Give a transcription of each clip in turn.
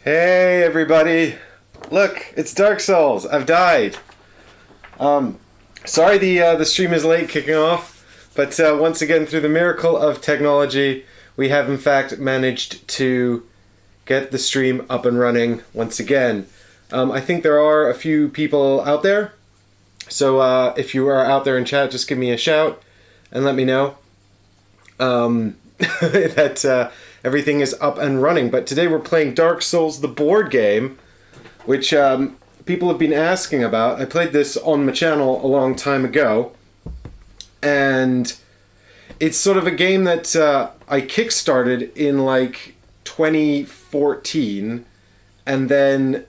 Hey everybody! Look, it's Dark Souls. I've died. Sorry the stream is late kicking off, but once again through the miracle of technology, we have in fact managed to get the stream up and running once again. I think there are a few people out there, so if you are out there in chat, just give me a shout and let me know that everything is up and running. But today we're playing Dark Souls, the board game, which people have been asking about. I played this on my channel a long time ago, and it's sort of a game that I kickstarted in like 2014, and then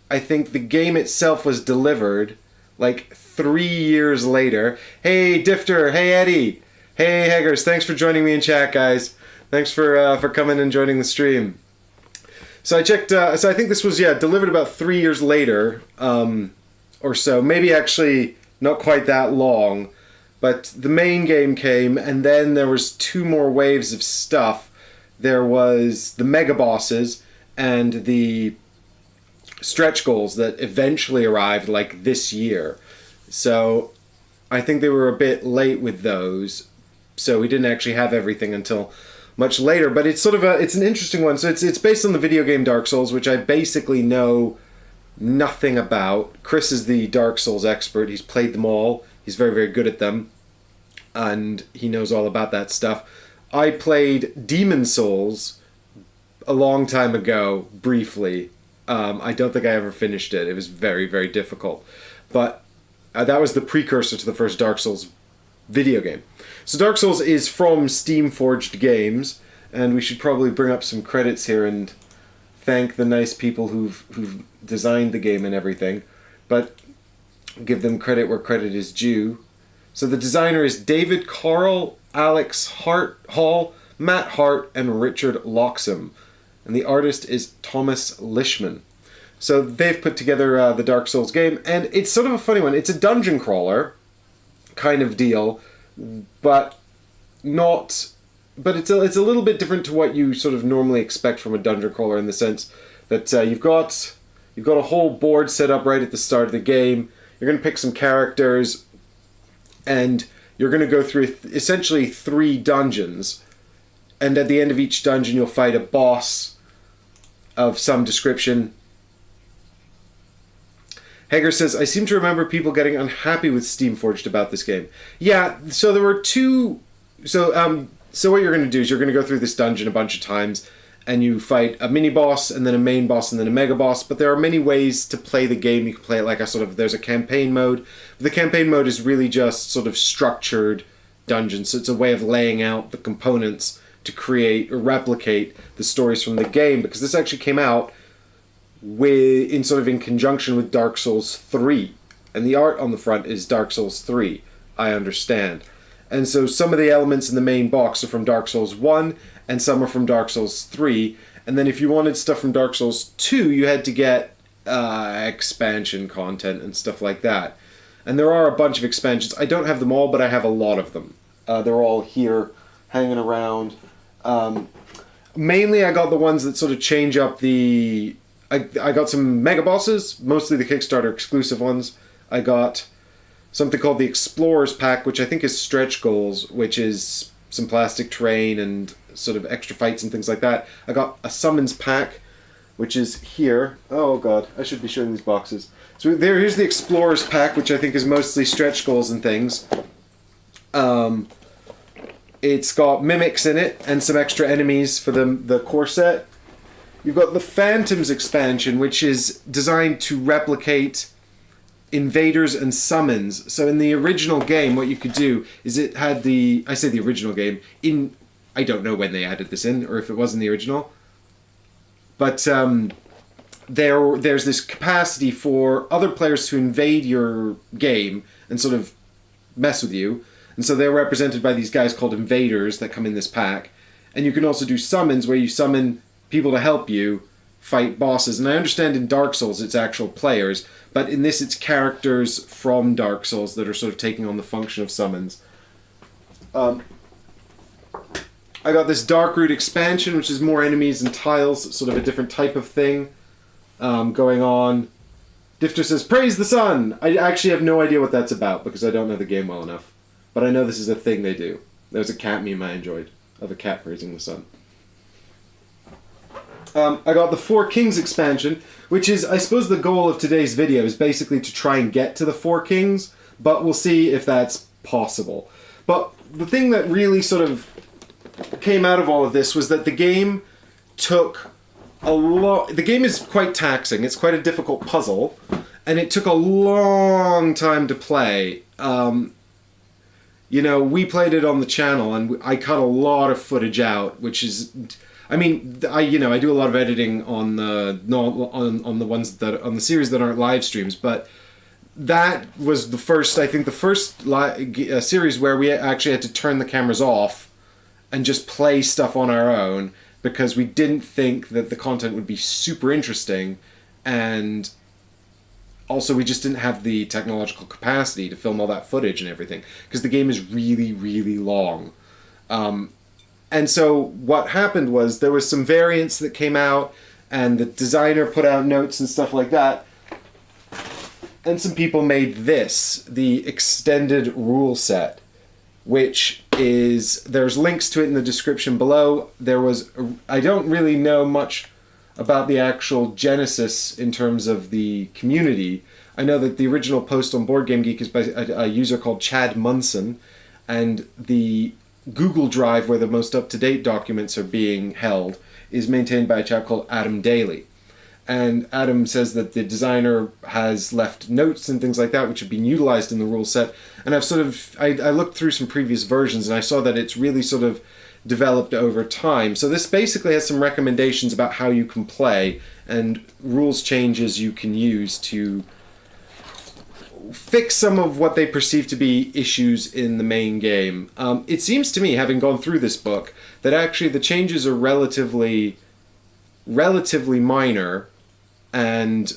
I think the game itself was delivered like 3 years later. Hey Difter, hey Eddie, hey Haggers, thanks for joining me in chat, guys. Thanks for coming and joining the stream. So I checked, so I think this was, delivered about 3 years later, or so. Maybe actually not quite that long. But the main game came, and then there was 2 more waves of stuff. There was the mega bosses and the stretch goals that eventually arrived like this year. So I think they were a bit late with those. So we didn't actually have everything until much later, but it's sort of it's an interesting one. So it's based on the video game Dark Souls, which I basically know nothing about. Chris is the Dark Souls expert. He's played them all. He's very, very good at them, and he knows all about that stuff. I played Demon Souls a long time ago, briefly. I don't think I ever finished it. It was very, very difficult, but that was the precursor to the first Dark Souls video game. So Dark Souls is from Steam-forged Games, and we should probably bring up some credits here and thank the nice people who've designed the game and everything, but give them credit where credit is due. So the designer is David Carl, Alex Hall, Matt Hart, and Richard Loxham, and the artist is Thomas Lishman. So they've put together the Dark Souls game, and it's sort of a funny one. It's a dungeon crawler kind of deal, but it's a little bit different to what you sort of normally expect from a dungeon crawler, in the sense that you've got a whole board set up right at the start of the game. You're going to pick some characters, and you're going to go through essentially 3 dungeons, and at the end of each dungeon you'll fight a boss of some description. Hager says, I seem to remember people getting unhappy with Steamforged about this game. Yeah, so there were 2... So what you're going to do is you're going to go through this dungeon a bunch of times, and you fight a mini-boss, and then a main boss, and then a mega-boss. But there are many ways to play the game. You can play it like there's a campaign mode. The campaign mode is really just sort of structured dungeons. So it's a way of laying out the components to create or replicate the stories from the game, because this actually came out in conjunction with Dark Souls 3, and the art on the front is Dark Souls 3, I understand. And so some of the elements in the main box are from Dark Souls 1, and some are from Dark Souls 3, and then if you wanted stuff from Dark Souls 2, you had to get expansion content and stuff like that. And there are a bunch of expansions. I don't have them all, but I have a lot of them. They're all here, hanging around. Mainly I got the ones that sort of change up the... I got some mega bosses, mostly the Kickstarter exclusive ones. I got something called the Explorers Pack, which I think is stretch goals, which is some plastic terrain and sort of extra fights and things like that. I got a Summons Pack, which is here. Oh god, I should be showing these boxes. So here's the Explorers Pack, which I think is mostly stretch goals and things. It's got mimics in it and some extra enemies for the core set. You've got the Phantoms expansion, which is designed to replicate invaders and summons. So in the original game, what you could do is it had I say the original game, I don't know when they added this in, or if it was in the original, but there's this capacity for other players to invade your game and sort of mess with you. And so they're represented by these guys called invaders that come in this pack. And you can also do summons, where you summon people to help you fight bosses. And I understand in Dark Souls it's actual players, but in this it's characters from Dark Souls that are sort of taking on the function of summons. I got this Darkroot expansion, which is more enemies and tiles, sort of a different type of thing going on. Difter says, praise the sun! I actually have no idea what that's about because I don't know the game well enough. But I know this is a thing they do. There's a cat meme I enjoyed of a cat praising the sun. I got the Four Kings expansion, which is, I suppose, the goal of today's video is basically to try and get to the Four Kings, but we'll see if that's possible. But the thing that really sort of came out of all of this was that the game took a lot. The game is quite taxing. It's quite a difficult puzzle, and it took a long time to play. You know, we played it on the channel, and I cut a lot of footage out, which is, I mean, I do a lot of editing on the on the ones that on the series that aren't live streams, but that was the first series where we actually had to turn the cameras off and just play stuff on our own because we didn't think that the content would be super interesting, and also we just didn't have the technological capacity to film all that footage and everything because the game is really, really long. And so what happened was there was some variants that came out, and the designer put out notes and stuff like that. And some people made this, the extended rule set, which is, there's links to it in the description below. I don't really know much about the actual genesis in terms of the community. I know that the original post on Board Game Geek is by a user called Chad Munson, and the Google Drive where the most up-to-date documents are being held is maintained by a chap called Adam Daly. And Adam says that the designer has left notes and things like that which have been utilized in the rule set. And I looked through some previous versions and I saw that it's really sort of developed over time. So this basically has some recommendations about how you can play and rules changes you can use to fix some of what they perceive to be issues in the main game. It seems to me, having gone through this book, that actually the changes are relatively minor, and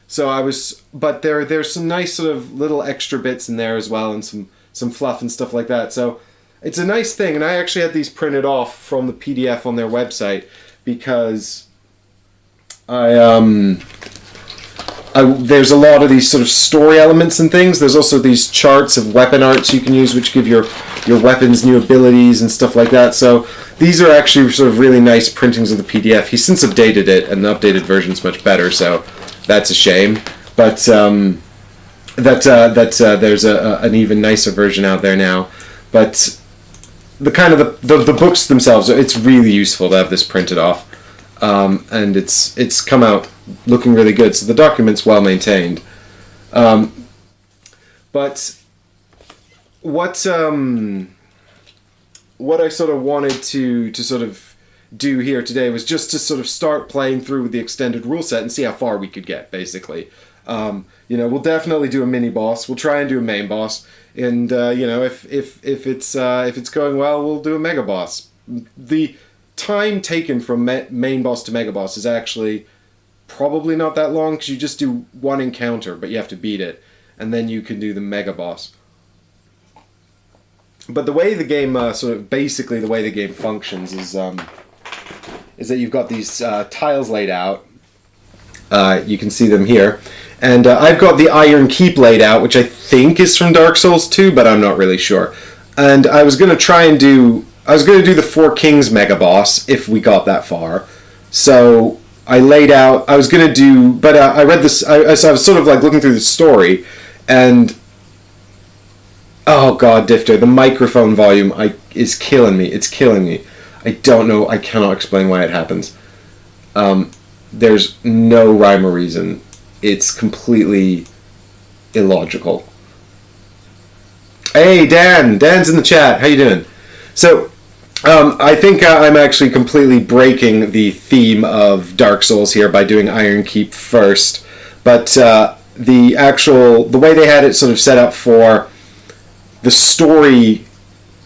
so but there's some nice sort of little extra bits in there as well, and some fluff and stuff like that. So it's a nice thing, and I actually had these printed off from the PDF on their website because there's a lot of these sort of story elements and things. There's also these charts of weapon arts you can use, which give your weapons new abilities and stuff like that. So these are actually sort of really nice printings of the PDF. He's since updated it, and the updated version's much better, so that's a shame. But there's an even nicer version out there now. But the books themselves, it's really useful to have this printed off, and it's come out looking really good. So the document's well maintained. But what I sort of wanted to sort of do here today was just to sort of start playing through with the extended rule set and see how far we could get, basically. We'll definitely do a mini boss. We'll try and do a main boss, and if it's going well, we'll do a mega boss. The time taken from main boss to mega boss is actually probably not that long because you just do one encounter, but you have to beat it, and then you can do the mega boss. But the way the game the way the game functions is that you've got these tiles laid out. You can see them here, and I've got the Iron Keep laid out, which I think is from Dark Souls 2, but I'm not really sure. And I was going to do the Four Kings mega boss if we got that far. So I laid out. I was going to do, but I read this. So I was sort of like looking through the story, and oh god, Difter, the microphone volume is killing me. It's killing me. I don't know. I cannot explain why it happens. There's no rhyme or reason. It's completely illogical. Hey, Dan. Dan's in the chat. How you doing? So, I think I'm actually completely breaking the theme of Dark Souls here by doing Iron Keep first. But the way they had it sort of set up for the story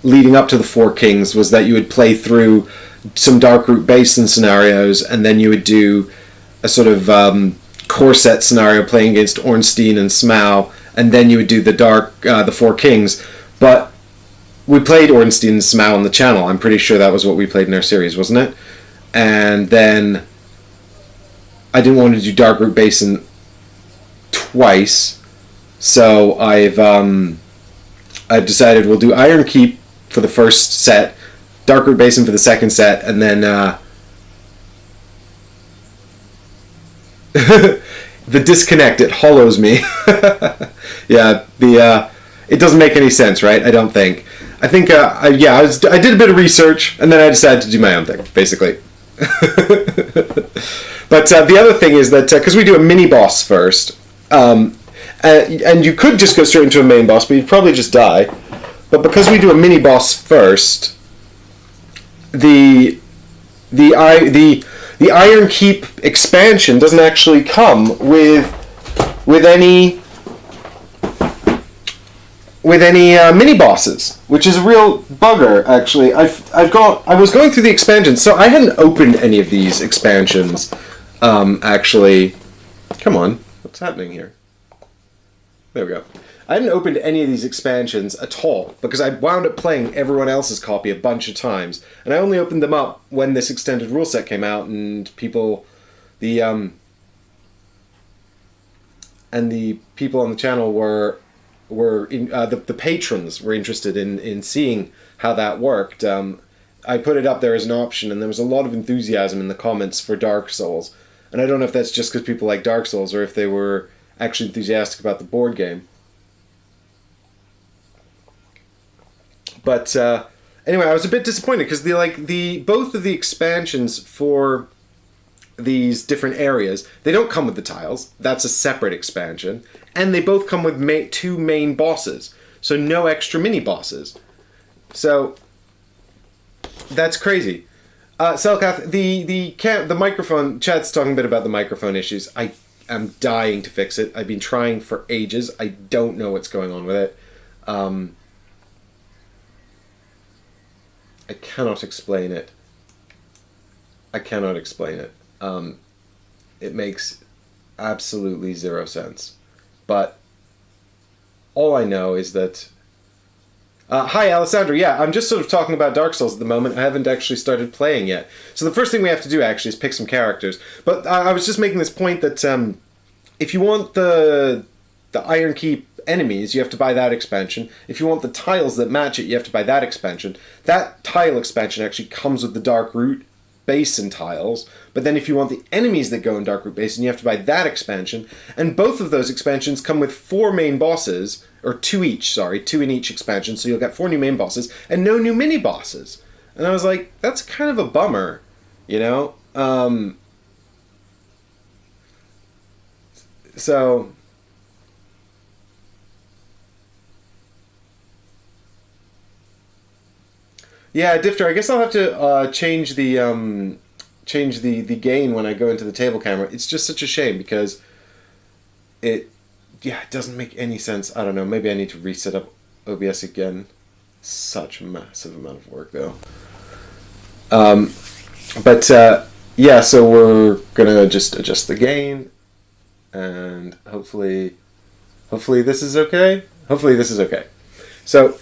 leading up to the Four Kings was that you would play through some Darkroot Basin scenarios, and then you would do a sort of Corset scenario playing against Ornstein and Smaug, and then you would do the Four Kings. But we played Ornstein Smau on the channel. I'm pretty sure that was what we played in our series, wasn't it? And then I didn't want to do Dark Root Basin twice, so I've decided we'll do Iron Keep for the first set, Dark Root Basin for the second set, and then the disconnect, it hollows me. Yeah, it doesn't make any sense, right? I don't think. I think I did a bit of research, and then I decided to do my own thing, basically. But the other thing is that because we do a mini boss first, and you could just go straight into a main boss, but you'd probably just die. But because we do a mini boss first, the Iron Keep expansion doesn't actually come with any mini bosses, which is a real bugger. Actually, I was going through the expansions, so I hadn't opened any of these expansions. Actually, come on, what's happening here? There we go. I hadn't opened any of these expansions at all because I wound up playing everyone else's copy a bunch of times, and I only opened them up when this extended rule set came out, and people on the channel were the patrons were interested in seeing how that worked. I put it up there as an option, and there was a lot of enthusiasm in the comments for Dark Souls. And I don't know if that's just because people like Dark Souls or if they were actually enthusiastic about the board game. But anyway, I was a bit disappointed because both of the expansions for these different areas, they don't come with the tiles. That's a separate expansion, and they both come with two main bosses, so no extra mini bosses. So that's crazy. Selkath, the microphone. Chad's talking a bit about the microphone issues. I am dying to fix it. I've been trying for ages. I don't know what's going on with it. I cannot explain it. It makes absolutely zero sense. But all I know is that... hi, Alessandro. Yeah, I'm just sort of talking about Dark Souls at the moment. I haven't actually started playing yet. So the first thing we have to do, actually, is pick some characters. But I was just making this point that if you want the Iron Keep enemies, you have to buy that expansion. If you want the tiles that match it, you have to buy that expansion. That tile expansion actually comes with the Dark Root Basin tiles, but then if you want the enemies that go in Dark Root Basin, you have to buy that expansion, and both of those expansions come with 4 main bosses, or 2 in each expansion, so you'll get 4 new main bosses, and no new mini bosses. And I was like, that's kind of a bummer, you know? So... yeah, Difter, I guess I'll have to change the gain when I go into the table camera. It's just such a shame because it doesn't make any sense. I don't know, maybe I need to reset up OBS again. Such a massive amount of work though. Yeah, so we're gonna just adjust the gain, and hopefully this is okay. So.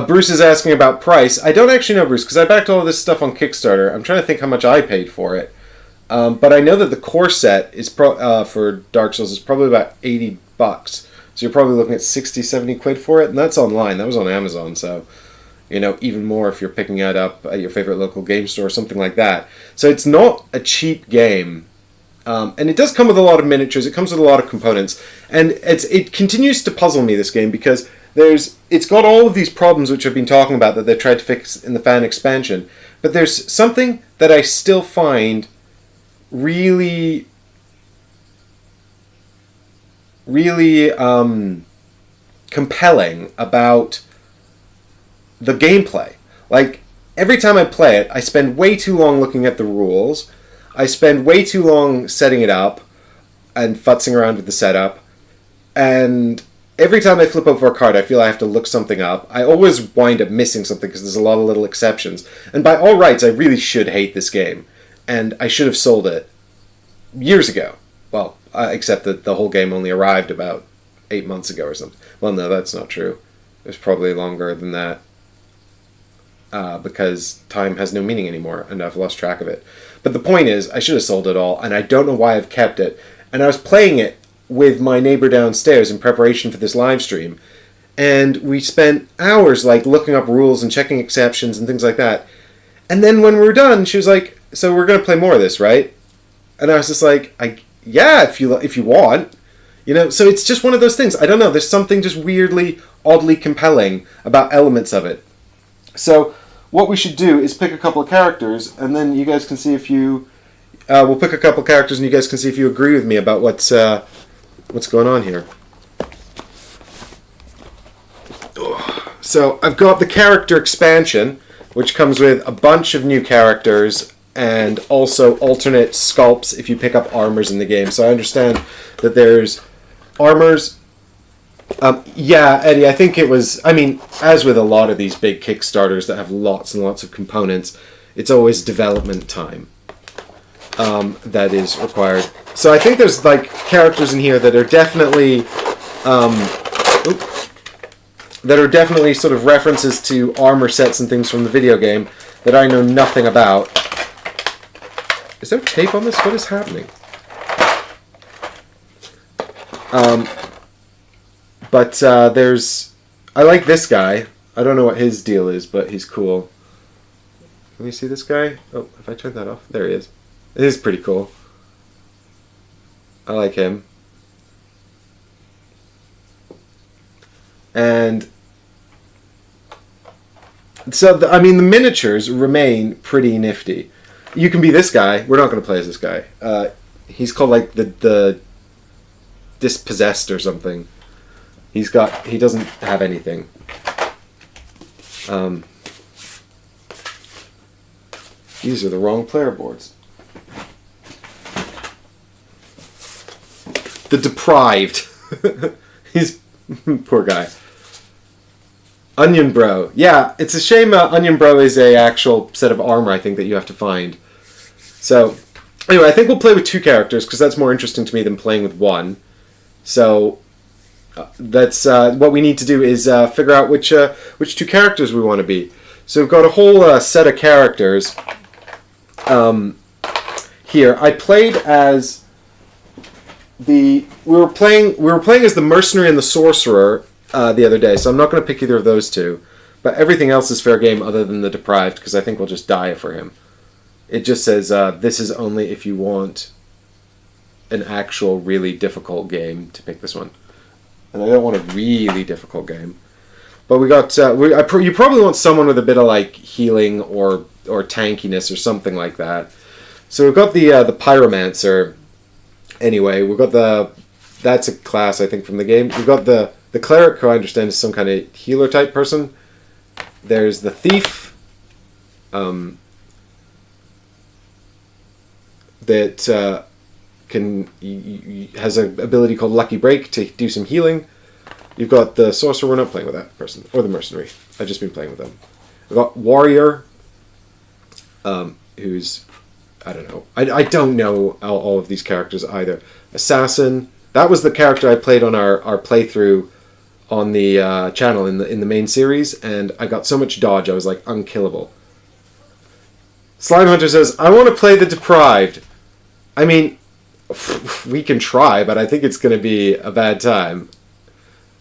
Bruce is asking about price. I don't actually know, Bruce, because I backed all of this stuff on Kickstarter. I'm trying to think how much I paid for it. But I know that the core set is for Dark Souls is probably about $80. So you're probably looking at 60, 70 quid for it. And that's online. That was on Amazon. So, even more if you're picking it up at your favorite local game store or something like that. So it's not a cheap game. And it does come with a lot of miniatures. It comes with a lot of components. And it continues to puzzle me, this game, because... it's got all of these problems which I've been talking about that they've tried to fix in the fan expansion, but there's something that I still find really, really compelling about the gameplay. Like, every time I play it, I spend way too long looking at the rules, I spend way too long setting it up and futzing around with the setup, and... every time I flip over a card, I feel I have to look something up. I always wind up missing something because there's a lot of little exceptions. And by all rights, I really should hate this game. And I should have sold it years ago. Well, except that the whole game only arrived about 8 months ago or something. Well, no, that's not true. It was probably longer than that. because time has no meaning anymore, and I've lost track of it. But the point is, I should have sold it all, and I don't know why I've kept it. And I was playing it with my neighbor downstairs in preparation for this live stream, and we spent hours like looking up rules and checking exceptions and things like that. And then when we were done, she was like, "So we're gonna play more of this, right?" And I was just like, "Yeah, if you want." You know, so it's just one of those things. I don't know. There's something just weirdly, oddly compelling about elements of it. So what we should do is pick a couple of characters, and then you guys can see if you... we'll pick a couple of characters, and you guys can see if you agree with me about what's going on here. So I've got the character expansion, which comes with a bunch of new characters and also alternate sculpts if you pick up armors in the game. So I understand that there's armors. Yeah, Eddie, I think it was... I mean, as with a lot of these big Kickstarters that have lots and lots of components, it's always development time that is required. So I think there's, like, characters in here that are definitely... that are definitely sort of references to armor sets and things from the video game that I know nothing about. Is there tape on this? What is happening? But there's... I like this guy. I don't know what his deal is, but he's cool. Can you see this guy? Oh, if I turn that off? There he is. It is pretty cool. I like him. And... so, I mean, the miniatures remain pretty nifty. You can be this guy. We're not going to play as this guy. He's called, like, the Dispossessed or something. He doesn't have anything. These are the wrong player boards. The Deprived. He's... poor guy. Onion Bro. Yeah, it's a shame Onion Bro is a actual set of armor, I think, that you have to find. So, anyway, I think we'll play with two characters, because that's more interesting to me than playing with one. So, that's what we need to do is figure out which two characters we want to be. So we've got a whole set of characters here. I played as we were playing as the mercenary and the sorcerer the other day, so I'm not going to pick either of those two. But everything else is fair game other than the Deprived, because I think we'll just die for him. It just says, this is only if you want an actual really difficult game to pick this one. And I don't want a really difficult game. But we got... you probably want someone with a bit of, like, healing or tankiness or something like that. So we've got the Pyromancer. Anyway, we've got the... That's a class, I think, from the game. We've got the Cleric, who I understand is some kind of healer-type person. There's the Thief. That has an ability called Lucky Break to do some healing. You've got the Sorcerer. We're not playing with that person. Or the Mercenary. I've just been playing with them. We've got Warrior. Who's... I don't know. I don't know all of these characters either. Assassin. That was the character I played on our playthrough on the channel in the main series, and I got so much dodge I was like unkillable. Slime Hunter says, I want to play the Deprived. I mean, we can try, but I think it's going to be a bad time.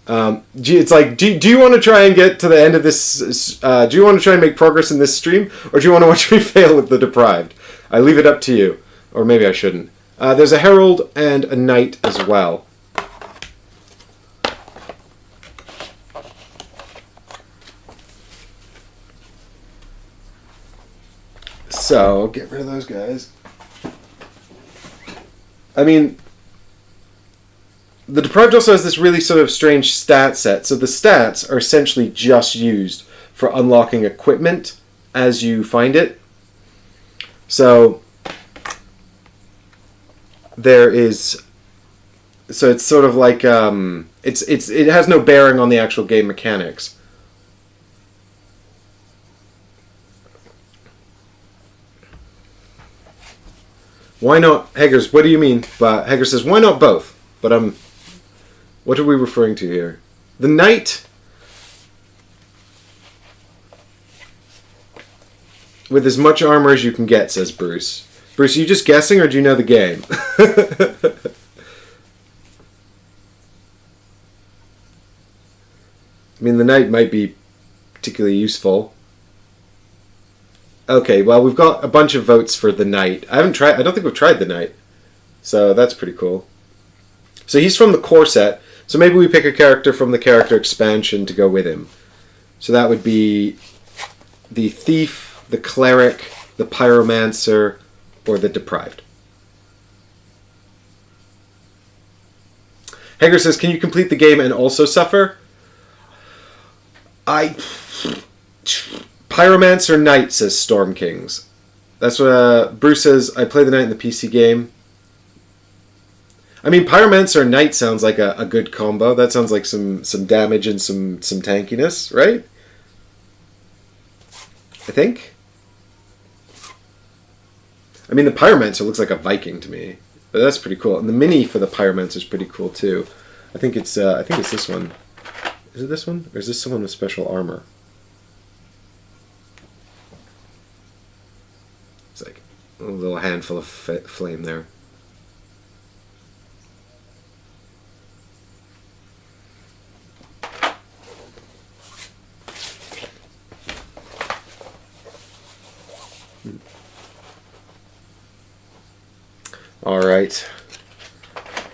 It's like, do you want to try and get to the end of this? Do you want to try and make progress in this stream, or do you want to watch me fail with the Deprived? I leave it up to you, or maybe I shouldn't. There's a Herald and a Knight as well. So, get rid of those guys. I mean, the Deprived also has this really sort of strange stat set. So the stats are essentially just used for unlocking equipment as you find it. So there is... So it's sort of like... it has no bearing on the actual game mechanics. Why not, Heggers, what do you mean? Heggers says, why not both? But what are we referring to here? The Knight... With as much armor as you can get, says Bruce. Bruce, are you just guessing or do you know the game? I mean, the knight might be particularly useful. Okay, well, we've got a bunch of votes for the knight. I don't think we've tried the knight. So that's pretty cool. So he's from the core set. So maybe we pick a character from the character expansion to go with him. So that would be the thief, the cleric, the pyromancer, or the deprived. Hager says, can you complete the game and also suffer? Pyromancer Knight, says Storm Kings. That's what Bruce says. I play the Knight in the PC game. I mean, Pyromancer Knight sounds like a good combo. That sounds like some damage and some tankiness, right? I think. I mean, the Pyromancer looks like a Viking to me, but that's pretty cool. And the mini for the Pyromancer is pretty cool too. I think it's this one. Is it this one? Or is this someone with special armor? It's like a little handful of flame there. Alright.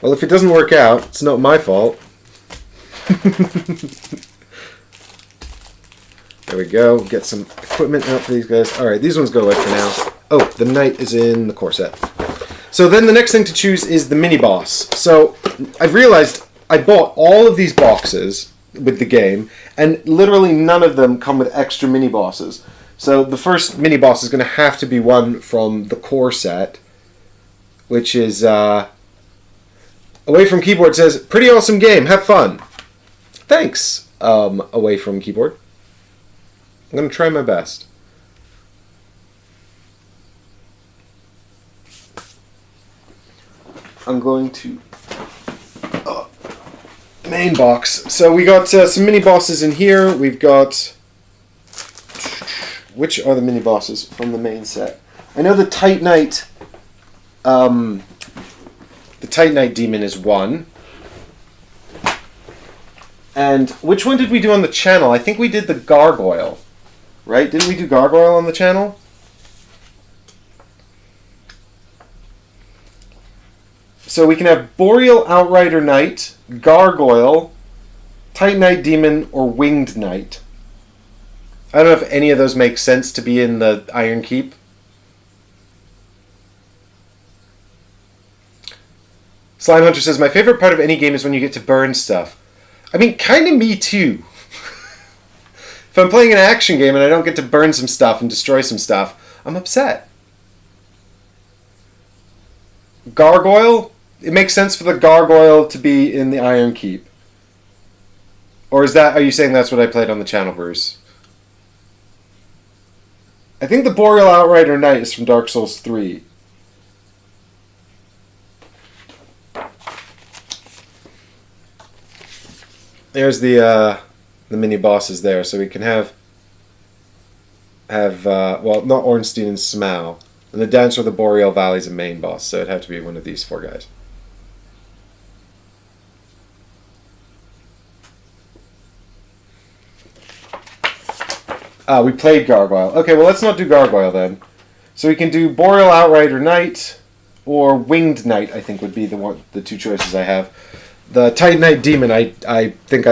Well, if it doesn't work out, it's not my fault. There we go. Get some equipment out for these guys. Alright, these ones go away for now. Oh, the knight is in the core set. So then the next thing to choose is the mini-boss. So I've realized I bought all of these boxes with the game, and literally none of them come with extra mini-bosses. So the first mini-boss is going to have to be one from the core set, which is Away from Keyboard says, pretty awesome game, have fun. Thanks, Away from Keyboard. I'm going to try my best. I'm going to main box. So we got some mini bosses in here. We've got, which are the mini bosses from the main set? I know the Tight Knight. The Tight Knight Demon is one. And which one did we do on the channel? I think we did the Gargoyle. Right? Didn't we do Gargoyle on the channel? So we can have Boreal Outrider Knight, Gargoyle, Tight Knight Demon, or Winged Knight. I don't know if any of those make sense to be in the Iron Keep. Slime Hunter says, my favorite part of any game is when you get to burn stuff. I mean, kind of me too. If I'm playing an action game and I don't get to burn some stuff and destroy some stuff, I'm upset. Gargoyle? It makes sense for the Gargoyle to be in the Iron Keep. Or are you saying that's what I played on the channel, Bruce? I think the Boreal Outrider Knight is from Dark Souls 3. There's the mini bosses there, so we can have well, not Ornstein and Smough. And the Dancer of the Boreal Valley is a main boss, so it'd have to be one of these four guys. We played Gargoyle. Okay, well, let's not do Gargoyle then. So we can do Boreal Outrider Knight or Winged Knight, I think would be the two choices I have. The Tight Knight Demon, I think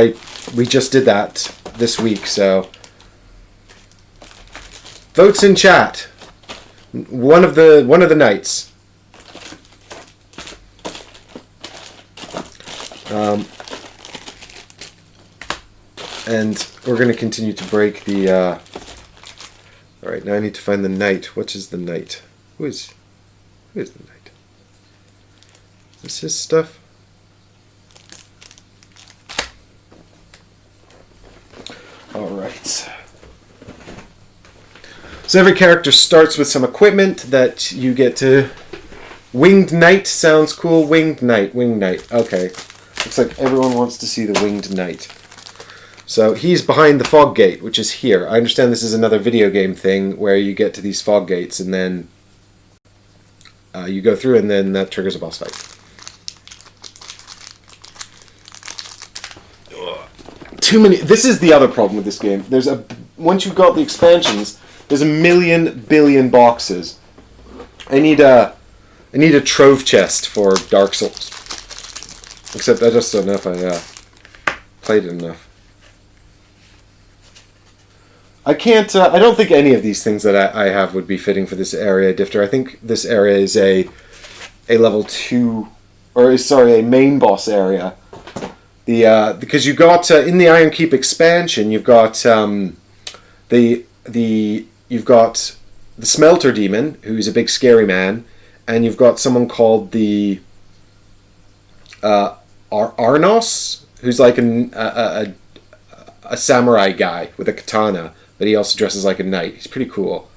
we just did that this week, so votes in chat. One of the knights. And we're going to continue to break the. All right, now I need to find the knight. What is the knight? Who is the knight? Is this his stuff? Alright. So every character starts with some equipment that you get to... Winged Knight sounds cool. Winged Knight. Okay. Looks like everyone wants to see the Winged Knight. So he's behind the fog gate, which is here. I understand this is another video game thing where you get to these fog gates and then you go through and then that triggers a boss fight. Too many. This is the other problem with this game. Once you've got the expansions, there's a billion boxes. I need a trove chest for Dark Souls. Except I just don't know if I played it enough. I can't. I don't think any of these things that I have would be fitting for this area, Difter. I think this area is a level 2, or sorry, a main boss area. Because you got in the Iron Keep expansion, you've got you've got the Smelter Demon, who's a big scary man, and you've got someone called the Arnos, who's like a samurai guy with a katana, but he also dresses like a knight. He's pretty cool.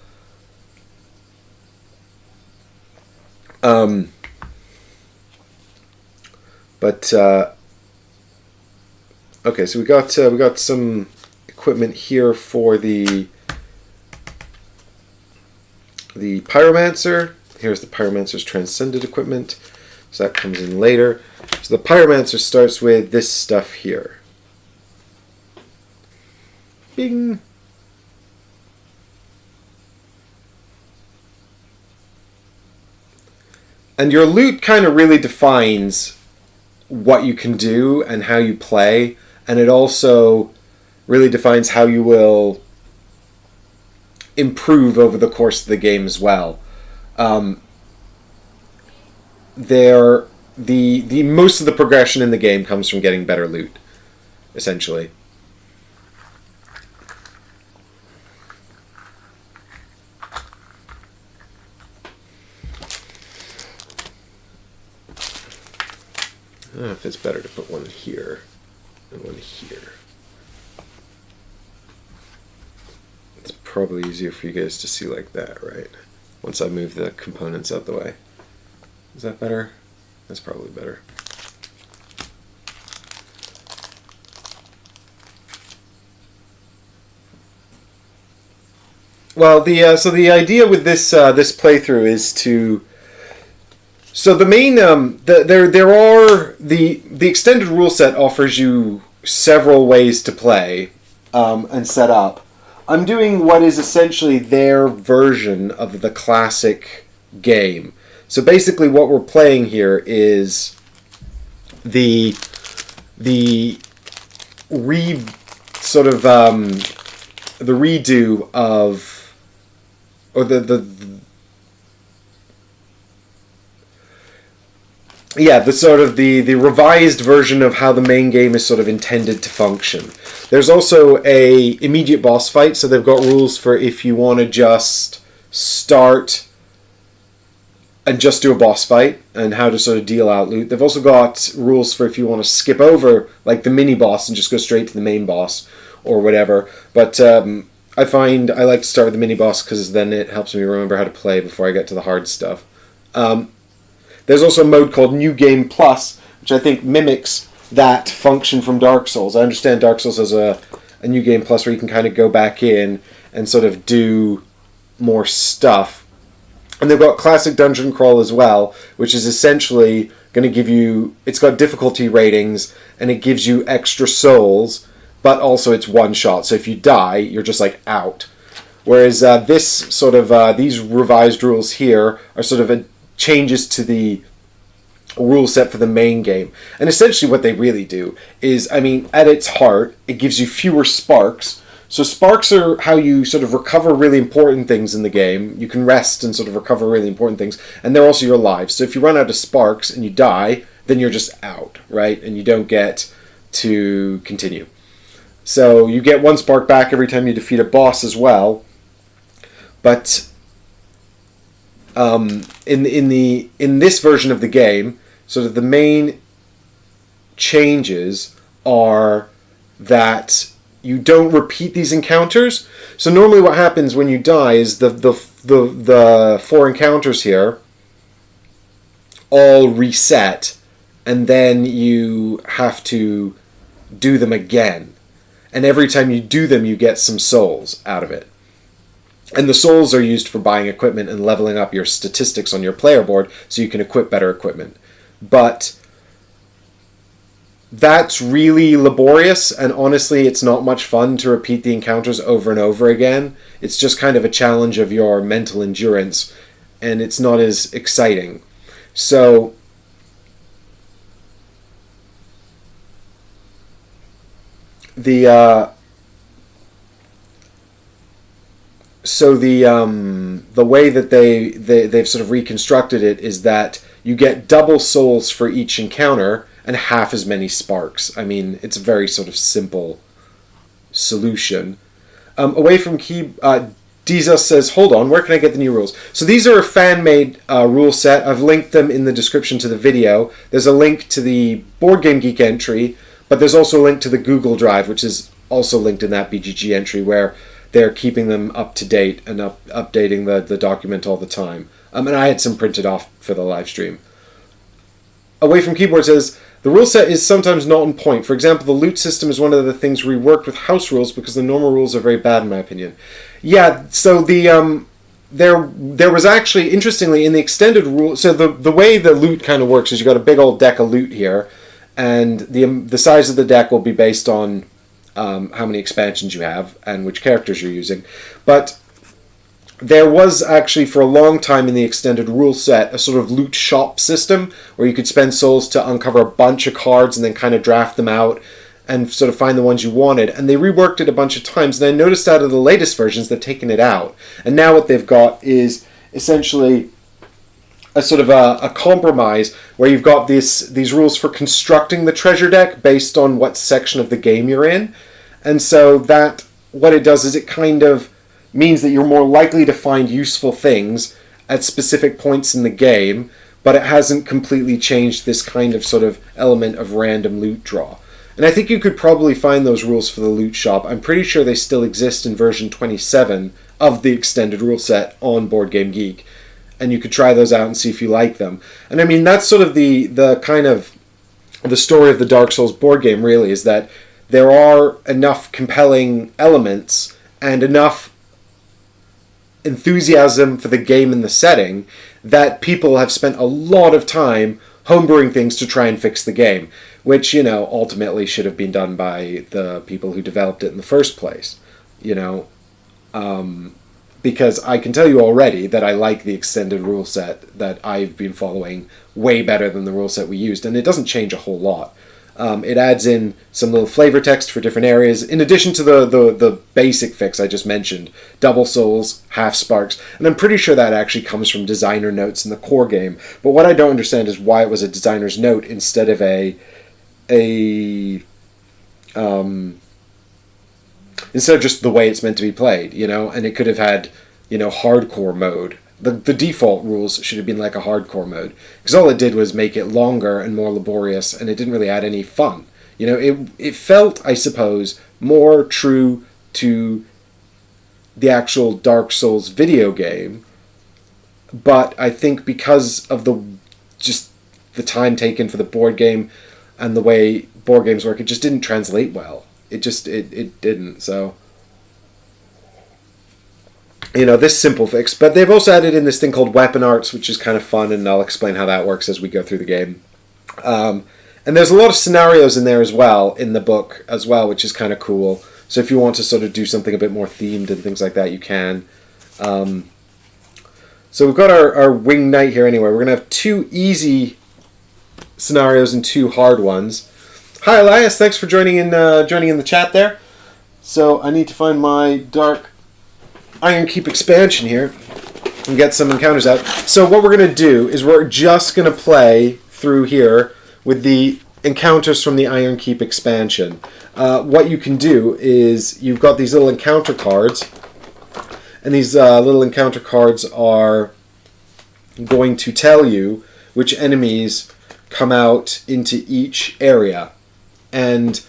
Okay, so we got some equipment here for the Pyromancer. Here's the Pyromancer's Transcended equipment. So that comes in later. So the Pyromancer starts with this stuff here. Bing! And your loot kind of really defines what you can do and how you play, and it also really defines how you will improve over the course of the game as well. The most of the progression in the game comes from getting better loot, essentially. I don't know if it's better to put one here and one here. It's probably easier for you guys to see like that, right? Once I move the components out the way. Is that better? That's probably better. Well, so the idea with this playthrough is to. So the main there are the extended rule set offers you several ways to play and set up. I'm doing what is essentially their version of the classic game. So basically, what we're playing here is the redo of, or the revised version of how the main game is sort of intended to function. There's also a immediate boss fight, so they've got rules for if you want to just start and just do a boss fight and how to sort of deal out loot. They've also got rules for if you want to skip over like the mini boss and just go straight to the main boss or whatever. But I find I like to start with the mini boss because then it helps me remember how to play before I get to the hard stuff. There's also a mode called New Game Plus, which I think mimics that function from Dark Souls. I understand Dark Souls has a New Game Plus where you can kind of go back in and sort of do more stuff. And they've got Classic Dungeon Crawl as well, which is essentially going to give you... It's got difficulty ratings, and it gives you extra souls, but also it's one shot. So if you die, you're just like out. Whereas this sort of... these revised rules here are sort of changes to the rule set for the main game. And essentially what they really do is, I mean, at its heart, it gives you fewer sparks. So sparks are how you sort of recover really important things in the game. You can rest and sort of recover really important things. And they're also your lives. So if you run out of sparks and you die, then you're just out, right? And you don't get to continue. So you get one spark back every time you defeat a boss as well. But in this version of the game, sort of the main changes are that you don't repeat these encounters. So normally what happens when you die is the 4 encounters here all reset, and then you have to do them again. and every time you do them, you get some souls out of it. And the souls are used for buying equipment and leveling up your statistics on your player board so you can equip better equipment. But that's really laborious, and honestly, it's not much fun to repeat the encounters over and over again. It's just kind of a challenge of your mental endurance, and it's not as exciting. So the way that they've sort of reconstructed it is that you get double souls for each encounter and half as many sparks. I mean, it's a very sort of simple solution. Away from key, Dizas says, hold on, where can I get the new rules? So these are a fan-made rule set. I've linked them in the description to the video. There's a link to the Board Game Geek entry, but there's also a link to the Google Drive, which is also linked in that BGG entry, where they're keeping them up to date and updating the document all the time. And I had some printed off for the live stream. Away from Keyboard says, the rule set is sometimes not on point. For example, the loot system is one of the things reworked with house rules because the normal rules are very bad in my opinion. Yeah, so there was actually, interestingly, in the extended rule, so the way the loot kind of works is you got a big old deck of loot here, and the size of the deck will be based on how many expansions you have and which characters you're using. But there was actually, for a long time in the extended rule set, a sort of loot shop system where you could spend souls to uncover a bunch of cards and then kind of draft them out and sort of find the ones you wanted. And they reworked it a bunch of times. And I noticed out of the latest versions, they've taken it out. And now what they've got is essentially a sort of a compromise where you've got these rules for constructing the treasure deck based on what section of the game you're in. And so that, what it does is it kind of means that you're more likely to find useful things at specific points in the game, but it hasn't completely changed this kind of sort of element of random loot draw. And I think you could probably find those rules for the loot shop. I'm pretty sure they still exist in version 27 of the extended rule set on Board Game Geek, and you could try those out and see if you like them. And I mean, that's sort of the kind of the story of the Dark Souls board game, really, is that there are enough compelling elements and enough enthusiasm for the game and the setting that people have spent a lot of time homebrewing things to try and fix the game, which, you know, ultimately should have been done by the people who developed it in the first place, you know, because I can tell you already that I like the extended rule set that I've been following way better than the rule set we used, and it doesn't change a whole lot. It adds in some little flavor text for different areas, in addition to the basic fix I just mentioned, double souls, half sparks, and I'm pretty sure that actually comes from designer notes in the core game. But what I don't understand is why it was a designer's note instead of instead of just the way it's meant to be played, you know, and it could have had, you know, hardcore mode. The default rules should have been like a hardcore mode, because all it did was make it longer and more laborious, and it didn't really add any fun. You know, it felt, I suppose, more true to the actual Dark Souls video game, but I think because of the time taken for the board game and the way board games work, it just didn't translate well. It didn't, so... You know, this simple fix. But they've also added in this thing called weapon arts, which is kind of fun, and I'll explain how that works as we go through the game. And there's a lot of scenarios in there as well, in the book as well, which is kind of cool. So if you want to sort of do something a bit more themed and things like that, you can. So we've got our winged knight here anyway. We're going to have 2 easy scenarios and 2 hard ones. Hi Elias, thanks for joining in the chat there. So I need to find my Dark Iron Keep expansion here and get some encounters out. So what we're going to do is we're just going to play through here with the encounters from the Iron Keep expansion. What you can do is you've got these little encounter cards, and these little encounter cards are going to tell you which enemies come out into each area. And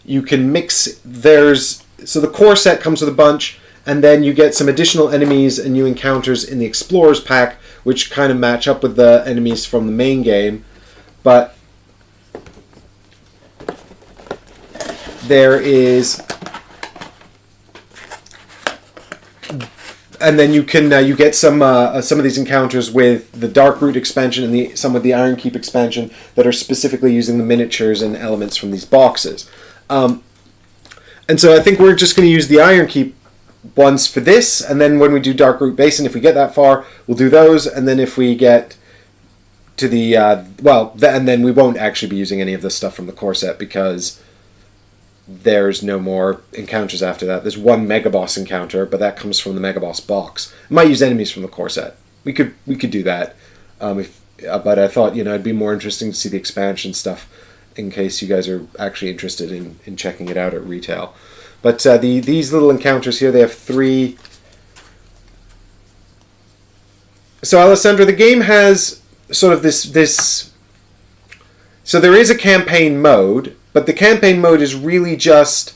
you can mix, so the core set comes with a bunch, and then you get some additional enemies and new encounters in the Explorers pack, which kind of match up with the enemies from the main game. But there is and then you can you get some of these encounters with the Darkroot expansion and some with the Ironkeep expansion that are specifically using the miniatures and elements from these boxes. And so I think we're just going to use the Ironkeep ones for this, and then when we do Darkroot Basin, if we get that far, we'll do those, and then if we get to the and then we won't actually be using any of this stuff from the core set because there's no more encounters after that. There's one Mega Boss encounter, but that comes from the Mega Boss box. I might use enemies from the core set. We could do that, but I thought it'd be more interesting to see the expansion stuff in case you guys are actually interested in checking it out at retail. But these little encounters here, they have 3. So Alessandra, the game has sort of this. So there is a campaign mode, but the campaign mode is really just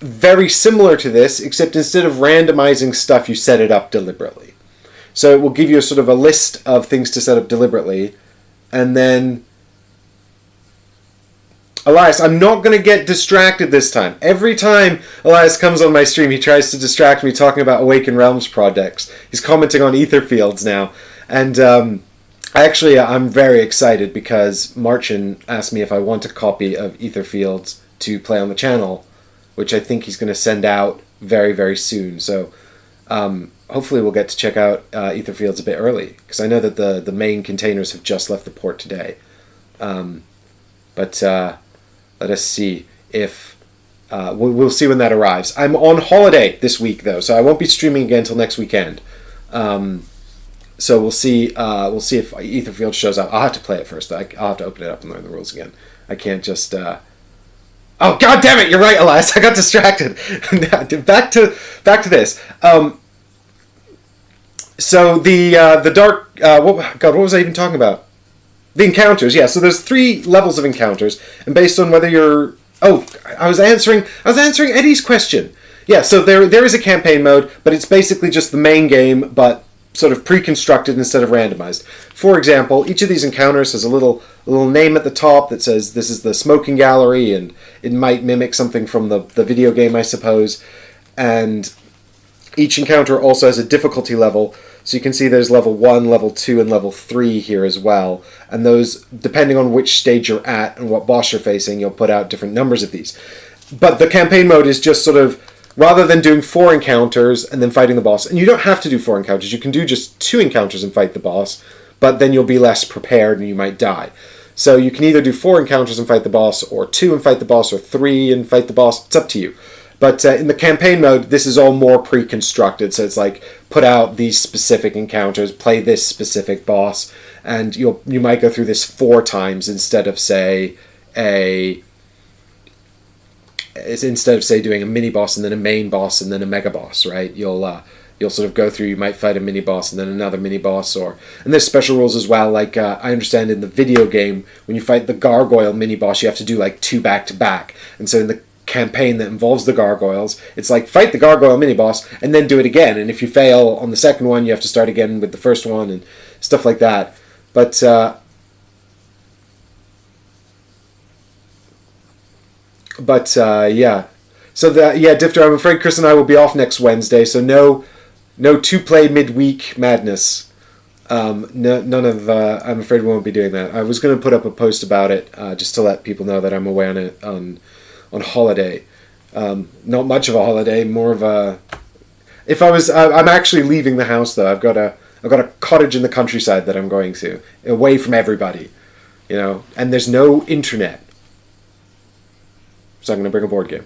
very similar to this, except instead of randomizing stuff, you set it up deliberately. So it will give you a sort of a list of things to set up deliberately, and then Elias, I'm not going to get distracted this time. Every time Elias comes on my stream, he tries to distract me talking about Awaken Realms projects. He's commenting on Ether Fields now. And I'm very excited because Marchin asked me if I want a copy of Ether Fields to play on the channel, which I think he's going to send out very, very soon. So hopefully we'll get to check out Ether Fields a bit early, because I know that the main containers have just left the port today. But let us see if we'll see when that arrives. I'm on holiday this week though, so I won't be streaming again until next weekend. So we'll see if Etherfield shows up. I'll have to play it first. I'll have to open it up and learn the rules again. I can't just. Oh, God damn it! You're right, Elias. I got distracted. back to this. So the dark. What was I even talking about? The encounters, yeah. So there's 3 levels of encounters, and based on whether you're... Oh, I was answering Eddie's question. Yeah, so there is a campaign mode, but it's basically just the main game, but sort of pre-constructed instead of randomized. For example, each of these encounters has a little name at the top that says this is the smoking gallery, and it might mimic something from the video game, I suppose. And each encounter also has a difficulty level. So you can see there's level 1, level 2, and level 3 here as well. And those, depending on which stage you're at and what boss you're facing, you'll put out different numbers of these. But the campaign mode is just sort of, rather than doing 4 encounters and then fighting the boss, and you don't have to do 4 encounters, you can do just 2 encounters and fight the boss, but then you'll be less prepared and you might die. So you can either do 4 encounters and fight the boss, or 2 and fight the boss, or 3 and fight the boss. It's up to you. But in the campaign mode, this is all more pre-constructed. So it's like, put out these specific encounters, play this specific boss, and you might go through this 4 times instead of say doing a mini boss and then a main boss and then a mega boss, right? You'll sort of go through. You might fight a mini boss and then another mini boss, and there's special rules as well. Like I understand in the video game, when you fight the gargoyle mini boss, you have to do like 2 back to back, and so in the campaign that involves the gargoyles, it's like fight the gargoyle mini boss and then do it again, and if you fail on the second one, you have to start again with the first one and stuff like that. But yeah, so Difter, I'm afraid Chris and I will be off next Wednesday, so no 2-play midweek madness. None of I'm afraid we won't be doing that. I was going to put up a post about it just to let people know that I'm away on holiday. Not much of a holiday, more of a... I'm actually leaving the house though. I've got a cottage in the countryside that I'm going to, away from everybody, and there's no internet. So I'm going to bring a board game.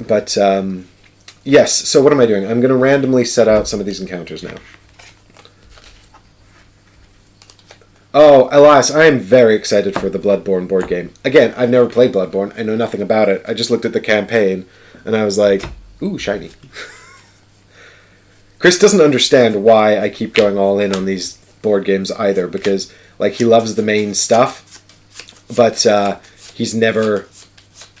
But yes, so what am I doing? I'm going to randomly set out some of these encounters now. Oh, Elias, I am very excited for the Bloodborne board game. Again, I've never played Bloodborne. I know nothing about it. I just looked at the campaign, and I was like, ooh, shiny. Chris doesn't understand why I keep going all in on these board games either, because he loves the main stuff, but he's never...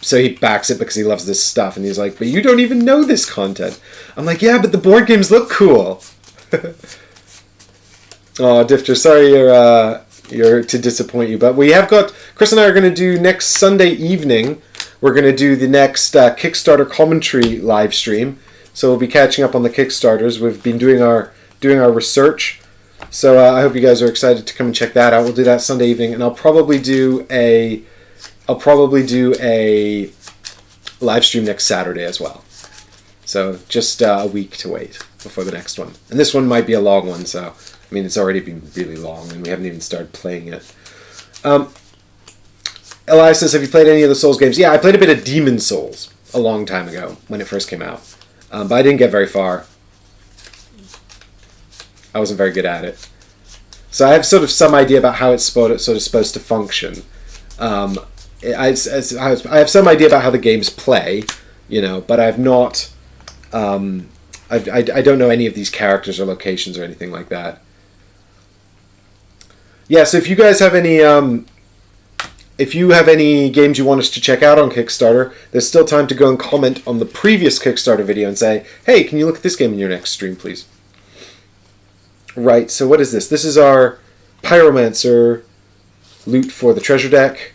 So he backs it because he loves this stuff, and he's like, but you don't even know this content. I'm like, yeah, but the board games look cool. Oh, Difter, sorry you're to disappoint you, but we have got... Chris and I are going to do next Sunday evening, we're going to do the next Kickstarter commentary live stream. So we'll be catching up on the Kickstarters. We've been doing our research. So I hope you guys are excited to come and check that out. We'll do that Sunday evening, and I'll probably do a live stream next Saturday as well. So just a week to wait before the next one. And this one might be a long one, so I mean it's already been really long, and we haven't even started playing it. Elias says, have you played any of the Souls games? Yeah, I played a bit of Demon Souls a long time ago when it first came out. But I didn't get very far. I wasn't very good at it. So I have sort of some idea about how it's sort of supposed to function. I have some idea about how the games play, but I've not... I don't know any of these characters or locations or anything like that. Yeah, so if you guys have any... if you have any games you want us to check out on Kickstarter, there's still time to go and comment on the previous Kickstarter video and say, hey, can you look at this game in your next stream, please? Right, so what is this? This is our Pyromancer loot for the treasure deck.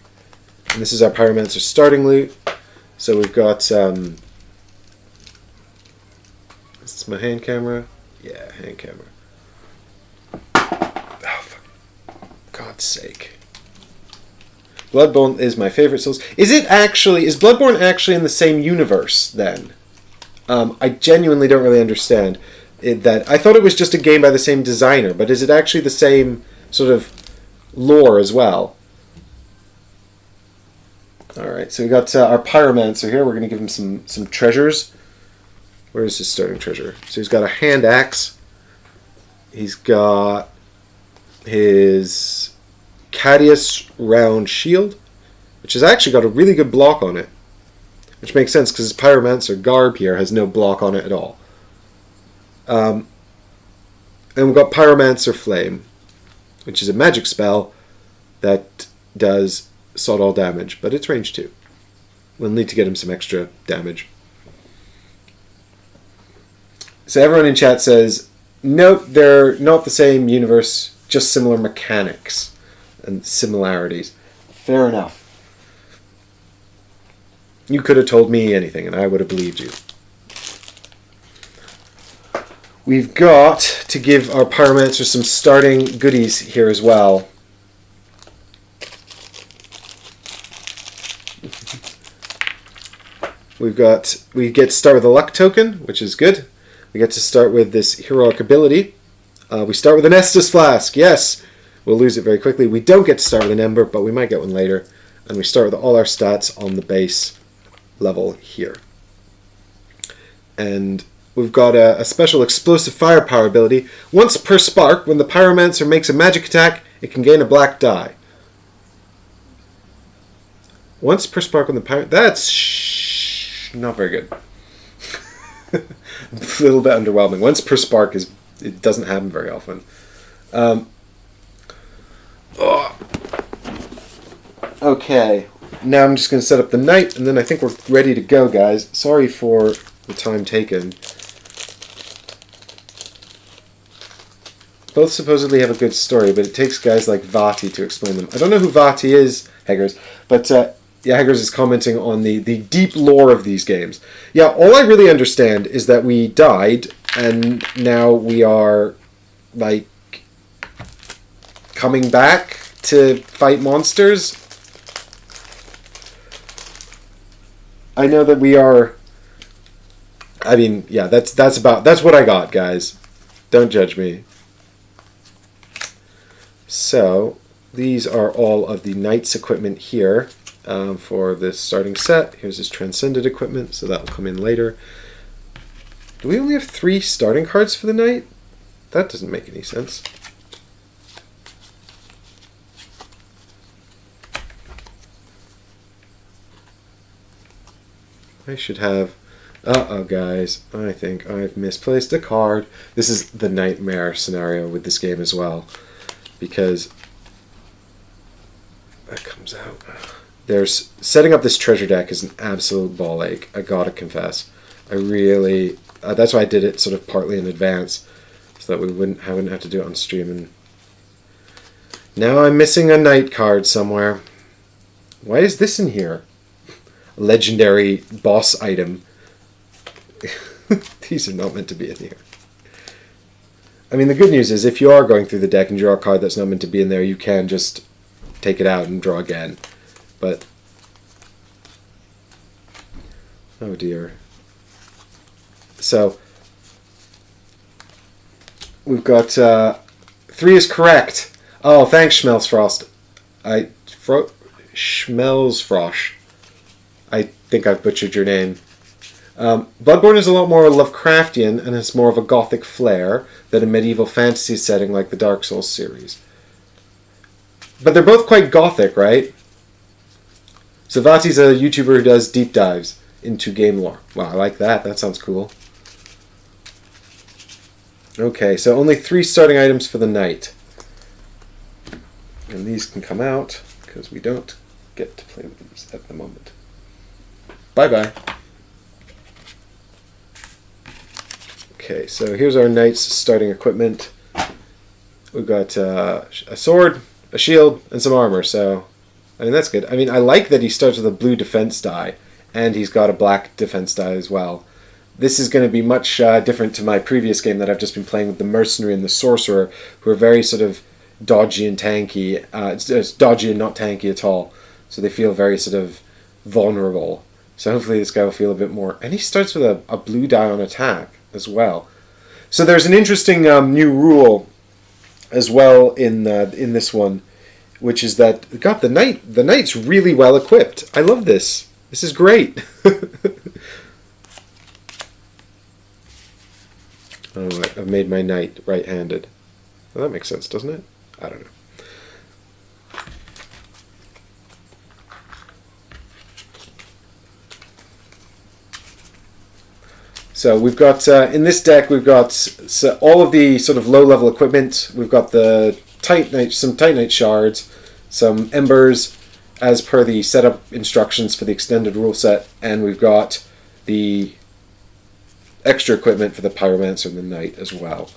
And this is our Pyromancer starting loot. So we've got... is this my hand camera? Yeah, hand camera. Oh, for God's sake. Bloodborne is my favorite Souls. Is Bloodborne actually in the same universe, then? I genuinely don't really understand that. I thought it was just a game by the same designer, but is it actually the same sort of lore as well? Alright, so we got our Pyromancer here. We're going to give him some treasures. Where is his starting treasure? So he's got a hand axe. He's got his... Cadius round shield, which has actually got a really good block on it, which makes sense because his Pyromancer garb here has no block on it at all. And we've got Pyromancer Flame, which is a magic spell that does sod all damage, but it's range 2. We'll need to get him some extra damage. So everyone in chat says, nope, they're not the same universe, just similar mechanics and similarities. Fair enough. You could have told me anything and I would have believed you. We've got to give our Pyromancer some starting goodies here as well. We get to start with a luck token, which is good. We get to start with this heroic ability. We start with an Estus Flask, yes! We'll lose it very quickly. We don't get to start with an Ember, but we might get one later. And we start with all our stats on the base level here. And we've got a special explosive firepower ability. Once per spark, when the Pyromancer makes a magic attack, it can gain a black die. Once per spark when the That's not very good. A little bit underwhelming. Once per spark it doesn't happen very often. Okay, now I'm just going to set up the knight, and then I think we're ready to go, guys. Sorry for the time taken. Both supposedly have a good story, but it takes guys like Vati to explain them. I don't know who Vati is, Heggers, but yeah, Heggers is commenting on the deep lore of these games. Yeah, all I really understand is that we died, and now we are, like, coming back to fight monsters. I know that we are... I mean, yeah, that's what I got, guys. Don't judge me. So, these are all of the knight's equipment here for this starting set. Here's his transcended equipment, so that will come in later. Do we only have 3 starting cards for the knight? That doesn't make any sense. I should have... Uh-oh, guys. I think I've misplaced a card. This is the nightmare scenario with this game as well. Because... that comes out. Setting up this treasure deck is an absolute ball ache. I gotta confess. I really... that's why I did it sort of partly in advance. So that we wouldn't have to do it on stream. And now I'm missing a knight card somewhere. Why is this in here? legendary boss item. These are not meant to be in here. I mean, the good news is if you are going through the deck and draw a card that's not meant to be in there, you can just take it out and draw again. But, oh dear. So, we've got 3 is correct. Oh, thanks, Schmelzfrost. Schmelzfrosch. I think I've butchered your name. Bloodborne is a lot more Lovecraftian and has more of a gothic flair than a medieval fantasy setting like the Dark Souls series. But they're both quite gothic, right? Savati's a YouTuber who does deep dives into game lore. Wow, I like that. That sounds cool. Okay, so only 3 starting items for the night. And these can come out, because we don't get to play with these at the moment. Bye-bye. Okay, so here's our knight's starting equipment. We've got a sword, a shield, and some armor, so, I mean, that's good. I mean, I like that he starts with a blue defense die, and he's got a black defense die as well. This is going to be much different to my previous game that I've just been playing with the mercenary and the sorcerer, who are very sort of dodgy and tanky. It's dodgy and not tanky at all, so they feel very sort of vulnerable. So hopefully this guy will feel a bit more. And he starts with a blue die on attack as well. So there's an interesting new rule as well in this one, which is that God, the knight's really well equipped. I love this. This is great. Oh, I've made my knight right-handed. Well, that makes sense, doesn't it? I don't know. So we've got, in this deck, we've got all of the sort of low-level equipment. We've got the some Titanite shards, some embers, as per the setup instructions for the extended rule set, and we've got the extra equipment for the pyromancer and the knight as well.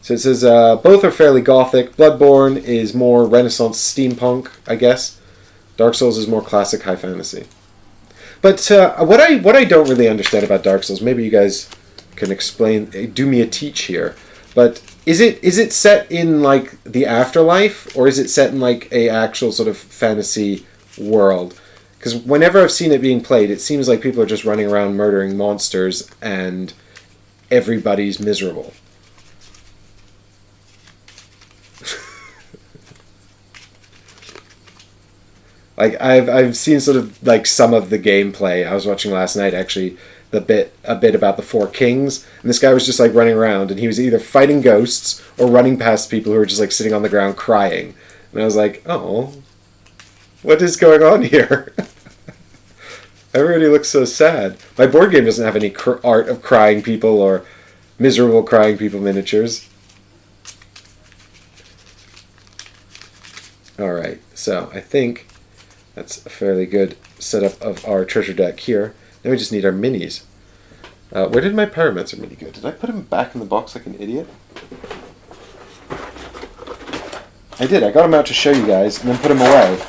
So it says both are fairly gothic. Bloodborne is more Renaissance steampunk, I guess. Dark Souls is more classic high fantasy. But what I don't really understand about Dark Souls, maybe you guys can explain, do me a teach here. But is it set in like the afterlife, or is it set in like a actual sort of fantasy world? Because whenever I've seen it being played, it seems like people are just running around murdering monsters and everybody's miserable. Like I've seen sort of like some of the gameplay. I was watching last night actually a bit about the Four Kings, and this guy was just like running around, and he was either fighting ghosts or running past people who were just like sitting on the ground crying. And I was like, oh, what is going on here? Everybody looks so sad. My board game doesn't have any art of crying people or miserable crying people miniatures. Alright, so I think that's a fairly good setup of our treasure deck here. Now we just need our minis. Where did my Pyromancer mini go? Did I put him back in the box like an idiot? I did. I got him out to show you guys and then put him away.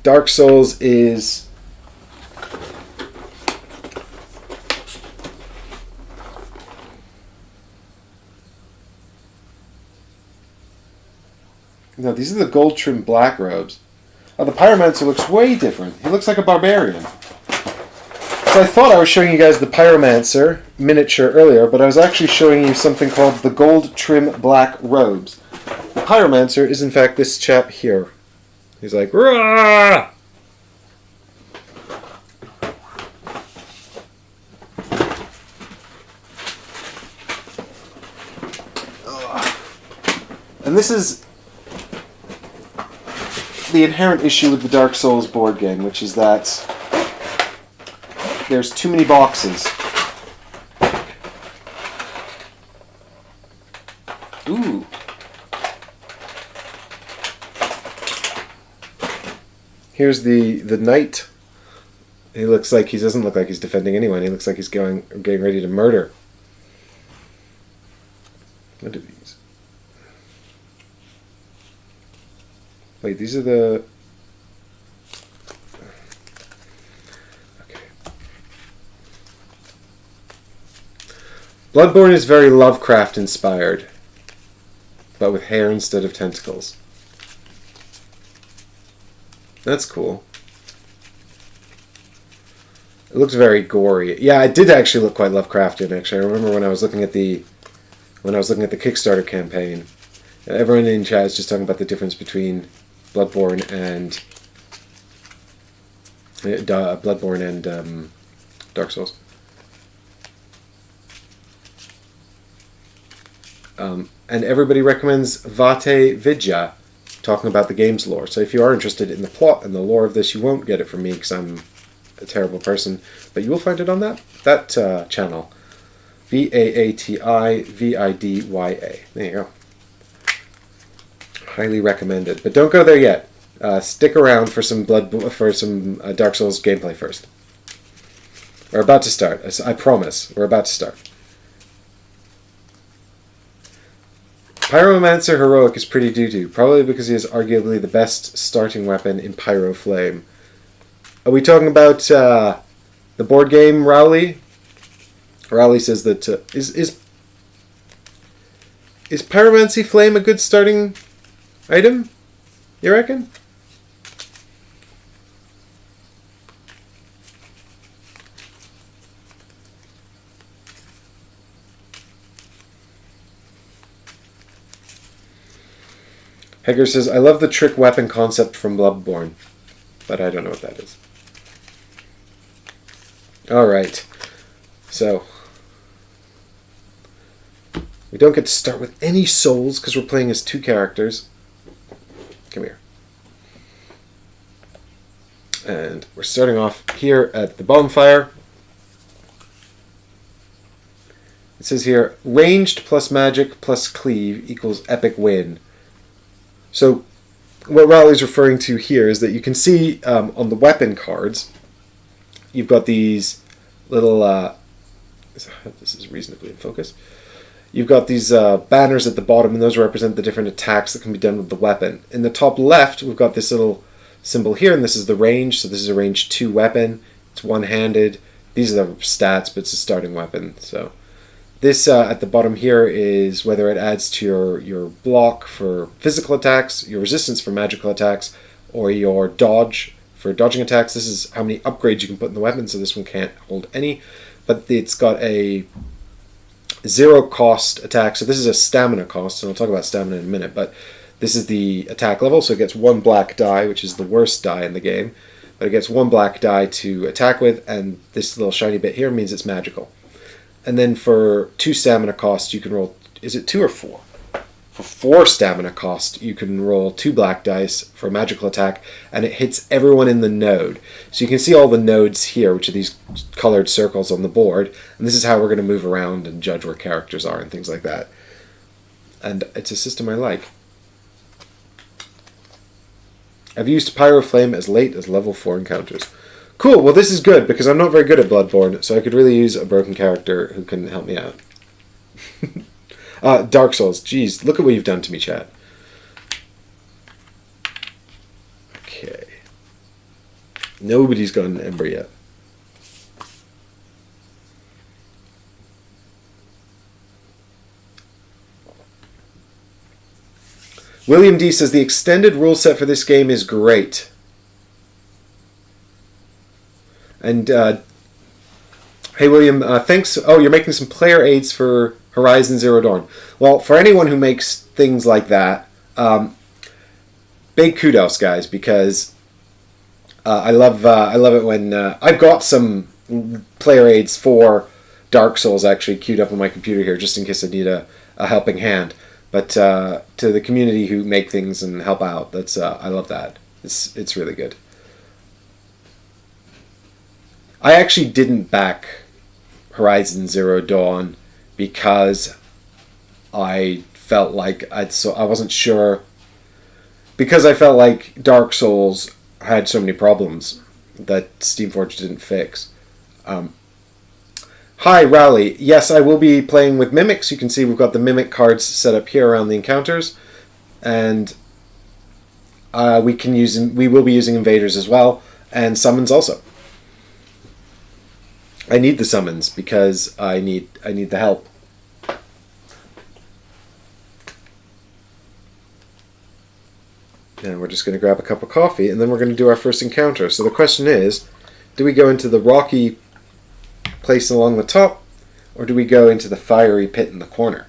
Dark Souls is... No, these are the gold trimmed black robes. Oh, the Pyromancer looks way different. He looks like a barbarian. So I thought I was showing you guys the Pyromancer miniature earlier, but I was actually showing you something called the gold trim black robes. The Pyromancer is in fact this chap here. He's like, "Rah!" And this is the inherent issue with the Dark Souls board game, which is that there's too many boxes. Ooh. Here's the knight He looks like he doesn't look like he's defending anyone. He looks like he's getting ready to murder. What are these? Wait, these are the... Okay. Bloodborne is very Lovecraft inspired, but with hair instead of tentacles. That's cool. It looks very gory. Yeah, it did actually look quite Lovecraftian. Actually, I remember when I was looking at the Kickstarter campaign, everyone in chat is just talking about the difference between Bloodborne and Dark Souls. And everybody recommends Vate Vidya, talking about the game's lore. So if you are interested in the plot and the lore of this, you won't get it from me because I'm a terrible person, but you will find it on that channel. VAATIVIDYA. There you go. Highly recommended, but don't go there yet. Stick around for some Dark Souls gameplay first. We're about to start. I promise. We're about to start. Pyromancer Heroic is pretty doo-doo, probably because he is arguably the best starting weapon in Pyro Flame. Are we talking about the board game, Rowley? Rowley says that is Pyromancy Flame a good starting item? You reckon? Hegger says, I love the trick weapon concept from Bloodborne, but I don't know what that is. Alright, so we don't get to start with any souls because we're playing as two characters. Come here. And we're starting off here at the bonfire. It says here, ranged plus magic plus cleave equals epic win. So what Rowley's referring to here is that you can see on the weapon cards, you've got these little, this is reasonably in focus, you've got these banners at the bottom, and those represent the different attacks that can be done with the weapon. In the top left, we've got this little symbol here, and this is the range, so this is a range 2 weapon. It's one-handed. These are the stats, but it's a starting weapon. So this at the bottom here is whether it adds to your block for physical attacks, your resistance for magical attacks, or your dodge for dodging attacks. This is how many upgrades you can put in the weapon, so this one can't hold any. But it's got a 0 cost attack, so this is a stamina cost, and I'll talk about stamina in a minute, but this is the attack level, so it gets 1 black die, which is the worst die in the game, but it gets 1 black die to attack with, and this little shiny bit here means it's magical. And then for 2 stamina cost, you can roll, is it 2 or 4? For 4 stamina cost, you can roll 2 black dice for a magical attack, and it hits everyone in the node. So you can see all the nodes here, which are these colored circles on the board, and this is how we're going to move around and judge where characters are and things like that. And it's a system I like. I've used Pyro Flame as late as level 4 encounters. Cool, well this is good, because I'm not very good at Bloodborne, so I could really use a broken character who can help me out. Dark Souls, jeez, look at what you've done to me, chat. Okay. Nobody's got an Ember yet. William D says the extended rule set for this game is great. And, hey William, thanks. Oh, you're making some player aids for Horizon Zero Dawn. Well, for anyone who makes things like that, big kudos, guys, because I love it when I've got some player aids for Dark Souls actually queued up on my computer here, just in case I need a helping hand. But to the community who make things and help out, that's I love that. It's really good. I actually didn't back Horizon Zero Dawn because I felt like I wasn't sure, because I felt like Dark Souls had so many problems. that Steamforged didn't fix. Hi, Rowley. Yes, I will be playing with Mimics. You can see we've got the Mimic cards set up here around the encounters. And we will be using Invaders as well. And Summons also. I need the Summons because I need the help. And we're just going to grab a cup of coffee, and then we're going to do our first encounter. So the question is, do we go into the rocky place along the top, or do we go into the fiery pit in the corner?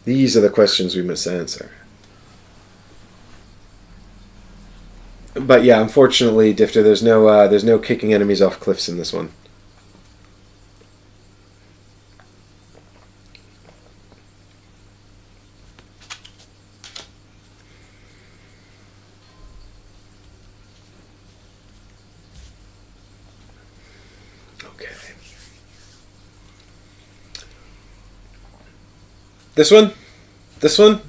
These are the questions we must answer. But yeah, unfortunately, Difter, there's no kicking enemies off cliffs in this one. This one? This one?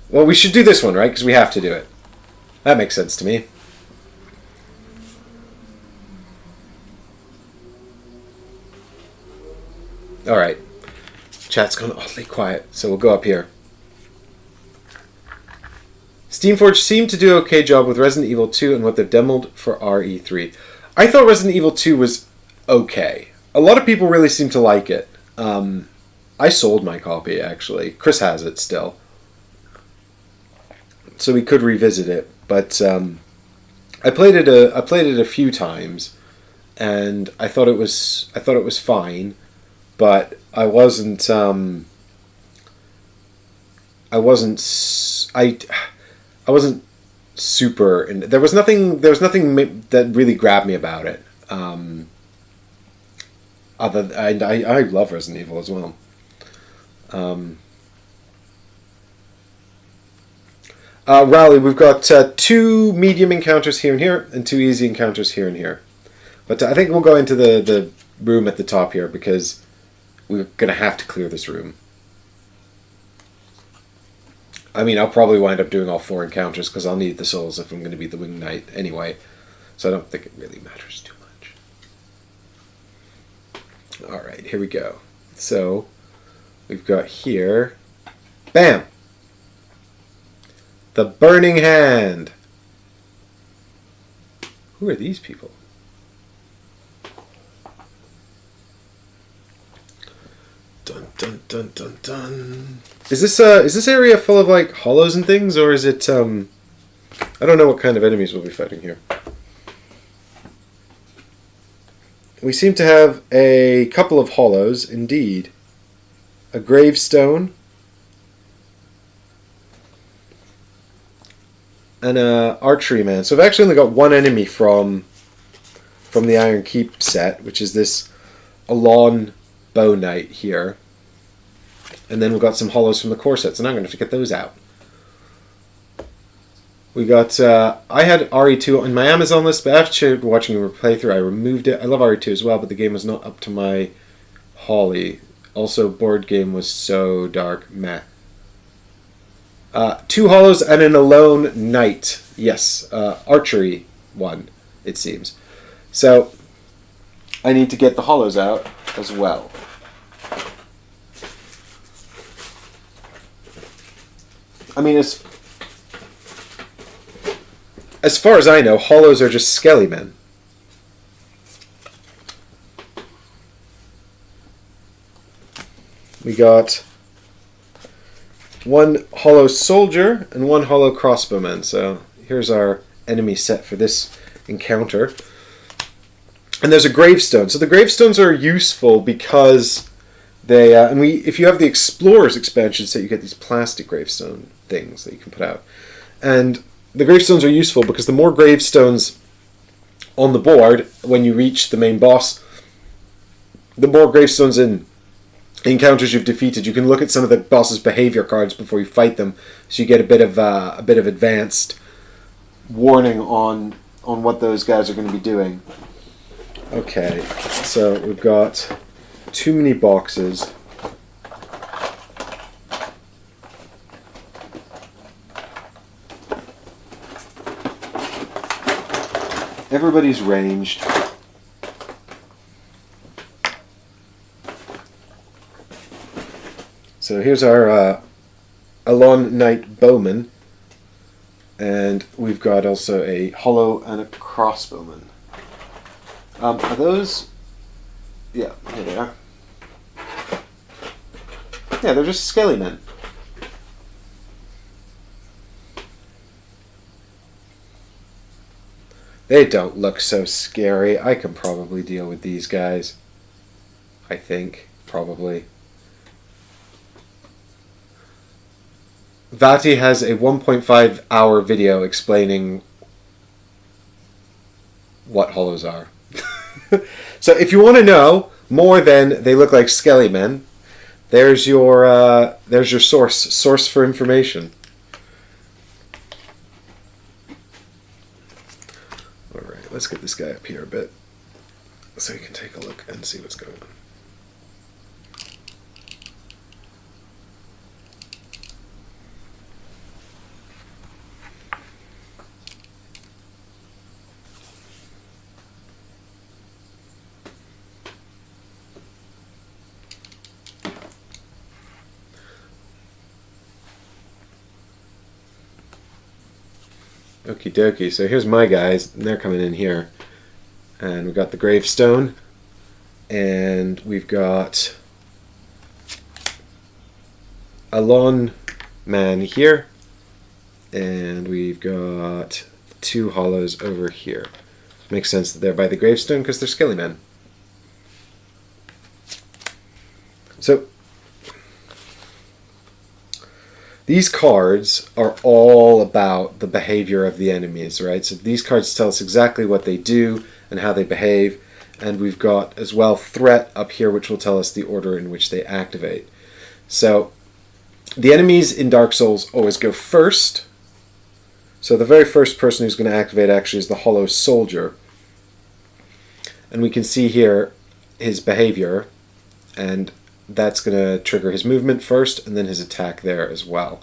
Well, we should do this one, right? Because we have to do it. That makes sense to me. Alright. Chat's gone oddly quiet, so we'll go up here. Steamforged seemed to do an okay job with Resident Evil 2 and what they've demoed for RE3. I thought Resident Evil 2 was okay. A lot of people really seem to like it. I sold my copy, actually. Chris has it still. So we could revisit it. But I played it a few times, and I thought it was fine, but I wasn't super. There was nothing that really grabbed me about it. I love Resident Evil as well. Rally, we've got 2 medium encounters here and here, and 2 easy encounters here and here. But I think we'll go into the room at the top here, because we're going to have to clear this room. I mean, I'll probably wind up doing all 4 encounters, because I'll need the souls if I'm going to be the Winged Knight anyway. So I don't think it really matters too much. Alright, here we go. So we've got here, bam! The Burning Hand. Who are these people? Dun dun dun dun dun. Is this area full of like hollows and things, or is it I don't know what kind of enemies we'll be fighting here. We seem to have a couple of hollows, indeed. A gravestone. And a archery man. So I've actually only got one enemy from the Iron Keep set, which is this Alon Bow Knight here. And then we've got some hollows from the core sets, and I'm going to have to get those out. We got, I had RE2 on my Amazon list, but after watching a playthrough, I removed it. I love RE2 as well, but the game was not up to my Holly. Also, board game was so dark. Meh. 2 hollows and an Alone Knight. Yes, archery one, it seems. So, I need to get the hollows out as well. I mean, as far as I know, hollows are just skelly men. We got 1 hollow soldier and 1 hollow crossbowman. So here's our enemy set for this encounter. And there's a gravestone. So the gravestones are useful because they if you have the Explorers expansion set, you get these plastic gravestone things that you can put out. And the gravestones are useful because the more gravestones on the board when you reach the main boss, the more gravestones in encounters you've defeated. You can look at some of the boss's behavior cards before you fight them, so you get a bit of advanced warning on what those guys are going to be doing. Okay, so we've got too many boxes. Everybody's ranged. So here's our Alon Knight Bowman. And we've got also a hollow and a crossbowman. Are those... Yeah, here they are. Yeah, they're just skelly men. They don't look so scary. I can probably deal with these guys. I think, probably. Vati has a 1.5 hour video explaining what hollows are. So if you want to know more than they look like skelly men, there's your source for information. All right, let's get this guy up here a bit so you can take a look and see what's going on. Okie dokie, so here's my guys, and they're coming in here. And we've got the gravestone, and we've got a lawn man here, and we've got 2 hollows over here. Makes sense that they're by the gravestone because they're skelly men. So these cards are all about the behavior of the enemies, right? So these cards tell us exactly what they do and how they behave. And we've got as well threat up here, which will tell us the order in which they activate. So the enemies in Dark Souls always go first. So the very first person who's going to activate actually is the Hollow Soldier. And we can see here his behavior, and that's going to trigger his movement first, and then his attack there as well.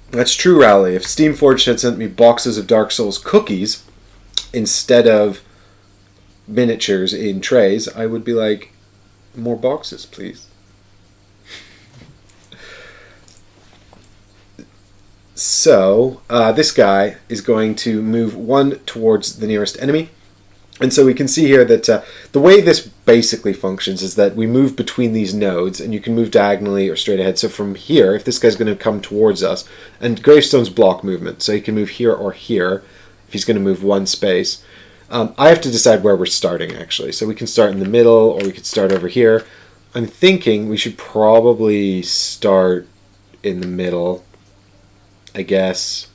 That's true, Rowley. If Steamforged had sent me boxes of Dark Souls cookies instead of miniatures in trays, I would be like, more boxes, please. So, this guy is going to move 1 towards the nearest enemy. And so we can see here that the way this basically functions is that we move between these nodes, and you can move diagonally or straight ahead. So from here, if this guy's going to come towards us, and gravestones block movement, so he can move here or here if he's going to move 1 space. I have to decide where we're starting, actually. So we can start in the middle, or we could start over here. I'm thinking we should probably start in the middle, I guess.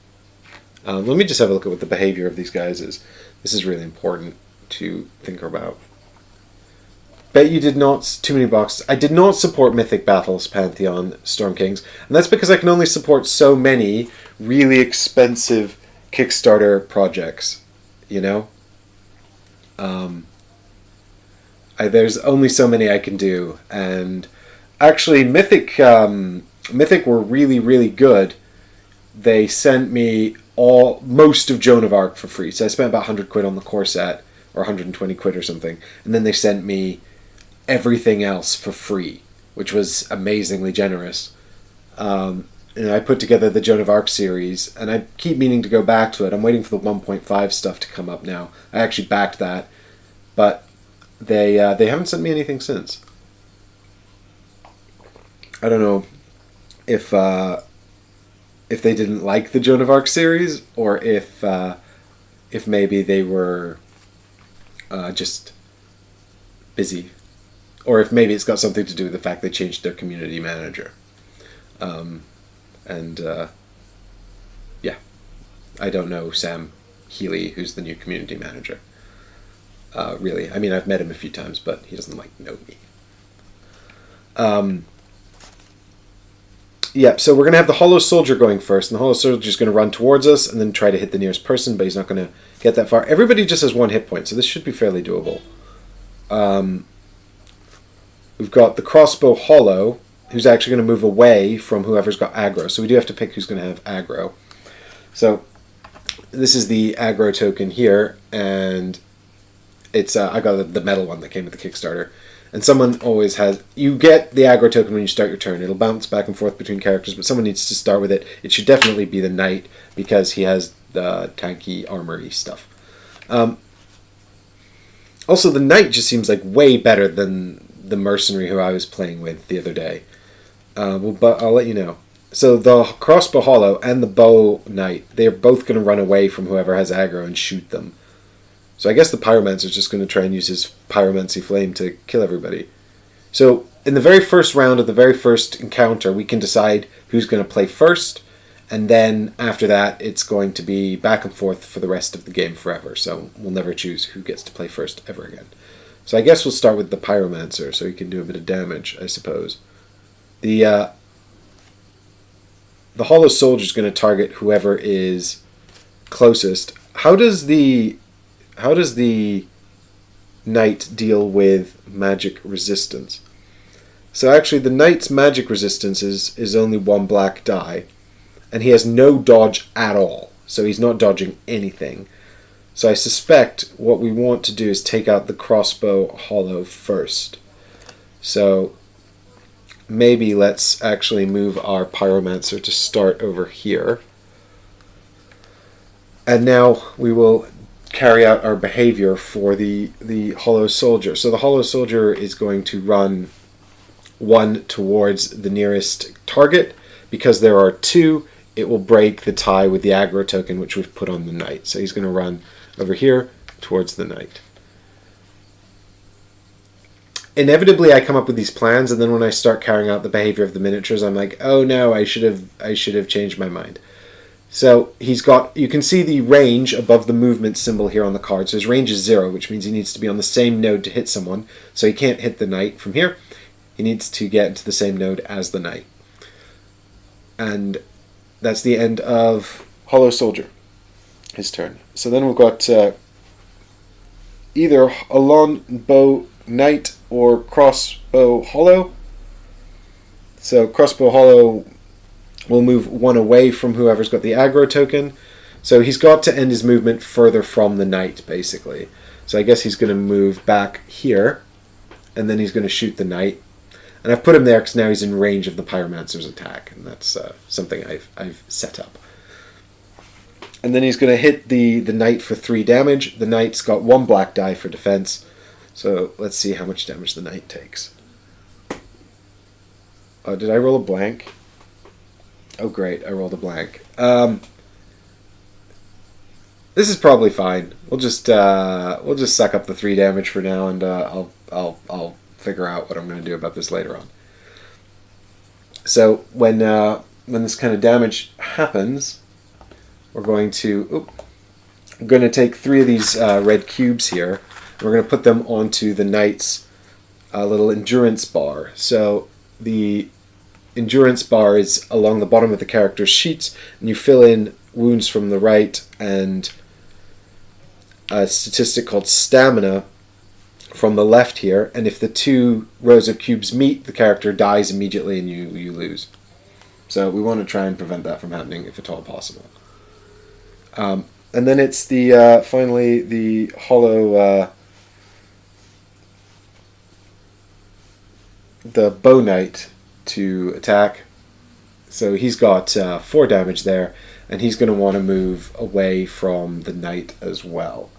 Let me just have a look at what the behavior of these guys is. This is really important to think about. Bet you did not... Too many boxes. I did not support Mythic Battles Pantheon Storm Kings, and that's because I can only support so many really expensive Kickstarter projects, you know? There's only so many I can do, and actually Mythic were really, really good. They sent me most of Joan of Arc for free, so I spent about 100 quid on the core set, or 120 quid or something, and then they sent me everything else for free, which was amazingly generous. And I put together the Joan of Arc series, and I keep meaning to go back to it. I'm waiting for the 1.5 stuff to come up now. I actually backed that, but they haven't sent me anything since. I don't know if they didn't like the Joan of Arc series, or if maybe they were just busy, or if maybe it's got something to do with the fact they changed their community manager. Yeah, I don't know Sam Healy, who's the new community manager. Really, I mean, I've met him a few times, but he doesn't know me. Yeah, so we're going to have the Hollow Soldier going first, and the Hollow Soldier is going to run towards us and then try to hit the nearest person, but he's not going to get that far. Everybody just has 1 hit point, so this should be fairly doable. We've got the Crossbow Hollow, who's actually going to move away from whoever's got aggro. So we do have to pick who's going to have aggro. So this is the aggro token here, and it's I got the metal one that came with the Kickstarter. And someone always has... You get the aggro token when you start your turn. It'll bounce back and forth between characters, but someone needs to start with it. It should definitely be the knight, because he has the tanky, armory stuff. Also, the knight just seems like way better than the mercenary who I was playing with the other day. But I'll let you know. So the crossbow hollow and the bow knight, they're both going to run away from whoever has aggro and shoot them. So I guess the pyromancer is just going to try and use his pyromancy flame to kill everybody. So in the very first round of the very first encounter, we can decide who's going to play first, and then after that, it's going to be back and forth for the rest of the game forever. So we'll never choose who gets to play first ever again. So I guess we'll start with the pyromancer, so he can do a bit of damage, I suppose. The hollow soldier is going to target whoever is closest. How does the knight deal with magic resistance? So actually the knight's magic resistance is only 1 black die, and he has no dodge at all, so he's not dodging anything. So I suspect what we want to do is take out the crossbow hollow first. So maybe let's actually move our pyromancer to start over here. And now we will carry out our behavior for the hollow soldier. So the hollow soldier is going to run 1 towards the nearest target. Because there are 2, it will break the tie with the aggro token which we've put on the knight. So he's going to run over here towards the knight. Inevitably I come up with these plans, and then when I start carrying out the behavior of the miniatures, I'm like, oh no, I should have changed my mind. So he's got, you can see the range above the movement symbol here on the card. So his range is 0, which means he needs to be on the same node to hit someone. So he can't hit the knight from here. He needs to get into the same node as the knight. And that's the end of Hollow Soldier, his turn. So then we've got either a longbow knight or crossbow hollow. So crossbow hollow will move 1 away from whoever's got the aggro token. So he's got to end his movement further from the knight, basically. So I guess he's going to move back here, and then he's going to shoot the knight. And I've put him there because now he's in range of the pyromancer's attack, and that's something I've set up. And then he's going to hit the knight for 3 damage. The knight's got 1 black die for defense. So let's see how much damage the knight takes. Oh, did I roll a blank? Oh great, I rolled a blank. This is probably fine. We'll just suck up the 3 damage for now, and I'll figure out what I'm going to do about this later on. So when this kind of damage happens, we're going to take 3 of these red cubes here. And we're going to put them onto the knight's little endurance bar. So the endurance bar is along the bottom of the character's sheets, and you fill in wounds from the right and a statistic called stamina from the left here, and if the 2 rows of cubes meet, the character dies immediately and you lose. So we want to try and prevent that from happening if at all possible. And then it's the finally the hollow the bow knight to attack. So he's got 4 damage there, and he's going to want to move away from the knight as well.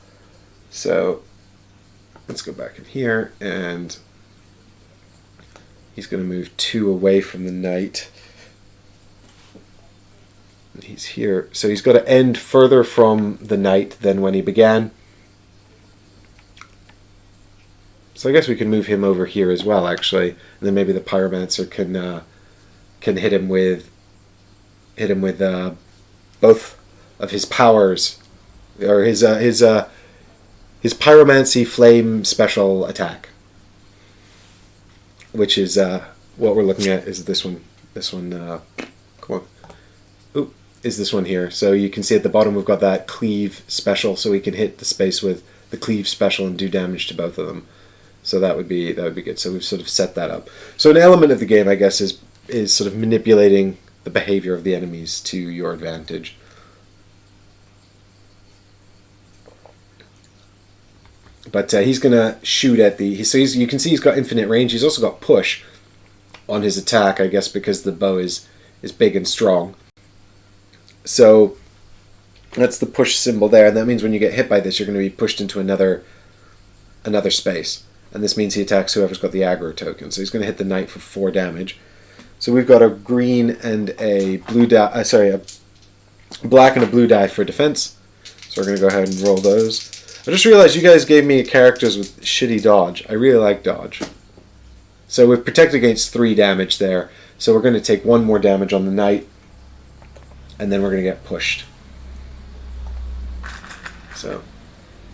So let's go back in here, and he's going to move 2 away from the knight. And he's here. So he's got to end further from the knight than when he began. So I guess we can move him over here as well, actually, and then maybe the pyromancer can hit him with both of his powers, or his pyromancy flame special attack, which is what we're looking at. Is this one? This one. Come on. Oop, is this one here? So you can see at the bottom we've got that cleave special, so we can hit the space with the cleave special and do damage to both of them. So that would be good. So we've sort of set that up. So an element of the game, I guess, is sort of manipulating the behavior of the enemies to your advantage. But he's going to shoot at the... So you can see he's got infinite range. He's also got push on his attack, I guess, because the bow is big and strong. So that's the push symbol there. And that means when you get hit by this, you're going to be pushed into another space. And this means he attacks whoever's got the aggro token. So he's going to hit the knight for 4 damage. So we've got a green and a blue die... a black and a blue die for defense. So we're going to go ahead and roll those. I just realized you guys gave me characters with shitty dodge. I really like dodge. So we've protected against 3 damage there. So we're going to take 1 more damage on the knight. And then we're going to get pushed. So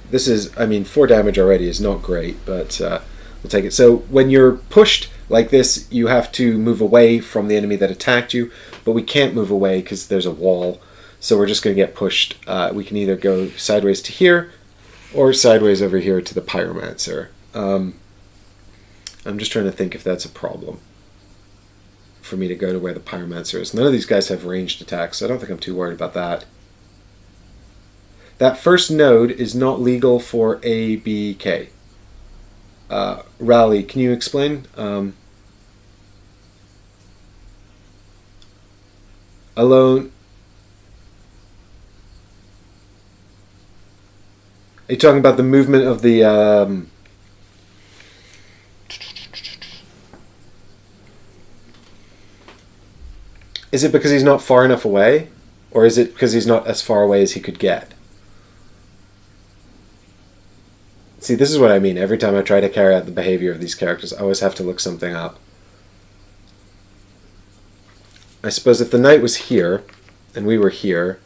this is, 4 damage already is not great, but we'll take it. So when you're pushed like this, you have to move away from the enemy that attacked you. But we can't move away because there's a wall. So we're just going to get pushed. We can either go sideways to here, or sideways over here to the Pyromancer. I'm just trying to think if that's a problem for me to go to where the Pyromancer is. None of these guys have ranged attacks, so I don't think I'm too worried about that. That first node is not legal for ABK. Rally, can you explain? Alone... Are you talking about the movement of the... Is it because he's not far enough away? Or is it because he's not as far away as he could get? See, this is what I mean. Every time I try to carry out the behavior of these characters, I always have to look something up. I suppose if the knight was here, and we were here...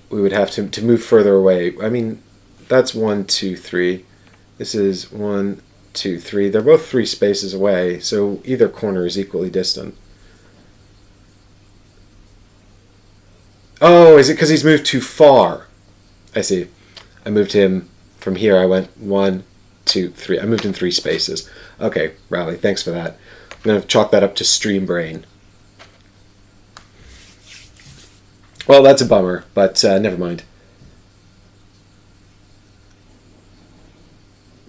we would have to move further away. That's 1, 2, 3. This is 1, 2, 3. They're both 3 spaces away, so either corner is equally distant. Oh, is it because he's moved too far? I see. I moved him from here. I went 1, 2, 3. I moved in 3 spaces. Okay, Rally, thanks for that. I'm going to chalk that up to stream brain. Well, that's a bummer, but never mind.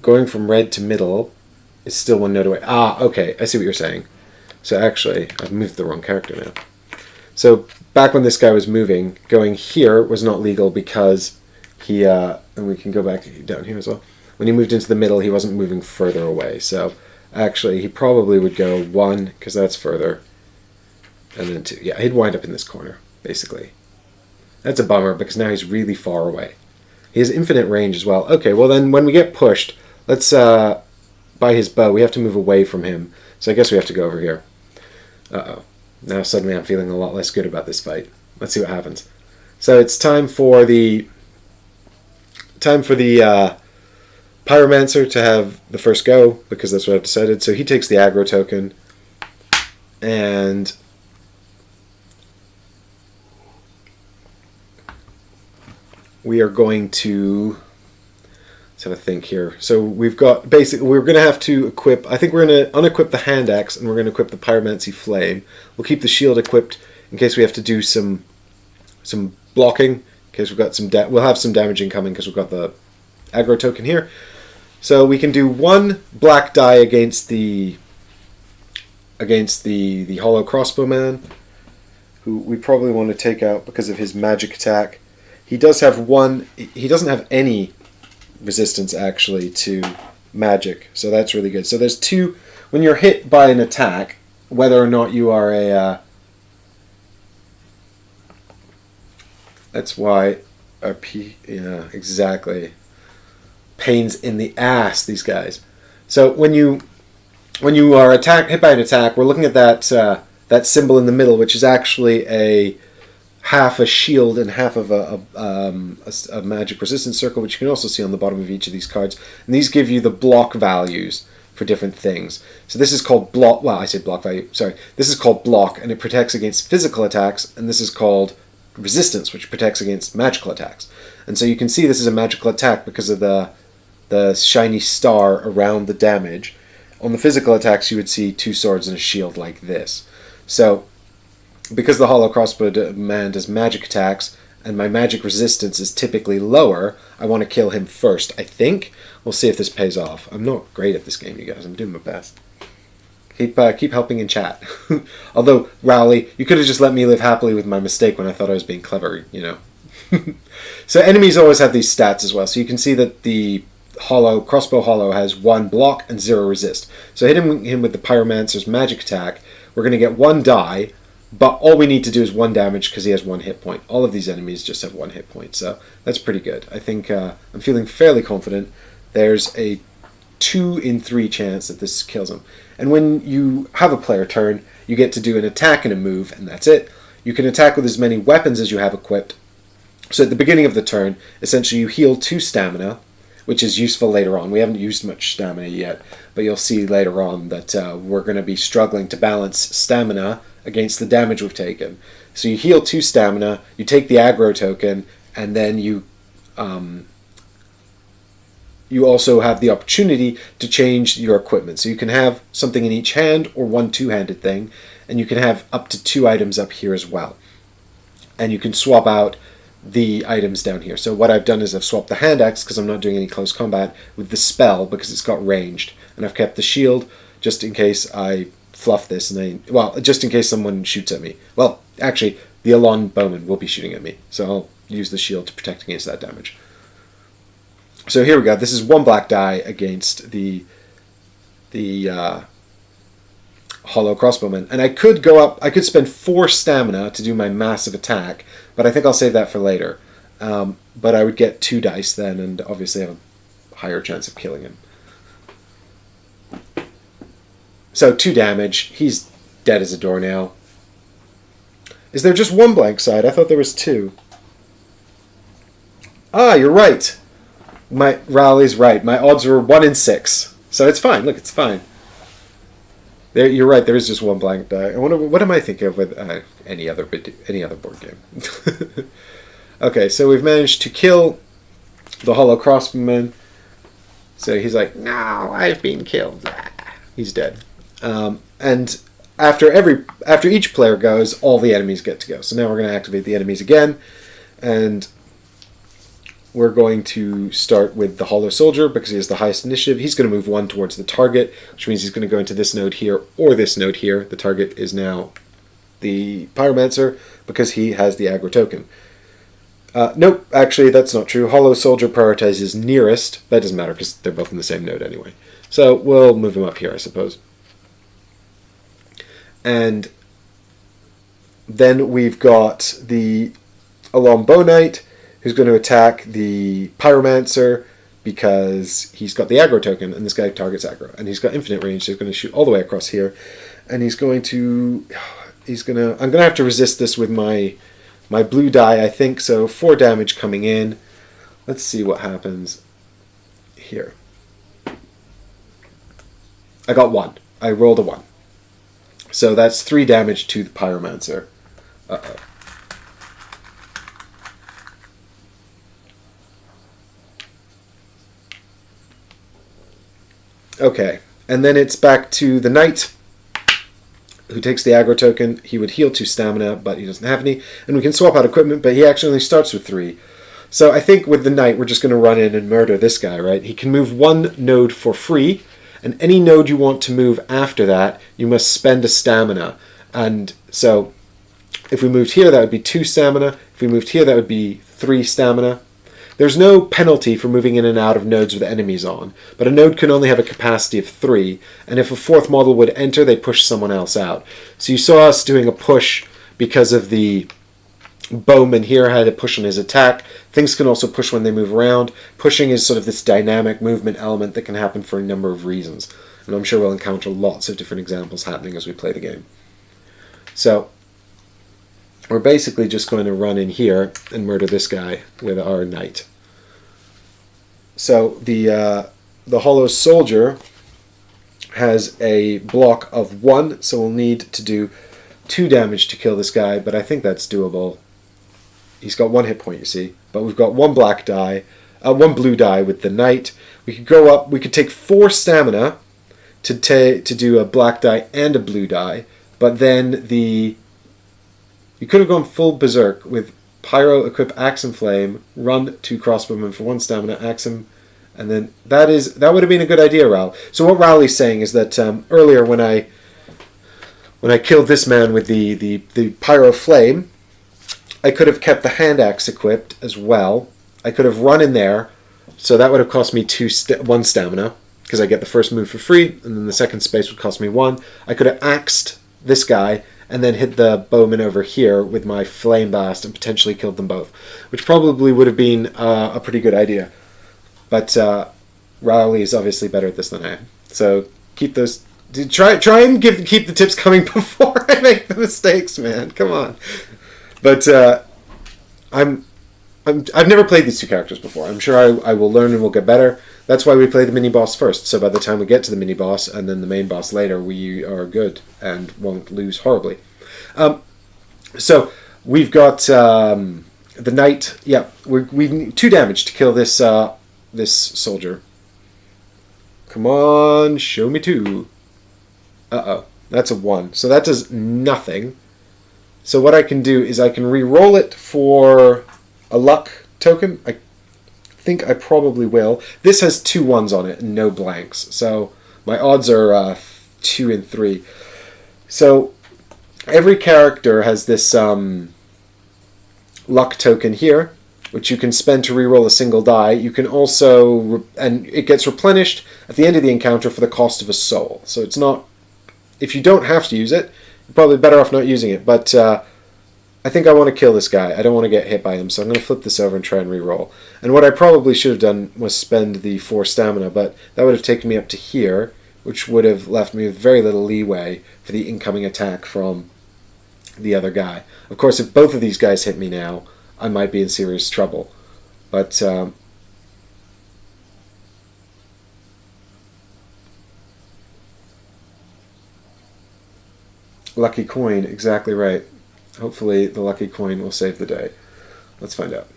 Going from red to middle is still 1 node away. Ah, okay, I see what you're saying. So actually, I've moved the wrong character now. So back when this guy was moving, going here was not legal because he, and we can go back down here as well. When he moved into the middle, he wasn't moving further away. So actually, he probably would go 1, because that's further, and then 2. Yeah, he'd wind up in this corner, basically. That's a bummer, because now he's really far away. He has infinite range as well. Okay, well then, when we get pushed, let's, by his bow, we have to move away from him. So I guess we have to go over here. Uh-oh. Now suddenly I'm feeling a lot less good about this fight. Let's see what happens. So it's time for the Pyromancer to have the first go, because that's what I've decided. So he takes the aggro token, and we are going to... let's have a think here. So we've got, basically, we're going to have to equip, I think we're going to unequip the hand axe, and we're going to equip the Pyromancy Flame. We'll keep the shield equipped in case we have to do some blocking, in case we've got some, we'll have some damage incoming because we've got the aggro token here. So we can do 1 black die against the hollow crossbowman, who we probably want to take out because of his magic attack. He does have 1, he doesn't have any resistance actually to magic, so that's really good. So there's 2, when you're hit by an attack, whether or not you are a that's why a yeah, exactly, pains in the ass, these guys. So when you are hit by an attack, we're looking at that symbol in the middle, which is actually a half a shield and half of a magic resistance circle, which you can also see on the bottom of each of these cards. And these give you the block values for different things. So this is called block, well, I say block value, sorry. This is called block, and it protects against physical attacks, and this is called resistance, which protects against magical attacks. And so you can see this is a magical attack because of the shiny star around the damage. On the physical attacks, you would see 2 swords and a shield like this. So, because the hollow crossbow man does magic attacks, and my magic resistance is typically lower, I want to kill him first, I think. We'll see if this pays off. I'm not great at this game, you guys. I'm doing my best. Keep helping in chat. Although, Rowley, you could have just let me live happily with my mistake when I thought I was being clever, you know. So enemies always have these stats as well. So you can see that the crossbow hollow has 1 block and 0 resist. So hitting him with the Pyromancer's magic attack, we're going to get 1 die, but all we need to do is 1 damage because he has 1 hit point. All of these enemies just have 1 hit point, so that's pretty good. I think I'm feeling fairly confident. There's a 2 in 3 chance that this kills him. And when you have a player turn, you get to do an attack and a move, and that's it. You can attack with as many weapons as you have equipped. So at the beginning of the turn, essentially you heal 2 stamina, which is useful later on. We haven't used much stamina yet, but you'll see later on that we're going to be struggling to balance stamina against the damage we've taken. So you heal 2 stamina, you take the aggro token, and then you also have the opportunity to change your equipment. So you can have something in each hand or 1 two-handed thing, and you can have up to 2 items up here as well. And you can swap out the items down here. So what I've done is I've swapped the hand axe, because I'm not doing any close combat, with the spell because it's got ranged. And I've kept the shield just in case I fluff this, just in case someone shoots at me. Well, actually, the Alon Bowman will be shooting at me, so I'll use the shield to protect against that damage. So here we go. This is 1 black die against the hollow crossbowman. And I could go up, I could spend 4 stamina to do my massive attack, but I think I'll save that for later. But I would get 2 dice then, and obviously have a higher chance of killing him. So 2 damage. He's dead as a door now. Is there just 1 blank side? I thought there was 2. Ah, you're right. Rowley's right. My odds were 1 in 6. So it's fine. Look, it's fine. You're right. There is just 1 blank die. I wonder, what am I thinking of with any other board game? Okay, so we've managed to kill the hollow crossbowman. So he's like, "No, I've been killed." He's dead. And after each player goes, all the enemies get to go. So now we're going to activate the enemies again, and we're going to start with the Hollow Soldier because he has the highest initiative. He's going to move 1 towards the target, which means he's going to go into this node here or this node here. The target is now the Pyromancer because he has the aggro token. Nope, actually that's not true. Hollow Soldier prioritizes nearest. That doesn't matter because they're both in the same node anyway. So we'll move him up here, I suppose. And then we've got the Alon Bow Knight, who's going to attack the Pyromancer because he's got the aggro token, and this guy targets aggro. And he's got infinite range, so he's going to shoot all the way across here. And I'm going to have to resist this with my blue die, I think, so 4 damage coming in. Let's see what happens here. I got 1. I rolled a 1. So that's 3 damage to the Pyromancer. Uh-oh. Okay, and then it's back to the Knight, who takes the aggro token. He would heal 2 stamina, but he doesn't have any. And we can swap out equipment, but he actually only starts with 3. So I think with the Knight, we're just going to run in and murder this guy, right? He can move 1 node for free, and any node you want to move after that, you must spend a stamina. And so if we moved here, that would be 2 stamina. If we moved here, that would be 3 stamina. There's no penalty for moving in and out of nodes with enemies on, but a node can only have a capacity of 3, and if a 4th model would enter, they push someone else out. So you saw us doing a push because of the Bowman here had to push on his attack. Things can also push when they move around. Pushing is sort of this dynamic movement element that can happen for a number of reasons, and I'm sure we'll encounter lots of different examples happening as we play the game. So we're basically just going to run in here and murder this guy with our Knight. So the Hollow Soldier has a block of 1, so we'll need to do 2 damage to kill this guy, but I think that's doable. He's got 1 hit point, you see. But we've got 1 black die, 1 blue die with the knight. We could go up. We could take 4 stamina to do a black die and a blue die. But then you could have gone full berserk with Pyro, equip Axe and Flame, run 2 crossbowmen for 1 stamina, axe him, and then that would have been a good idea, Raoul. So what Rowley's saying is that earlier when I killed this man with the Pyro Flame, I could have kept the hand axe equipped as well. I could have run in there, so that would have cost me 1 stamina, because I get the first move for free, and then the second space would cost me 1. I could have axed this guy, and then hit the bowman over here with my flame blast and potentially killed them both, which probably would have been a pretty good idea. But Rowley is obviously better at this than I am. So keep those. Try and keep the tips coming before I make the mistakes, man. Come on. But I've never played these 2 characters before. I'm sure I will learn and will get better. That's why we play the mini boss first. So by the time we get to the mini boss and then the main boss later, we are good and won't lose horribly. So we've got the knight. Yeah, we need 2 damage to kill this soldier. Come on, show me 2. Uh-oh, that's a 1. So that does nothing. So what I can do is I can re-roll it for a luck token. I think I probably will. This has 2 1s on it and no blanks. So my odds are 2 and 3. So every character has this luck token here, which you can spend to re-roll a single die. You can also, and it gets replenished at the end of the encounter for the cost of a soul. So it's not, if you don't have to use it, you're probably better off not using it. But I think I want to kill this guy. I don't want to get hit by him, so I'm going to flip this over and try and re-roll. And what I probably should have done was spend the 4 stamina, but that would have taken me up to here, which would have left me with very little leeway for the incoming attack from the other guy. Of course, if both of these guys hit me now, I might be in serious trouble. But lucky coin, exactly right. Hopefully the lucky coin will save the day. Let's find out.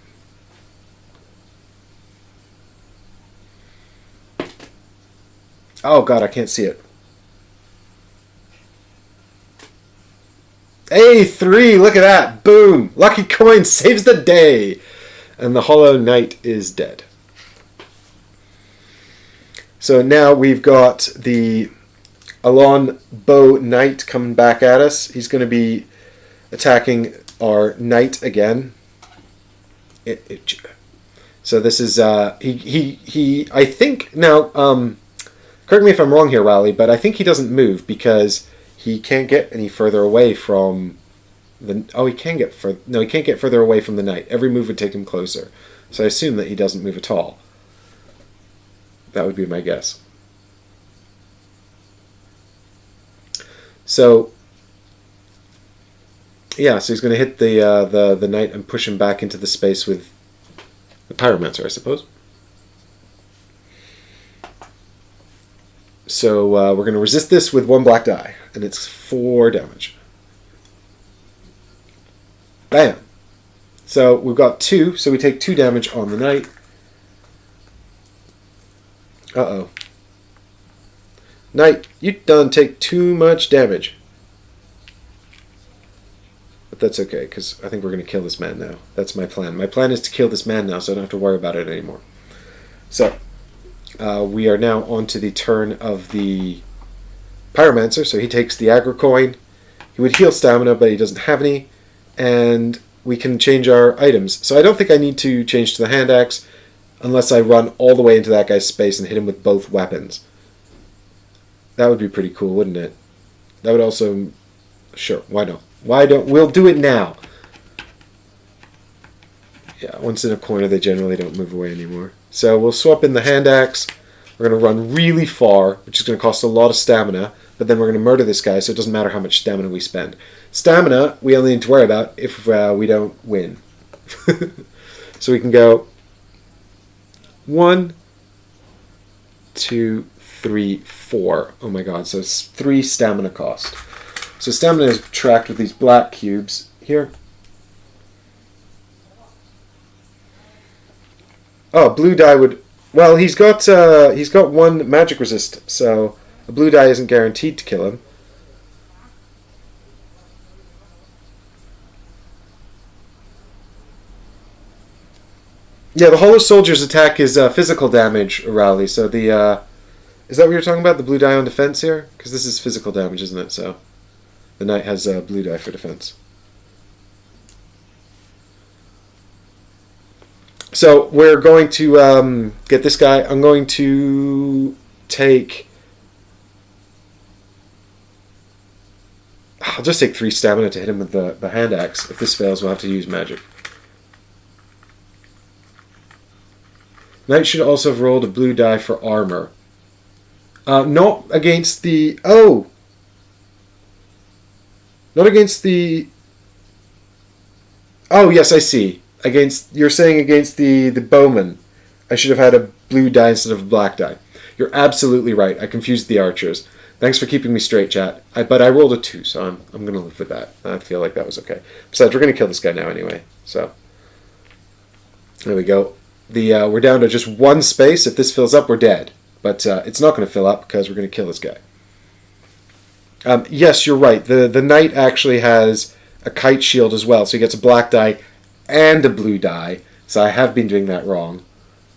Oh god, I can't see it. Hey, 3! Look at that! Boom! Lucky coin saves the day! And the Hollow Knight is dead. So now we've got the Alon Bow Knight coming back at us. He's going to be attacking our knight again. So this is he I think now correct me if I'm wrong here, Rowley, but I think he doesn't move because he can't get any further away from the he can get further. No, he can't get further away from the knight. Every move would take him closer. So I assume that he doesn't move at all. That would be my guess. So yeah, so he's going to hit the knight and push him back into the space with the pyromancer, I suppose. So we're going to resist this with 1 black die, and it's 4 damage. Bam! So we've got 2, so we take 2 damage on the knight. Uh-oh. Knight, you done take too much damage. But that's okay, because I think we're going to kill this man now. That's my plan. My plan is to kill this man now, so I don't have to worry about it anymore. So, we are now on to the turn of the Pyromancer. So he takes the aggro coin. He would heal stamina, but he doesn't have any. And we can change our items. So I don't think I need to change to the hand axe unless I run all the way into that guy's space and hit him with both weapons. That would be pretty cool, wouldn't it? That would also... Sure, why not? Why don't... We'll do it now. Yeah, once in a corner, they generally don't move away anymore. So we'll swap in the hand axe. We're going to run really far, which is going to cost a lot of stamina. But then we're going to murder this guy, so it doesn't matter how much stamina we spend. Stamina, we only need to worry about if we don't win. So we can go 1, 2, 3, 4. Oh my god, so it's 3 stamina cost. So stamina is tracked with these black cubes here. Oh, blue die would. Well, he's got one magic resist, so a blue die isn't guaranteed to kill him. Yeah, the Hollow Soldier's attack is physical damage, Rowley. So the is that what you're talking about? The blue die on defense here, because this is physical damage, isn't it? So the knight has blue die for defense. So we're going to get this guy. I'm going to take. I'll just take 3 stamina to hit him with the hand axe. If this fails, we'll have to use magic. Knight should also have rolled a blue die for armor. Not against the... Oh! Not against the... Oh, yes, I see. You're saying against the bowman. I should have had a blue die instead of a black die. You're absolutely right. I confused the archers. Thanks for keeping me straight, chat. But I rolled a 2, so I'm going to live with that. I feel like that was okay. Besides, we're going to kill this guy now anyway. So, there we go. We're down to just 1 space. If this fills up, we're dead. But it's not going to fill up because we're going to kill this guy. Yes, you're right. The knight actually has a kite shield as well. So he gets a black die and a blue die. So I have been doing that wrong.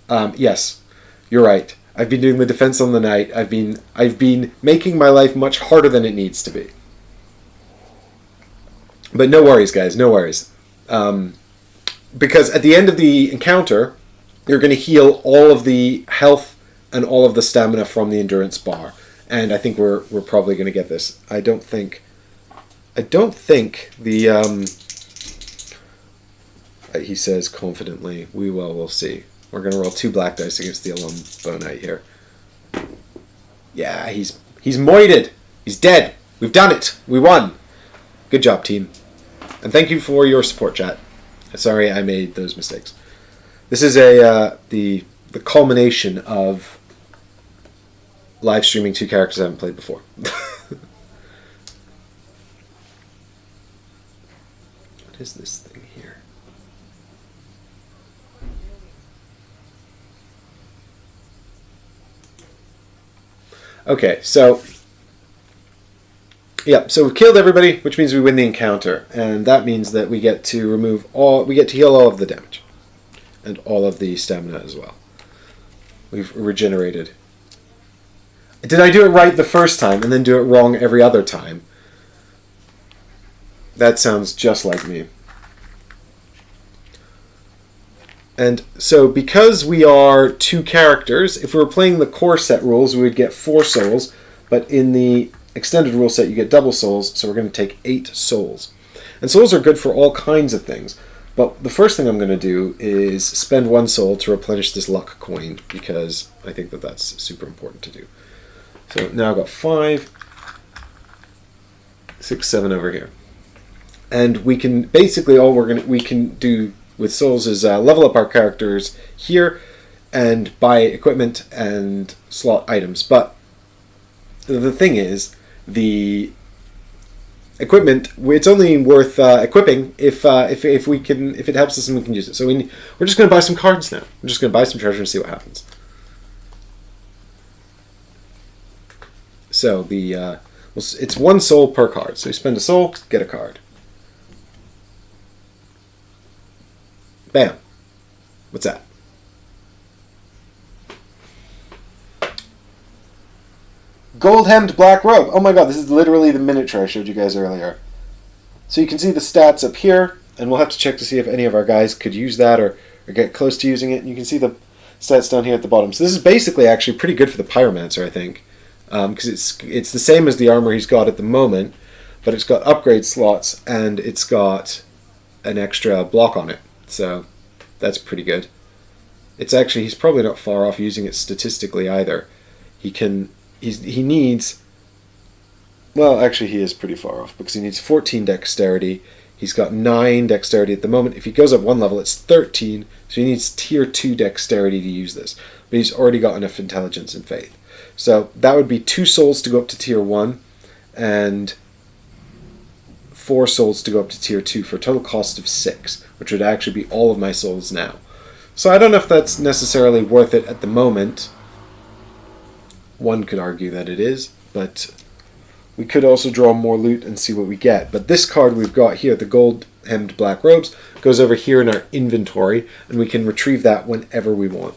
Yes, you're right. I've been doing the defense on the knight. I've been making my life much harder than it needs to be. But no worries, guys. No worries. Because at the end of the encounter, you're going to heal all of the health and all of the stamina from the endurance bar. And I think we're probably going to get this. I don't think the he says confidently, we'll see. We're going to roll 2 black dice against the alum bow knight here. Yeah, he's moited. He's dead. We've done it. We won. Good job, team. And thank you for your support, chat. Sorry I made those mistakes. This is the culmination of live streaming 2 characters I haven't played before. What is this thing here? Okay, so yeah, so we've killed everybody, which means we win the encounter, and that means that we get to heal all of the damage and all of the stamina as well. We've regenerated. Did I do it right the first time and then do it wrong every other time? That sounds just like me. And so because we are 2 characters, if we were playing the core set rules, we would get 4 souls, but in the extended rule set you get double souls, so we're going to take 8 souls. And souls are good for all kinds of things, but the first thing I'm going to do is spend 1 soul to replenish this luck coin, because I think that that's super important to do. So now I've got 5, 6, 7 over here. And we can, basically all we can do with souls is level up our characters here and buy equipment and slot items. But the thing is, the equipment, it's only worth equipping if it helps us and we can use it. So we're just going to buy some cards now. We're just going to buy some treasure and see what happens. So it's 1 soul per card. So you spend a soul, get a card. Bam. What's that? Gold-hemmed black robe. Oh my god, this is literally the miniature I showed you guys earlier. So you can see the stats up here, and we'll have to check to see if any of our guys could use that or get close to using it. And you can see the stats down here at the bottom. So this is basically actually pretty good for the Pyromancer, I think. Because it's the same as the armor he's got at the moment, but it's got upgrade slots, and it's got an extra block on it. So that's pretty good. It's actually, he's probably not far off using it statistically either. He needs, well, actually he is pretty far off because he needs 14 dexterity. He's got 9 dexterity at the moment. If he goes up 1 level, it's 13. So he needs tier 2 dexterity to use this. But he's already got enough intelligence and faith. So that would be 2 souls to go up to tier 1 and 4 souls to go up to tier 2 for a total cost of 6, which would actually be all of my souls now. So I don't know if that's necessarily worth it at the moment. One could argue that it is, but we could also draw more loot and see what we get. But this card we've got here, the gold-hemmed black robes, goes over here in our inventory, and we can retrieve that whenever we want.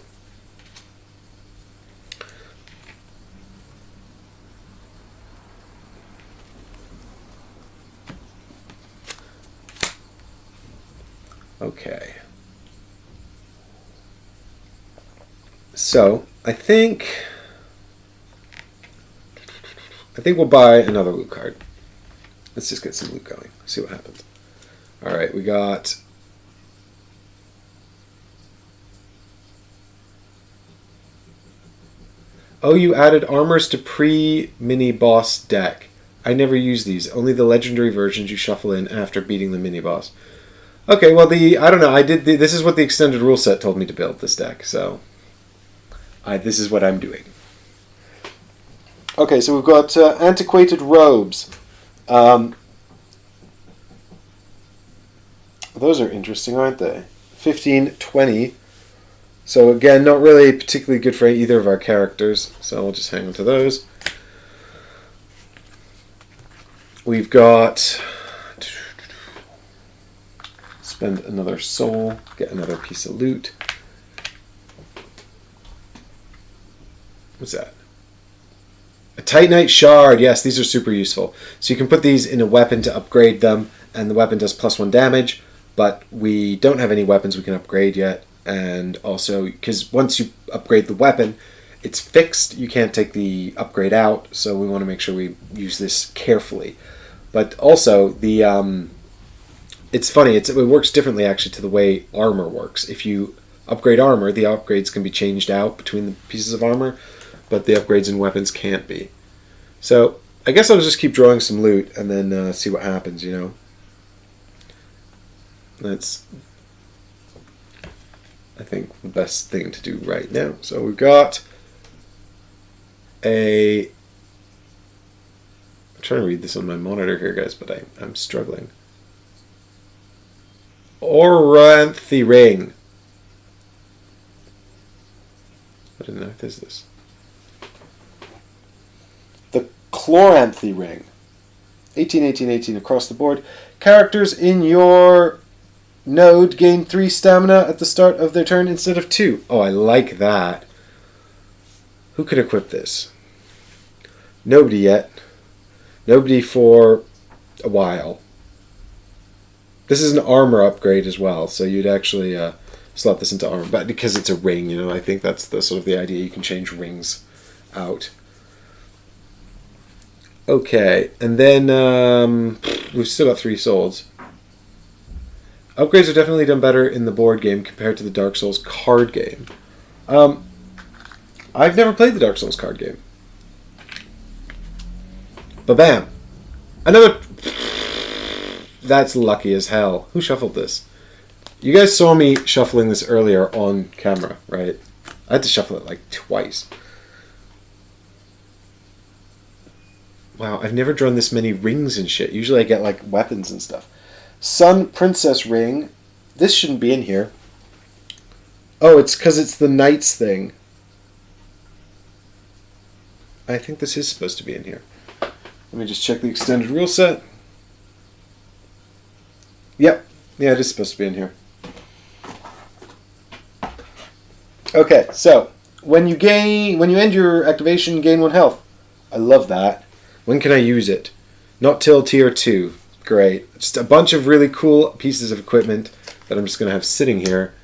Okay. So, I think we'll buy another loot card. Let's just get some loot going. See what happens. Alright, we got... Oh, you added armors to pre-mini-boss deck. I never use these. Only the legendary versions you shuffle in after beating the mini-boss. Okay, well, I don't know. This is what the extended rule set told me to build this deck, so... this is what I'm doing. Okay, so we've got antiquated robes. Those are interesting, aren't they? 15, 20. So again, not really particularly good for either of our characters, so we'll just hang on to those. We've got... Spend another soul, get another piece of loot. What's that? A Titanite shard. Yes, these are super useful. So you can put these in a weapon to upgrade them, and the weapon does +1 damage, but we don't have any weapons we can upgrade yet. And also, because once you upgrade the weapon, it's fixed. You can't take the upgrade out, so we want to make sure we use this carefully. But also, it's funny, it works differently actually to the way armor works. If you upgrade armor, the upgrades can be changed out between the pieces of armor, but the upgrades in weapons can't be. So I guess I'll just keep drawing some loot and then see what happens, you know. That's, I think, the best thing to do right now. So we've got I'm trying to read this on my monitor here, guys, but I'm struggling. Oranthy ring. What on earth is this? The Chloranthy ring. 18, 18, 18 across the board. Characters in your node gain 3 stamina at the start of their turn instead of 2. Oh, I like that. Who could equip this? Nobody yet. Nobody for a while. This is an armor upgrade as well, so you'd actually slot this into armor. But because it's a ring, you know, I think that's the sort of the idea. You can change rings out. Okay, and then we've still got 3 souls. Upgrades are definitely done better in the board game compared to the Dark Souls card game. I've never played the Dark Souls card game. Ba-bam! Another... That's lucky as hell. Who shuffled this? You guys saw me shuffling this earlier on camera, right? I had to shuffle it like twice. Wow, I've never drawn this many rings and shit. Usually I get like weapons and stuff. Sun Princess ring. This shouldn't be in here. Oh, it's because it's the Knights thing. I think this is supposed to be in here. Let me just check the extended rule set. Yep. Yeah, it is supposed to be in here. Okay, so when you end your activation, gain 1 health. I love that. When can I use it? Not till tier 2. Great. Just a bunch of really cool pieces of equipment that I'm just going to have sitting here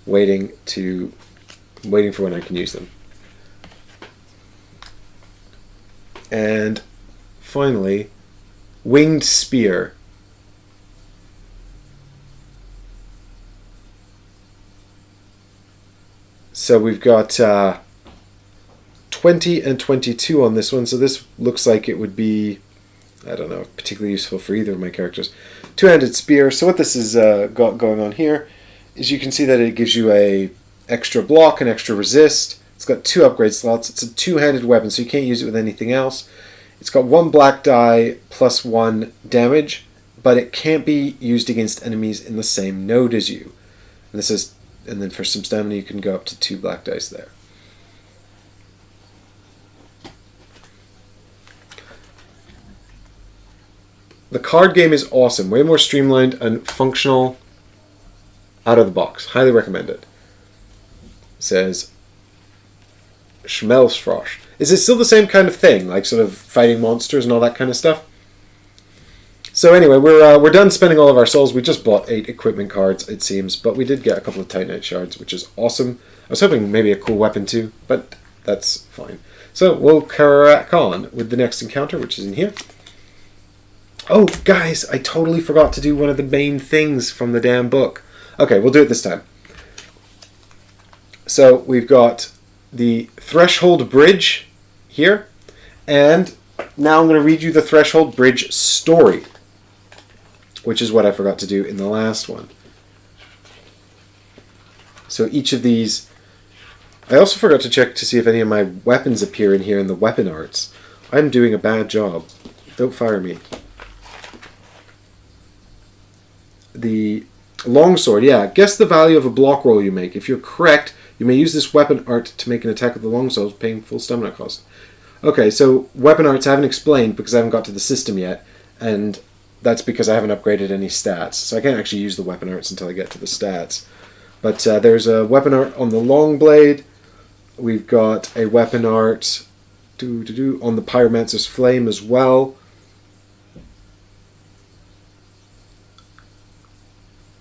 waiting for when I can use them. And finally, winged spear. So we've got 20 and 22 on this one. So this looks like it would be, I don't know, particularly useful for either of my characters. 2-handed spear. So what this is got going on here is you can see that it gives you a extra block and extra resist. It's got 2 upgrade slots. It's a 2-handed weapon, so you can't use it with anything else. It's got 1 black die plus 1 damage, but it can't be used against enemies in the same node as you. And this is And then for some stamina, you can go up to 2 black dice there. The card game is awesome. Way more streamlined and functional out of the box. Highly recommend it. Says Schmelzfrosch. Is it still the same kind of thing? Like sort of fighting monsters and all that kind of stuff? So anyway, we're done spending all of our souls. We just bought 8 equipment cards, it seems. But we did get a couple of Titanite shards, which is awesome. I was hoping maybe a cool weapon too, but that's fine. So we'll crack on with the next encounter, which is in here. Oh, guys, I totally forgot to do one of the main things from the damn book. Okay, we'll do it this time. So we've got the Threshold Bridge here, and now I'm going to read you the Threshold Bridge story, which is what I forgot to do in the last one. So each of these... I also forgot to check to see if any of my weapons appear in here in the weapon arts. I'm doing a bad job. Don't fire me. The longsword, yeah. Guess the value of a block roll you make. If you're correct, you may use this weapon art to make an attack with the longsword, paying full stamina cost. Okay, so weapon arts I haven't explained because I haven't got to the system yet, and that's because I haven't upgraded any stats. So I can't actually use the weapon arts until I get to the stats. But there's a weapon art on the long blade. We've got a weapon art on the Pyromancer's Flame as well.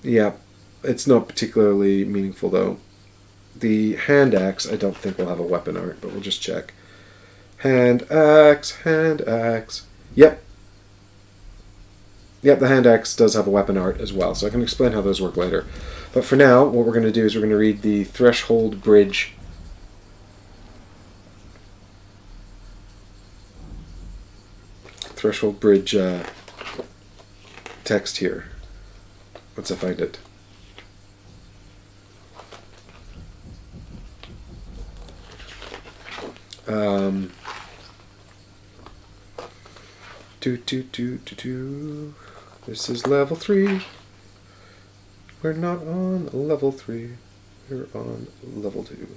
Yeah, it's not particularly meaningful though. The hand axe, I don't think will have a weapon art, but we'll just check. Hand axe, hand axe. Yep. Yep, the hand axe does have a weapon art as well, so I can explain how those work later. But for now, what we're going to do is we're going to read the Threshold Bridge. Threshold Bridge text here. Once I find it. This is level 3. We're not on level 3. We're on level 2.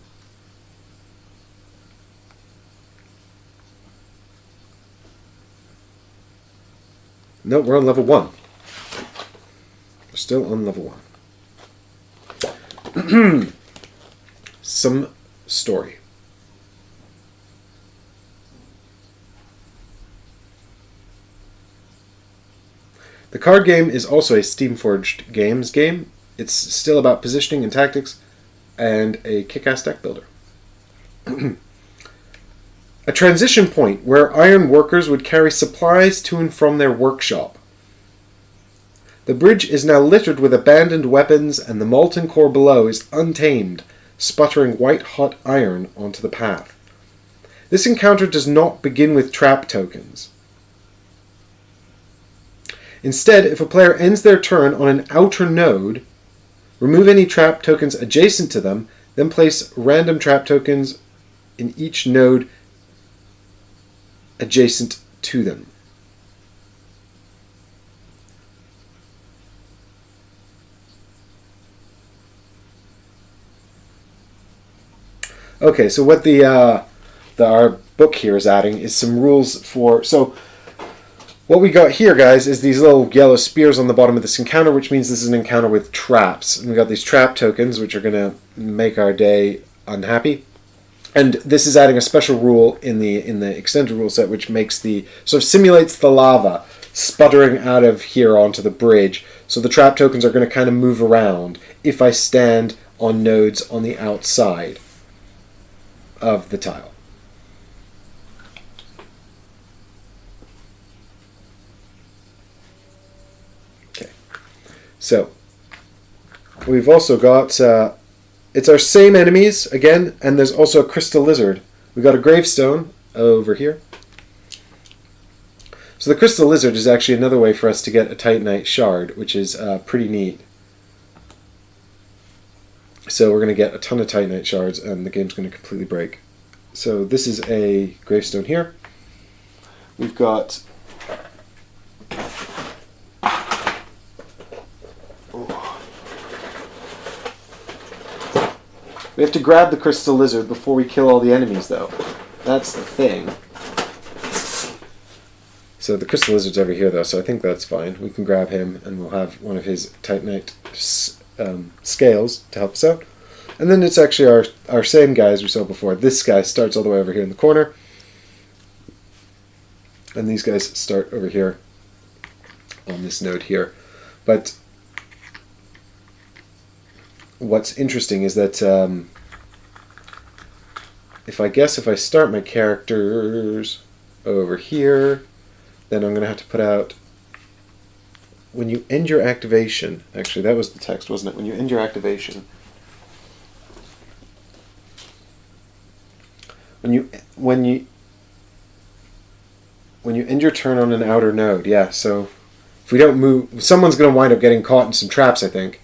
No, we're on level 1. We're still on level 1. Some story. The card game is also a Steamforged Games game. It's still about positioning and tactics, and a kick-ass deck builder. A transition point where iron workers would carry supplies to and from their workshop. The bridge is now littered with abandoned weapons, and the molten core below is untamed, sputtering white-hot iron onto the path. This encounter does not begin with trap tokens. Instead, if a player ends their turn on an outer node, remove any trap tokens adjacent to them, then place random trap tokens in each node adjacent to them. Okay, so what our book here is adding is some rules for... So what we got here, guys, is these little yellow spears on the bottom of this encounter, which means this is an encounter with traps. And we got these trap tokens, which are going to make our day unhappy. And this is adding a special rule in the extended rule set, which makes sort of simulates the lava sputtering out of here onto the bridge. So the trap tokens are going to kind of move around if I stand on nodes on the outside of the tile. Okay, so we've also got it's our same enemies again, and there's also a crystal lizard. We got a gravestone over here. So the crystal lizard is actually another way for us to get a Titanite shard, which is pretty neat. So we're going to get a ton of Titanite shards, and the game's going to completely break. So this is a gravestone here. We've got... We have to grab the crystal lizard before we kill all the enemies, though. That's the thing. So the crystal lizard's over here, though, so I think that's fine. We can grab him, and we'll have one of his Titanite scales to help us out. And then it's actually our same guy as we saw before. This guy starts all the way over here in the corner. And these guys start over here on this node here. But what's interesting is that if I start my characters over here, then I'm going to have to put out, when you end your activation, actually that was the text, wasn't it? When you end your activation, when you end your turn on an outer node, yeah, so if we don't move, someone's going to wind up getting caught in some traps, I think.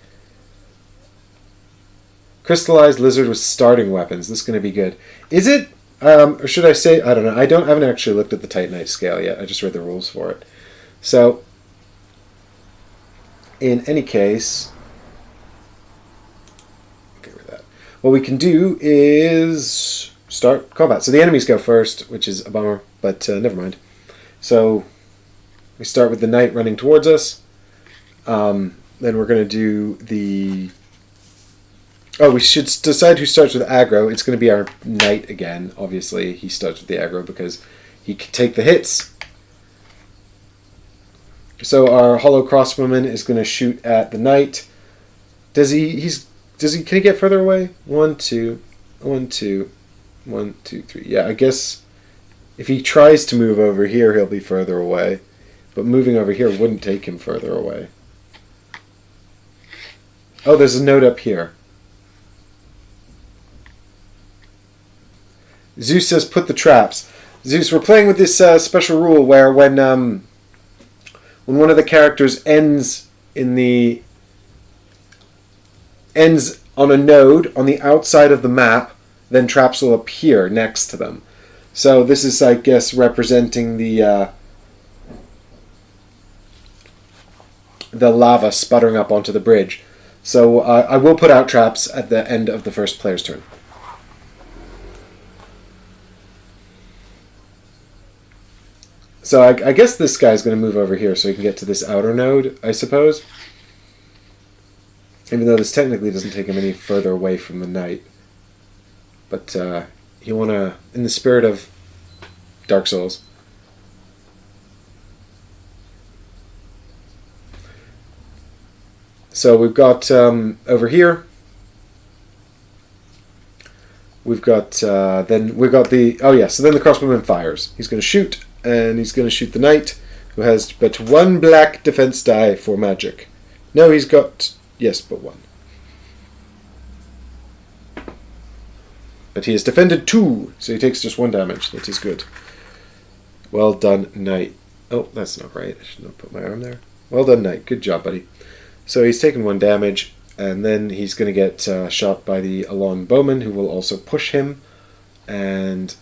Crystallized lizard with starting weapons. This is going to be good. Is it? Or should I say, I don't know. I haven't actually looked at the Titanite scale yet. I just read the rules for it. So, in any case, get rid of that. What we can do is start combat. So the enemies go first, which is a bummer, but never mind. So we start with the knight running towards us. Then we're going to do the... Oh, we should decide who starts with aggro. It's going to be our knight again. Obviously, he starts with the aggro because he can take the hits. So our hollow crossbowman is going to shoot at the knight. Can he get further away? 1, 2, 1, 2, 1, 2, 3. Yeah, I guess if he tries to move over here, he'll be further away. But moving over here wouldn't take him further away. Oh, there's a note up here. Zeus says, put the traps. Zeus, we're playing with this special rule where when one of the characters ends on a node on the outside of the map, then traps will appear next to them. So this is, I guess, representing the lava sputtering up onto the bridge. So I will put out traps at the end of the first player's turn. So I guess this guy's going to move over here so he can get to this outer node, I suppose. Even though this technically doesn't take him any further away from the knight. But you want to, in the spirit of Dark Souls. So we've got over here. We've got so then the crossbowman fires. He's going to shoot. And he's going to shoot the knight, who has but 1 black defense die for magic. No, he's got... Yes, but 1. But he has defended 2, so he takes just 1 damage. That is good. Well done, knight. Oh, that's not right. I should not put my arm there. Well done, knight. Good job, buddy. So he's taken 1 damage, and then he's going to get shot by the Alon bowman, who will also push him. And...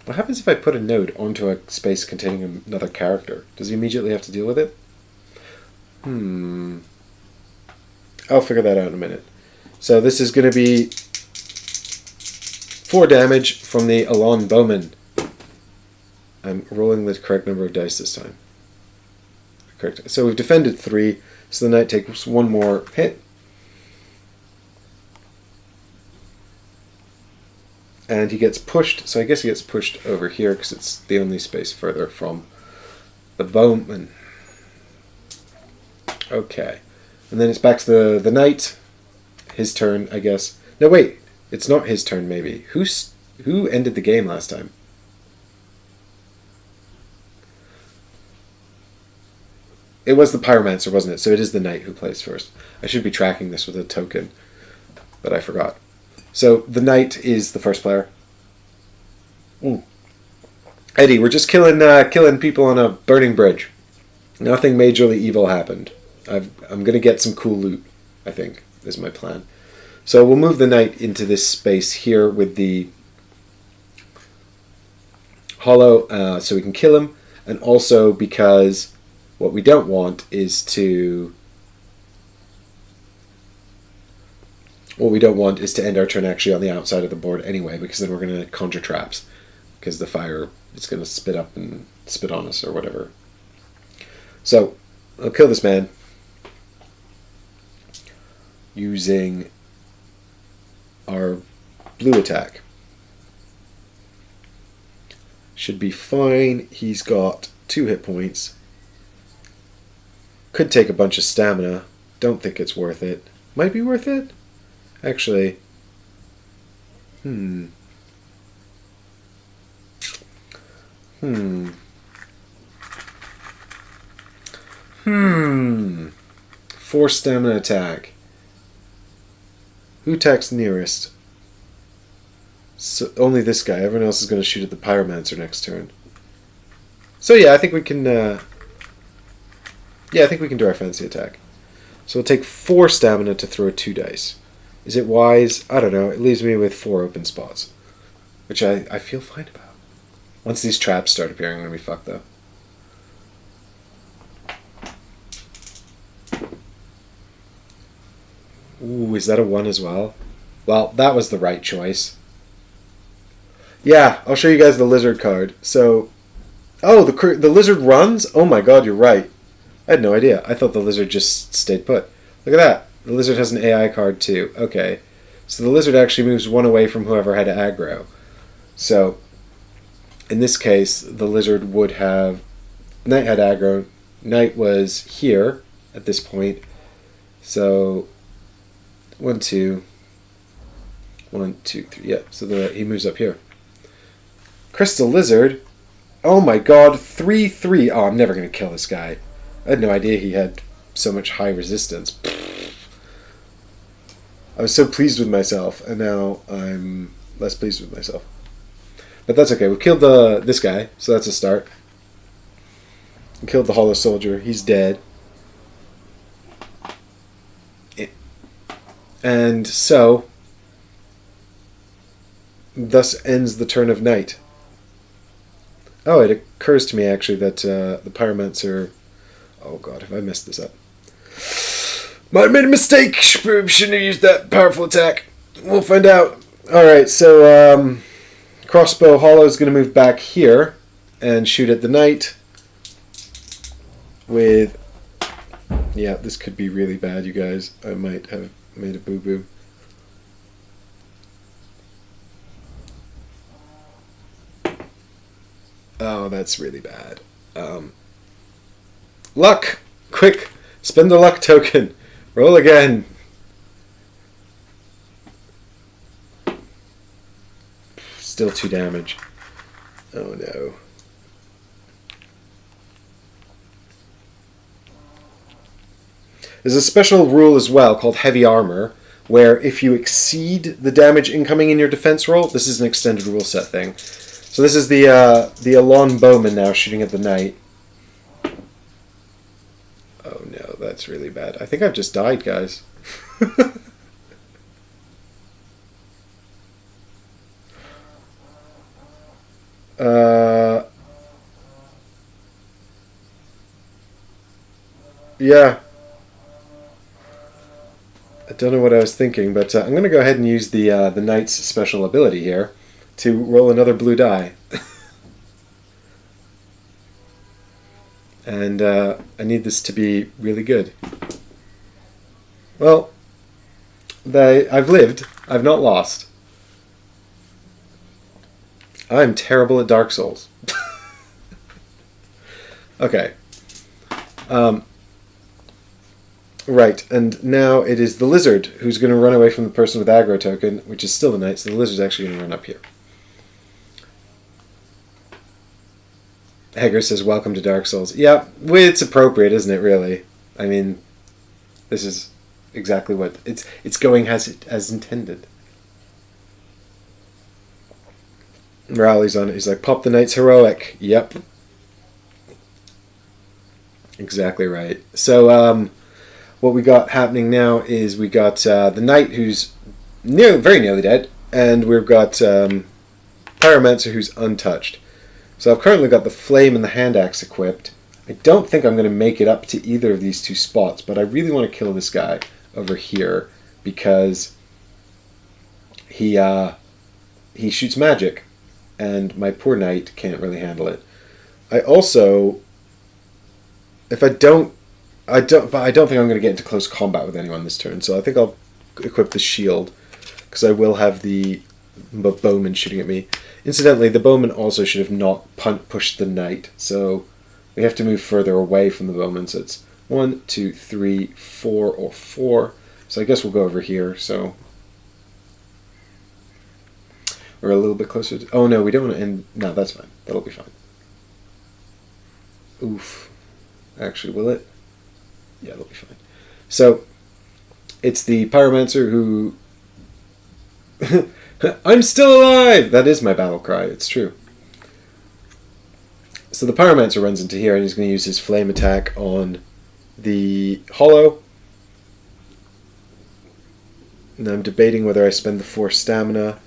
what happens if I put a node onto a space containing another character? Does he immediately have to deal with it? I'll figure that out in a minute. So this is going to be 4 damage from the Alon bowman. I'm rolling the correct number of dice this time. Correct. So we've defended 3, so the knight takes 1 more hit. And he gets pushed, so I guess he gets pushed over here because it's the only space further from the bowman. Okay. And then it's back to the knight. His turn, I guess. No, wait. It's not his turn, maybe. Who ended the game last time? It was the pyromancer, wasn't it? So it is the knight who plays first. I should be tracking this with a token, but I forgot. So the knight is the first player. Eddie, we're just killing people on a burning bridge. Nothing majorly evil happened. I'm going to get some cool loot, I think, is my plan. So we'll move the knight into this space here with the hollow so we can kill him. And also because what we don't want is to What we don't want is to end our turn actually on the outside of the board anyway, because then we're going to conjure traps, because the fire is going to spit up and spit on us or whatever. So, I'll kill this man using our blue attack. Should be fine. He's got 2 hit points. Could take a bunch of stamina. Don't think it's worth it. Might be worth it? Actually. Hmm. 4 stamina attack. Who attacks nearest? So only this guy. Everyone else is going to shoot at the pyromancer next turn. So yeah, I think we can. I think we can do our fancy attack. So we'll take 4 stamina to throw 2 dice. Is it wise? I don't know. It leaves me with 4 open spots, which I feel fine about. Once these traps start appearing, I'm gonna be fucked though. Ooh, is that a 1 as well? Well, that was the right choice. Yeah, I'll show you guys the lizard card. So, oh, the lizard runs? Oh my god, you're right. I had no idea. I thought the lizard just stayed put. Look at that. The lizard has an AI card too. Okay. So the lizard actually moves 1 away from whoever had aggro. So, in this case, the lizard would have... Knight had aggro. Knight was here at this point. So, 1, 2... 1, 2, 3. Yeah, so he moves up here. Crystal Lizard. Oh my god, 3/3. Oh, I'm never going to kill this guy. I had no idea he had so much high resistance. I was so pleased with myself, and now I'm less pleased with myself. But that's okay. We killed this guy, so that's a start. We killed the Hollow Soldier. He's dead. And so, thus ends the turn of Knight. Oh, it occurs to me actually that the Pyromancer... Oh god, have I messed this up? Might have made a mistake! Shouldn't have used that powerful attack. We'll find out. Alright, so Crossbow Hollow is going to move back here and shoot at the Knight with... Yeah, this could be really bad, you guys. I might have made a boo-boo. Oh, that's really bad. Luck! Quick! Spend the luck token. Roll again. Still 2 damage. Oh no. There's a special rule as well called Heavy Armor, where if you exceed the damage incoming in your defense roll, this is an extended rule set thing. So this is the Alon Bowman now shooting at the Knight. Oh no, that's really bad. I think I've just died, guys. Yeah. I don't know what I was thinking, but I'm going to go ahead and use the Knight's special ability here to roll another blue die. And I need this to be really good. Well, I've lived. I've not lost. I'm terrible at Dark Souls. Okay. Right, and now it is the lizard who's going to run away from the person with aggro token, which is still the Knight, so the lizard's actually going to run up here. Hager says, welcome to Dark Souls. Yeah, it's appropriate, isn't it, really? I mean, this is exactly what... It's going as intended. Rally's on it. He's like, pop the Knight's heroic. Yep. Exactly right. So, what we got happening now is we got the Knight who's very nearly dead, and we've got Pyromancer who's untouched. So I've currently got the Flame and the Hand Axe equipped. I don't think I'm going to make it up to either of these 2 spots, but I really want to kill this guy over here because he shoots magic, and my poor knight can't really handle it. I also, if I don't think I'm going to get into close combat with anyone this turn, so I think I'll equip the shield, because I will have the bowman shooting at me. Incidentally, the bowman also should have not pushed the knight, so we have to move further away from the bowman, so it's 1, 2, 3, 4, or 4. So I guess we'll go over here, so we're a little bit closer to... Oh no, we don't want to end... No, that's fine. That'll be fine. Oof. Actually, will it? Yeah, that'll be fine. So, it's the pyromancer who... I'm still alive! That is my battle cry, it's true. So the pyromancer runs into here, and he's going to use his flame attack on the hollow. And I'm debating whether I spend the 4 stamina.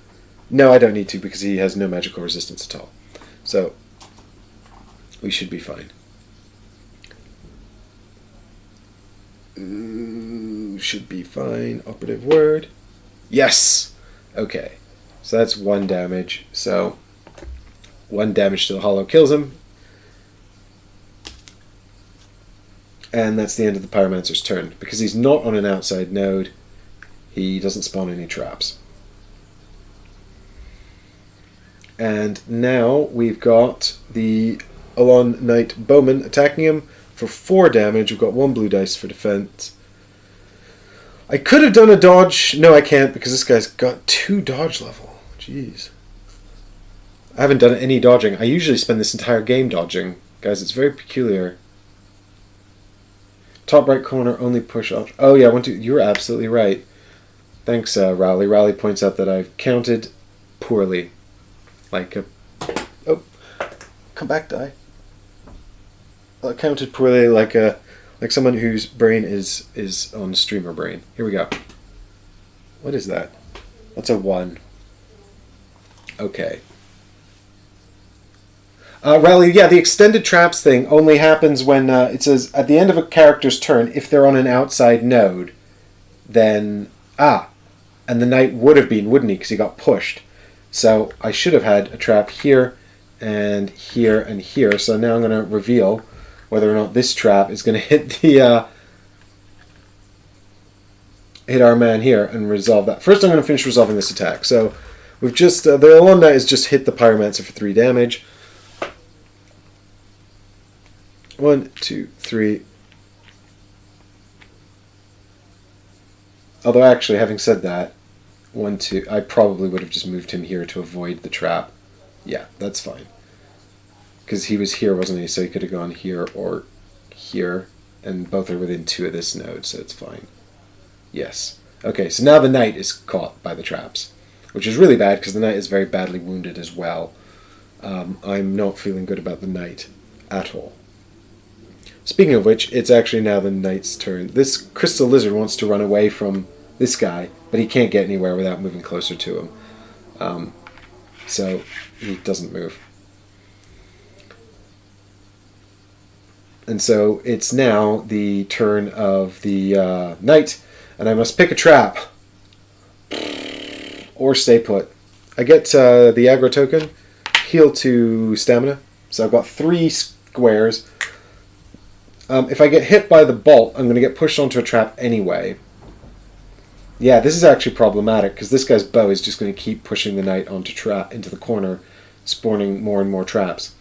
No, I don't need to, because he has no magical resistance at all. So, we should be fine. Ooh, should be fine. Operative word. Yes! Okay. So that's 1 damage. So, 1 damage to the hollow kills him. And that's the end of the pyromancer's turn. Because he's not on an outside node, he doesn't spawn any traps. And now we've got the Alon Knight Bowman attacking him for 4 damage. We've got 1 blue dice for defense. I could have done a dodge. No, I can't, because this guy's got 2 dodge level. Jeez. I haven't done any dodging. I usually spend this entire game dodging. Guys, it's very peculiar. Top right corner, only push off. Oh yeah, you're absolutely right. Thanks, Rowley. Rowley points out that I've counted poorly. Like a... Oh. Come back, die. I counted poorly like someone whose brain is on streamer brain. Here we go. What is that? That's a 1. Okay. Rowley, yeah, the extended traps thing only happens when it says at the end of a character's turn, if they're on an outside node, then... and the knight would have been, wouldn't he, because he got pushed. So I should have had a trap here, and here, and here. So now I'm going to reveal whether or not this trap is going to hit the... hit our man here and resolve that. First I'm going to finish resolving this attack. So we've just... the Alon Knight has just hit the pyromancer for 3 damage. 1, 2, 3. Although actually, having said that, 1, 2, I probably would have just moved him here to avoid the trap. Yeah, that's fine. Because he was here, wasn't he? So he could have gone here or here, and both are within 2 of this node, so it's fine. Yes. Okay, so now the knight is caught by the traps, which is really bad because the knight is very badly wounded as well. I'm not feeling good about the knight at all. Speaking of which, it's actually now the knight's turn. This crystal lizard wants to run away from this guy, but he can't get anywhere without moving closer to him. So he doesn't move. And so it's now the turn of the knight, and I must pick a trap. Or stay put. I get the aggro token, heal to stamina. So I've got 3 squares. If I get hit by the bolt, I'm going to get pushed onto a trap anyway. Yeah, this is actually problematic, because this guy's bow is just going to keep pushing the knight into the corner, spawning more and more traps.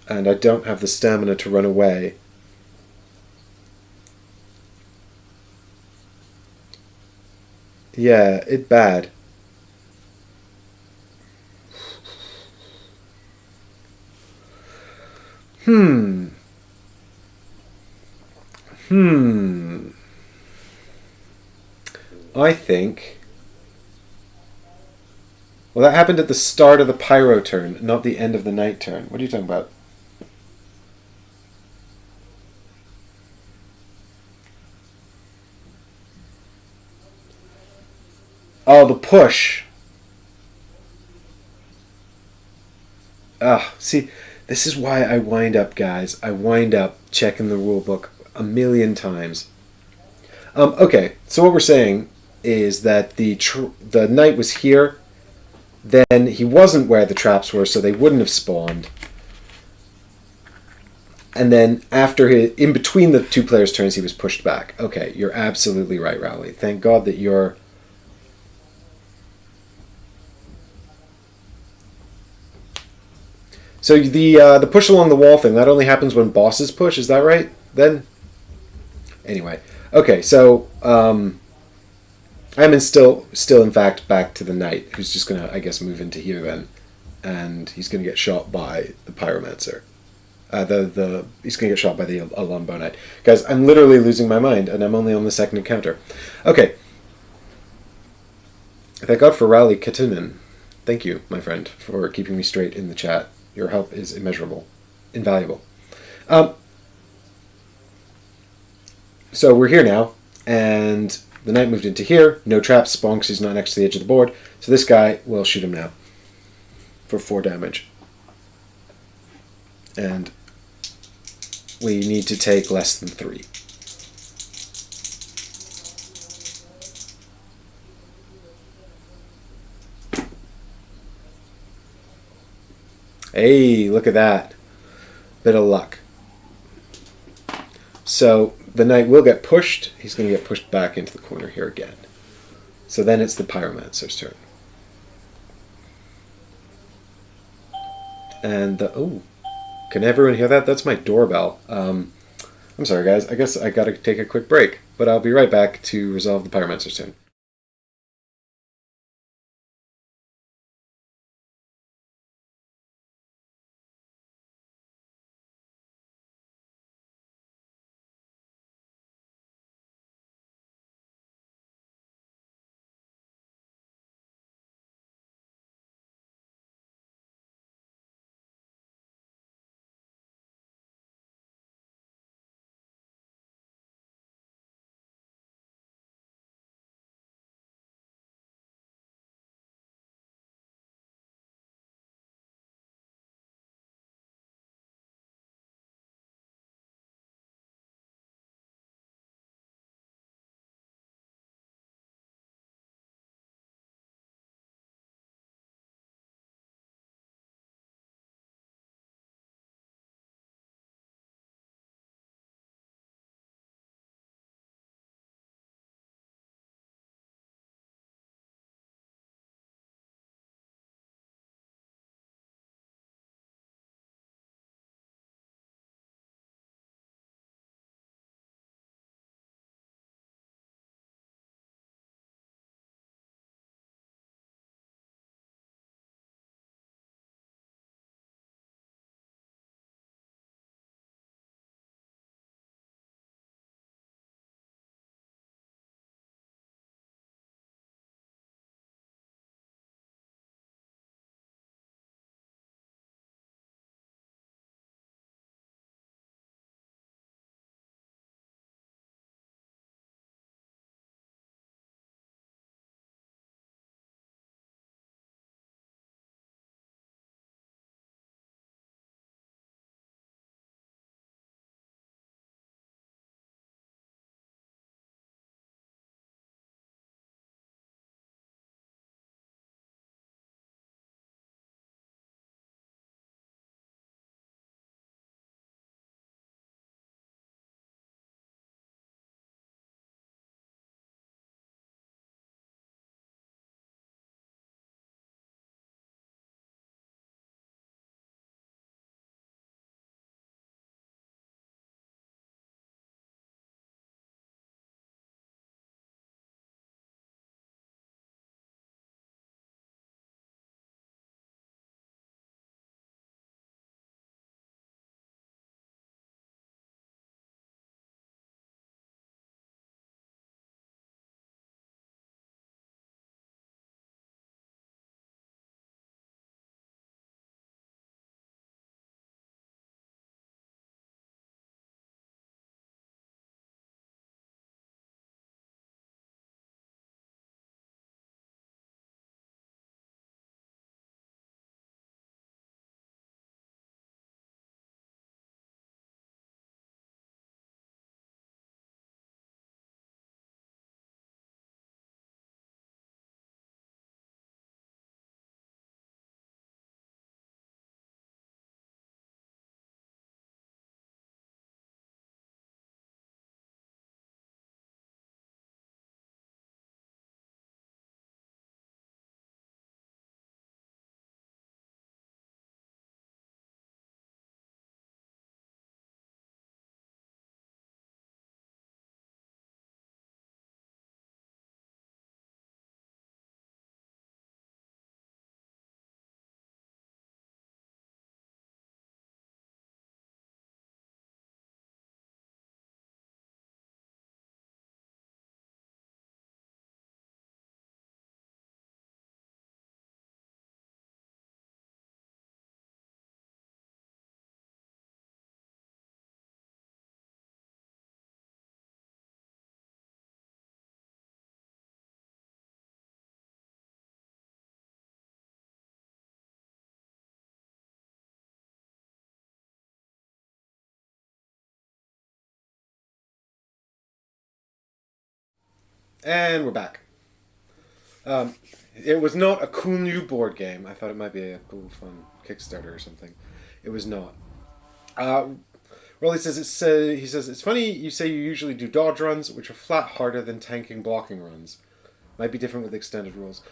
And I don't have the stamina to run away. Yeah, it's bad. I think... Well, that happened at the start of the pyro turn, not the end of the night turn. What are you talking about? Oh, the push. See, this is why I wind up, guys. I wind up checking the rule book a million times. Okay, so what we're saying is that the knight was here, then he wasn't where the traps were, so they wouldn't have spawned. And then in between the two players' turns, he was pushed back. Okay, you're absolutely right, Rowley. Thank God that you're. So the push along the wall thing, that only happens when bosses push. Is that right? Then. Anyway, okay. So I'm still in fact back to the knight, who's just gonna, I guess, move into here then, and he's gonna get shot by the pyromancer. He's gonna get shot by the longbow knight. Guys, I'm literally losing my mind, and I'm only on the second encounter. Okay. Thank God for Rowley Katunen. Thank you, my friend, for keeping me straight in the chat. Your help is immeasurable, invaluable. So we're here now, and the knight moved into here. No traps spawn because he's not next to the edge of the board. So this guy will shoot him now for 4 damage. And we need to take less than 3. Hey, look at that. Bit of luck. So the knight will get pushed. He's going to get pushed back into the corner here again. So then it's the pyromancer's turn. And can everyone hear that? That's my doorbell. I'm sorry, guys. I guess I got to take a quick break, but I'll be right back to resolve the pyromancer's turn. And we're back. It was not a cool new board game. I thought it might be a cool, fun Kickstarter or something. It was not. Rolly says he says it's funny you say you usually do dodge runs, which are flat harder than tanking blocking runs. Might be different with extended rules.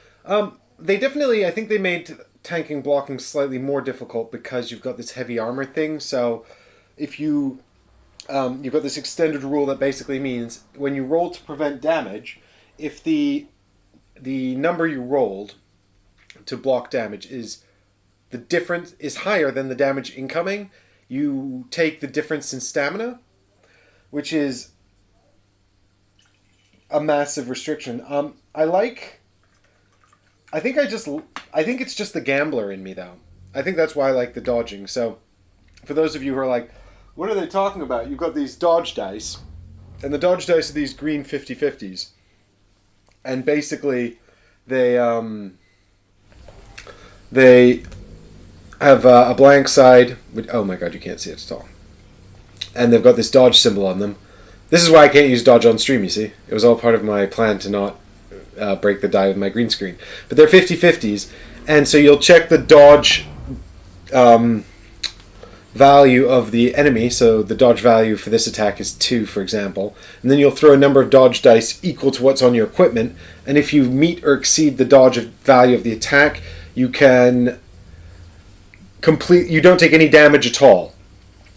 They definitely, I think they made tanking blocking slightly more difficult because you've got this heavy armor thing. So if you've got this extended rule that basically means when you roll to prevent damage, if the number you rolled to block damage is the difference is higher than the damage incoming, you take the difference in stamina, which is a massive restriction. I think it's just the gambler in me though. I think that's why I like the dodging. So for those of you who are like, what are they talking about? You've got these dodge dice, and the dodge dice are these green 50/50s. And basically, they have a blank side. Oh my god, you can't see it at all. And they've got this dodge symbol on them. This is why I can't use dodge on stream, you see. It was all part of my plan to not break the die with my green screen. But they're 50/50s, and so you'll check the dodge value of the enemy. So the dodge value for this attack is 2, for example. And then you'll throw a number of dodge dice equal to what's on your equipment. And if you meet or exceed the dodge value of the attack, you can you don't take any damage at all.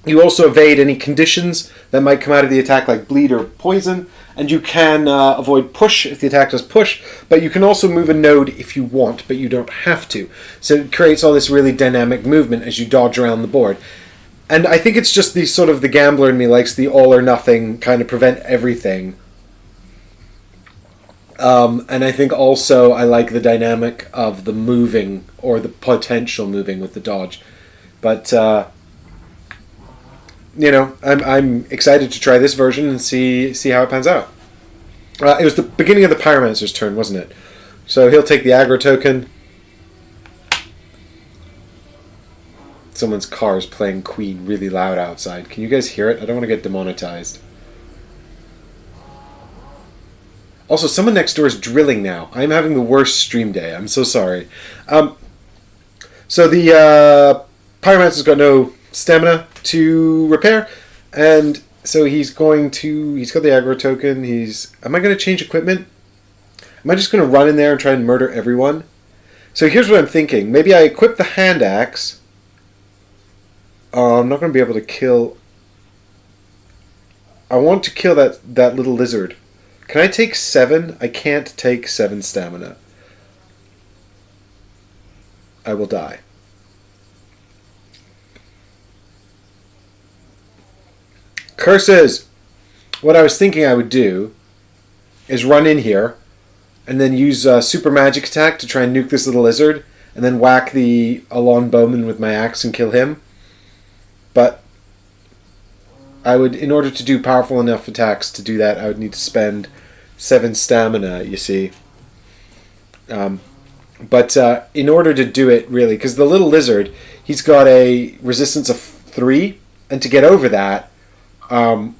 You also evade any conditions that might come out of the attack, like bleed or poison. And you can avoid push if the attack does push. But you can also move a node if you want, but you don't have to. So it creates all this really dynamic movement as you dodge around the board. And I think it's just the gambler in me likes the all or nothing, kind of prevent everything. And I think also I like the dynamic of the moving, or the potential moving with the dodge. But, I'm excited to try this version and see how it pans out. It was the beginning of the Pyromancer's turn, wasn't it? So he'll take the aggro token. Someone's car is playing Queen really loud outside. Can you guys hear it? I don't want to get demonetized. Also, someone next door is drilling now. I'm having the worst stream day. I'm so sorry. So the Pyromancer's got no stamina to repair, and so he's got the aggro token. Am I going to change equipment? Am I just going to run in there and try and murder everyone? So here's what I'm thinking. Maybe I equip the hand axe. I'm not going to be able to kill... I want to kill that little lizard. Can I take 7? I can't take 7 stamina. I will die. Curses! What I was thinking I would do is run in here and then use super magic attack to try and nuke this little lizard, and then whack the Alon Bowman with my axe and kill him. But I would, in order to do powerful enough attacks to do that, I would need to spend 7 stamina, you see. But in order to do it, really, because the little lizard, he's got a resistance of 3, and to get over that, I'm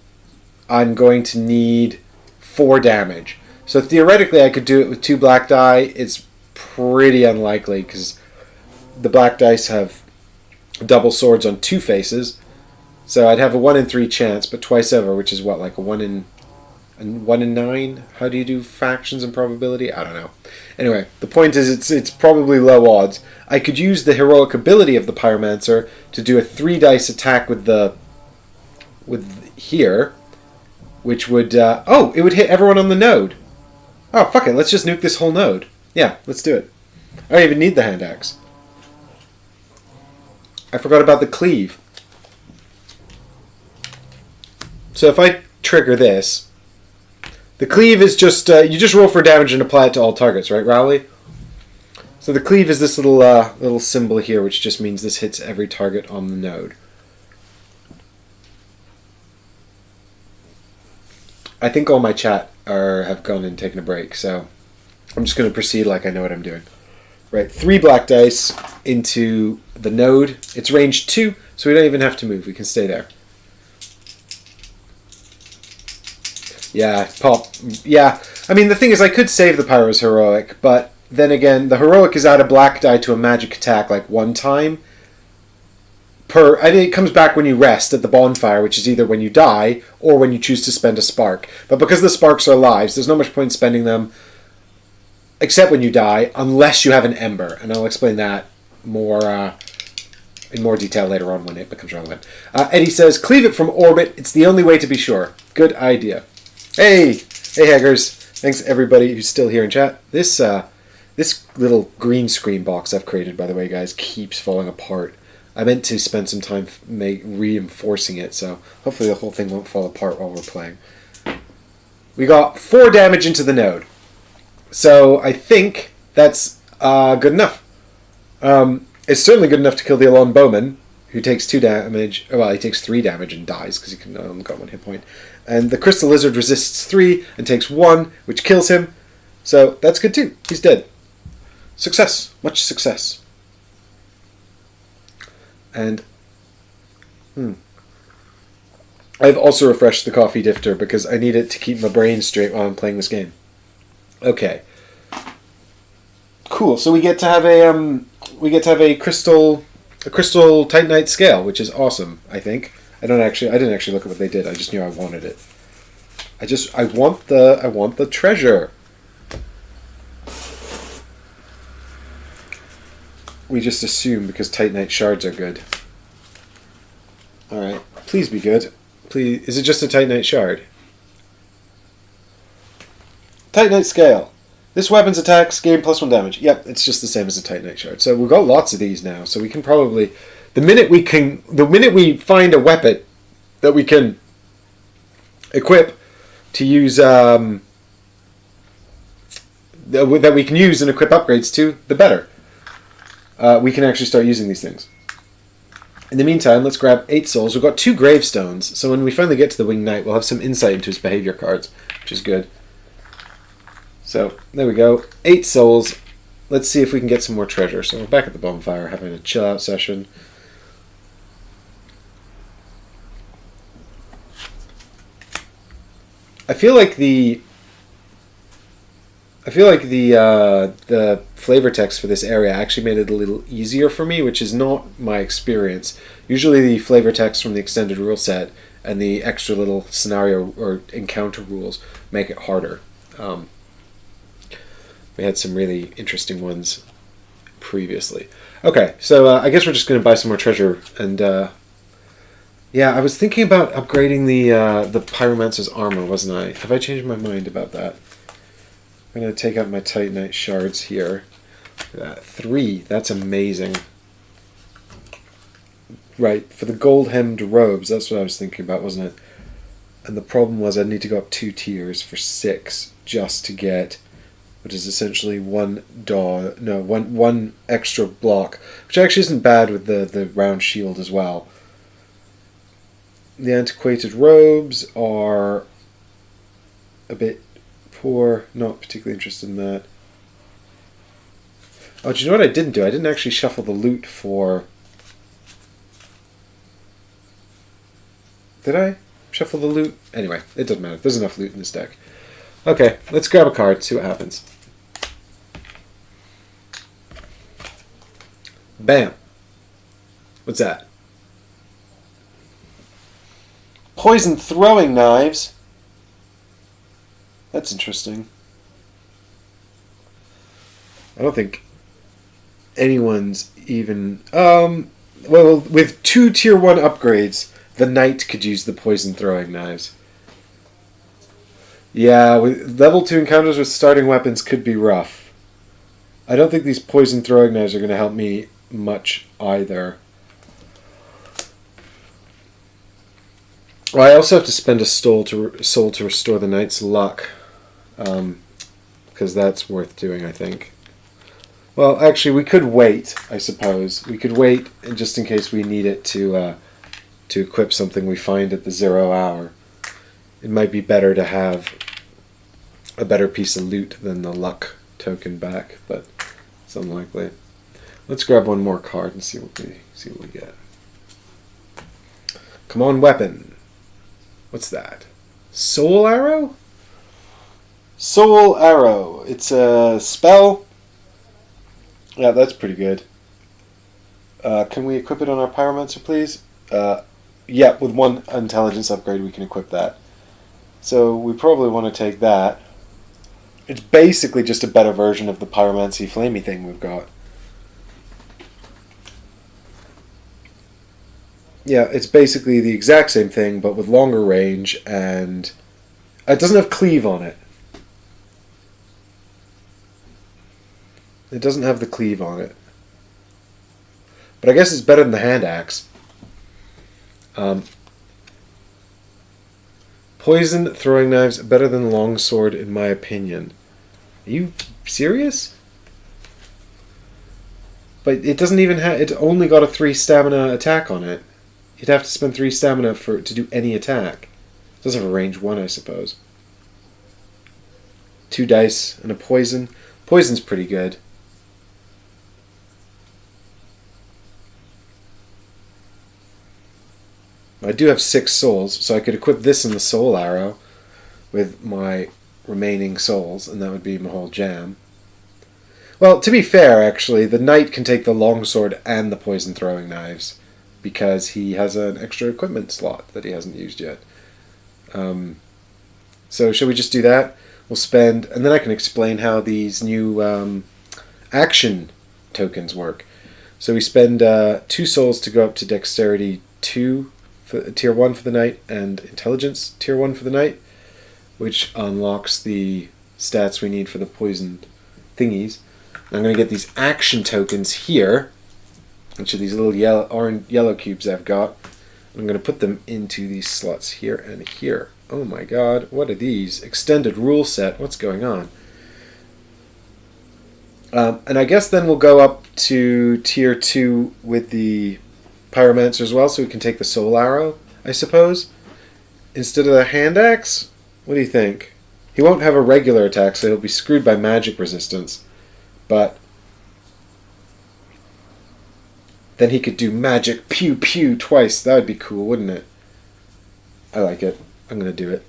going to need 4 damage. So theoretically, I could do it with 2 black die. It's pretty unlikely, because the black dice have double swords on 2 faces, so I'd have a 1 in 3 chance, but twice over, which is what, like a 1 in 9? How do you do factions and probability? I don't know. Anyway, the point is it's probably low odds. I could use the heroic ability of the Pyromancer to do a 3 dice attack with here, which would it would hit everyone on the node. Oh, fuck it, let's just nuke this whole node. Yeah, let's do it. I don't even need the hand axe. I forgot about the cleave. So if I trigger this, the cleave is just, you just roll for damage and apply it to all targets, right, Rowley? So the cleave is this little symbol here, which just means this hits every target on the node. I think all my chat have gone and taken a break, so I'm just going to proceed like I know what I'm doing. Right, 3 black dice into the node. It's range 2, so we don't even have to move. We can stay there. Yeah, pop. Yeah, I mean, the thing is, I could save the Pyro's Heroic, but then again, the Heroic is out of black die to a magic attack like one time. I think it comes back when you rest at the bonfire, which is either when you die or when you choose to spend a spark. But because the sparks are lives, there's not much point spending them, except when you die, unless you have an ember. And I'll explain that more in more detail later on when it becomes relevant. Eddie says, cleave it from orbit. It's the only way to be sure. Good idea. Hey Haggers. Thanks everybody who's still here in chat. This little green screen box I've created, by the way, guys, keeps falling apart. I meant to spend some time reinforcing it, so hopefully the whole thing won't fall apart while we're playing. We got 4 damage into the node. So I think that's good enough. It's certainly good enough to kill the Alon Bowman, who takes 2 damage. Well, he takes 3 damage and dies because he can only got 1 hit point. And the Crystal Lizard resists 3 and takes 1, which kills him. So that's good too. He's dead. Success. Much success. And I've also refreshed the coffee difter because I need it to keep my brain straight while I'm playing this game. Okay. Cool. So we get to have a crystal Titanite scale, which is awesome, I think. I didn't actually look at what they did. I just knew I wanted it. I want the treasure. We just assume because Titanite shards are good. Alright. Please be good. Please. Is it just a Titanite shard? Titanite scale. This weapon's attacks gain +1 damage. Yep, it's just the same as a Titanite shard. So we've got lots of these now. So we can probably... The minute we find a weapon that we can equip to use... that we can use and equip upgrades to, the better. We can actually start using these things. In the meantime, let's grab 8 souls. We've got 2 gravestones, so when we finally get to the Winged Knight, we'll have some insight into his behavior cards, which is good. So, there we go. 8 souls. Let's see if we can get some more treasure. So we're back at the bonfire, having a chill-out session. I feel like the flavor text for this area actually made it a little easier for me, which is not my experience. Usually the flavor text from the extended rule set and the extra little scenario or encounter rules make it harder. We had some really interesting ones previously. Okay, so I guess we're just going to buy some more treasure. And yeah, I was thinking about upgrading the Pyromancer's armor, wasn't I? Have I changed my mind about that? I'm going to take out my Titanite shards here. 3, that's amazing. Right, for the gold-hemmed robes, that's what I was thinking about, wasn't it? And the problem was I'd need to go up 2 tiers for 6 just to get, which is essentially one extra block, which actually isn't bad with the round shield as well. The antiquated robes are a bit poor, not particularly interested in that. Oh, do you know what I didn't do? I didn't actually shuffle the loot for... Did I shuffle the loot? Anyway, it doesn't matter. There's enough loot in this deck. Okay, let's grab a card, see what happens. Bam. What's that? Poison throwing knives. That's interesting. I don't think anyone's even... well, with 2 tier 1 upgrades, the knight could use the poison throwing knives. Yeah, level 2 encounters with starting weapons could be rough. I don't think these poison throwing knives are going to help me much either. Well, I also have to spend a soul to restore the knight's luck. Because that's worth doing, I think. Well, actually, we could wait, I suppose. We could wait just in case we need it to equip something we find at the 0 hour. It might be better to have a better piece of loot than the luck token back, but it's unlikely. Let's grab one more card and see what we get. Come on, weapon. What's that? Soul arrow? Soul Arrow. It's a spell. Yeah, that's pretty good. Can we equip it on our Pyromancer, please? Yeah, with one intelligence upgrade we can equip that. So we probably want to take that. It's basically just a better version of the Pyromancy Flamey thing we've got. Yeah, it's basically the exact same thing, but with longer range, and it doesn't have cleave on it. It doesn't have the cleave on it. But I guess it's better than the hand axe. Poison throwing knives better than longsword in my opinion. Are you serious? But it doesn't even have. It's only got a 3 stamina attack on it. You'd have to spend 3 stamina to do any attack. It does have a range 1, I suppose. 2 dice and a poison. Poison's pretty good. I do have 6 souls, so I could equip this in the soul arrow with my remaining souls, and that would be my whole jam. Well, to be fair, actually, the knight can take the longsword and the poison throwing knives, because he has an extra equipment slot that he hasn't used yet. So shall we just do that? We'll spend, and then I can explain how these new action tokens work. So we spend 2 souls to go up to dexterity 2 for tier 1 for the knight, and intelligence tier 1 for the knight, which unlocks the stats we need for the poisoned thingies. I'm going to get these action tokens here, which are these little yellow cubes I've got. I'm going to put them into these slots here and here. Oh my god, what are these? Extended rule set. What's going on? And I guess then we'll go up to tier 2 with the Pyromancer as well, so we can take the soul arrow, I suppose, instead of the hand axe. What do you think? He won't have a regular attack, so he'll be screwed by magic resistance. But then he could do magic pew pew twice. That would be cool, wouldn't it? I like it. I'm going to do it.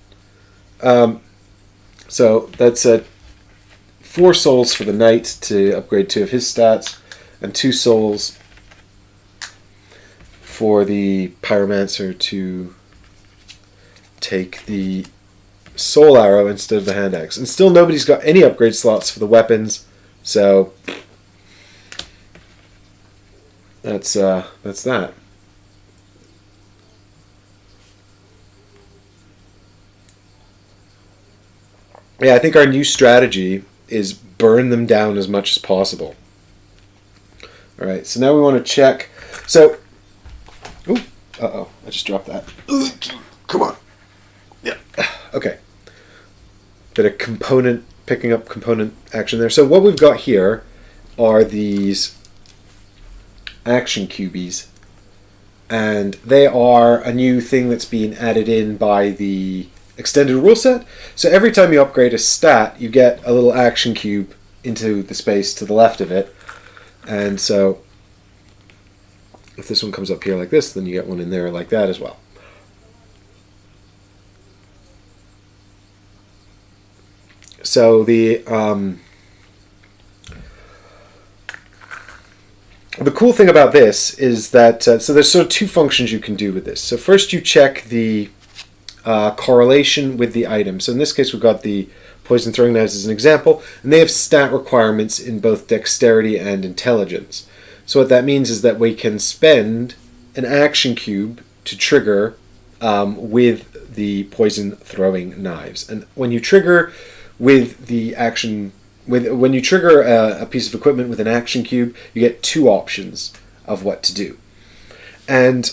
So that's 4 souls for the knight to upgrade 2 of his stats, and 2 souls for the Pyromancer to take the soul arrow instead of the hand axe. And still nobody's got any upgrade slots for the weapons, so that's that. Yeah, I think our new strategy is burn them down as much as possible. Alright, so now we want to check. So, ooh, uh-oh, I just dropped that. Come on. Yeah, okay. Bit of picking up component action there. So what we've got here are these action cubies. And they are a new thing that's being added in by the extended rule set. So every time you upgrade a stat, you get a little action cube into the space to the left of it. And so if this one comes up here like this, then you get one in there like that as well. So the cool thing about this is that so there's sort of 2 functions you can do with this. So first you check the correlation with the item. So in this case we've got the poison throwing knives as an example, and they have stat requirements in both dexterity and intelligence. So what that means is that we can spend an action cube to trigger with the poison throwing knives. And when you trigger with the action, when you trigger a piece of equipment with an action cube, you get 2 options of what to do. And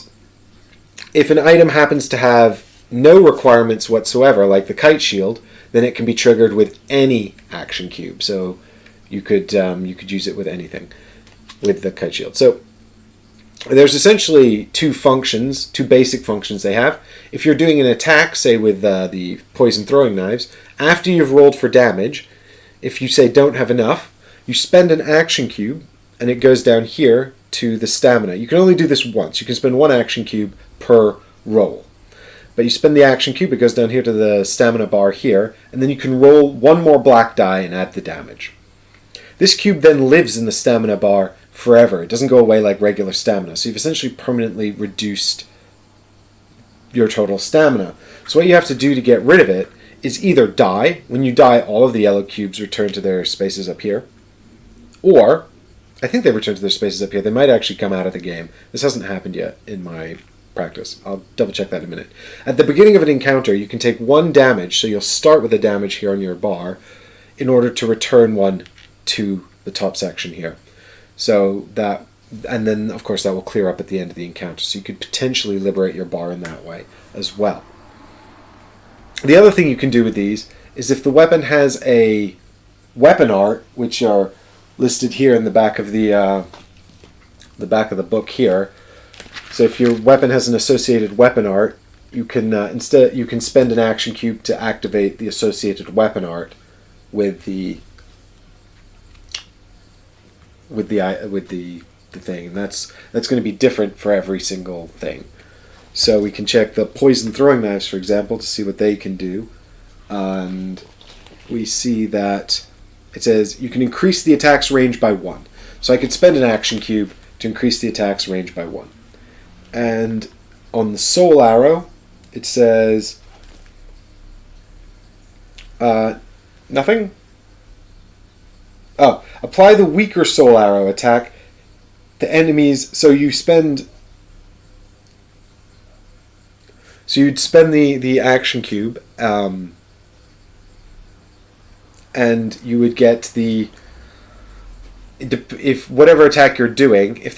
if an item happens to have no requirements whatsoever, like the kite shield, then it can be triggered with any action cube. So you could use it with anything with the kite shield. So there's essentially 2 functions, 2 basic functions they have. If you're doing an attack, say with the poison throwing knives, after you've rolled for damage, if you say don't have enough, you spend an action cube and it goes down here to the stamina. You can only do this once. You can spend 1 action cube per roll. but you spend the action cube, it goes down here to the stamina bar here, and then you can roll one more black die and add the damage. This cube then lives in the stamina bar forever. It doesn't go away like regular stamina, so you've essentially permanently reduced your total stamina. So what you have to do to get rid of it is either die. When you die, all of the yellow cubes return to their spaces up here, or I think they return to their spaces up here. They might actually come out of the game. This hasn't happened yet in my practice. I'll double check that in a minute. At the beginning of an encounter, you can take 1 damage, so you'll start with a damage here on your bar in order to return 1 to the top section here. So that, and then of course that will clear up at the end of the encounter, so you could potentially liberate your bar in that way as well. The other thing you can do with these is if the weapon has a weapon art, which are listed here in the back of the book here. So if your weapon has an associated weapon art, you can you can spend an action cube to activate the associated weapon art with the thing, and that's going to be different for every single thing. So we can check the poison throwing knives, for example, to see what they can do, and we see that it says you can increase the attack's range by 1. So I could spend an action cube to increase the attack's range by 1. And on the soul arrow, it says nothing. Oh, apply the weaker soul arrow attack to enemies. So you spend. So you'd spend the action cube, and you would get the, if whatever attack you're doing, if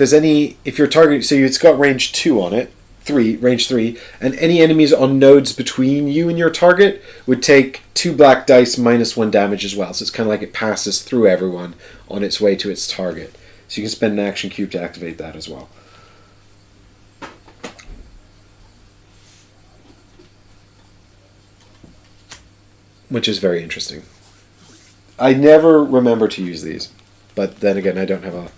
your target, so it's got range 2 on it, range 3, and any enemies on nodes between you and your target would take 2 black dice minus 1 damage as well. So it's kind of like it passes through everyone on its way to its target. So you can spend an action cube to activate that as well. Which is very interesting. I never remember to use these, but then again, I don't have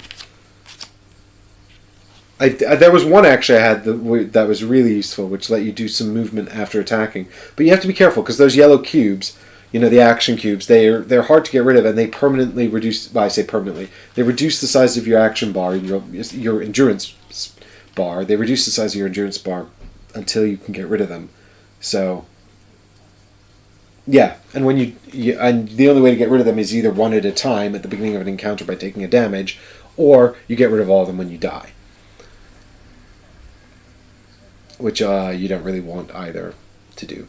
there was one actually I had that was really useful, which let you do some movement after attacking. But you have to be careful because those yellow cubes, the action cubes, they're hard to get rid of, and they permanently reduce. Well, I say permanently, they reduce the size of your action bar, your endurance bar. They reduce the size of your endurance bar until you can get rid of them. So. Yeah, and when and the only way to get rid of them is either one at a time at the beginning of an encounter by taking a damage, or you get rid of all of them when you die. Which you don't really want either to do.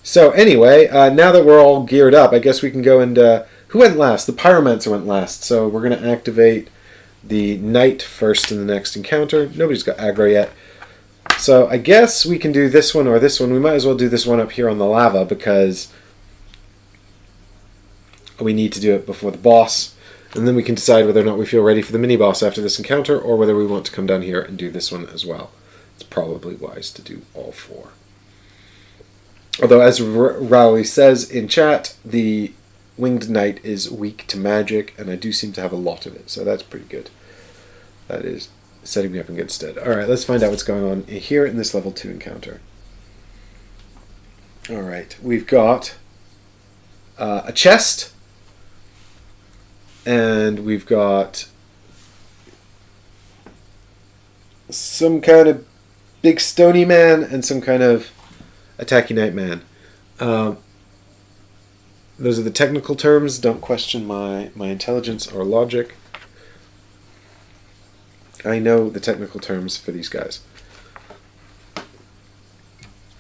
So anyway, now that we're all geared up, I guess we can go and... who went last? The Pyromancer went last, so we're going to activate the Knight first in the next encounter. Nobody's got aggro yet. So I guess we can do this one or this one. We might as well do this one up here on the lava because we need to do it before the boss. And then we can decide whether or not we feel ready for the mini-boss after this encounter or whether we want to come down here and do this one as well. It's probably wise to do all 4. Although, as Rowley says in chat, the Winged Knight is weak to magic, and I do seem to have a lot of it, so that's pretty good. That is setting me up in good stead. Alright, let's find out what's going on here in this level 2 encounter. Alright, we've got a chest, and we've got some kind of big stony man and some kind of attacky knight man. Those are the technical terms. Don't question my intelligence or logic. I know the technical terms for these guys.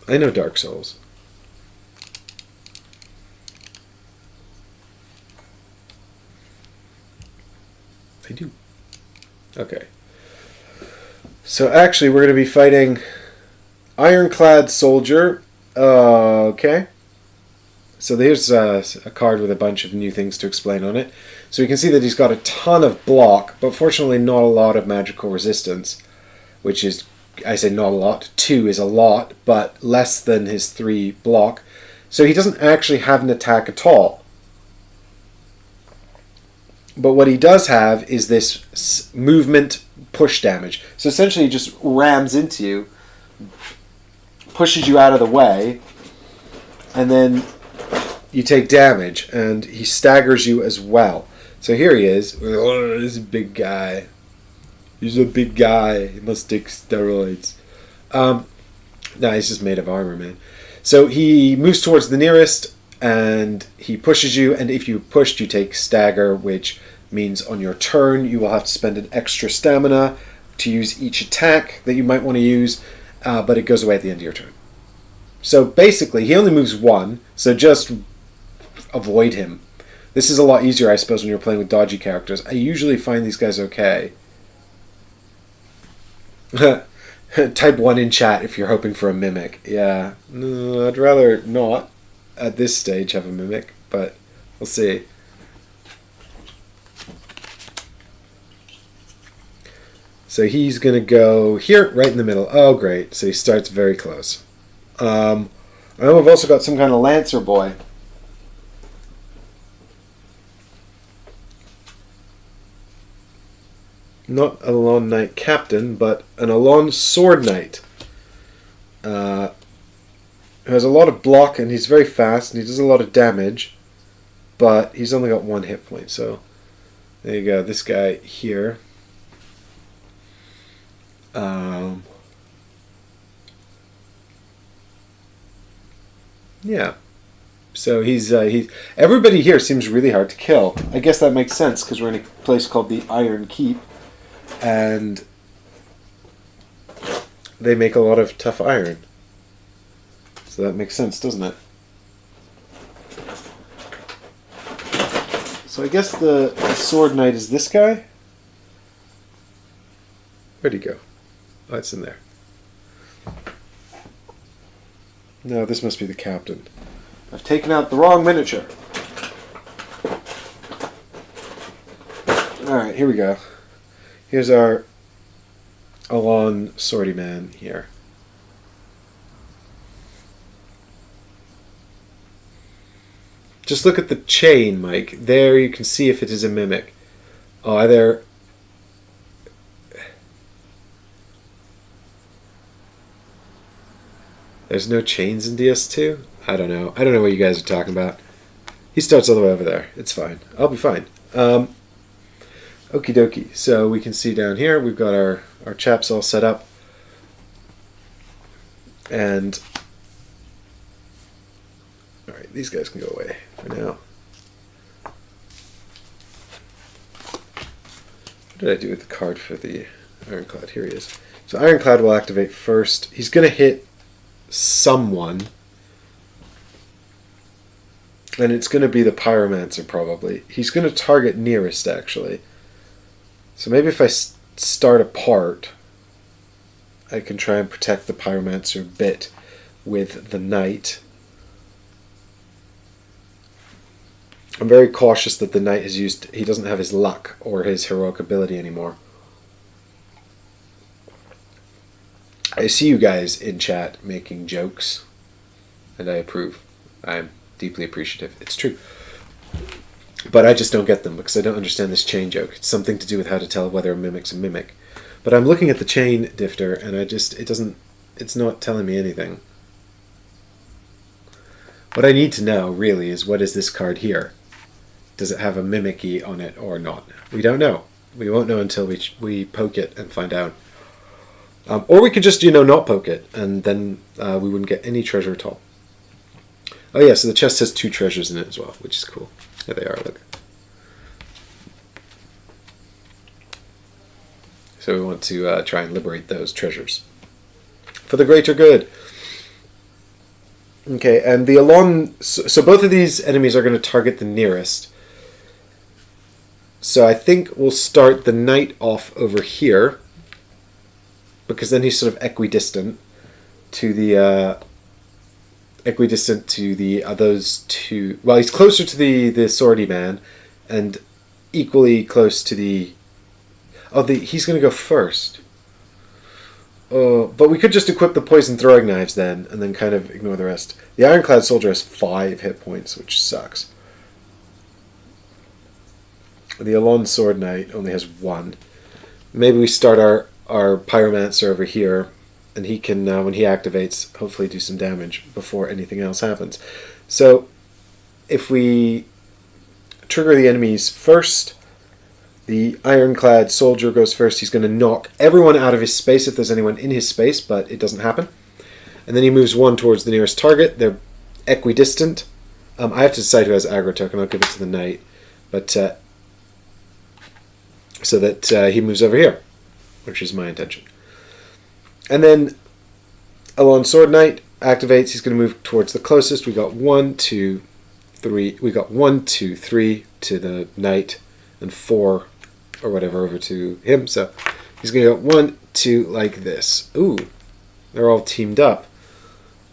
I know Dark Souls. I do. Okay. So actually we're going to be fighting Ironclad Soldier. Okay. So there's a card with a bunch of new things to explain on it. So you can see that he's got a ton of block, but fortunately not a lot of magical resistance, which is, I say not a lot, 2 is a lot, but less than his 3 block. So he doesn't actually have an attack at all. But what he does have is this movement push damage. So essentially he just rams into you pushes you out of the way, and then you take damage, and he staggers you as well. So here he is. Oh, this is a big guy. He's a big guy. He must take steroids. No, he's just made of armor, man. So he moves towards the nearest, and he pushes you, and if you pushed, you take stagger, which means on your turn you will have to spend an extra stamina to use each attack that you might want to use, but it goes away at the end of your turn. So basically, he only moves one, so just avoid him. This is a lot easier, I suppose, when you're playing with dodgy characters. I usually find these guys okay. Type 1 in chat if you're hoping for a mimic. Yeah, no, I'd rather not at this stage have a mimic, but we'll see. So he's going to go here, right in the middle. Oh, great. So he starts very close. I know we've also got some kind of Lancer boy. Not an Alon Knight Captain, but an Alon Sword Knight. Who has a lot of block, and he's very fast, and he does a lot of damage, but he's only got 1 hit point, so there you go, this guy here. Yeah. So he's everybody here seems really hard to kill. I guess that makes sense, because we're in a place called the Iron Keep, and they make a lot of tough iron. So that makes sense, doesn't it? So I guess the Sword Knight is this guy? Where'd he go? Oh, it's in there. No, this must be the captain. I've taken out the wrong miniature. Alright, here we go. Here's our Alon Swordy Man here. Just look at the chain, Mike. There you can see if it is a mimic. Oh, there. There's no chains in DS2? I don't know. I don't know what you guys are talking about. He starts all the way over there. It's fine. I'll be fine. Okie dokie. So we can see down here, we've got our chaps all set up. And alright, these guys can go away for now. What did I do with the card for the Ironclad? Here he is. So Ironclad will activate first. He's going to hit someone. And it's going to be the Pyromancer, probably. He's going to target nearest, actually. So maybe if I start apart, I can try and protect the Pyromancer a bit with the Knight. I'm very cautious that the Knight has used... He doesn't have his luck or his heroic ability anymore. I see you guys in chat making jokes, and I approve. I'm deeply appreciative. It's true. But I just don't get them because I don't understand this chain joke. It's something to do with how to tell whether a mimic's a mimic. But I'm looking at the chain, Difter, and it's not telling me anything. What I need to know, really, is what is this card here? Does it have a mimicky on it or not? We don't know. We won't know until we poke it and find out. Or we could just, not poke it, and then we wouldn't get any treasure at all. Oh yeah, so the chest has 2 treasures in it as well, which is cool. There they are, look. So we want to try and liberate those treasures. For the greater good. Okay, and the Alon... So both of these enemies are going to target the nearest. So I think we'll start the Knight off over here, because then he's sort of equidistant to the... those two. Well, he's closer to the Swordy Man, and equally close to the. He's going to go first. But we could just equip the poison throwing knives then, and then kind of ignore the rest. The Ironclad Soldier has 5 hit points, which sucks. The Alon Sword Knight only has 1. Maybe we start our Pyromancer over here. and he can, when he activates, hopefully do some damage before anything else happens. So if we trigger the enemies first, the ironclad soldier goes first. He's going to knock everyone out of his space if there's anyone in his space, but it doesn't happen. And then he moves one towards the nearest target. They're equidistant. I have to decide who has aggro token. I'll give it to the knight. But so that he moves over here, which is my intention. And then Elon Sword Knight activates. He's going to move towards the closest. We got 1, 2, 3. We got 1, 2, 3 to the knight, and 4 or whatever over to him. So he's going to go 1, 2 like this. Ooh, they're all teamed up.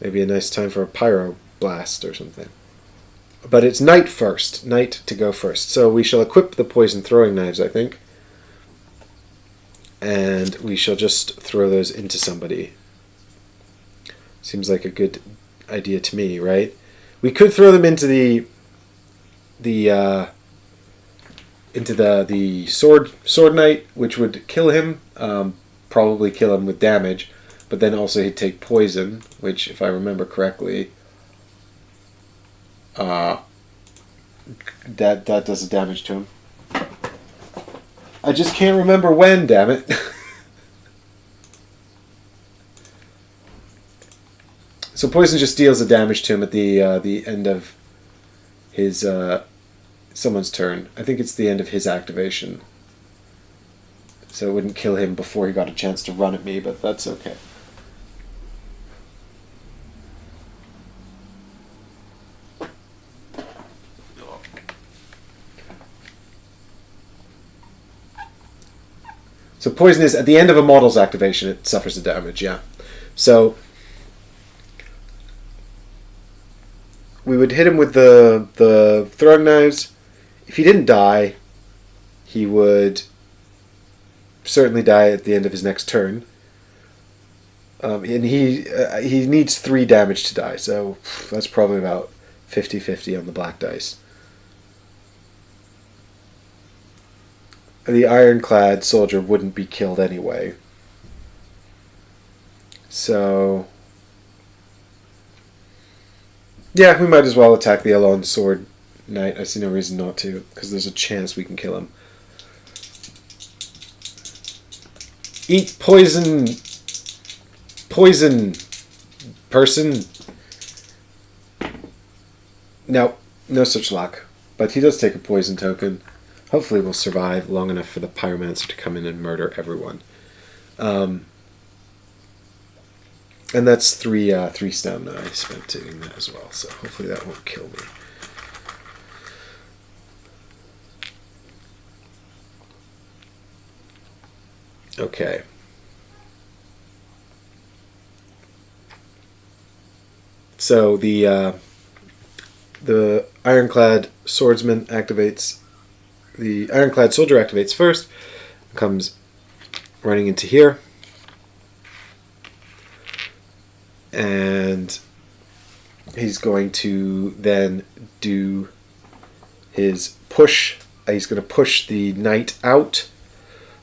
Maybe a nice time for a pyro blast or something. But it's knight first. Knight to go first. So we shall equip the poison throwing knives, I think. And we shall just throw those into somebody. Seems like a good idea to me, right? We could throw them into the sword knight, which would kill him, probably kill him with damage, but then also he'd take poison, which, if I remember correctly, that does damage to him. I just can't remember when, damn it. So poison just deals the damage to him at the end of his someone's turn. I think it's the end of his activation. So it wouldn't kill him before he got a chance to run at me, but that's okay. So poison is at the end of a model's activation, it suffers the damage, yeah. So we would hit him with the throwing knives. If he didn't die, he would certainly die at the end of his next turn. And he needs 3 damage to die, so that's probably about 50-50 on the black dice. The ironclad soldier wouldn't be killed anyway. So yeah, we might as well attack the Elon Sword Knight. I see no reason not to, because there's a chance we can kill him. Eat poison, person. No such luck. But he does take a poison token. Hopefully we'll survive long enough for the pyromancer to come in and murder everyone. And that's 3 stamina I spent doing that as well, so hopefully that won't kill me. Okay. So the ironclad swordsman activates. The ironclad soldier activates first, comes running into here, and he's going to then do his push. He's going to push the knight out,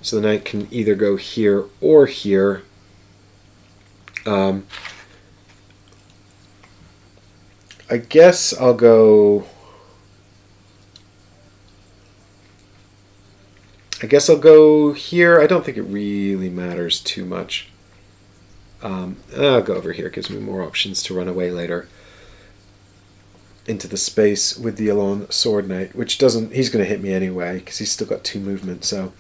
so the knight can either go here or here. I guess I'll go here. I don't think it really matters too much. I'll go over here. It gives me more options to run away later into the space with the Elon Sword Knight, which doesn't... He's going to hit me anyway, because he's still got 2 movement, so...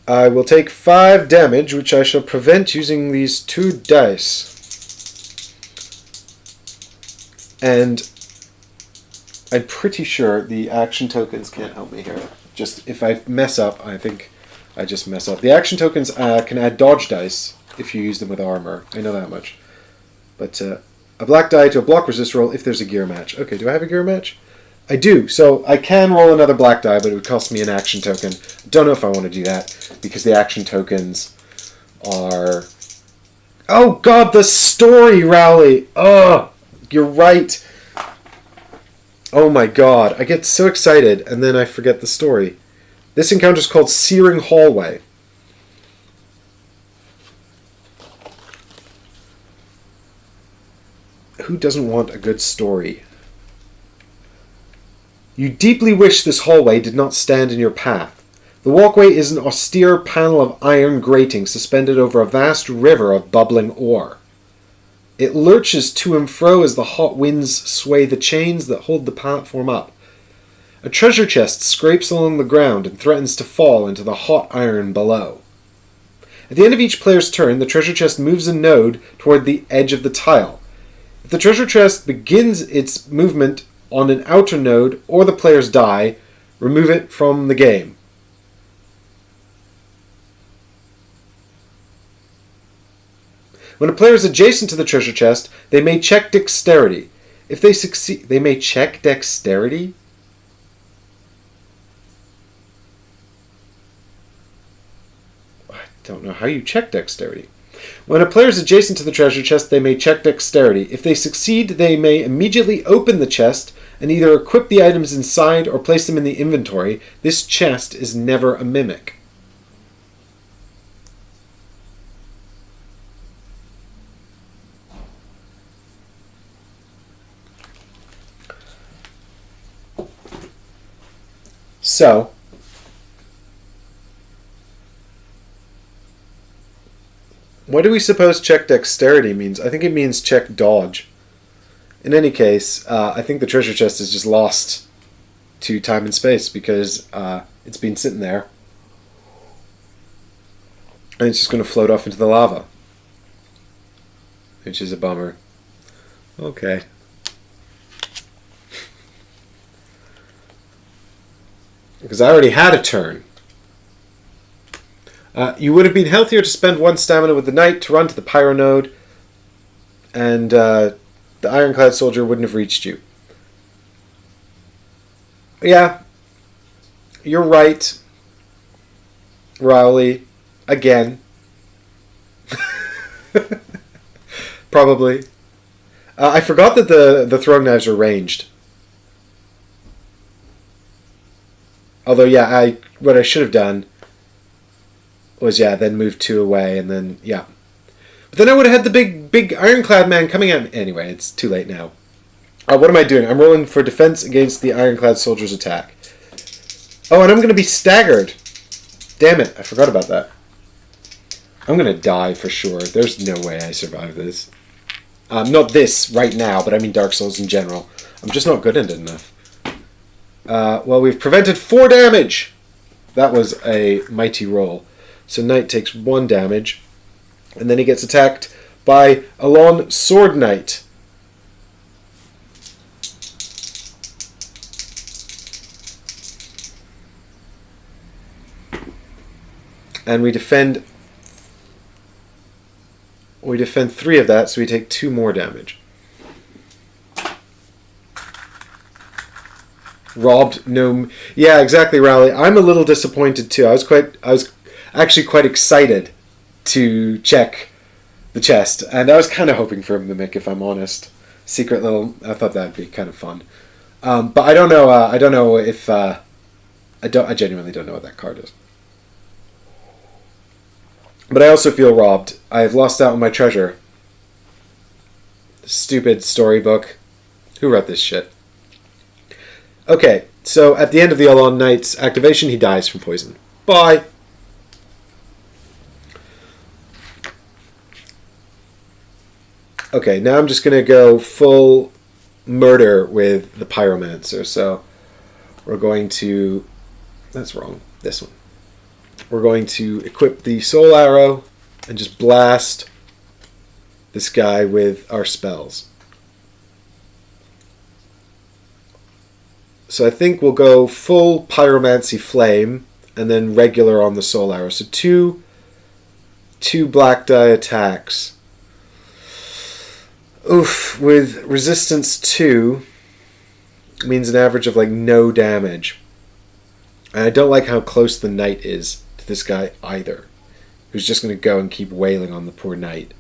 I will take 5 damage, which I shall prevent using these 2 dice. And I'm pretty sure the action tokens can't help me here. Just if I mess up, I think I just mess up. The action tokens can add dodge dice if you use them with armor. I know that much. But a black die to a block resist roll if there's a gear match. Okay, do I have a gear match? I do. So I can roll another black die, but it would cost me an action token. Don't know if I want to do that, because the action tokens are... Oh god, the story, Rowley! Oh, you're right. Oh my god, I get so excited, and then I forget the story. This encounter is called Searing Hallway. Who doesn't want a good story? You deeply wish this hallway did not stand in your path. The walkway is an austere panel of iron grating suspended over a vast river of bubbling ore. It lurches to and fro as the hot winds sway the chains that hold the platform up. A treasure chest scrapes along the ground and threatens to fall into the hot iron below. At the end of each player's turn, the treasure chest moves a node toward the edge of the tile. If the treasure chest begins its movement on an outer node or the players die, remove it from the game. When a player is adjacent to the treasure chest, they may check dexterity. If they succeed, they may check dexterity? I don't know how you check dexterity. When a player is adjacent to the treasure chest, they may check dexterity. If they succeed, they may immediately open the chest and either equip the items inside or place them in the inventory. This chest is never a mimic. So, what do we suppose check dexterity means? I think it means check dodge. In any case, I think the treasure chest is just lost to time and space because it's been sitting there. And it's just going to float off into the lava. Which is a bummer. Okay. Because I already had a turn. You would have been healthier to spend 1 stamina with the knight to run to the pyro node, and the ironclad soldier wouldn't have reached you. Yeah, you're right, Rowley. Again. Probably. I forgot that the throwing knives are ranged. Although, yeah, what I should have done was, then move 2 away, and then, yeah. But then I would have had the big ironclad man coming at me. Anyway, it's too late now. What am I doing? I'm rolling for defense against the ironclad soldier's attack. Oh, and I'm going to be staggered. Damn it, I forgot about that. I'm going to die for sure. There's no way I survive this. Not this right now, but I mean Dark Souls in general. I'm just not good at it enough. Well, we've prevented 4 damage. That was a mighty roll. So Knight takes 1 damage. And then he gets attacked by Alon Sword Knight. And we defend 3 of that, so we take 2 more damage. Robbed gnome. Yeah, exactly, Rowley. I'm a little disappointed too. I was actually quite excited to check the chest, and I was kind of hoping for a mimic, if I'm honest. Secret little. I thought that'd be kind of fun. But I don't know. I don't know if. I genuinely don't know what that card is. But I also feel robbed. I have lost out on my treasure. Stupid storybook. Who wrote this shit? Okay, so at the end of the Alon Knight's activation, he dies from poison. Bye! Okay, now I'm just going to go full murder with the Pyromancer. So we're going to... That's wrong. This one. We're going to equip the Soul Arrow and just blast this guy with our spells. So I think we'll go full Pyromancy Flame and then regular on the Soul Arrow. So two black die attacks. Oof, with resistance 2 means an average of like no damage. And I don't like how close the knight is to this guy either, who's just going to go and keep wailing on the poor knight.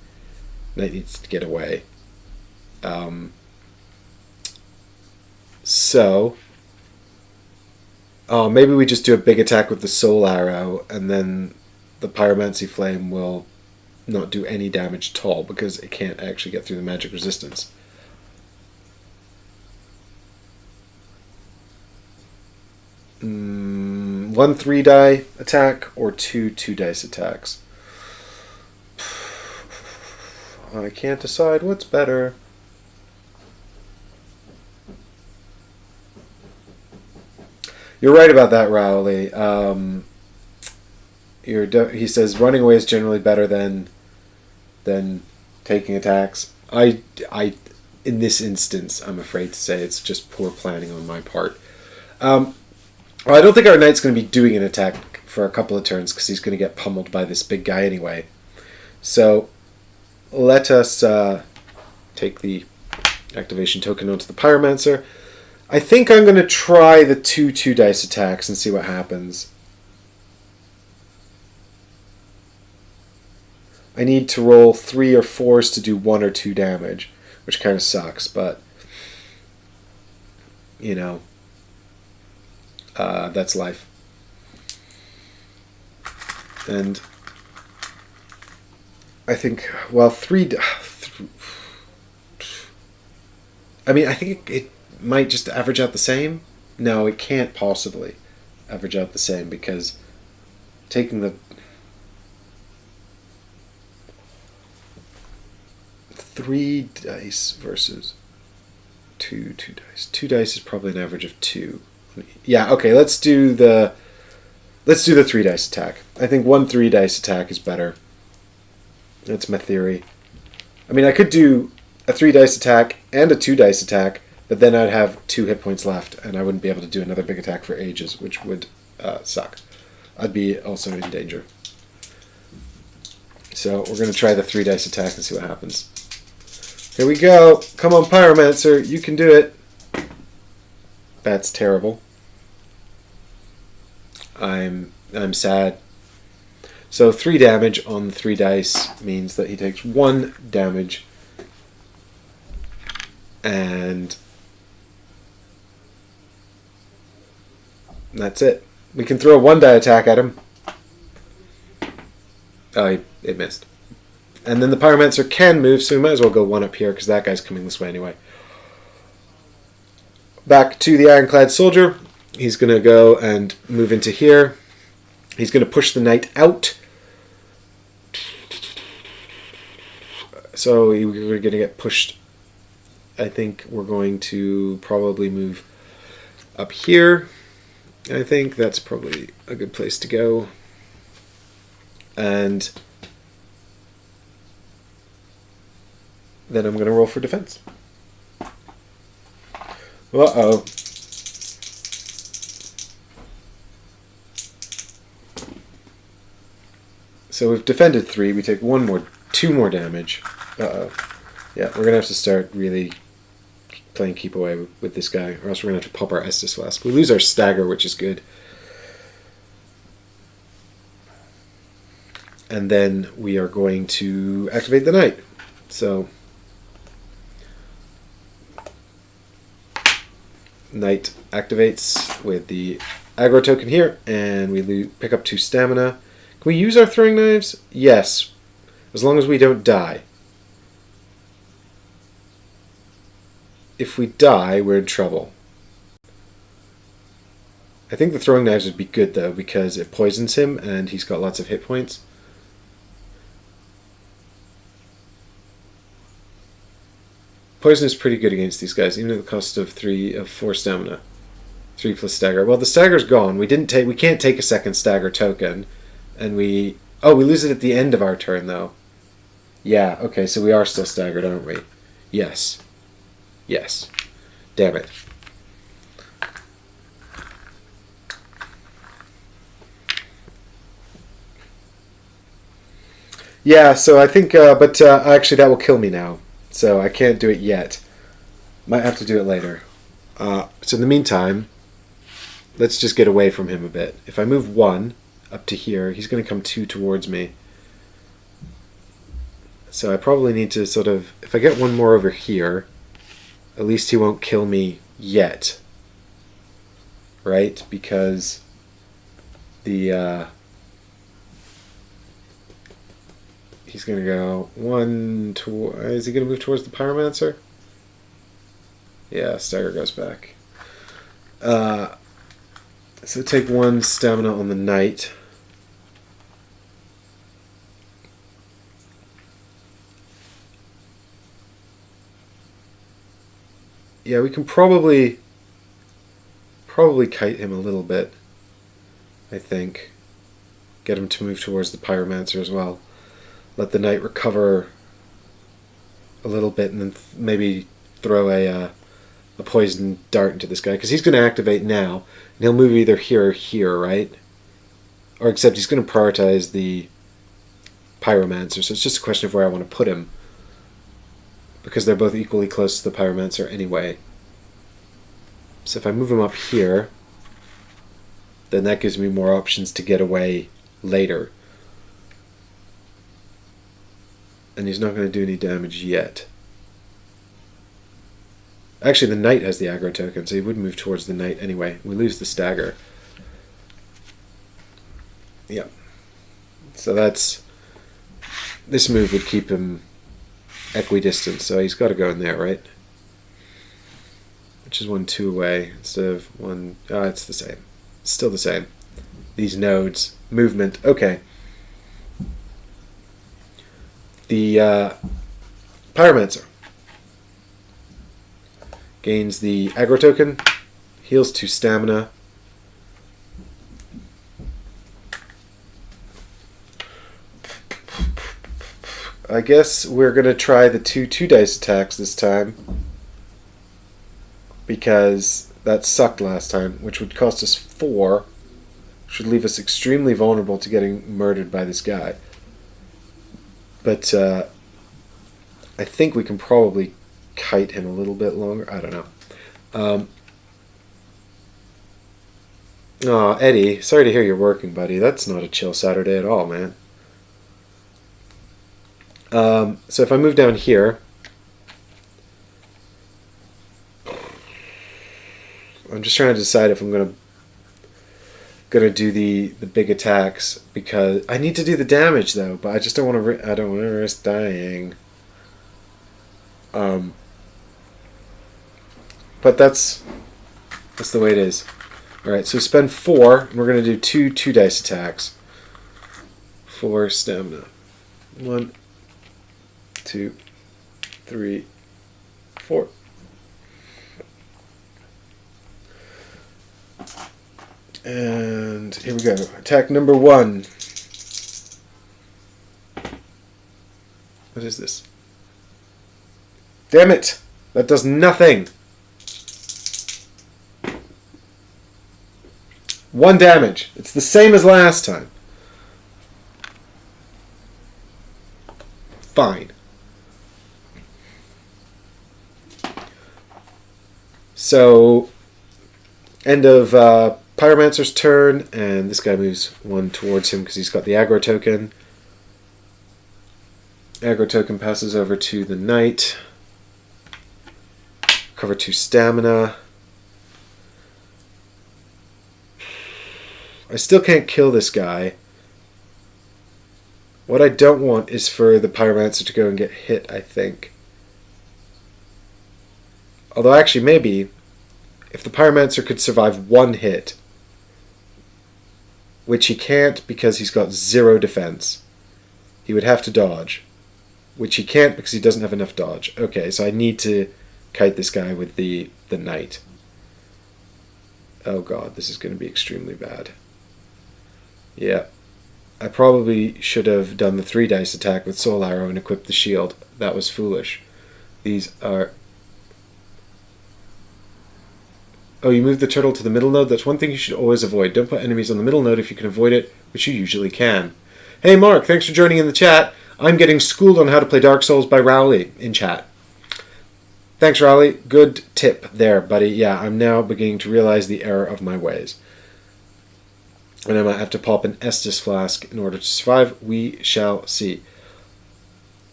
Knight needs to get away. Maybe we just do a big attack with the Soul Arrow, and then the Pyromancy Flame will not do any damage at all because it can't actually get through the magic resistance. One 3-die attack or two 2-dice attacks. I can't decide what's better. You're right about that, Rowley. He says running away is generally better than taking attacks. I in this instance, I'm afraid to say it's just poor planning on my part. I don't think our knight's going to be doing an attack for a couple of turns because he's going to get pummeled by this big guy anyway. So let us take the activation token onto the Pyromancer. I think I'm going to try the 2-2-dice attacks and see what happens. I need to roll 3 or 4s to do 1 or 2 damage, which kind of sucks, but you know, that's life. And I think, well, I think it might just average out the same. No, it can't possibly average out the same because taking the 3 dice versus 2 dice. 2 dice is probably an average of 2. Yeah, okay, let's do the 3 dice attack. I think 1 3 dice attack is better. That's my theory. I mean, I could do a 3 dice attack and a 2 dice attack, but then I'd have 2 hit points left, and I wouldn't be able to do another big attack for ages, which would suck. I'd be also in danger. So we're going to try the 3 dice attack and see what happens. Here we go. Come on, Pyromancer. You can do it. That's terrible. I'm sad. So 3 damage on the 3 dice means that he takes 1 damage. And that's it. We can throw a 1-die attack at him. Oh, it missed. And then the Pyromancer can move, so we might as well go 1 up here because that guy's coming this way anyway. Back to the Ironclad Soldier. He's going to go and move into here. He's going to push the knight out. So we're going to get pushed. I think we're going to probably move up here. I think that's probably a good place to go. And then I'm going to roll for defense. Uh-oh. So we've defended 3. We take 2 more damage. Uh-oh. Yeah, we're going to have to start really playing keep away with this guy, or else we're going to have to pop our Estus Flask. We lose our stagger, which is good. And then we are going to activate the knight. So knight activates with the aggro token here, and we pick up 2 stamina. Can we use our throwing knives? Yes, as long as we don't die. If we die, we're in trouble. I think the throwing knives would be good, though, because it poisons him, and he's got lots of hit points. Poison is pretty good against these guys, even at the cost of 4 stamina. 3 plus stagger. Well, the stagger's gone. We can't take a second stagger token, and we lose it at the end of our turn, though. Yeah, okay, so we are still staggered, aren't we? Yes. Yes. Damn it. Yeah, so I think, but actually that will kill me now. So I can't do it yet. Might have to do it later. So in the meantime, let's just get away from him a bit. If I move 1 up to here, he's going to come 2 towards me. So I probably need to sort of, if I get 1 more over here, at least he won't kill me yet. Right? Because the he's going to go 1 to... Is he going to move towards the Pyromancer? Yeah, stagger goes back. So take 1 stamina on the knight. Yeah, we can probably kite him a little bit, I think. Get him to move towards the pyromancer as well. Let the knight recover a little bit, and then maybe throw a poison dart into this guy, because he's going to activate now, and he'll move either here or here, right? Or except he's going to prioritize the pyromancer, so it's just a question of where I want to put him, because they're both equally close to the pyromancer anyway. So if I move him up here, then that gives me more options to get away later. And he's not going to do any damage yet. Actually, the knight has the aggro token, so he would move towards the knight anyway. We lose the stagger. Yeah. So that's... This move would keep him equidistant, so he's got to go in there, right? Which is 1-2 away instead of 1... it's the same. It's still the same. These nodes. Movement. Okay. The Pyromancer gains the aggro token, heals 2 stamina. I guess we're going to try the 2 dice attacks this time, because that sucked last time, which would cost us 4, which would leave us extremely vulnerable to getting murdered by this guy. But I think we can probably kite him a little bit longer. I don't know. Oh, Eddie, sorry to hear you're working, buddy. That's not a chill Saturday at all, man. So if I move down here, I'm just trying to decide if I'm gonna do the big attacks, because I need to do the damage though, but I just don't want to. I don't want to risk dying. But that's the way it is. All right, so spend 4, and we're gonna do 2 dice attacks. 4 stamina. 1, 2, 3, 4. And here we go. Attack number 1. What is this? Damn it! That does nothing! 1 damage. It's the same as last time. Fine. So, end of Pyromancer's turn, and this guy moves 1 towards him because he's got the aggro token. Aggro token passes over to the knight. Cover 2 stamina. I still can't kill this guy. What I don't want is for the Pyromancer to go and get hit, I think. Although actually maybe, if the Pyromancer could survive 1 hit, which he can't because he's got 0 defense, he would have to dodge, which he can't because he doesn't have enough dodge. Okay, so I need to kite this guy with the knight. Oh god, this is going to be extremely bad. Yeah. I probably should have done the 3 dice attack with Soul Arrow and equipped the shield. That was foolish. These are... Oh, you moved the turtle to the middle node? That's one thing you should always avoid. Don't put enemies on the middle node if you can avoid it, which you usually can. Hey Mark, thanks for joining in the chat. I'm getting schooled on how to play Dark Souls by Rowley in chat. Thanks, Rowley. Good tip there, buddy. Yeah, I'm now beginning to realize the error of my ways. And I might have to pop an Estus flask in order to survive. We shall see.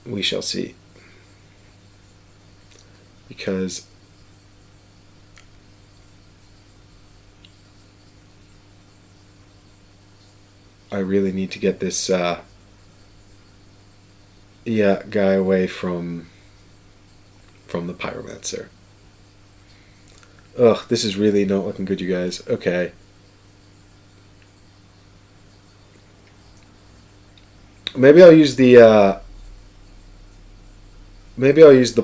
We shall see. Because I really need to get this guy away from the Pyromancer. Ugh, this is really not looking good, you guys. Okay. Maybe I'll use the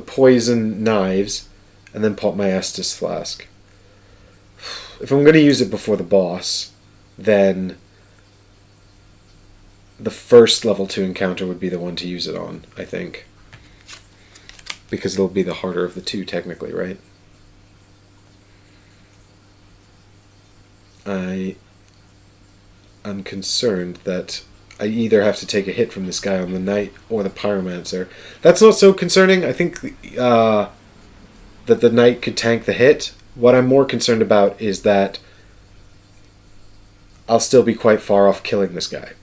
poison knives, and then pop my Estus flask. If I'm going to use it before the boss, then the first level 2 encounter would be the one to use it on, I think. Because it'll be the harder of the two, technically, right? I'm concerned that I either have to take a hit from this guy on the knight or the pyromancer. That's not so concerning. I think that the knight could tank the hit. What I'm more concerned about is that I'll still be quite far off killing this guy.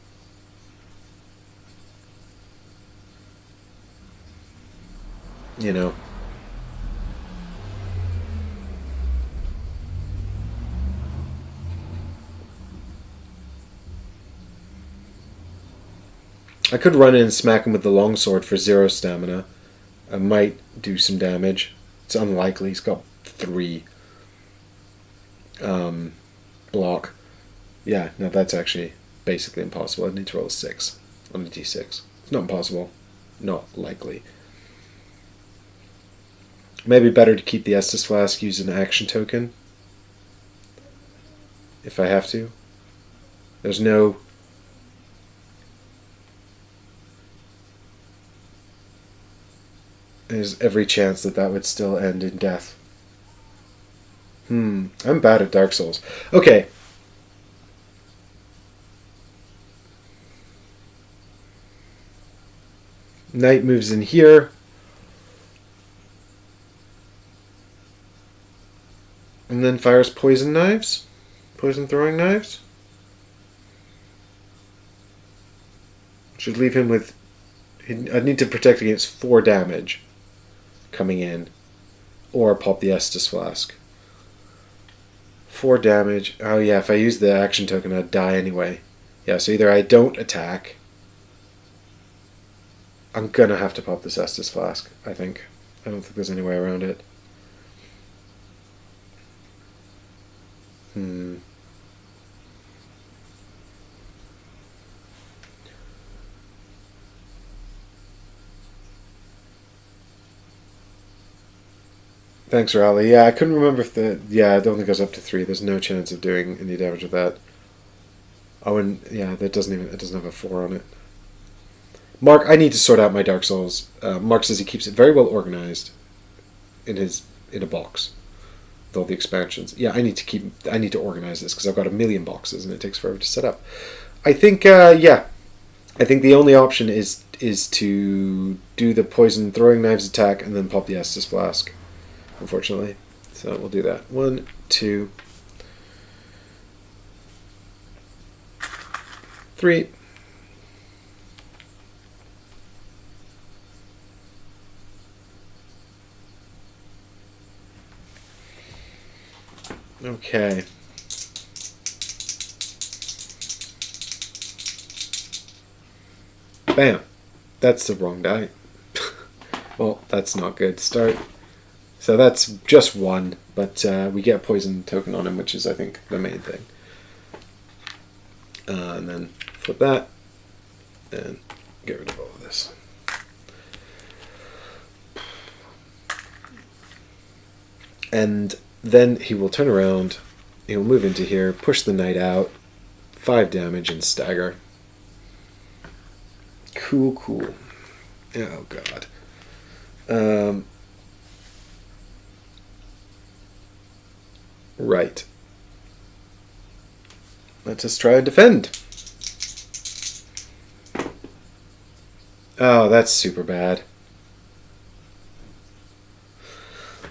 You know. I could run in and smack him with the longsword for 0 stamina. I might do some damage. It's unlikely. He's got 3 block. Yeah, no, that's actually basically impossible. I need to roll a 6 on a d6. It's not impossible. Not likely. Maybe better to keep the Estus Flask, use an action token. If I have to. There's every chance that would still end in death. I'm bad at Dark Souls. Okay. Knight moves in here. And then fires poison knives? Poison throwing knives? Should leave him with... I'd need to protect against 4 damage coming in. Or pop the Estus Flask. 4 damage. Oh yeah, if I use the action token I'd die anyway. Yeah, so either I don't attack... I'm gonna have to pop this Estus Flask, I think. I don't think there's any way around it. Thanks, Raleigh. Yeah, I couldn't remember if I don't think it goes up to 3. There's no chance of doing any damage with that. Oh, and yeah, it doesn't have a 4 on it. Mark, I need to sort out my Dark Souls. Mark says he keeps it very well organized in a box with all the expansions. Yeah, I need to organize this because I've got 1,000,000 boxes and it takes forever to set up. I think I think the only option is to do the poison throwing knives attack and then pop the Estus Flask. Unfortunately, so we'll do that. 1, 2, 3. Okay. Bam. That's the wrong die. Well, that's not good. Start. So that's just 1, but we get a poison token on him, which is, I think, the main thing. And then flip that, and get rid of all of this. And then he will turn around, he'll move into here, push the knight out, 5 damage, and stagger. Cool. Oh, God. Right. Let us try and defend. Oh, that's super bad.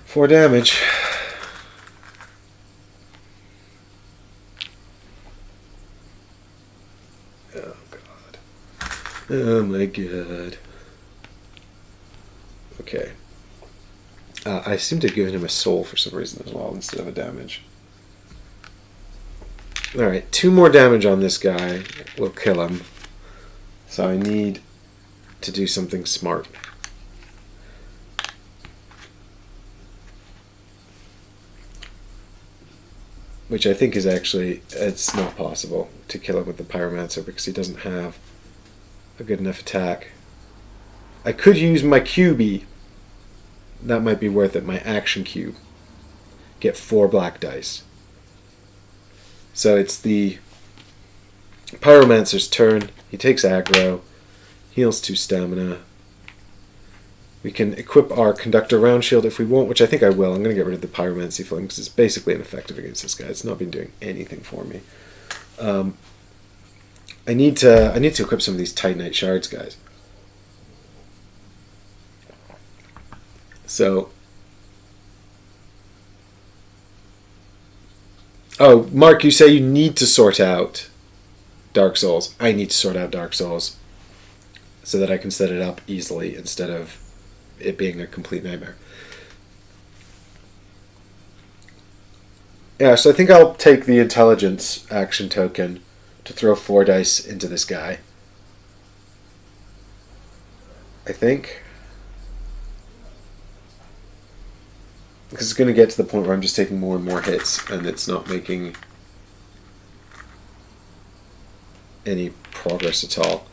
4 damage. Oh, God. Oh, my God. Okay. I seem to have given him a soul for some reason as well instead of a damage. Alright, 2 more damage on this guy will kill him. So I need to do something smart. Which I think is actually, it's not possible to kill him with the Pyromancer because he doesn't have a good enough attack. I could use my cubey. That might be worth it, my action cube. Get 4 black dice. So it's the Pyromancer's turn. He takes aggro, heals 2 stamina. We can equip our Conductor Round Shield if we want, which I think I will. I'm going to get rid of the Pyromancy Flame because it's basically ineffective against this guy. It's not been doing anything for me. I need to equip some of these Titanite Shards, guys. So, oh, Mark, you say you need to sort out Dark Souls. I need to sort out Dark Souls so that I can set it up easily instead of it being a complete nightmare. Yeah, so I think I'll take the Intelligence action token to throw 4 dice into this guy. I think. Because it's going to get to the point where I'm just taking more and more hits and it's not making any progress at all.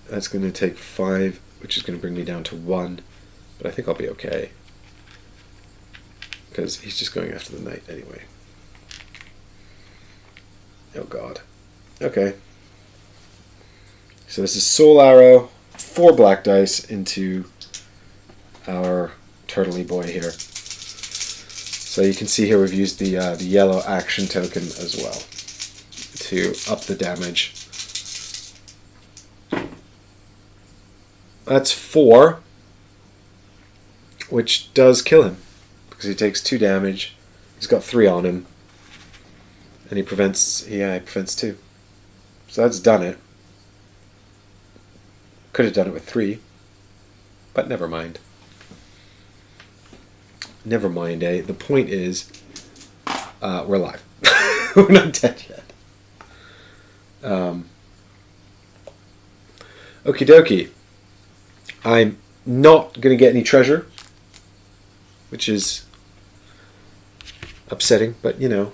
That's going to take 5, which is going to bring me down to 1, but I think I'll be okay. Because he's just going after the knight anyway. Oh god. Okay. So this is Soul Arrow, 4 black dice into our turtley boy here. So you can see here we've used the yellow action token as well to up the damage. That's 4, which does kill him because he takes 2 damage. He's got 3 on him, and he prevents 2. So that's done it. Could have done it with 3, but never mind. Never mind, eh? The point is, we're alive. We're not dead yet. Okie dokie. I'm not going to get any treasure, which is upsetting, but you know,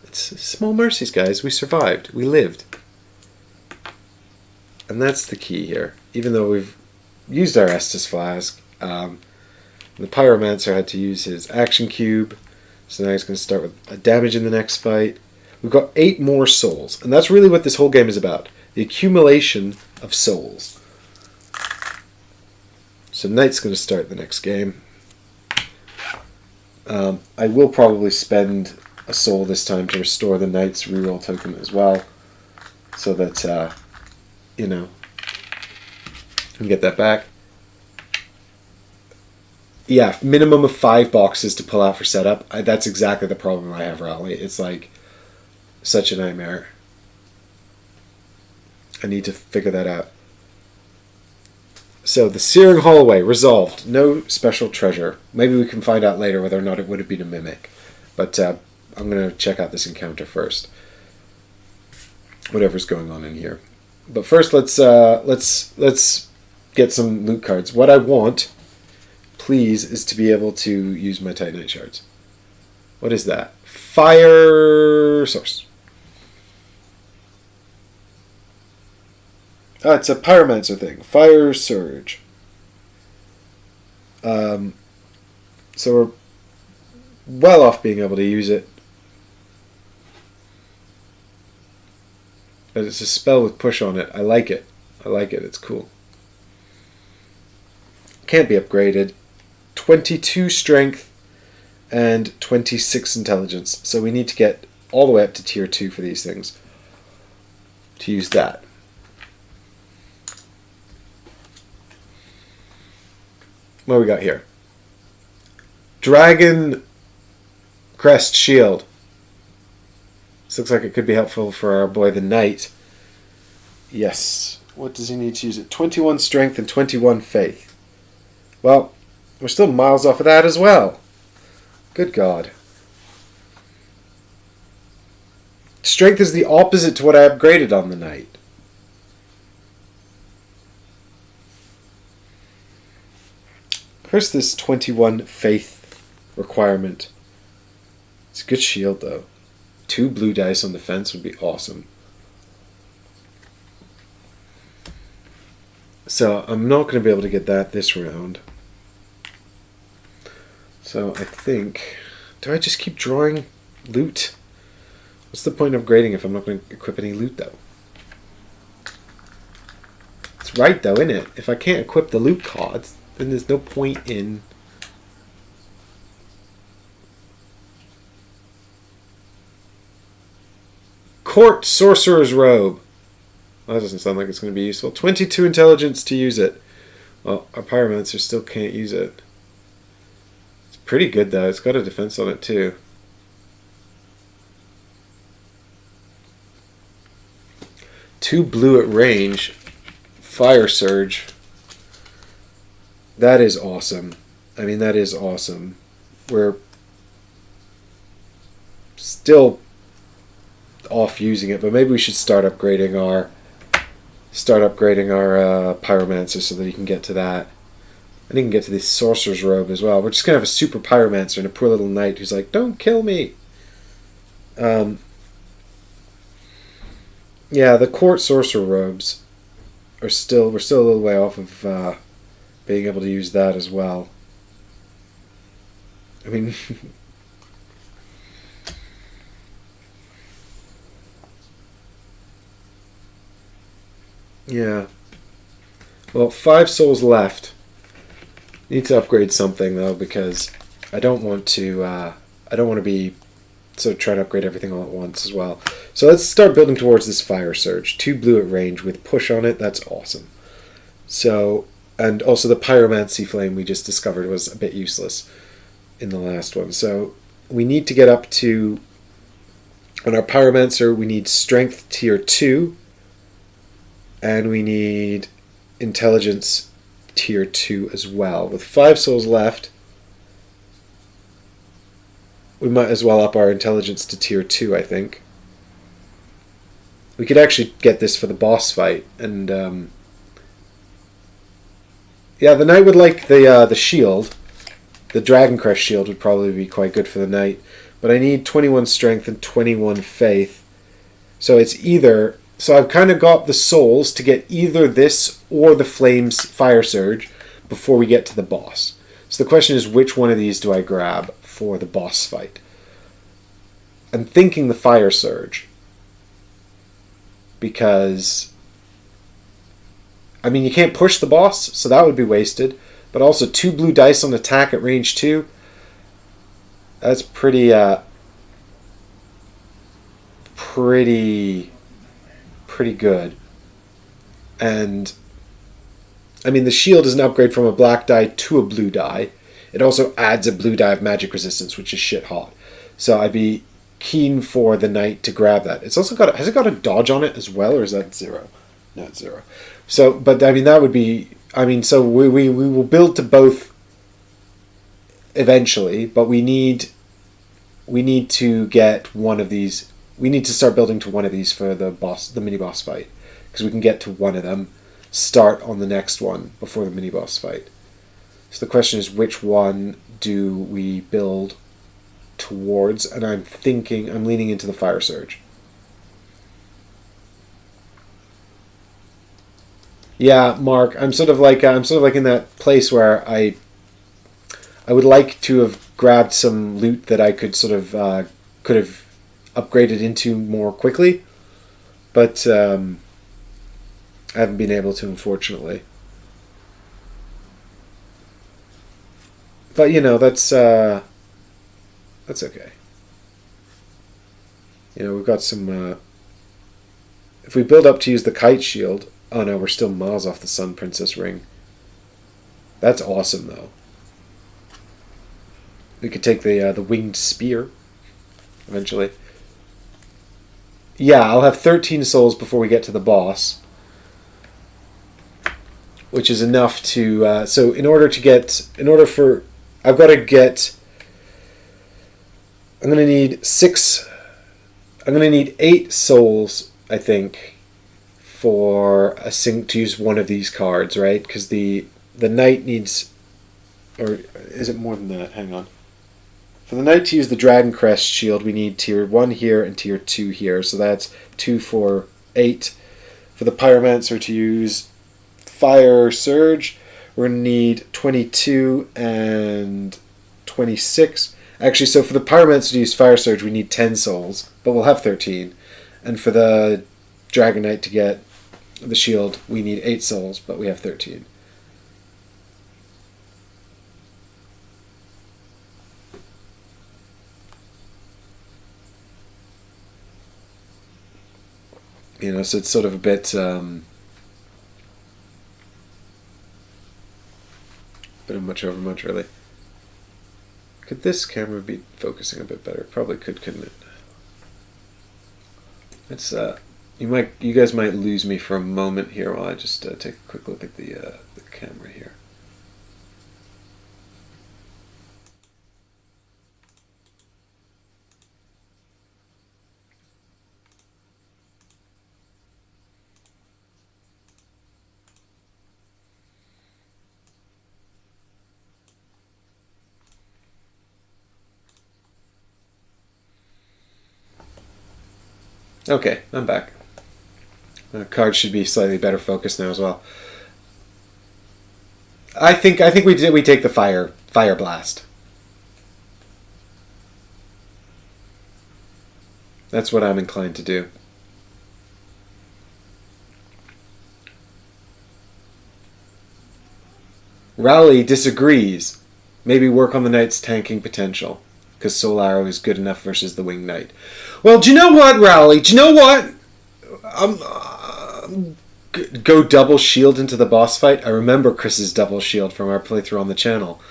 it's small mercies, guys. We survived. We lived. And that's the key here. Even though we've used our Estus Flask, the Pyromancer had to use his action cube, so now he's going to start with a damage in the next fight. We've got 8 more souls, and that's really what this whole game is about. The accumulation of souls. So Knight's going to start the next game. I will probably spend a soul this time to restore the Knight's reroll token as well, so that, you know, I can get that back. Yeah, minimum of 5 boxes to pull out for setup. That's exactly the problem I have, Raleigh. It's like such a nightmare. I need to figure that out. So the Searing Hallway resolved. No special treasure. Maybe we can find out later whether or not it would have been a mimic. But I'm going to check out this encounter first. Whatever's going on in here. But first, let's get some loot cards. What I want, please, is to be able to use my Titanite Shards. What is that? Fire Source. Oh, it's a Pyromancer thing. Fire Surge. So we're well off being able to use it. But it's a spell with push on it. I like it. I like it. It's cool. Can't be upgraded. 22 strength and 26 intelligence. So we need to get all the way up to tier 2 for these things to use that. What do we got here? Dragon Crest Shield. This looks like it could be helpful for our boy the Knight. Yes. What does he need to use it? 21 strength and 21 faith. Well, we're still miles off of that as well. Good God. Strength is the opposite to what I upgraded on the Knight. Where's this 21 faith requirement? It's a good shield, though. 2 blue dice on defense would be awesome. So I'm not going to be able to get that this round. So I think... Do I just keep drawing loot? What's the point of upgrading if I'm not going to equip any loot, though? It's right, though, isn't it? If I can't equip the loot cards, then there's no point in... Court Sorcerer's Robe. Well, that doesn't sound like it's going to be useful. 22 intelligence to use it. Well, our Pyromancer still can't use it. It's pretty good, though. It's got a defense on it, too. Two blue at range. Fire Surge. That is awesome. I mean, that is awesome. We're still off using it, but maybe we should start upgrading our Pyromancer so that he can get to that. And he can get to the Sorcerer's Robe as well. We're just going to have a super Pyromancer and a poor little knight who's like, don't kill me. Yeah, the Court Sorcerer Robes we're still a little way off of being able to use that as well. I mean... Yeah. Well, 5 souls left. Need to upgrade something though, because I don't want to be sort of trying to upgrade everything all at once as well. So let's start building towards this Fire Surge. 2 blue at range with push on it. That's awesome. So, and also the Pyromancy Flame we just discovered was a bit useless in the last one. So we need to get up to, on our Pyromancer, we need Strength tier 2. And we need Intelligence tier 2 as well. With 5 souls left, we might as well up our Intelligence to tier 2, I think. We could actually get this for the boss fight. And, yeah, the knight would like the shield. The Dragon Crest shield would probably be quite good for the knight. But I need 21 strength and 21 faith. So it's either... So I've kind of got the souls to get either this or the Flames Fire Surge before we get to the boss. So the question is, which one of these do I grab for the boss fight? I'm thinking the Fire Surge. Because, I mean, you can't push the boss, so that would be wasted. But also 2 blue dice on attack at range 2. That's pretty good. And I mean, the shield is an upgrade from a black die to a blue die. It also adds a blue die of magic resistance, which is shit hot. So I'd be keen for the knight to grab that. It's also got has it got a dodge on it as well, or is that 0? No, it's 0. So, but I mean, that would be, I mean, so we will build to both eventually, but we need to get one of these. We need to start building to one of these for the mini boss fight, because we can get to one of them, start on the next one before the mini boss fight. So the question is, which one do we build towards? And I'm leaning into the Fire Surge. Yeah, Mark, I'm sort of like in that place where I would like to have grabbed some loot that I could sort of could have upgraded into more quickly, but I haven't been able to, unfortunately. But you know, that's okay. You know, we've got some. If we build up to use the kite shield, oh no, we're still miles off the Sun Princess ring. That's awesome, though. We could take the winged spear eventually. Yeah, I'll have 13 souls before we get to the boss, which is enough to. So I've got to get. I'm going to need 6. I'm going to need 8 souls, I think, for to use one of these cards, right? Because the knight needs, or is it more than that? Hang on. For the knight to use the Dragon Crest shield, we need tier 1 here and tier 2 here. So that's 2, 4, 8. For the Pyromancer to use fire surge, we're going to need 22 and 26. Actually, so for the pyromancer to use fire surge, we need 10 souls, but we'll have 13. And for the dragon knight to get the shield, we need 8 souls, but we have 13. You know, so it's sort of a bit of much over much, really. Could this camera be focusing a bit better? Probably could, couldn't it? It's you guys might lose me for a moment here while I just take a quick look at the camera here. Okay, I'm back. The card should be slightly better focused now as well. I think we take the fire blast. That's what I'm inclined to do. Rowley disagrees. Maybe work on the knight's tanking potential, because Soul Arrow is good enough versus the Winged Knight. Well, do you know what, Rowley? Do you know what? Go double shield into the boss fight. I remember Chris's double shield from our playthrough on the channel.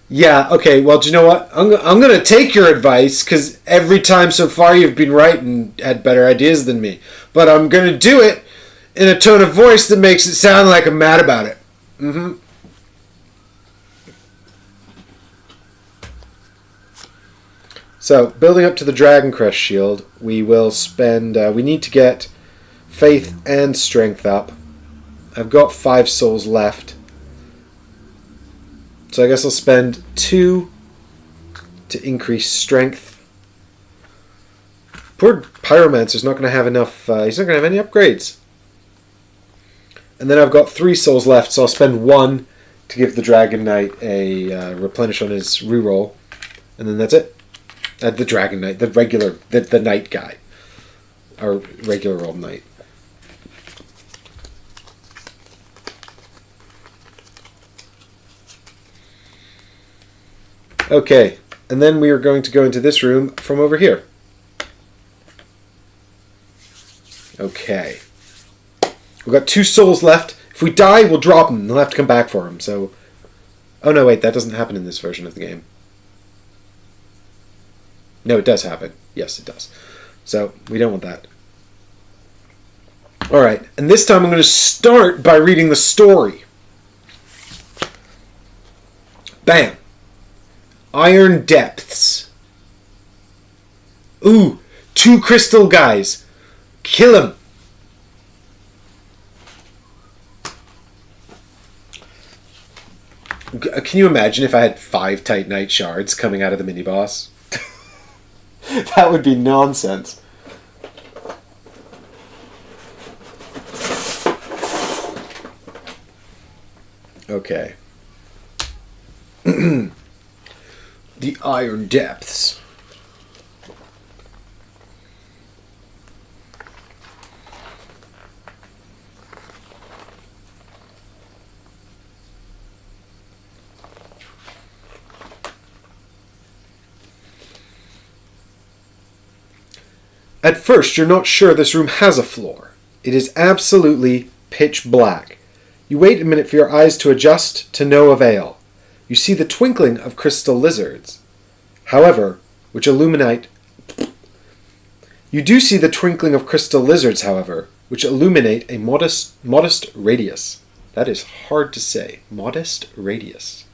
Yeah, okay, well, do you know what? I'm going to take your advice, because every time so far you've been right and had better ideas than me. But I'm going to do it in a tone of voice that makes it sound like I'm mad about it. Mm-hmm. So, building up to the Dragon Crest shield, we will spend... we need to get faith and strength up. I've got 5 souls left. So I guess I'll spend 2 to increase strength. Poor Pyromancer's not going to have enough... he's not going to have any upgrades. And then I've got 3 souls left, so I'll spend 1 to give the Dragon Knight a replenish on his reroll. And then that's it. The Dragon Knight, the regular, the Knight guy. Our regular old Knight. Okay, and then we are going to go into this room from over here. Okay. We've got 2 souls left. If we die, we'll drop them. They'll have to come back for them, so... Oh no, wait, that doesn't happen in this version of the game. No, it does happen. Yes, it does. So, we don't want that. Alright, and this time I'm going to start by reading the story. Bam! Iron Depths. Ooh, 2 crystal guys. Kill him. Can you imagine if I had 5 Titanite shards coming out of the mini-boss? That would be nonsense. Okay. The Iron Depths. At first, you're not sure this room has a floor. It is absolutely pitch black. You wait a minute for your eyes to adjust, to no avail. You see the twinkling of crystal lizards. However, which illuminate... You do see the twinkling of crystal lizards, however, which illuminate a modest radius. That is hard to say. Modest radius.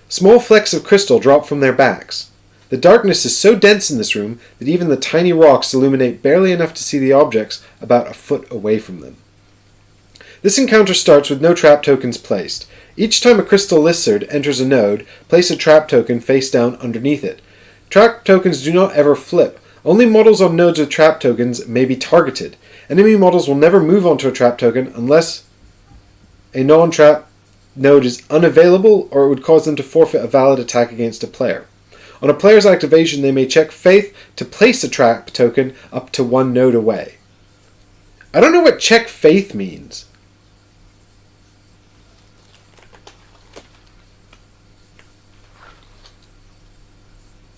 Small flecks of crystal drop from their backs. The darkness is so dense in this room that even the tiny rocks illuminate barely enough to see the objects about a foot away from them. This encounter starts with no trap tokens placed. Each time a crystal lizard enters a node, place a trap token face down underneath it. Trap tokens do not ever flip. Only models on nodes with trap tokens may be targeted. Enemy models will never move onto a trap token unless A non-trap node is unavailable, or it would cause them to forfeit a valid attack against a player. On a player's activation, they may check Faith to place a trap token up to 1 node away. I don't know what check Faith means.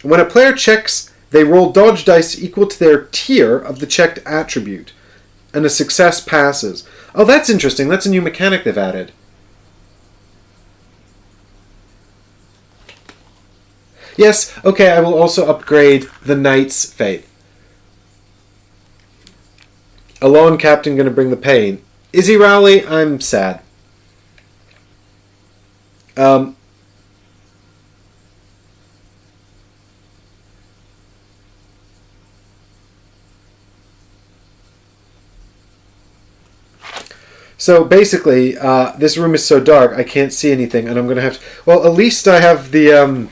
When a player checks, they roll dodge dice equal to their tier of the checked attribute, and a success passes. Oh, that's interesting. That's a new mechanic they've added. Yes, okay, I will also upgrade the Knight's Faith. A lone captain going to bring the pain. Is he Rowley? I'm sad. So basically, this room is so dark I can't see anything, and I'm going to have to... Well, at least I have the...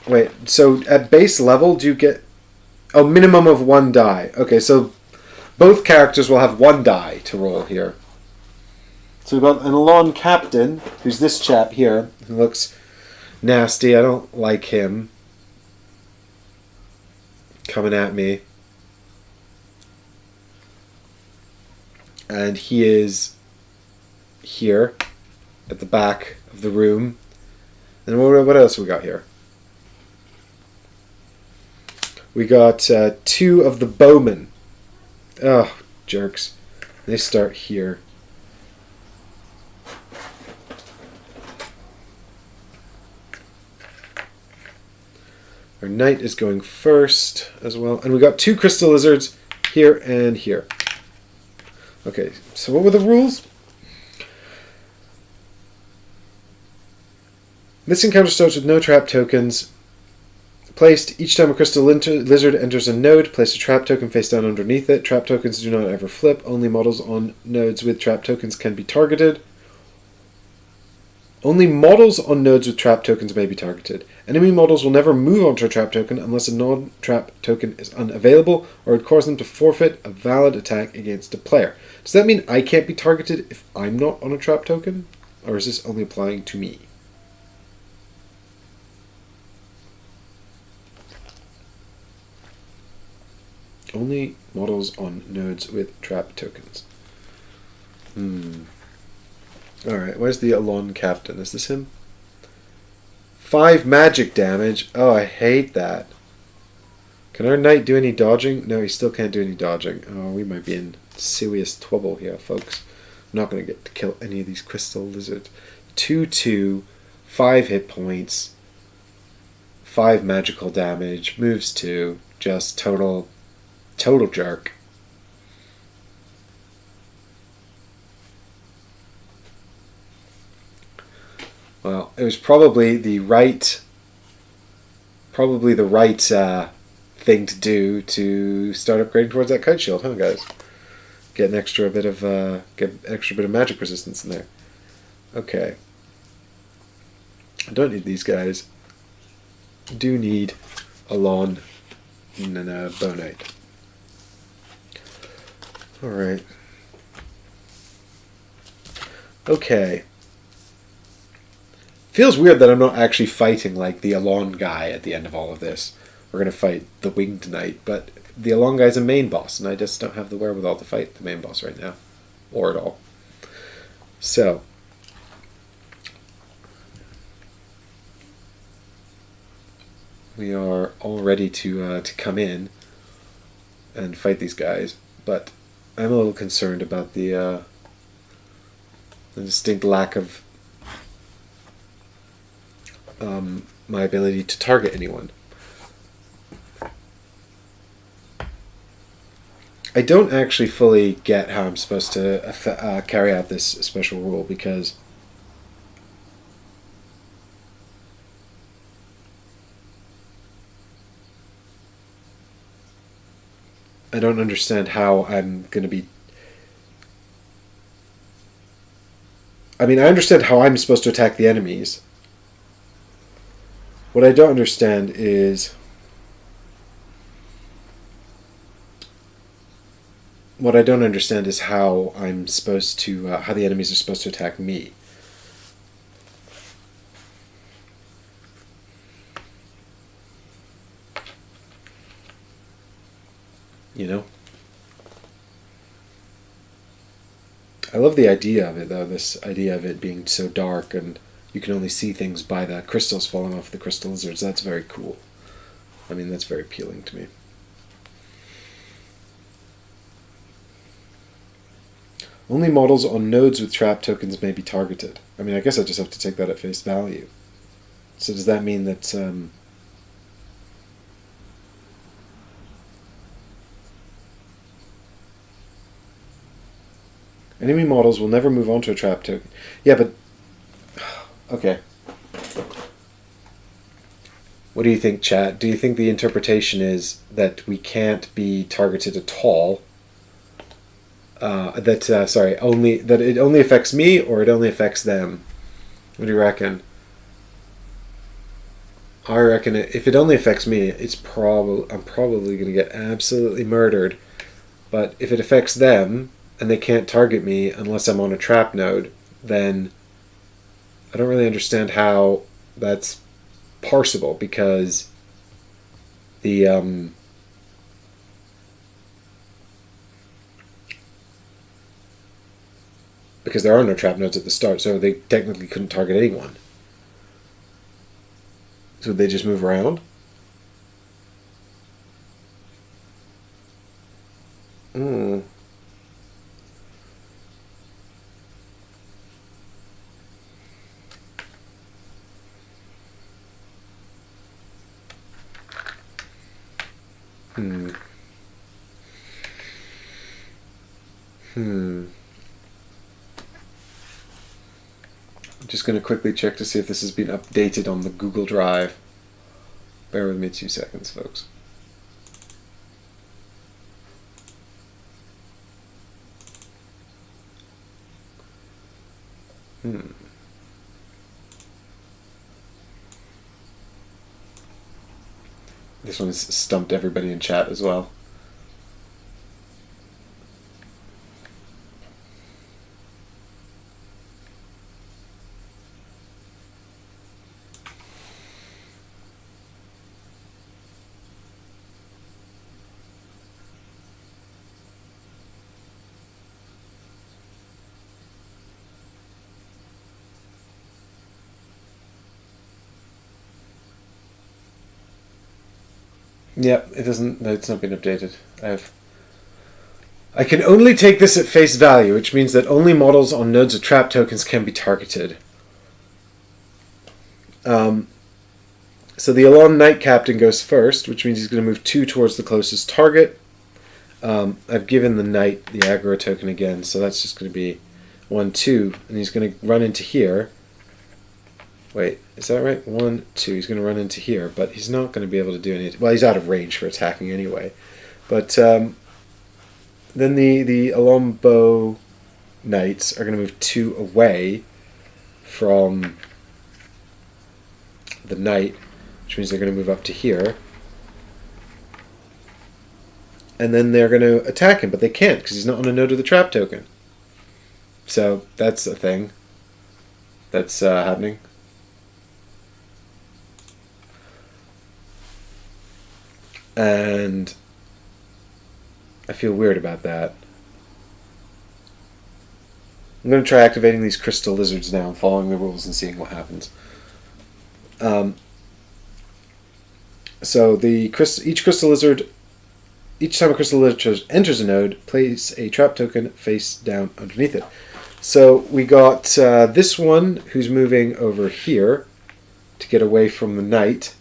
Wait, so at base level, do you get... Oh, minimum of 1 die. Okay, so both characters will have 1 die to roll here. So we've got an Alon Captain, who's this chap here, who looks nasty. I don't like him coming at me. And he is here at the back of the room. And what else we got here? We got 2 of the bowmen. Oh, jerks. They start here. Our knight is going first as well. And we got 2 crystal lizards here and here. Okay, so what were the rules? This encounter starts with no trap tokens placed. Each time a crystal lizard enters a node, place a trap token face down underneath it. Trap tokens do not ever flip. Only models on nodes with trap tokens can be targeted. Only models on nodes with trap tokens may be targeted. Enemy models will never move onto a trap token unless a non-trap token is unavailable, or it would cause them to forfeit a valid attack against a player. Does that mean I can't be targeted if I'm not on a trap token? Or is this only applying to me? Only models on nodes with trap tokens. Alright, where's the Alon Captain? Is this him? 5 magic damage. Oh, I hate that. Can our knight do any dodging? No, he still can't do any dodging. Oh, we might be in serious trouble here, folks. I'm not going to get to kill any of these crystal lizards. 2/2, 5 hit points, 5 magical damage, moves 2, just total jerk. Well, it was probably the right thing to do to start upgrading towards that kite shield, huh, guys? Get an extra bit of magic resistance in there. Okay. I don't need these guys. I do need a lawn and a bow knight. Alright. Okay. Feels weird that I'm not actually fighting like the Alon guy at the end of all of this. We're going to fight the Winged Knight, but the Alon guy's a main boss, and I just don't have the wherewithal to fight the main boss right now. Or at all. So. We are all ready to come in and fight these guys, but I'm a little concerned about the distinct lack of my ability to target anyone. I don't actually fully get how I'm supposed to carry out this special rule, because I don't understand how I'm going to be... I mean, I understand how I'm supposed to attack the enemies. What I don't understand is what I don't understand is how I'm supposed to, how the enemies are supposed to attack me. You know? I love the idea of it, though, this idea of it being so dark and you can only see things by the crystals falling off the crystal lizards. That's very cool. I mean, that's very appealing to me. Only models on nodes with trap tokens may be targeted. I mean, I guess I just have to take that at face value. So does that mean that... enemy models will never move on to a trap token. Yeah, but... Okay. What do you think, chat? Do you think the interpretation is that we can't be targeted at all? Only that it only affects me, or it only affects them? What do you reckon? I reckon if it only affects me, I'm probably going to get absolutely murdered. But if it affects them and they can't target me unless I'm on a trap node, then I don't really understand how that's parsable, because the because there are no trap nodes at the start, so they technically couldn't target anyone. So would they just move around? Hmm. Hmm. I'm just going to quickly check to see if this has been updated on the Google Drive. Bear with me 2 seconds, folks. This one's stumped everybody in chat as well. Yep, it doesn't. No, it's not been updated. I can only take this at face value, which means that only models on nodes of trap tokens can be targeted. So the Alon Knight Captain goes first, which means he's going to move 2 towards the closest target. I've given the Knight the aggro token again, so that's just going to be 1, 2, and he's going to run into here. Wait, is that right? 1, 2. He's going to run into here, but he's not going to be able to do anything. Well, he's out of range for attacking anyway. But then the Alombo Knights are going to move 2 away from the Knight, which means they're going to move up to here. And then they're going to attack him, but they can't because he's not on a node of the trap token. So that's a thing that's happening. And I feel weird about that. I'm going to try activating these crystal lizards now and following the rules and seeing what happens. So each crystal lizard, each time a crystal lizard enters a node, place a trap token face down underneath it. So we got this one who's moving over here to get away from the Knight.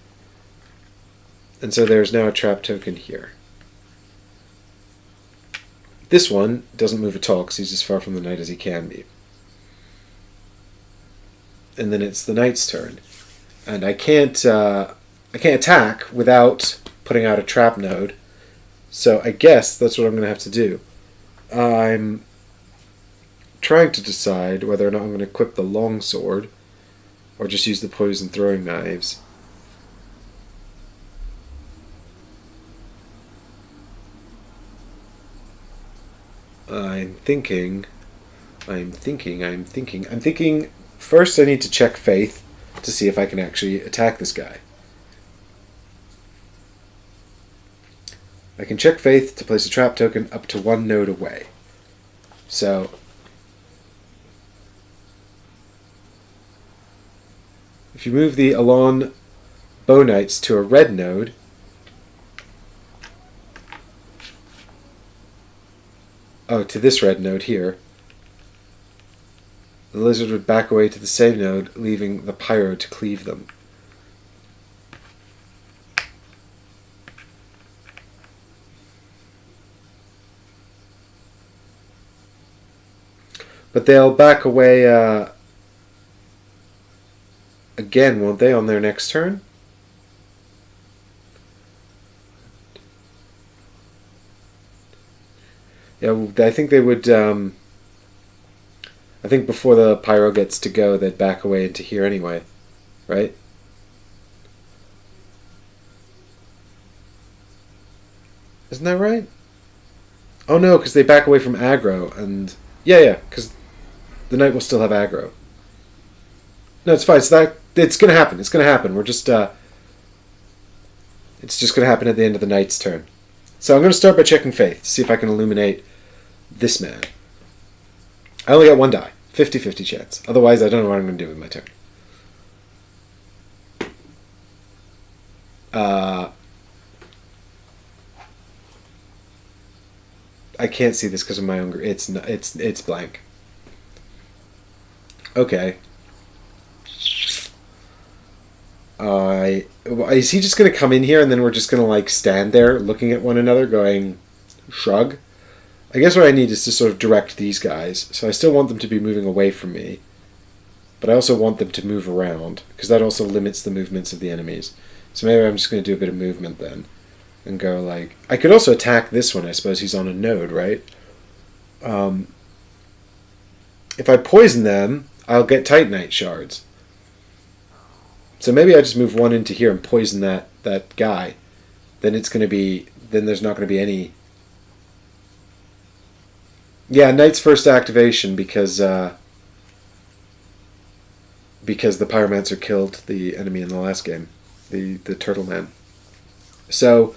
And so there's now a trap token here. This one doesn't move at all because he's as far from the Knight as he can be. And then it's the Knight's turn. And I can't attack without putting out a trap node. So I guess that's what I'm going to have to do. I'm trying to decide whether or not I'm going to equip the longsword or just use the poison throwing knives. I'm thinking. First, I need to check faith to see if I can actually attack this guy. I can check faith to place a trap token up to 1 node away. So, if you move the Alon Bow Knights to a red node, to this red node here, the lizard would back away to the same node, leaving the pyro to cleave them. But they'll back away again, won't they, on their next turn? Yeah, I think they would... I think before the pyro gets to go, they'd back away into here anyway, right? Isn't that right? Oh no, because they back away from aggro, and... Yeah, because the knight will still have aggro. No, it's fine. So it's going to happen. It's going to happen. We're just... it's just going to happen at the end of the knight's turn. So I'm going to start by checking faith, to see if I can illuminate this man. I only got 1 die. 50-50 chance. Otherwise, I don't know what I'm going to do with my turn. I can't see this because of my own... It's blank. Okay. Is he just going to come in here and then we're just going to like stand there looking at one another going shrug? I guess what I need is to sort of direct these guys. So I still want them to be moving away from me. But I also want them to move around because that also limits the movements of the enemies. So maybe I'm just going to do a bit of movement then. And go like... I could also attack this one, I suppose. He's on a node, right? If I poison them, I'll get Titanite shards. So maybe I just move 1 into here and poison that guy. Then it's going to be... Then there's not going to be any... Yeah, Knight's first activation because the Pyromancer killed the enemy in the last game. The Turtle Man. So...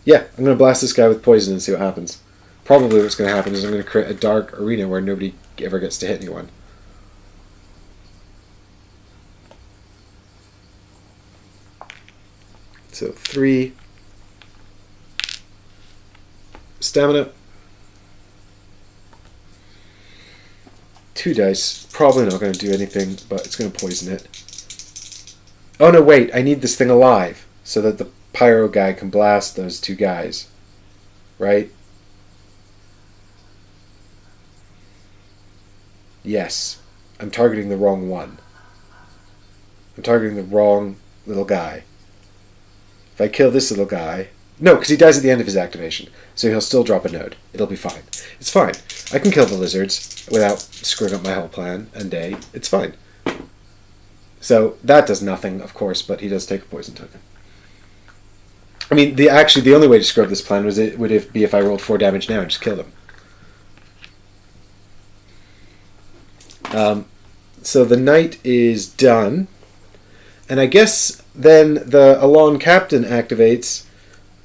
Yeah, I'm going to blast this guy with poison and see what happens. Probably what's going to happen is I'm going to create a dark arena where nobody ever gets to hit anyone. So 3 stamina. 2 dice. Probably not going to do anything, but it's going to poison it. Oh no, wait, I need this thing alive so that the pyro guy can blast those 2 guys, right? Yes, I'm targeting the wrong one. I'm targeting the wrong little guy. If I kill this little guy... No, because he dies at the end of his activation, so he'll still drop a node. It'll be fine. It's fine. I can kill the lizards without screwing up my whole plan and day. It's fine. So that does nothing, of course, but he does take a poison token. I mean, the only way to screw up this plan would be if I rolled 4 damage now and just killed him. So the knight is done. And I guess then the Alon Captain activates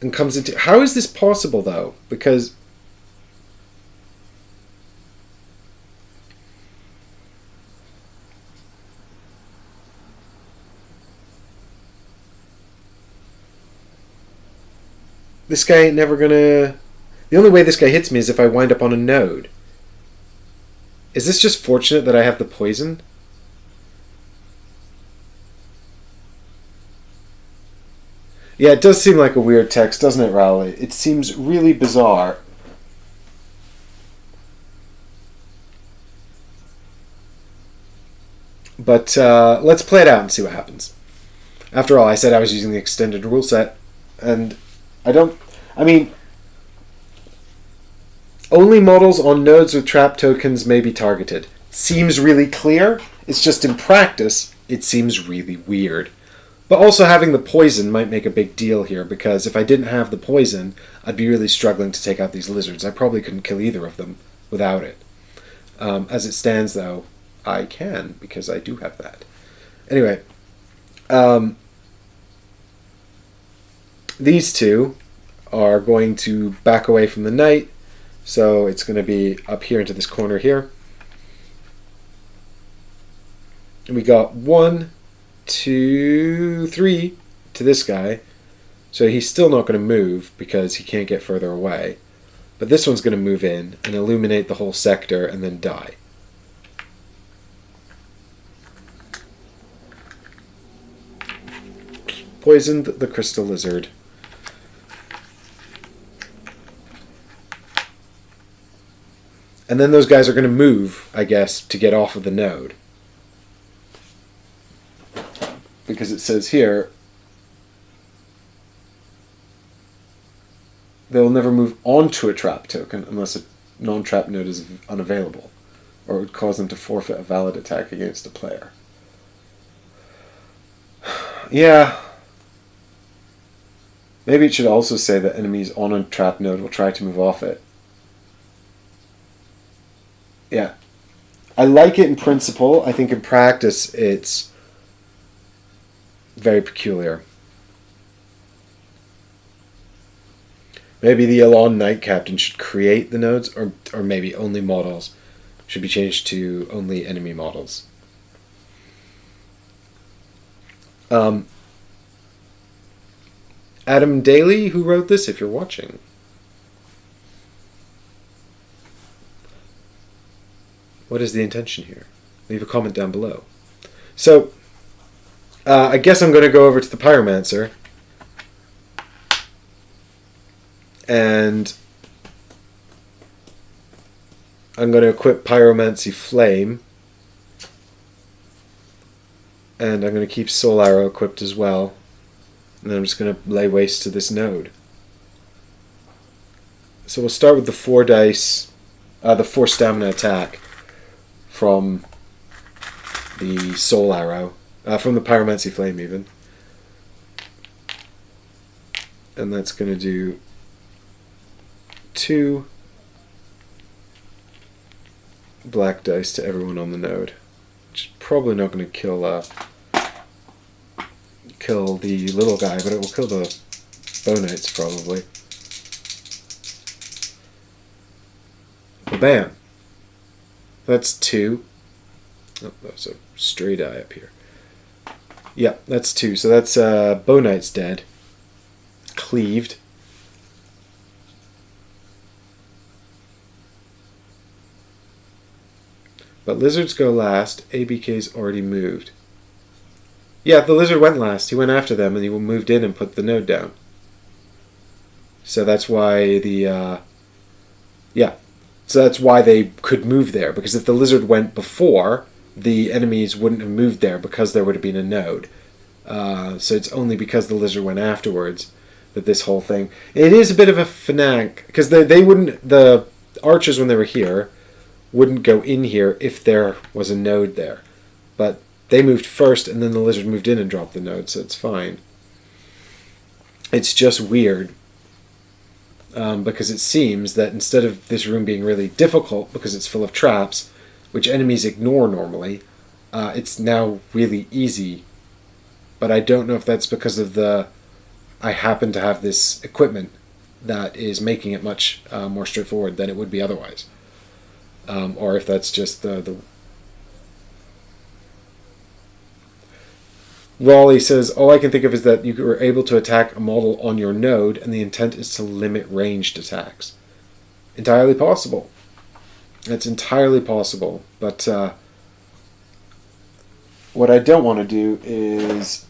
and comes into... How is this possible, though? Because... This guy ain't never gonna... The only way this guy hits me is if I wind up on a node. Is this just fortunate that I have the poison? Yeah, it does seem like a weird text, doesn't it, Rowley? It seems really bizarre. But let's play it out and see what happens. After all, I said I was using the extended rule set, and I mean, only models on nodes with trap tokens may be targeted. Seems really clear. It's just in practice, it seems really weird. But also having the poison might make a big deal here, because if I didn't have the poison, I'd be really struggling to take out these lizards. I probably couldn't kill either of them without it. As it stands, though, I can, because I do have that. Anyway, these two are going to back away from the knight, so it's going to be up here into this corner here. And we got 1, 2, 3 to this guy, so he's still not going to move because he can't get further away. But this one's going to move in and illuminate the whole sector and then die. Poisoned the crystal lizard. And then those guys are going to move, I guess, to get off of the node. Because it says here, they'll never move onto a trap token unless a non-trap node is unavailable, or it would cause them to forfeit a valid attack against a player. Yeah. Maybe it should also say that enemies on a trap node will try to move off it. Yeah. I like it in principle. I think in practice it's very peculiar. Maybe the Elon Knight Captain should create the nodes, or maybe only models should be changed to only enemy models. Adam Daly, who wrote this, if you're watching. What is the intention here? Leave a comment down below. So, I guess I'm going to go over to the Pyromancer. And I'm going to equip Pyromancy Flame. And I'm going to keep Soul Arrow equipped as well. And then I'm just going to lay waste to this node. So we'll start with the 4 dice, the 4 stamina attack from the Soul Arrow, from the Pyromancy Flame even. And that's going to do 2 black dice to everyone on the node, which is probably not going to kill the little guy, but it will kill the bow knights probably. Bam! That's 2. Oh, that's a stray die up here. Yeah, that's 2. So that's bow knight's dead. Cleaved. But lizards go last. ABK's already moved. Yeah, the lizard went last. He went after them and he moved in and put the node down. So that's why the... yeah. So that's why they could move there. Because if the lizard went before, the enemies wouldn't have moved there because there would have been a node. So it's only because the lizard went afterwards that this whole thing... It is a bit of a fanatic. Because they wouldn't... The archers, when they were here, wouldn't go in here if there was a node there. But they moved first, and then the lizard moved in and dropped the node, so it's fine. It's just weird. Because it seems that instead of this room being really difficult because it's full of traps, which enemies ignore normally, it's now really easy. But I don't know if that's because of I happen to have this equipment that is making it much more straightforward than it would be otherwise. Or if that's just the... Raleigh says, all I can think of is that you were able to attack a model on your node, and the intent is to limit ranged attacks. Entirely possible. It's entirely possible. But what I don't want to do is...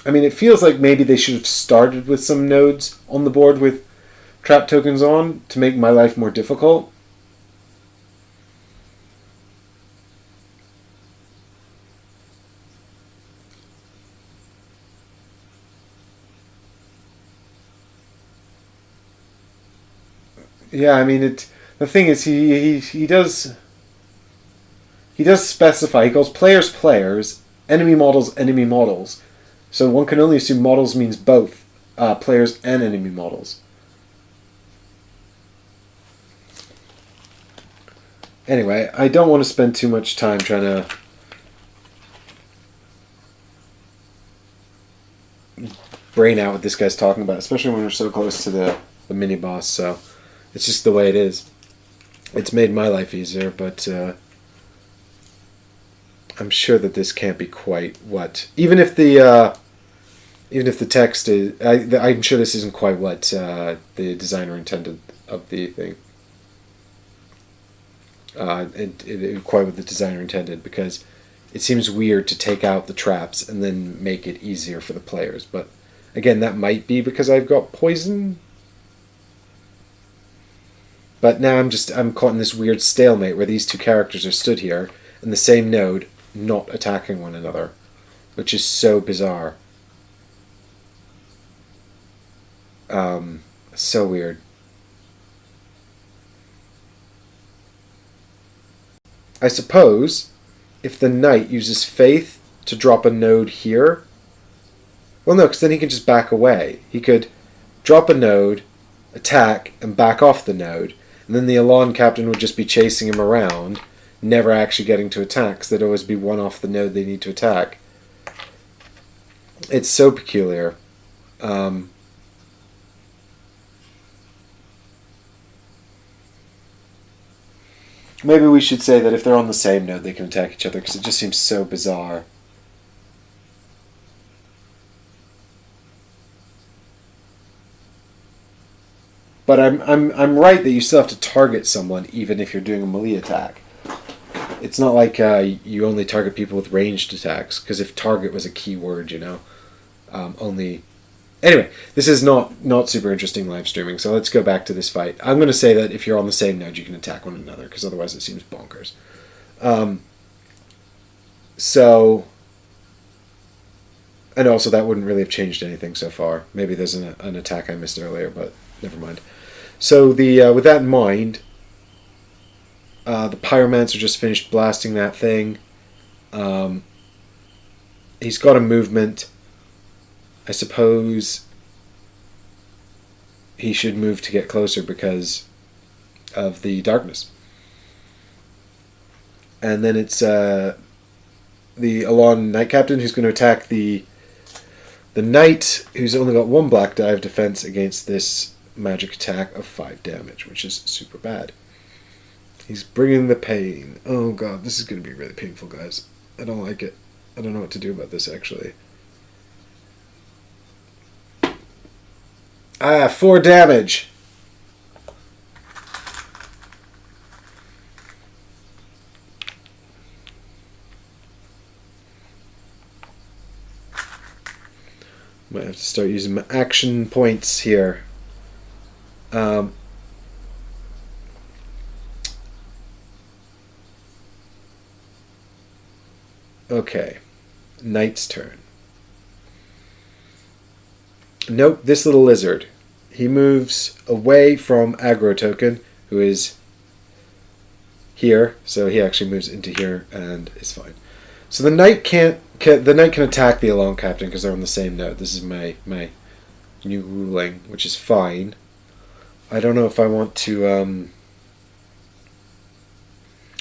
I mean, it feels like maybe they should have started with some nodes on the board with trap tokens on to make my life more difficult. Yeah, I mean, the thing is, he does specify. He calls players, enemy models, So one can only assume models means both players and enemy models. Anyway, I don't want to spend too much time trying to brain out what this guy's talking about, especially when we're so close to the mini-boss, so it's just the way it is. It's made my life easier, but I'm sure that this can't be quite what... Even if the text is... I'm sure this isn't quite what the designer intended of the thing. Quite what the designer intended, because it seems weird to take out the traps and then make it easier for the players. But again, that might be because I've got poison. But now I'm caught in this weird stalemate where these two characters are stood here in the same node, not attacking one another, which is so bizarre. So weird. I suppose if the knight uses faith to drop a node here... Well, no, because then he can just back away. He could drop a node, attack, and back off the node, and then the Elan captain would just be chasing him around, never actually getting to attack, because there'd always be one off the node they need to attack. It's so peculiar. Maybe we should say that if they're on the same node, they can attack each other, because it just seems so bizarre. But I'm right that you still have to target someone, even if you're doing a melee attack. It's not like you only target people with ranged attacks, because if target was a keyword, only... Anyway, this is not super interesting live streaming, so let's go back to this fight. I'm going to say that if you're on the same node, you can attack one another, because otherwise it seems bonkers. And also that wouldn't really have changed anything so far. Maybe there's an attack I missed earlier, but never mind. So with that in mind, the Pyromancer just finished blasting that thing. He's got a movement. I suppose he should move to get closer because of the darkness. And then it's the Elan Knight Captain who's going to attack the Knight, who's only got one black die of defense against this magic attack of 5 damage, which is super bad. He's bringing the pain. Oh god, this is going to be really painful, guys. I don't like it. I don't know what to do about this, actually. 4 damage. Might have to start using my action points here. Okay. Knight's turn. Nope, this little lizard. He moves away from aggro token, who is here, so he actually moves into here and is fine. So the knight can attack the Elan captain because they're on the same node. This is my new ruling, which is fine. I don't know if I want to.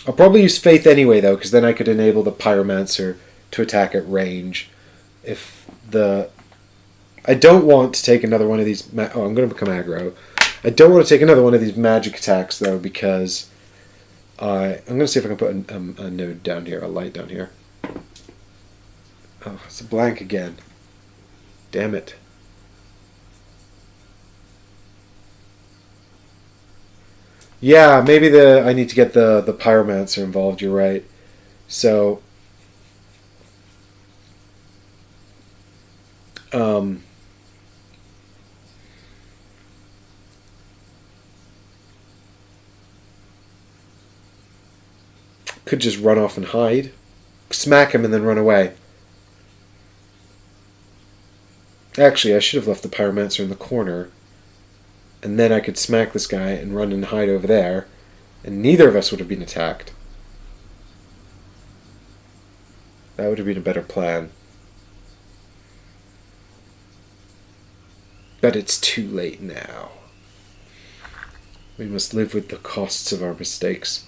I'll probably use faith anyway though, because then I could enable the Pyromancer to attack at range. I don't want to take another one of these... I'm going to become aggro. I don't want to take another one of these magic attacks, though, because... I'm going to see if I can put a node down here, a light down here. Oh, it's a blank again. Damn it. Yeah, maybe I need to get the Pyromancer involved, you're right. So... could just run off and hide. Smack him and then run away. Actually, I should have left the Pyromancer in the corner. And then I could smack this guy and run and hide over there. And neither of us would have been attacked. That would have been a better plan. But it's too late now. We must live with the costs of our mistakes.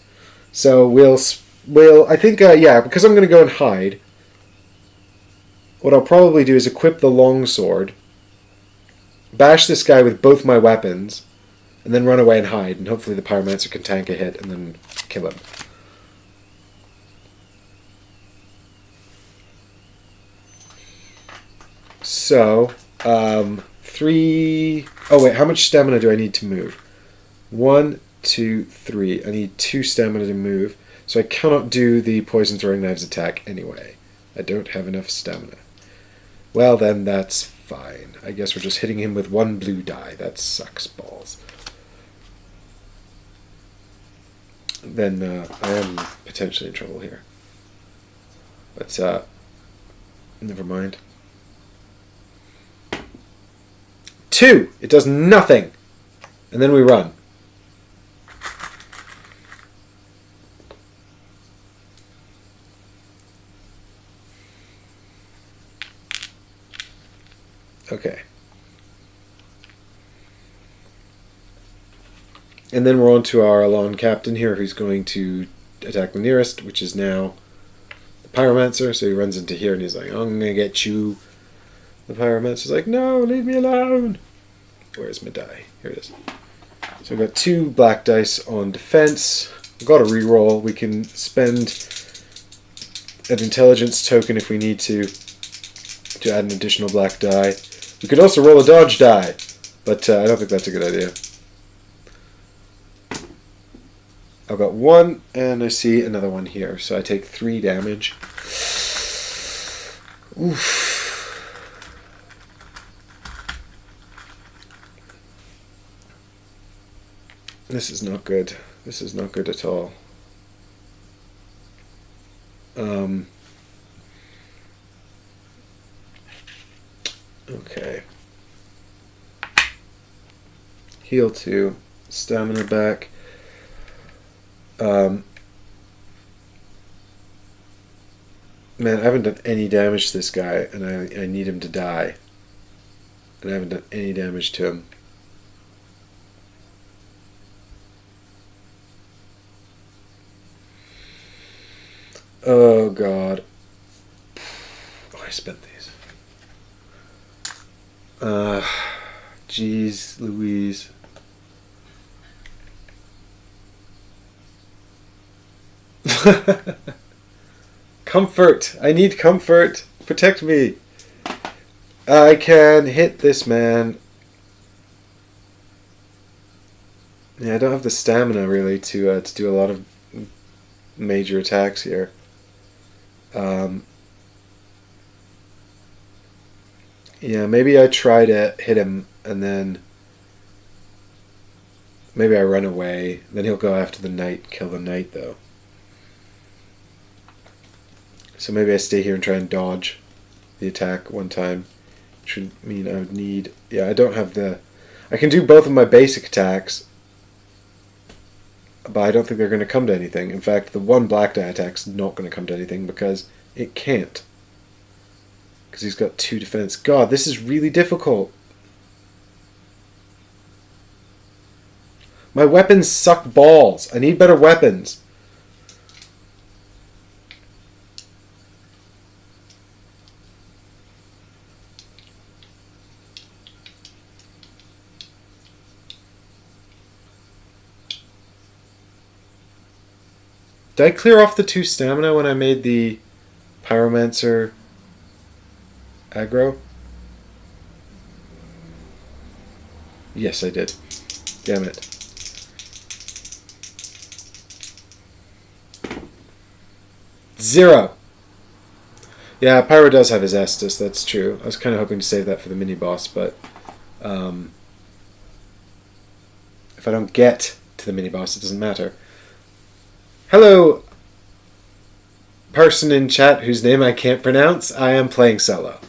So I think, yeah, because I'm going to go and hide, what I'll probably do is equip the longsword, bash this guy with both my weapons, and then run away and hide, and hopefully the pyromancer can tank a hit and then kill him. So, 3... Oh wait, how much stamina do I need to move? 1, 2, 3. I need 2 stamina to move, so I cannot do the poison throwing knives attack anyway. I don't have enough stamina. Well then, that's fine. I guess we're just hitting him with 1 blue die. That sucks balls. Then I am potentially in trouble here. But, never mind. 2! It does nothing! And then we run. Okay. And then we're on to our Alon captain here, who's going to attack the nearest, which is now the pyromancer. So he runs into here and he's like, I'm going to get you. The pyromancer's like, no, leave me alone. Where's my die? Here it is. So we've got 2 black dice on defense. We've got a reroll. We can spend an intelligence token if we need to add an additional black die. We could also roll a dodge die, but I don't think that's a good idea. I've got 1, and I see another one here, so I take 3 damage. Oof. This is not good. This is not good at all. Okay. Heal 2. Stamina back. Man, I haven't done any damage to this guy, and I need him to die. And I haven't done any damage to him. Oh, God. Oh, I spent these. Jeez Louise. Comfort! I need comfort! Protect me! I can hit this man. Yeah, I don't have the stamina really to do a lot of major attacks here. Yeah, maybe I try to hit him and then maybe I run away. Then he'll go after the knight, kill the knight though. So maybe I stay here and try and dodge the attack one time. Which would mean I would need... Yeah, I don't have the... I can do both of my basic attacks, but I don't think they're going to come to anything. In fact, the 1 black die attack's not going to come to anything because it can't. Because he's got 2 defense. God, this is really difficult. My weapons suck balls. I need better weapons. Did I clear off the 2 stamina when I made the pyromancer aggro? Yes, I did. Damn it. Zero! Yeah, Pyro does have his Estus, that's true. I was kind of hoping to save that for the mini-boss, but if I don't get to the mini-boss, it doesn't matter. Hello, person in chat whose name I can't pronounce. I am playing solo.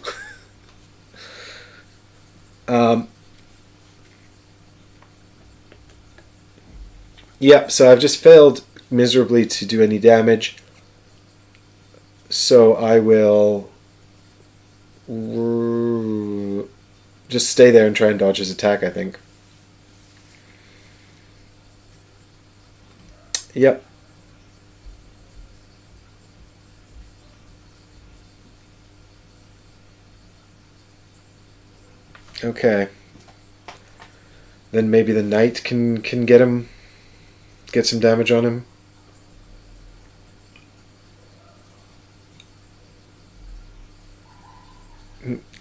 Yep, so I've just failed miserably to do any damage. So I will just stay there and try and dodge his attack, I think. Yep. Okay. Then maybe the knight can get him, get some damage on him.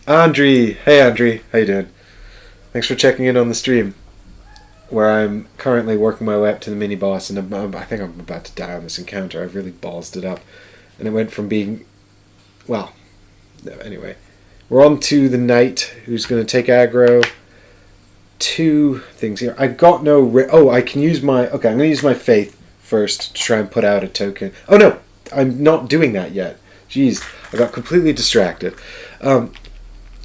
Andre, hey Andre, how you doing? Thanks for checking in on the stream, where I'm currently working my way up to the mini boss, and I think I'm about to die on this encounter. I've really ballsed it up, and it went from being, well, no, anyway, we're on to the knight who's going to take aggro. Two things here. I got no. I can use my. Okay, I'm going to use my faith first to try and put out a token. Oh no, I'm not doing that yet. Jeez, I got completely distracted.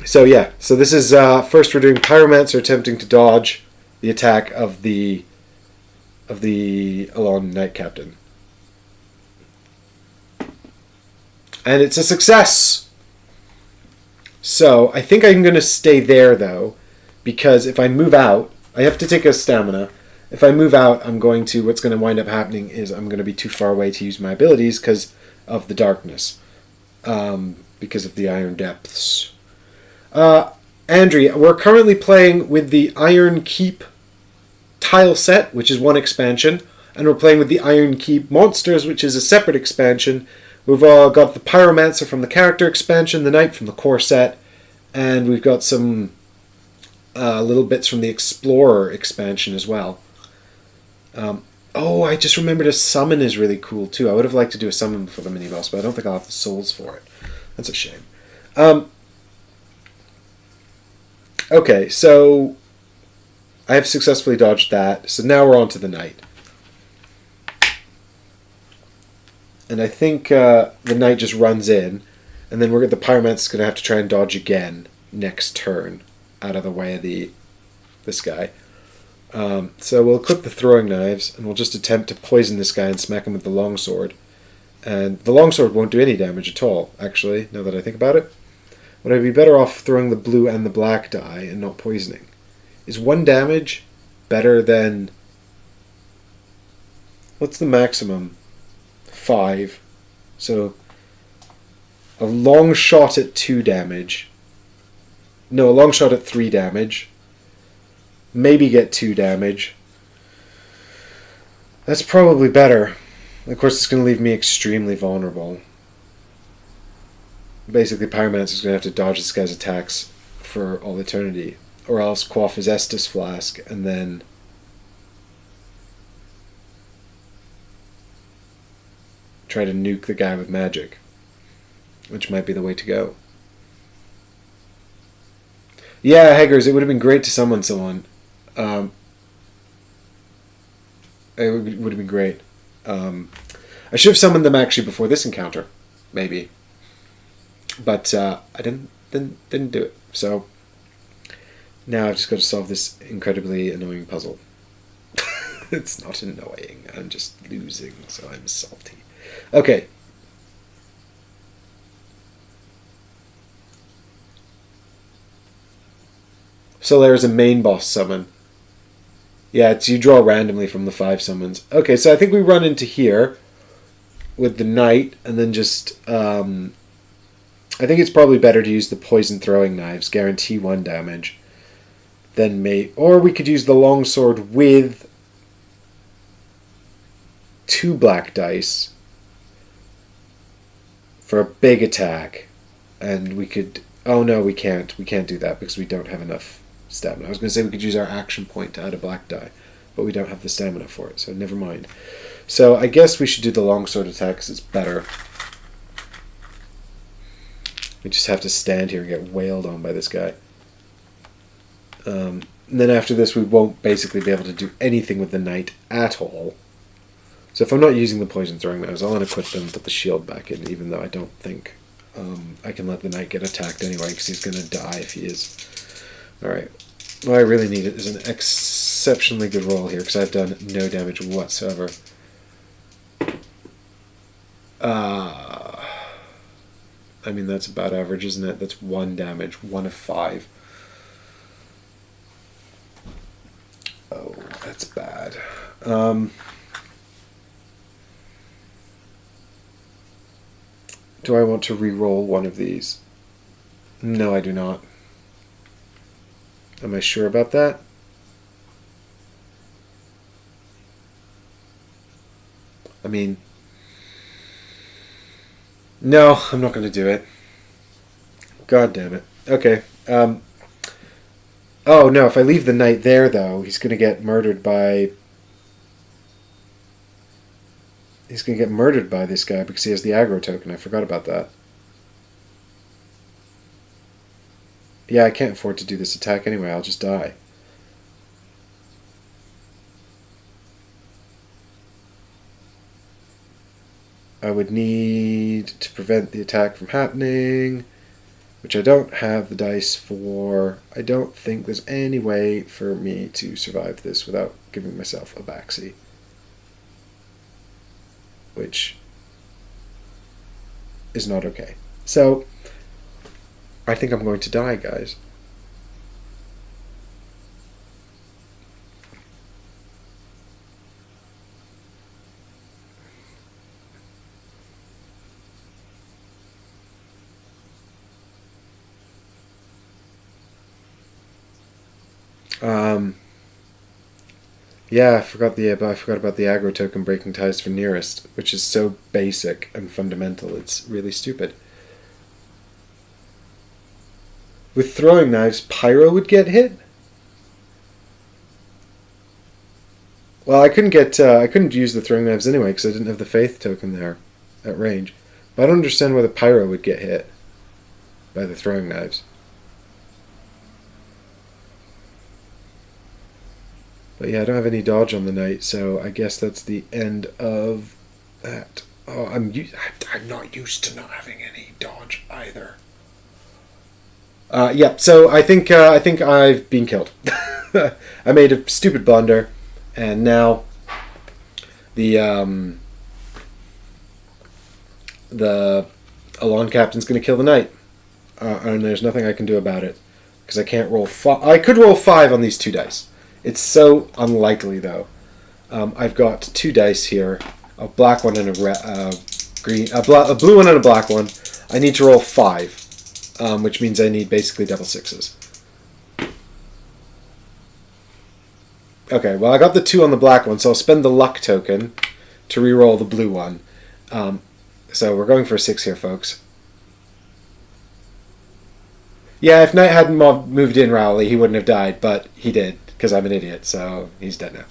So yeah, so this is first we're doing Pyromancer attempting to dodge the attack of the Alon Knight Captain. And it's a success! So I think I'm going to stay there though, because if I move out, I have to take a stamina. If I move out, what's going to wind up happening is I'm going to be too far away to use my abilities because of the darkness. Because of the Iron Depths. Andrea, we're currently playing with the Iron Keep tile set, which is one expansion, and we're playing with the Iron Keep monsters, which is a separate expansion. We've got the Pyromancer from the character expansion, the Knight from the core set, and we've got some little bits from the Explorer expansion as well. I just remembered a summon is really cool too. I would have liked to do a summon for the mini boss, but I don't think I'll have the souls for it. That's a shame. Okay, so I have successfully dodged that. So now we're on to the knight. And I think the knight just runs in, and then the Pyromancer's going to have to try and dodge again next turn out of the way of this guy. So we'll equip the throwing knives, and we'll just attempt to poison this guy and smack him with the longsword. And the longsword won't do any damage at all, actually, now that I think about it. Would I be better off throwing the blue and the black die and not poisoning? Is 1 damage better than... What's the maximum? 5. So a long shot at 2 damage. No, a long shot at 3 damage. Maybe get 2 damage. That's probably better. Of course, it's going to leave me extremely vulnerable. Basically, Pyromancer's going to have to dodge this guy's attacks for all eternity. Or else quaff his Estus Flask and then try to nuke the guy with magic. Which might be the way to go. Yeah, Heggers, it would have been great to summon someone. It would have been great. I should have summoned them actually before this encounter. Maybe. But I didn't do it. So now I've just got to solve this incredibly annoying puzzle. It's not annoying. I'm just losing, so I'm salty. Okay. So there's a main boss summon. Yeah, it's you draw randomly from the 5 summons. Okay, so I think we run into here with the knight, and then just... I think it's probably better to use the poison throwing knives, guarantee 1 damage. Or we could use the longsword with 2 black dice for a big attack. And we could... Oh no, we can't. We can't do that because we don't have enough stamina. I was going to say we could use our action point to add a black die, but we don't have the stamina for it, so never mind. So I guess we should do the longsword attack because it's better. We just have to stand here and get wailed on by this guy. And then after this, we won't basically be able to do anything with the knight at all. So if I'm not using the poison throwing knives, I'll unequip them and put the shield back in, even though I don't think I can let the knight get attacked anyway, because he's going to die if he is. Alright. What I really need is an exceptionally good roll here, because I've done no damage whatsoever. I mean, that's about average, isn't it? That's 1 damage, 1 of 5. Do I want to re-roll one of these? No, I do not. Am I sure about that? I mean, no, I'm not going to do it. God damn it. Okay. Oh, no, if I leave the knight there, though, he's going to get murdered by... He's going to get murdered by this guy because he has the aggro token. I forgot about that. Yeah, I can't afford to do this attack anyway. I'll just die. I would need to prevent the attack from happening, which I don't have the dice for. I don't think there's any way for me to survive this without giving myself a backseat. Which is not okay. So, I think I'm going to die, guys. Yeah, I forgot about the aggro token breaking ties for nearest, which is so basic and fundamental. It's really stupid. With throwing knives, Pyro would get hit. Well, I couldn't use the throwing knives anyway because I didn't have the faith token there at range. But I don't understand why the Pyro would get hit by the throwing knives. But yeah, I don't have any dodge on the knight, so I guess that's the end of that. Oh, I'm not used to not having any dodge either. Yeah, so I think I've been killed. I made a stupid blunder, and now the Alon captain's going to kill the knight, and there's nothing I can do about it because I can't roll. I could roll 5 on these 2 dice. It's so unlikely, though. I've got 2 dice here, a black one and a blue one and a black one. I need to roll 5, which means I need basically double 6s. Okay, well, I got the 2 on the black one, so I'll spend the luck token to re-roll the blue one. So we're going for a 6 here, folks. Yeah, if Knight hadn't moved in Rowley, he wouldn't have died, but he did. Because I'm an idiot, so he's dead now.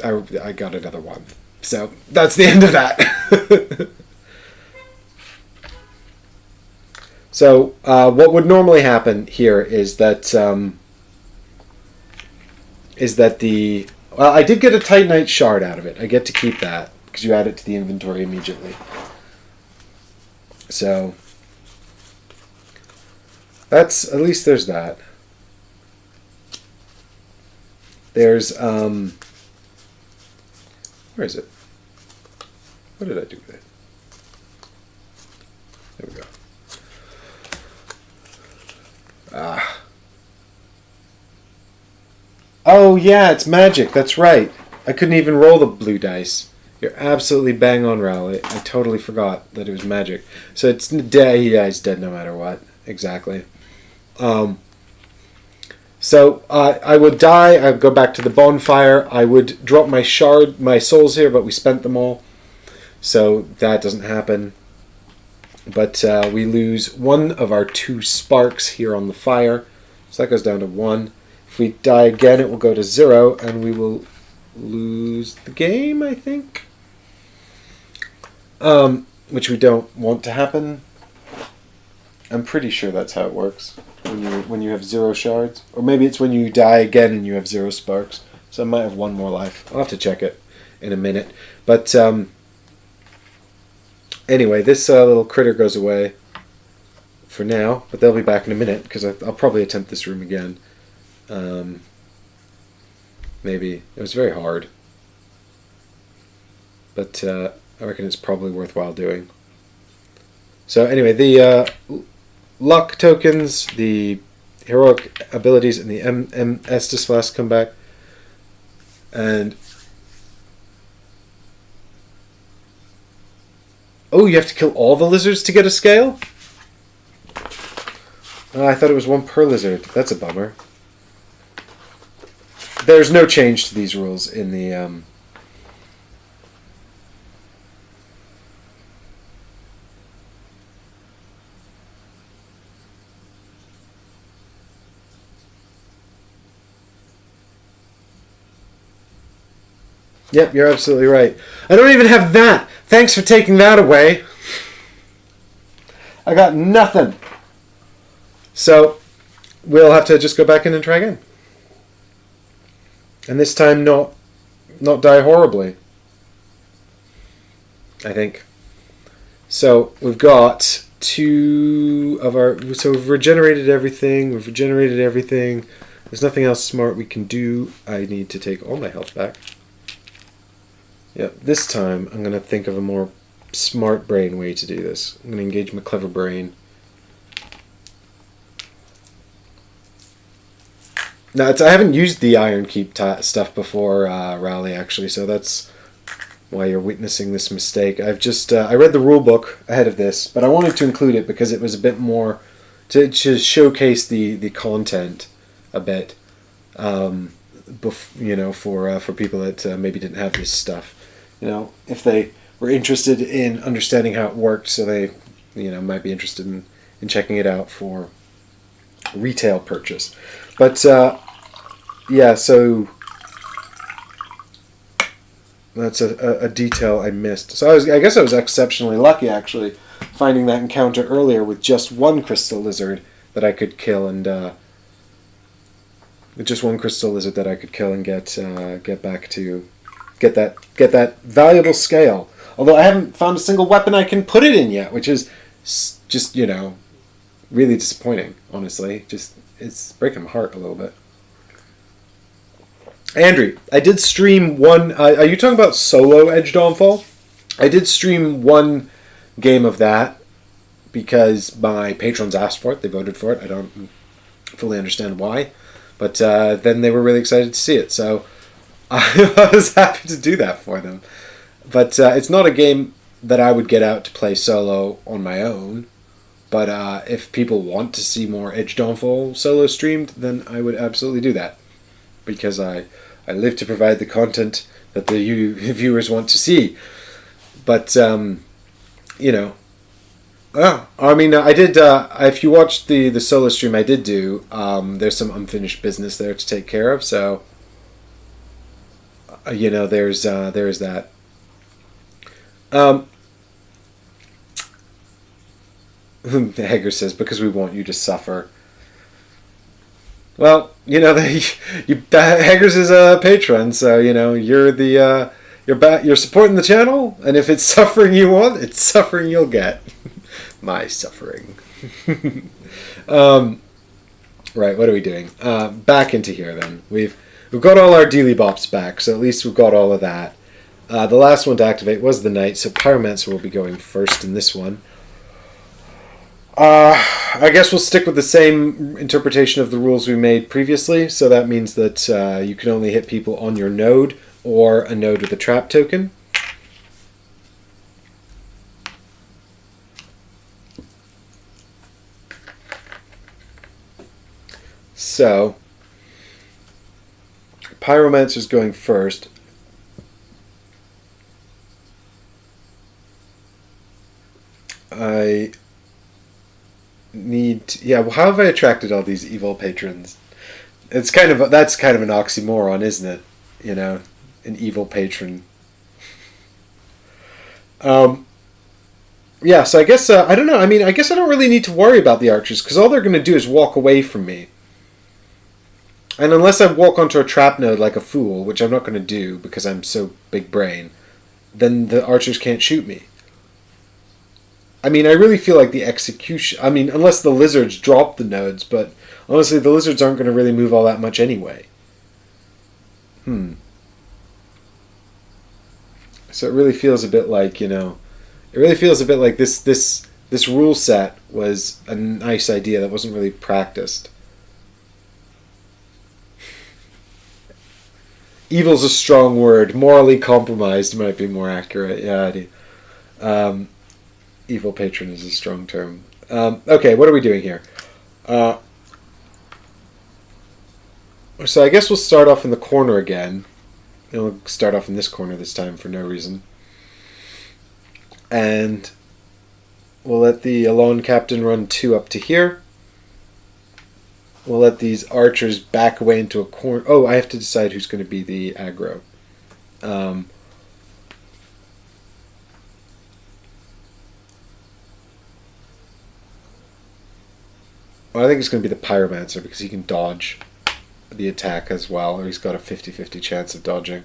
I got another 1. So that's the end of that. So what would normally happen here is that well, I did get a Titanite shard out of it. I get to keep that because you add it to the inventory immediately. So that's, at least there's that. There's where is it? What did I do with it? There we go. Oh yeah, it's magic. That's right. I couldn't even roll the blue dice. You're absolutely bang on, Rowley. I totally forgot that it was magic. So it's dead. Yeah, he's dead no matter what. Exactly. So I would die. I would go back to the bonfire. I would drop my souls here, but we spent them all. So that doesn't happen. But we lose 1 of our 2 sparks here on the fire. So that goes down to 1. If we die again, it will go to 0, and we will lose the game, I think. Which we don't want to happen. I'm pretty sure that's how it works. When you have 0 shards. Or maybe it's when you die again and you have 0 sparks. So I might have 1 more life. I'll have to check it in a minute. But anyway, this little critter goes away for now. But they'll be back in a minute because I'll probably attempt this room again. Maybe. It was very hard. But I reckon it's probably worthwhile doing. So anyway, the luck tokens, the heroic abilities and the Estus Flask come back. And oh, you have to kill all the lizards to get a scale? Oh, I thought it was one per lizard. That's a bummer. There's no change to these rules in the... Yep, you're absolutely right. I don't even have that. Thanks for taking that away. I got nothing. So, we'll have to just go back in and try again. And this time not die horribly. I think. So, we've got 2 of our... So, we've regenerated everything. There's nothing else smart we can do. I need to take all my health back. Yep, this time I'm going to think of a more smart brain way to do this. I'm going to engage my clever brain. Now, I haven't used the Iron Keep stuff before, Raleigh, actually, so that's why you're witnessing this mistake. I've just, I read the rule book ahead of this, but I wanted to include it because it was a bit more, to showcase the content a bit, for people that maybe didn't have this stuff. If they were interested in understanding how it worked, so they, might be interested in checking it out for retail purchase. But, yeah, so that's a detail I missed. So I guess I was exceptionally lucky, actually, finding that encounter earlier with just one crystal lizard that I could kill and, get back to... Get that valuable scale. Although I haven't found a single weapon I can put it in yet, which is just, really disappointing, honestly. It's breaking my heart a little bit. Andrew, I did stream one... are you talking about solo Edge Dawnfall? I did stream one game of that because my patrons asked for it. They voted for it. I don't fully understand why. But then they were really excited to see it, so... I was happy to do that for them. But it's not a game that I would get out to play solo on my own. But if people want to see more Edge Dawnfall solo streamed, then I would absolutely do that. Because I live to provide the content that the viewers want to see. But, I did, if you watched the solo stream I did do, there's some unfinished business there to take care of, so... there's that. Hager says, because we want you to suffer. Well, Hager's is a patron, so, you're you're supporting the channel, and if it's suffering you want, it's suffering you'll get. My suffering. Right, what are we doing? Back into here, then. We've got all our dealy bops back, so at least we've got all of that. The last one to activate was the Knight, so Pyromancer will be going first in this one. I guess we'll stick with the same interpretation of the rules we made previously, so that means that you can only hit people on your node or a node with a trap token. So... Pyromancer's going first. I need to, yeah, well, how have I attracted all these evil patrons? That's kind of an oxymoron, isn't it? An evil patron. Yeah, so I guess I don't know. I guess I don't really need to worry about the archers because all they're going to do is walk away from me. And unless I walk onto a trap node like a fool, which I'm not going to do because I'm so big brain, then the archers can't shoot me. I really feel like the execution... unless the lizards drop the nodes, but honestly, the lizards aren't going to really move all that much anyway. So it really feels a bit like, this rule set was a nice idea that wasn't really practiced. Evil's a strong word. Morally compromised might be more accurate. Yeah, evil patron is a strong term. Okay, what are we doing here? So I guess we'll start off in the corner again. And we'll start off in this corner this time for no reason. And we'll let the Alone Captain run 2 up to here. We'll let these archers back away into a corner. Oh, I have to decide who's going to be the aggro. Well, I think it's going to be the Pyromancer because he can dodge the attack as well, or he's got a 50-50 chance of dodging.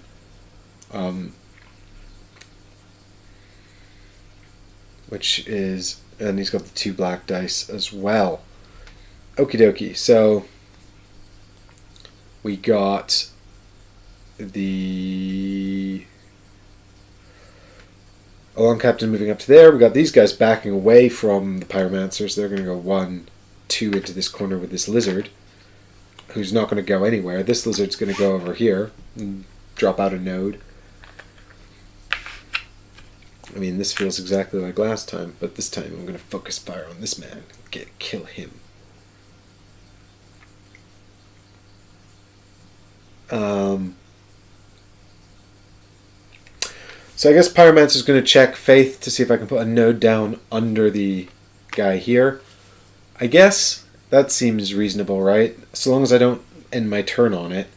Which is... And he's got the 2 black dice as well. Okie dokie, so we got the Alone Captain moving up to there. We got these guys backing away from the Pyromancers. They're going to go 1, 2 into this corner with this lizard, who's not going to go anywhere. This lizard's going to go over here and drop out a node. I mean, this feels exactly like last time, but this time I'm going to focus fire on this man. Kill him. So I guess Pyromancer's going to check Faith to see if I can put a node down under the guy here. I guess that seems reasonable, right? So long as I don't end my turn on it,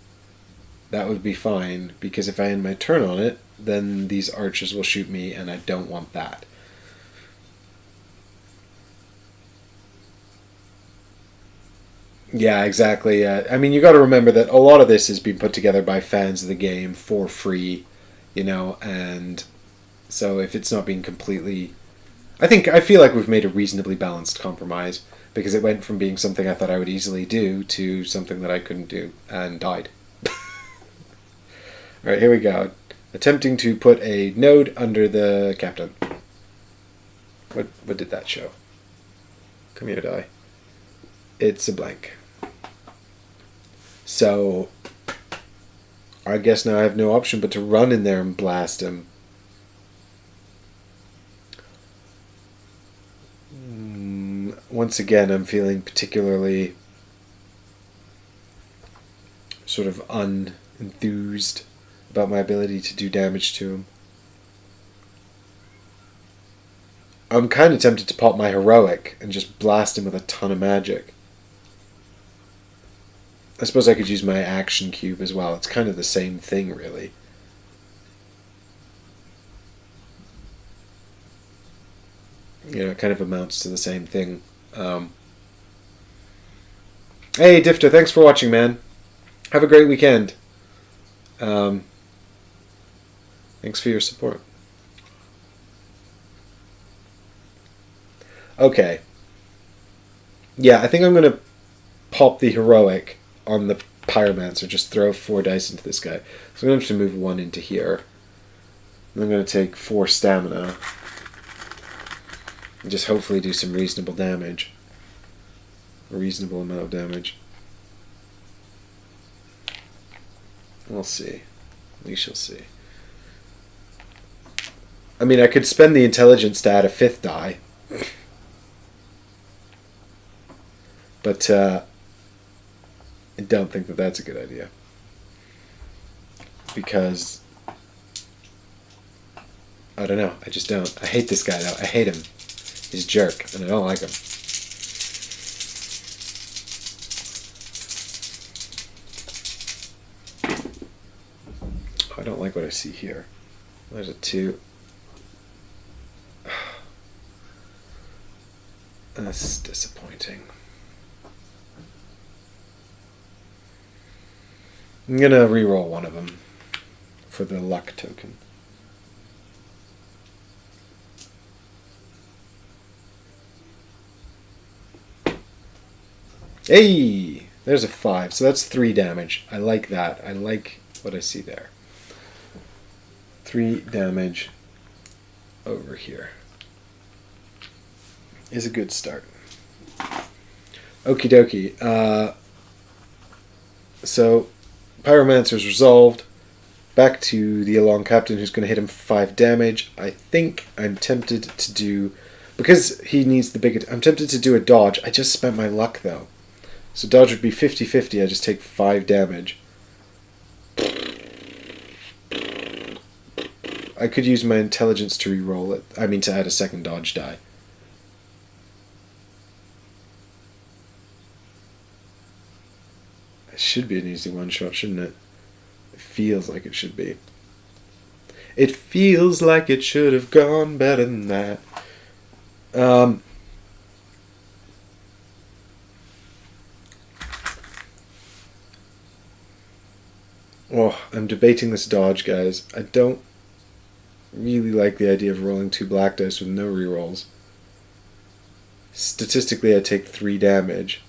that would be fine. Because if I end my turn on it, then these archers will shoot me, and I don't want that. Yeah, exactly. I mean, you got to remember that a lot of this is being put together by fans of the game for free, and so if it's not being completely... I feel like we've made a reasonably balanced compromise, because it went from being something I thought I would easily do to something that I couldn't do, and died. Alright, here we go. Attempting to put a node under the captain. What did that show? Come here, die. It's a blank. So, I guess now I have no option but to run in there and blast him. Once again, I'm feeling particularly sort of unenthused about my ability to do damage to him. I'm kind of tempted to pop my heroic and just blast him with a ton of magic. I suppose I could use my action cube as well. It's kind of the same thing, really. It kind of amounts to the same thing. Hey, Difter, thanks for watching, man. Have a great weekend. Thanks for your support. Okay. Yeah, I think I'm going to pop the heroic on the Pyromancer. Just throw 4 dice into this guy. So I'm going to have to move 1 into here. And I'm going to take 4 stamina. And just hopefully do some reasonable damage. A reasonable amount of damage. We'll see. We shall see. I mean, I could spend the intelligence to add a 5th die. But I don't think that that's a good idea. Because I don't know. I just don't. I hate this guy, though. I hate him. He's a jerk, and I don't like him. I don't like what I see here. There's a 2. That's disappointing. I'm going to reroll one of them for the luck token. Hey! There's a 5. So that's 3 damage. I like that. I like what I see there. 3 damage over here is a good start. Okie dokie. So Pyromancer's resolved. back to the Along Captain, who's going to hit him for 5 damage. I think I'm tempted to do... Because he needs the big... I'm tempted to do a dodge. I just spent my luck, though. So dodge would be 50-50. I just take 5 damage. I could use my intelligence to re-roll it. I mean, to add a second dodge die. It should be an easy one-shot, shouldn't it? It feels like it should be. It feels like it should have gone better than that. Oh, I'm debating this dodge, guys. I don't really like the idea of rolling 2 black dice with no rerolls. Statistically, I take 3 damage.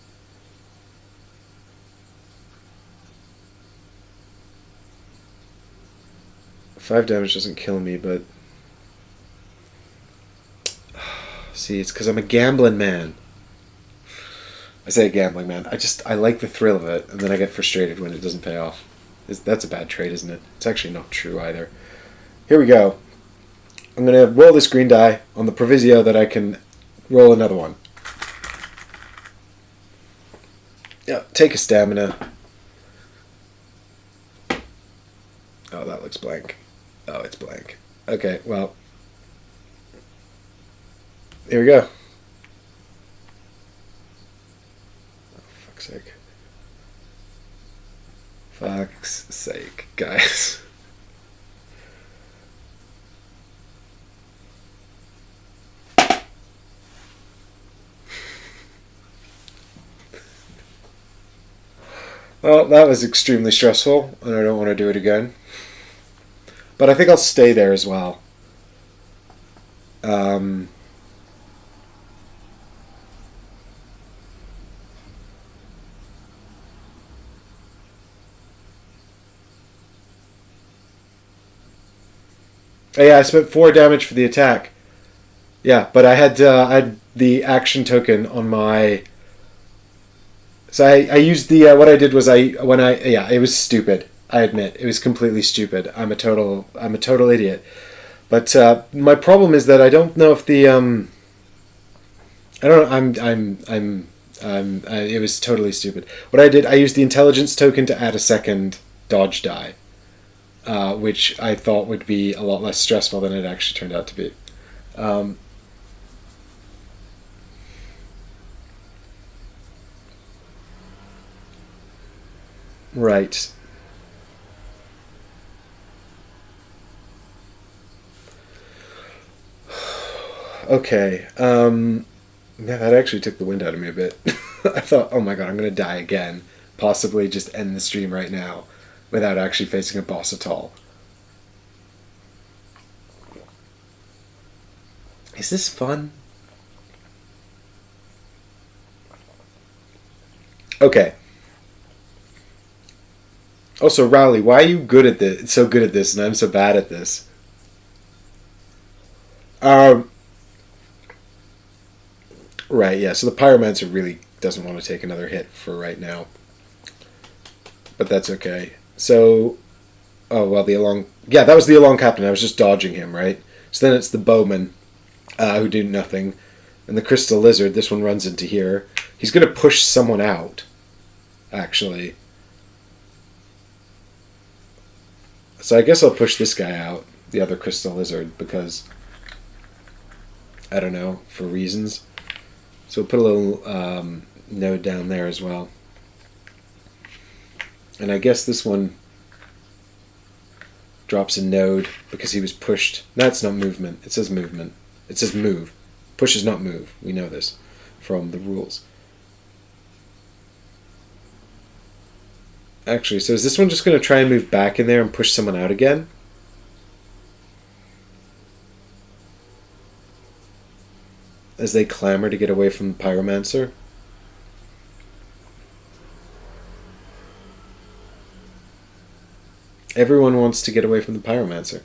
Five damage doesn't kill me, but... See, it's because I'm a gambling man. I say gambling man. I like the thrill of it, and then I get frustrated when it doesn't pay off. That's a bad trait, isn't it? It's actually not true either. Here we go. I'm going to roll this green die on the proviso that I can roll another one. Yeah, take a stamina. Oh, that looks blank. Oh, it's blank. Okay, well. Here we go. Oh, fuck's sake. Fuck's sake, guys. Well, that was extremely stressful, and I don't want to do it again. But I think I'll stay there as well. Oh, yeah, I spent 4 damage for the attack. Yeah, but I had the action token on my... So I used the... what I did was yeah, it was stupid. I admit. It was completely stupid. I'm a total idiot. But my problem is that I don't know if the... I don't know, it was totally stupid. What I did, I used the intelligence token to add a second dodge die. Which I thought would be a lot less stressful than it actually turned out to be. Right. Okay. Yeah, that actually took the wind out of me a bit. I thought, oh my god, I'm going to die again. Possibly just end the stream right now without actually facing a boss at all. Is this fun? Okay. Also, Rowley, why are you good at this? So good at this, and I'm so bad at this. Right. Yeah. So the Pyromancer really doesn't want to take another hit for right now, but that's okay. So, oh well, yeah, that was the Along Captain. I was just dodging him, right? So then it's the Bowman, who do nothing, and the Crystal Lizard. This one runs into here. He's gonna push someone out, actually. So I guess I'll push this guy out, the other Crystal Lizard, because I don't know, for reasons. So we'll put a little node down there as well. And I guess this one drops a node because he was pushed. That's not movement. It says movement. It says move. Push is not move. We know this from the rules. Actually, so is this one just going to try and move back in there and push someone out again? As they clamor to get away from the Pyromancer? Everyone wants to get away from the Pyromancer.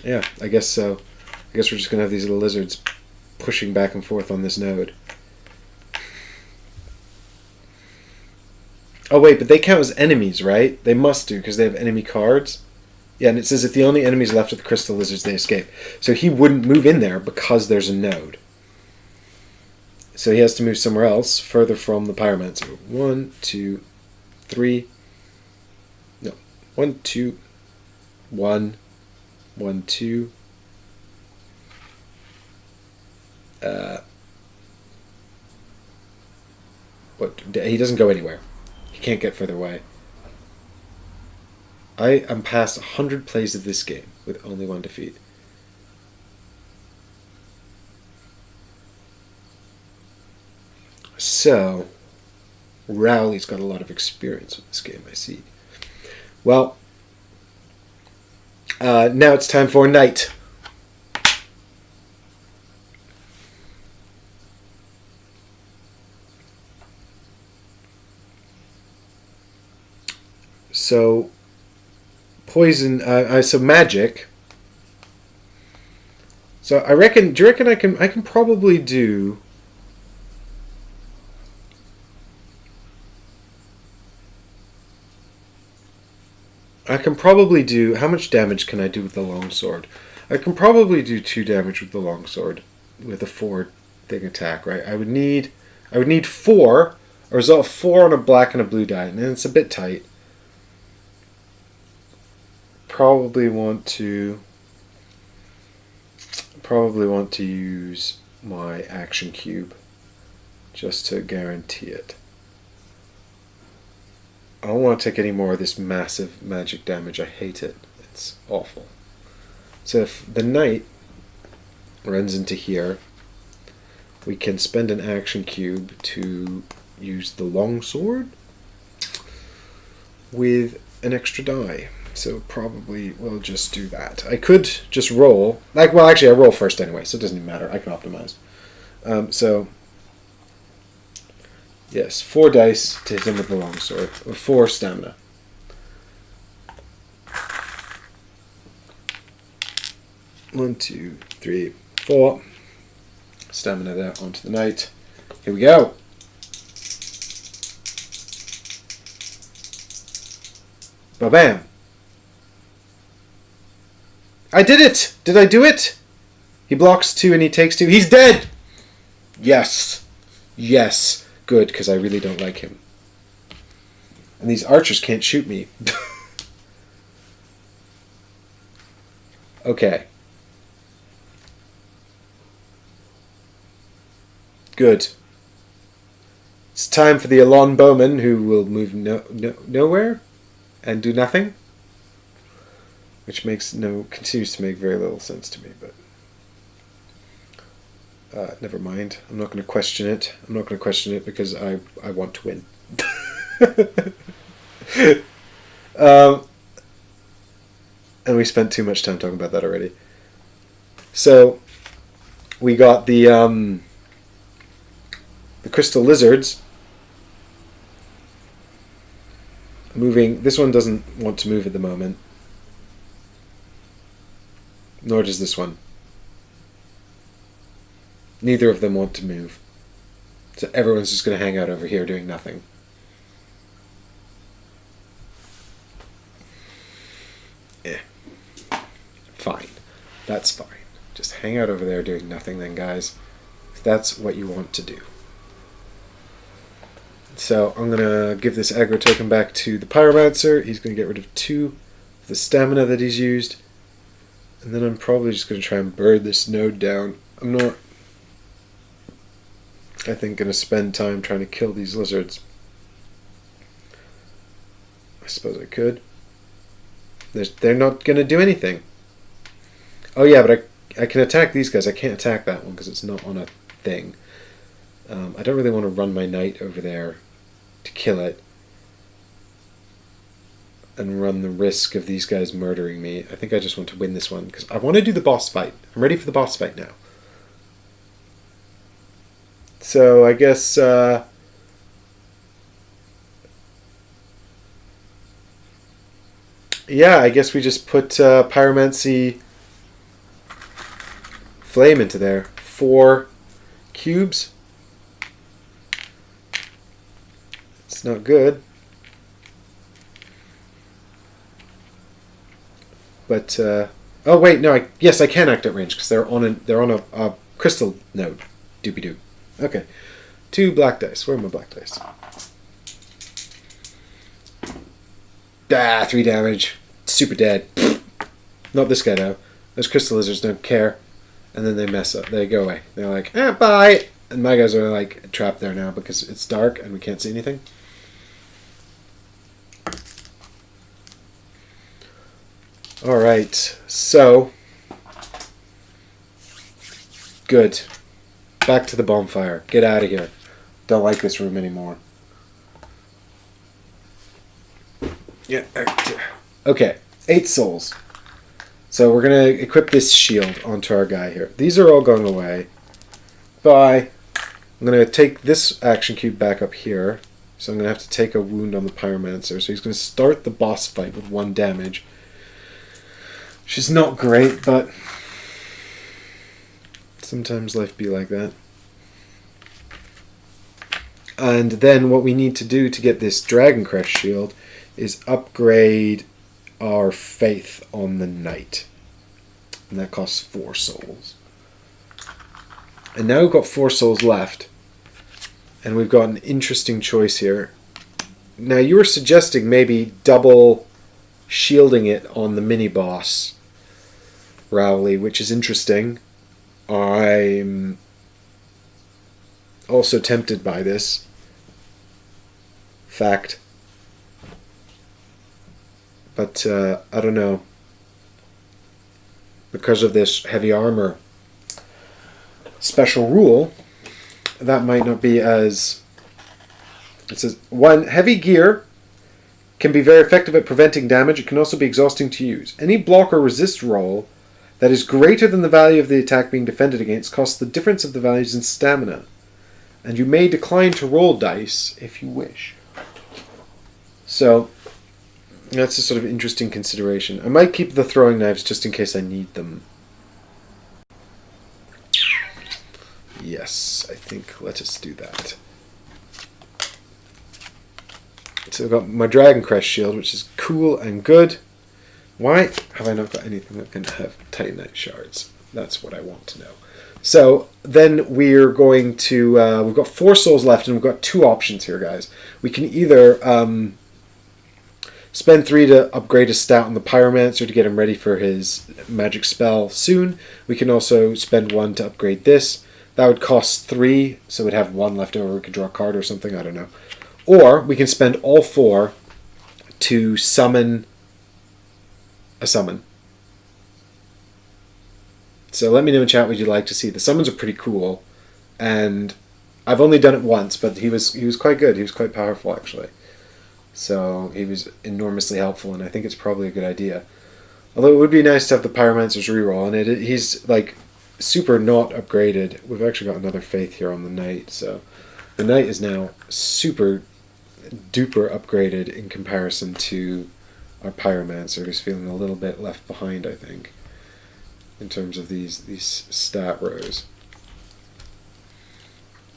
Yeah, I guess so. I guess we're just going to have these little lizards pushing back and forth on this node. Oh wait, but they count as enemies, right? They must do because they have enemy cards. Yeah, and it says if the only enemies left are the crystal lizards, they escape. So he wouldn't move in there because there's a node. So he has to move somewhere else, further from the pyromancer. 1, 2, 3. No, 1, 2, 1, 1, 2. But he doesn't go anywhere. He can't get further away. I am past 100 plays of this game with only 1 defeat. So, Rowley's got a lot of experience with this game, I see. Well, now it's time for night. So, poison. So magic. So I reckon. Do you reckon I can probably do? I can probably do. How much damage can I do with the longsword? I can probably do 2 damage with the longsword with a 4 thing attack. Right. I would need 4. A result of 4 on a black and a blue die, and it's a bit tight. Probably want to use my action cube just to guarantee it. I don't want to take any more of this massive magic damage. I hate it. It's awful. So if the knight runs into here, we can spend an action cube to use the longsword with an extra die. So probably we'll just do that. I could just roll. Well, actually, I roll first anyway, so it doesn't even matter. I can optimize. So, yes, 4 dice to hit him with the longsword. Or 4 stamina. One, 2, 3, 4. Stamina there onto the knight. Here we go. Ba-bam. I did it! Did I do it? He blocks 2 and he takes 2. He's dead! Yes. Yes. Good, because I really don't like him. And these archers can't shoot me. Okay. Good. It's time for the Elon Bowman, who will move nowhere and do nothing. Which continues to make very little sense to me, but never mind. I'm not going to question it. I'm not going to question it because I want to win. And we spent too much time talking about that already. So we got the crystal lizards moving. This one doesn't want to move at the moment. Nor does this one. Neither of them want to move. So everyone's just going to hang out over here doing nothing. Fine. That's fine. Just hang out over there doing nothing then, guys. If that's what you want to do. So I'm going to give this aggro token back to the pyromancer. He's going to get rid of 2 of the stamina that he's used. And then I'm probably just going to try and bird this node down. I'm not, I think, going to spend time trying to kill these lizards. I suppose I could. They're not going to do anything. Oh yeah, but I can attack these guys. I can't attack that one because it's not on a thing. I don't really want to run my knight over there to kill it. And run the risk of these guys murdering me. I think I just want to win this one because I want to do the boss fight. I'm ready for the boss fight now. So I guess yeah, I guess we just put pyromancy flame into there. 4 cubes. It's not good. But oh wait, no, yes, I can act at range because they're on a crystal node. Doopy doo. Okay, 2 black dice. Where are my black dice? 3 damage. Super dead. Not this guy though. Those crystal lizards don't care, and then they mess up. They go away. They're like, bye. And my guys are like trapped there now because it's dark and we can't see anything. All right, so good. Back to the bonfire. Get out of here. Don't like this room anymore. Yeah. Okay, 8 souls. So we're going to equip this shield onto our guy here. These are all going away. Bye. I'm going to take this action cube back up here. So I'm going to have to take a wound on the pyromancer. So he's going to start the boss fight with 1 damage. Which is not great, but sometimes life be like that. And then what we need to do to get this Dragon Crest shield is upgrade our faith on the knight. And that costs 4 souls. And now we've got 4 souls left. And we've got an interesting choice here. Now you were suggesting maybe double shielding it on the mini-boss, Rowley, which is interesting. I'm also tempted by this fact. But I don't know. Because of this heavy armor special rule, that might not be as... It says, 1, heavy gear can be very effective at preventing damage. It can also be exhausting to use. Any block or resist roll that is greater than the value of the attack being defended against costs the difference of the values in stamina. And you may decline to roll dice if you wish. So, that's a sort of interesting consideration. I might keep the throwing knives just in case I need them. Yes, I think let us do that. So I've got my Dragon Crest shield, which is cool and good. Why have I not got anything that can have Titanite shards? That's what I want to know. So then we're going to... we've got 4 souls left, and we've got 2 options here, guys. We can either spend 3 to upgrade his stat on the Pyromancer to get him ready for his magic spell soon. We can also spend 1 to upgrade this. That would cost 3, so we'd have 1 left over. We could draw a card or something, I don't know. Or we can spend all 4 to summon a summon. So let me know in chat what you'd like to see. The summons are pretty cool, and I've only done it once, but he was quite good. He was quite powerful, actually. So he was enormously helpful, and I think it's probably a good idea. Although it would be nice to have the Pyromancer's reroll, and he's like super not upgraded. We've actually got another faith here on the Knight, so the Knight is now super duper upgraded in comparison to our Pyromancer, who's feeling a little bit left behind, I think, in terms of these stat rows.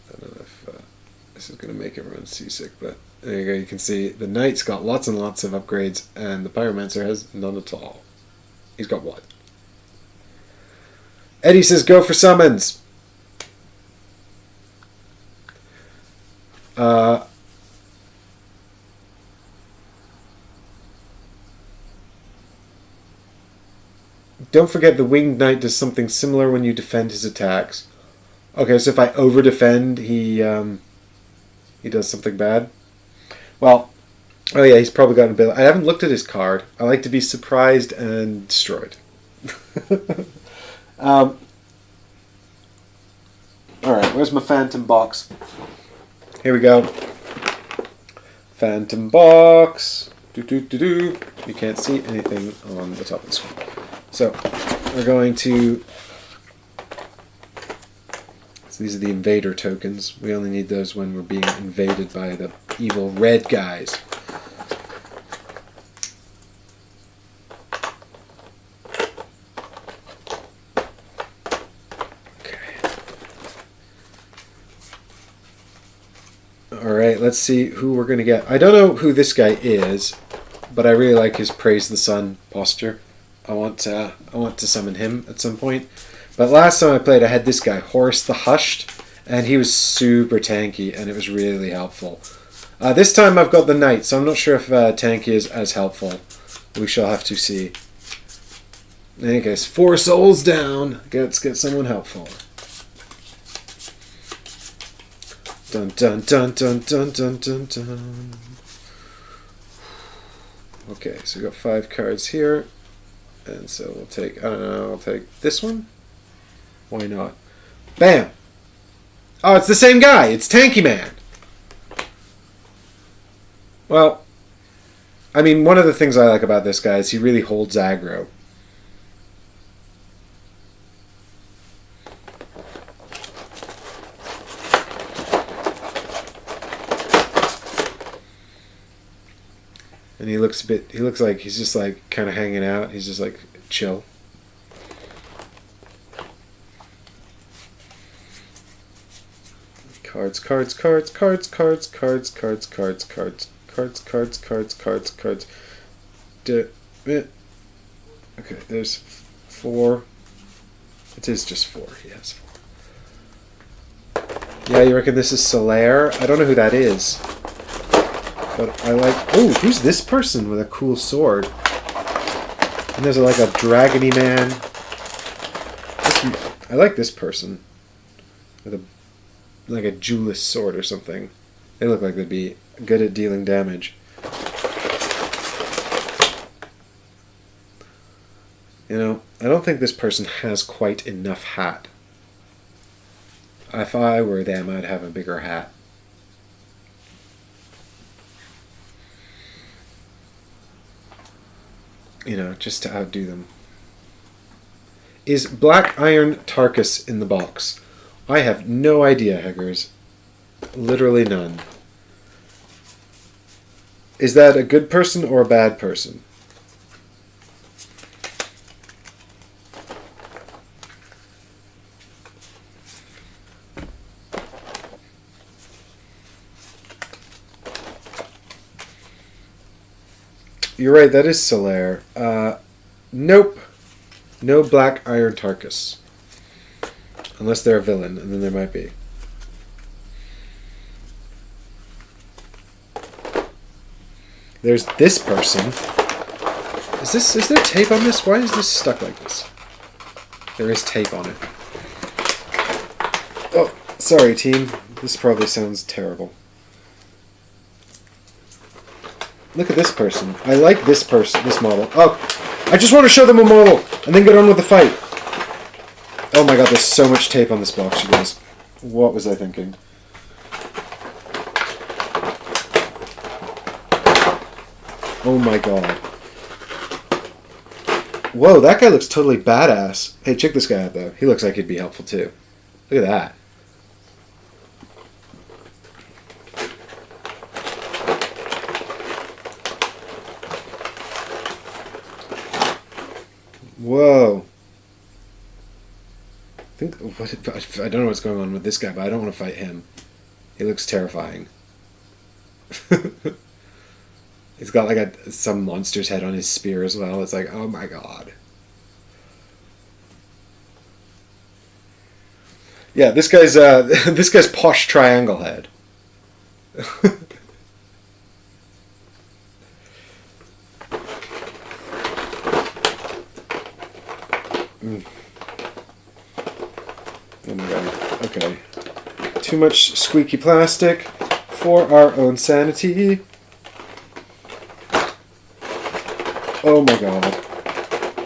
I don't know if this is going to make everyone seasick, but there you go. You can see the Knight's got lots and lots of upgrades, and the Pyromancer has none at all. He's got 1. Eddie says, go for summons. Don't forget the Winged Knight does something similar when you defend his attacks. Okay, so if I over-defend, he does something bad? Well, oh yeah, he's probably got an ability. I haven't looked at his card. I like to be surprised and destroyed. Alright, where's my phantom box? Here we go. Phantom box. You can't see anything on the top of the screen. So, we're going to... So these are the invader tokens. We only need those when we're being invaded by the evil red guys. Alright, let's see who we're going to get. I don't know who this guy is, but I really like his Praise the Sun posture. I want to summon him at some point. But last time I played, I had this guy, Horus the Hushed, and he was super tanky, and it was really helpful. This time I've got the Knight, so I'm not sure if tanky is as helpful. We shall have to see. In any case, 4 souls down. Let's get someone helpful. Dun dun dun dun dun dun dun dun. Okay, so we got 5 cards here. And so we'll take, I don't know, I'll take this one. Why not? Bam! Oh, it's the same guy! It's Tanky Man! Well, I mean, one of the things I like about this guy is he really holds aggro. And he looks like he's just like kind of hanging out. He's just like chill. Cards. Okay, there's 4. It is just 4. He has 4. Yeah, you reckon this is Solaire? I don't know who that is. But I like... Oh, who's this person with a cool sword? And there's like a dragony man. I like this person. With a... like a jewelous sword or something. They look like they'd be good at dealing damage. You know, I don't think this person has quite enough hat. If I were them, I'd have a bigger hat. You know, just to outdo them. Is Black Iron Tarkus in the box? I have no idea, Heggers. Literally none. Is that a good person or a bad person? You're right, that is Solaire. Nope. No Black Iron Tarkus. Unless they're a villain, and then there might be. There's this person. Is there tape on this? Why is this stuck like this? There is tape on it. Oh, sorry team. This probably sounds terrible. Look at this person. I like this person, this model. Oh, I just want to show them a model and then get on with the fight. Oh my god, there's so much tape on this box, you guys. What was I thinking? Oh my god. Whoa, that guy looks totally badass. Hey, check this guy out though. He looks like he'd be helpful too. Look at that. Whoa. I don't know what's going on with this guy, but I don't want to fight him. He looks terrifying. He's got like some monster's head on his spear as well. It's like, oh my god. Yeah, this guy's this guy's posh triangle head. Oh my god. Okay. Too much squeaky plastic for our own sanity. Oh my god.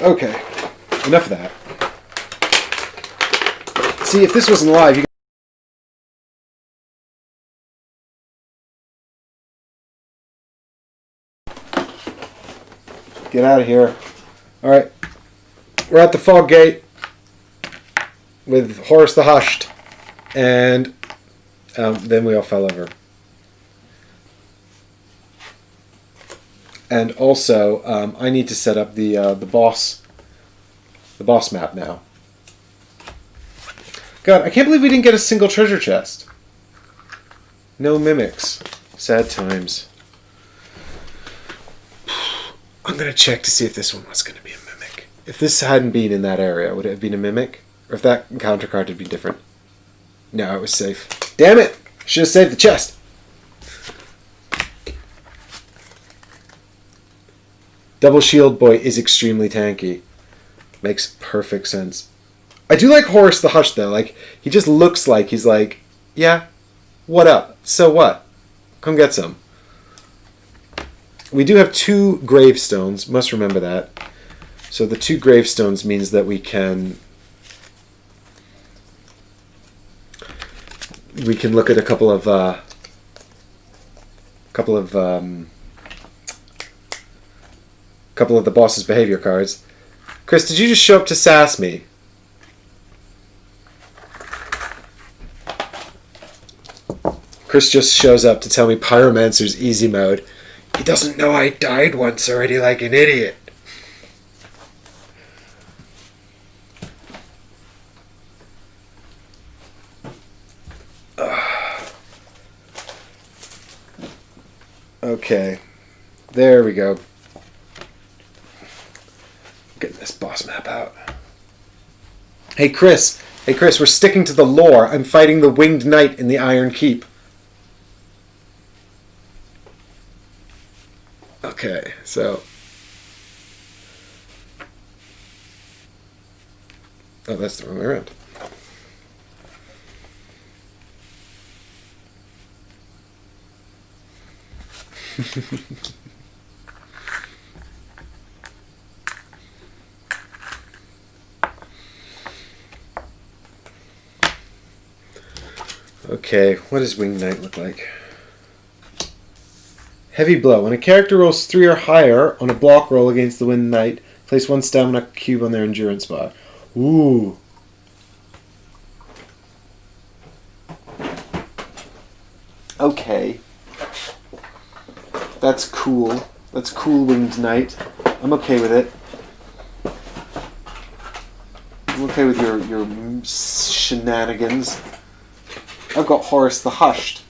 Okay. Enough of that. See, if this wasn't live, you get out of here. Alright. We're at the fog gate with Horus the Hushed. And then we all fell over. And also, I need to set up the boss map now. God, I can't believe we didn't get a single treasure chest. No mimics. Sad times. I'm gonna check to see if this one was gonna be a mimic. If this hadn't been in that area, would it have been a mimic? Or if that encounter card had been different? No, it was safe. Damn it! Should have saved the chest. Double Shield Boy is extremely tanky. Makes perfect sense. I do like Horace the Hush, though. Like, he just looks like he's like, yeah, what up? So what? Come get some. We do have 2 gravestones. Must remember that. So the 2 gravestones means that we can look at a couple of the boss's behavior cards. Chris, did you just show up to sass me? Chris just shows up to tell me Pyromancer's easy mode. He doesn't know I died once already like an idiot. Okay. There we go. Getting this boss map out. Hey Chris, we're sticking to the lore. I'm fighting the Winged Knight in the Iron Keep. Okay, so... Oh, that's the wrong way around. Okay, what does Winged Knight look like? Heavy Blow. When a character rolls 3 or higher on a block roll against the Winged Knight, place 1 stamina cube on their endurance bar. Ooh. Okay. That's cool. That's cool, Winged Knight. I'm okay with it. I'm okay with your shenanigans. I've got Horace the Hushed.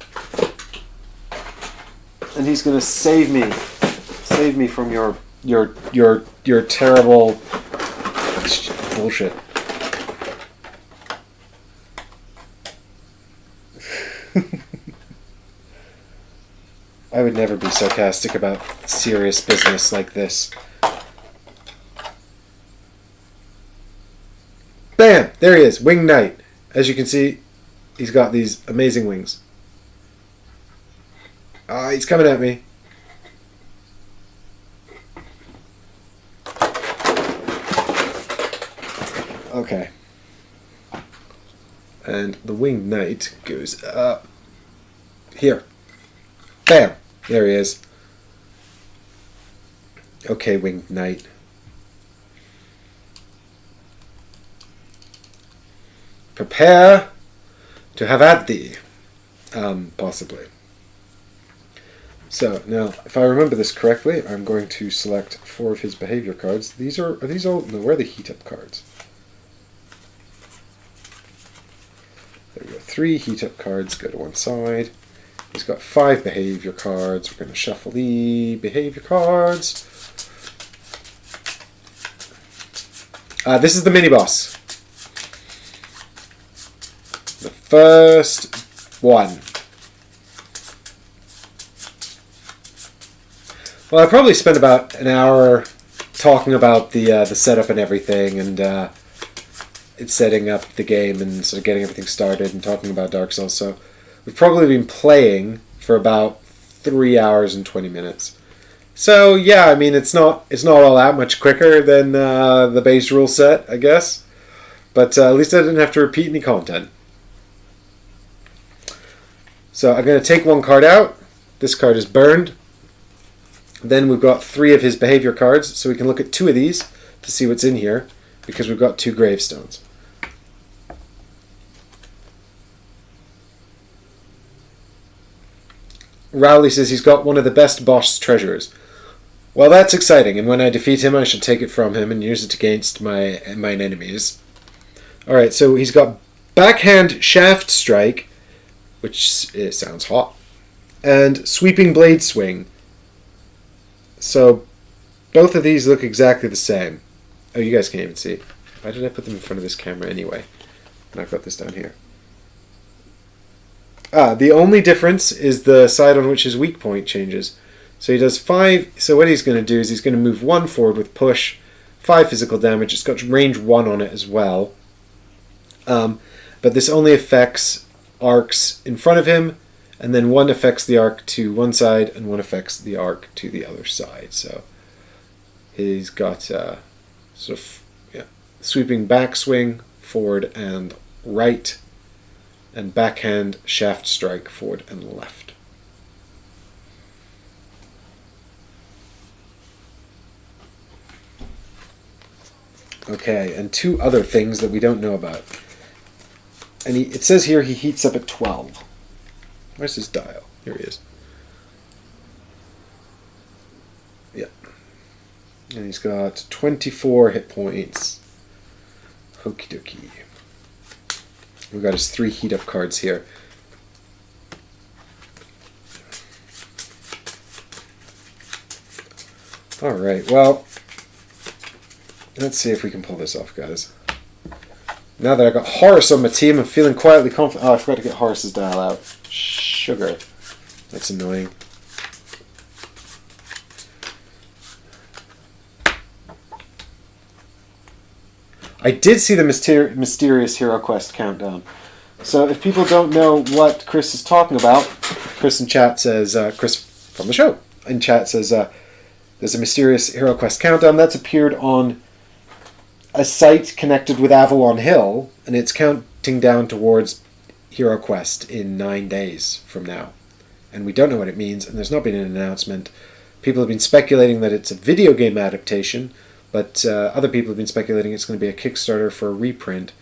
And he's gonna save me. Save me from your terrible bullshit. I would never be sarcastic about serious business like this. Bam! There he is, Winged Knight. As you can see, he's got these amazing wings. He's coming at me. Okay. And the Winged Knight goes up. Here. Bam! There he is. Okay, Winged Knight. Prepare to have at thee. Possibly. So, now, if I remember this correctly, I'm going to select 4 of his behavior cards. Are these all? No, where are the heat-up cards? There we go. 3 heat-up cards go to one side. He's got 5 behavior cards. We're going to shuffle the behavior cards. This is the mini-boss. The first one. Well, I probably spent about an hour talking about the setup and everything, and it's setting up the game and sort of getting everything started and talking about Dark Souls. So we've probably been playing for about 3 hours and 20 minutes. So yeah, I mean it's not all that much quicker than the base rule set, I guess. But at least I didn't have to repeat any content. So I'm going to take 1 card out. This card is burned. Then we've got 3 of his behavior cards, so we can look at 2 of these to see what's in here, because we've got 2 gravestones. Rowley says he's got one of the best boss treasures. Well, that's exciting, and when I defeat him, I should take it from him and use it against mine enemies. Alright, so he's got Backhand Shaft Strike, which sounds hot, and Sweeping Blade Swing. So both of these look exactly the same. Oh, you guys can't even see. Why did I put them in front of this camera anyway? And I've got this down here. The only difference is the side on which his weak point changes. So he does 5. So what he's going to do is he's going to move 1 forward with push, 5 physical damage. It's got range 1 on it as well. But this only affects arcs in front of him, and then 1 affects the arc to one side, and 1 affects the arc to the other side. So he's got sort of sweeping backswing, forward and right, and backhand shaft strike, forward and left. Okay, and 2 other things that we don't know about. And it says here he heats up at 12. Where's his dial? Here he is. Yeah. And he's got 24 hit points. Okie dokie. We've got his 3 heat up cards here. Alright, well, let's see if we can pull this off, guys. Now that I got Horace on my team, I'm feeling quietly confident. Oh, I forgot to get Horace's dial out. Sugar. That's annoying. I did see the mysterious Hero Quest countdown. So if people don't know what Chris is talking about, Chris in chat says, Chris from the show in chat says, there's a mysterious Hero Quest countdown that's appeared on a site connected with Avalon Hill, and it's counting down towards Hero Quest in 9 days from now. And we don't know what it means, and there's not been an announcement. People have been speculating that it's a video game adaptation, but other people have been speculating it's going to be a Kickstarter for a reprint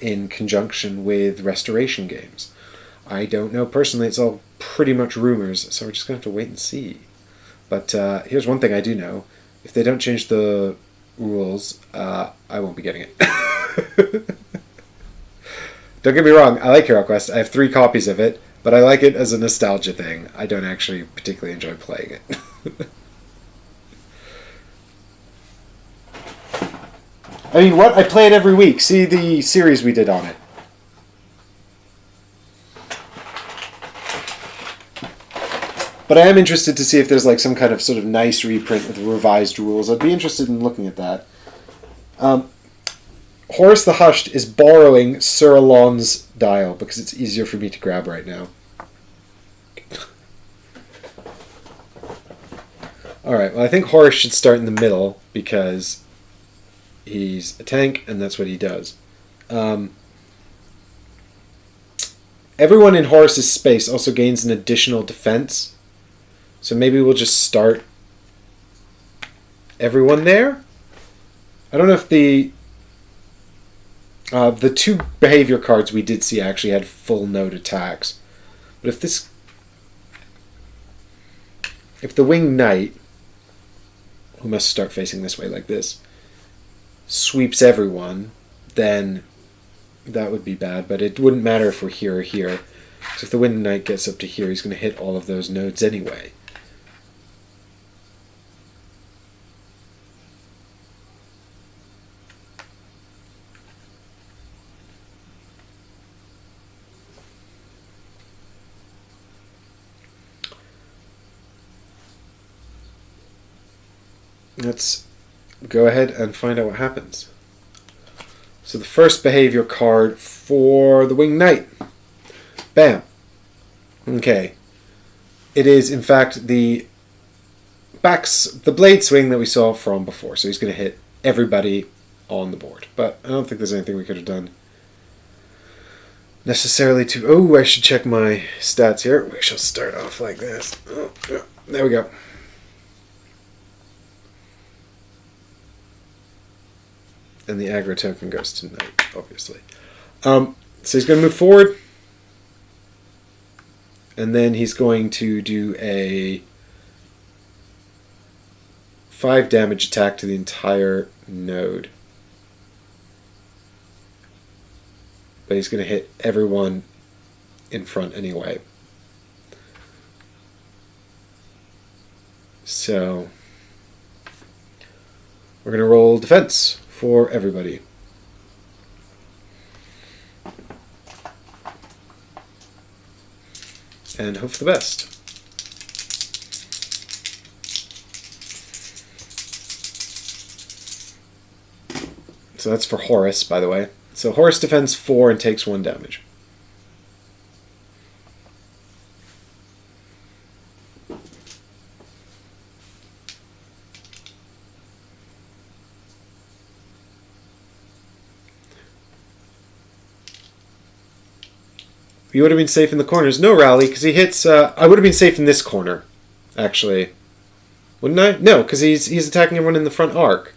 in conjunction with Restoration Games. I don't know personally, it's all pretty much rumors, so we're just going to have to wait and see. But here's one thing I do know. If they don't change the rules, I won't be getting it. Don't get me wrong, I like Hero Quest. I have 3 copies of it, but I like it as a nostalgia thing. I don't actually particularly enjoy playing it. I mean, what? I play it every week. See the series we did on it. But I am interested to see if there's like some kind of sort of nice reprint with revised rules. I'd be interested in looking at that. Horace the Hushed is borrowing Sir Alon's dial because it's easier for me to grab right now. Alright, well I think Horace should start in the middle because he's a tank and that's what he does. Everyone in Horace's space also gains an additional defense. So maybe we'll just start everyone there? I don't know if the 2 behavior cards we did see actually had full node attacks. But if the Winged Knight, who must start facing this way like this, sweeps everyone, then that would be bad. But it wouldn't matter if we're here or here. So if the Winged Knight gets up to here, he's going to hit all of those nodes anyway. Let's go ahead and find out what happens. So the first behavior card for the Winged Knight. Bam. Okay. It is, in fact, the blade swing that we saw from before. So he's going to hit everybody on the board. But I don't think there's anything we could have done necessarily to... Oh, I should check my stats here. We shall start off like this. Oh, yeah. There we go. And the aggro token goes to Knight, obviously. So he's going to move forward. And then he's going to do a 5 damage attack to the entire node. But he's going to hit everyone in front anyway. So we're going to roll defense for everybody. And hope for the best. So that's for Horus, by the way. So Horus defends 4 and takes 1 damage. You would have been safe in the corners. No, Rally, because he hits... I would have been safe in this corner, actually. Wouldn't I? No, because he's attacking everyone in the front arc.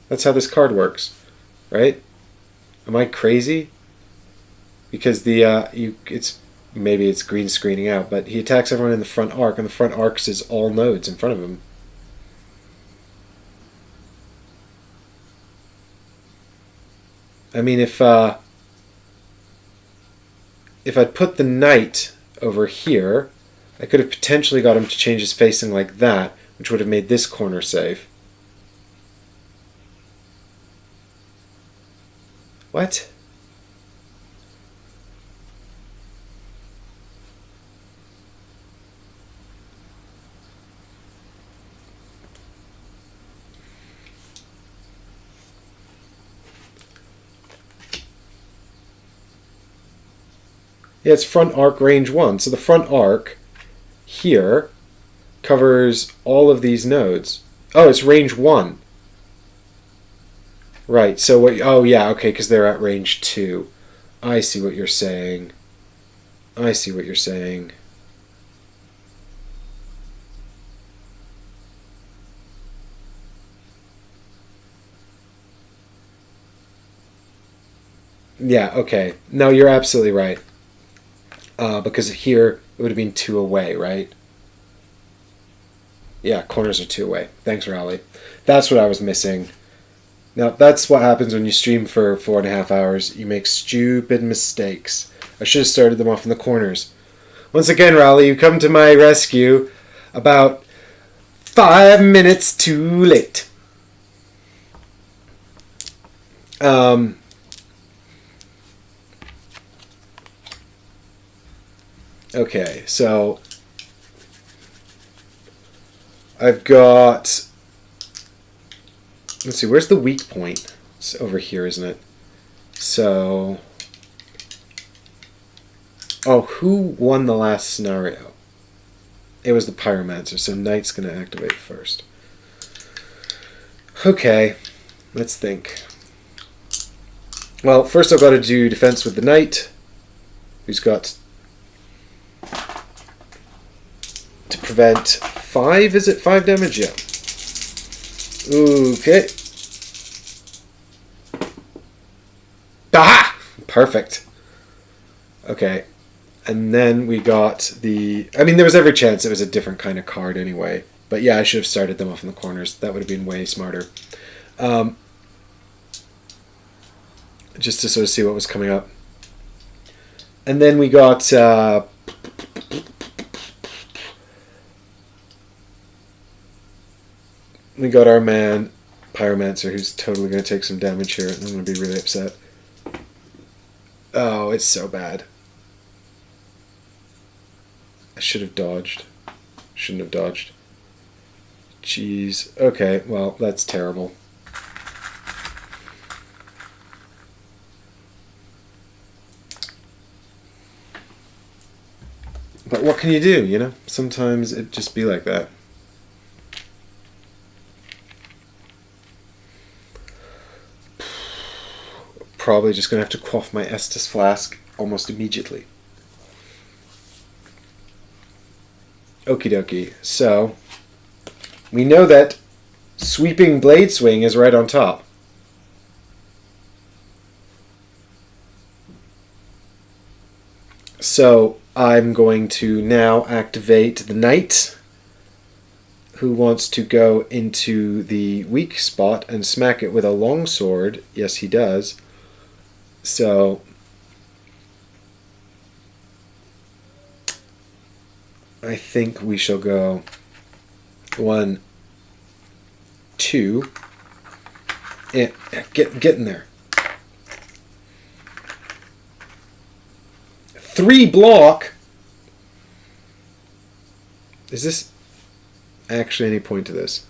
That's how this card works, right? Am I crazy? Because maybe it's green screening out, but he attacks everyone in the front arc, and the front arcs is all nodes in front of him. I mean, if I'd put the knight over here, I could have potentially got him to change his facing like that, which would have made this corner safe. What? Yeah, it's front arc range 1. So the front arc here covers all of these nodes. Oh, it's range 1. Right, so what... Oh, yeah, okay, because they're at range 2. I see what you're saying. I see what you're saying. Yeah, okay. No, you're absolutely right. Because here it would have been 2 away, right? Yeah, corners are 2 away. Thanks, Raleigh. That's what I was missing. Now, that's what happens when you stream for 4.5 hours. You make stupid mistakes. I should have started them off in the corners. Once again, Raleigh, you come to my rescue about 5 minutes too late. Okay, so I've got... Let's see, where's the weak point? It's over here, isn't it? So... Oh, who won the last scenario? It was the Pyromancer, so Knight's going to activate first. Okay, let's think. Well, first I've got to do defense with the Knight, who's got to prevent 5, is it 5 damage? Yeah. Okay. Aha! Perfect. Okay. And then we got the... I mean, there was every chance it was a different kind of card anyway. But yeah, I should have started them off in the corners. That would have been way smarter. Just to sort of see what was coming up. And then we got... we got our man, Pyromancer, who's totally going to take some damage here. I'm going to be really upset. Oh, it's so bad. I should have dodged. Shouldn't have dodged. Jeez. Okay, well, that's terrible. But what can you do, you know? Sometimes it just be like that. Probably just going to have to quaff my Estus flask almost immediately. Okie dokie. So, we know that Sweeping Blade Swing is right on top. So, I'm going to now activate the Knight, who wants to go into the weak spot and smack it with a longsword. Yes, he does. So, I think we shall go 1, 2, Get in there. 3 block. Is this actually any point to this?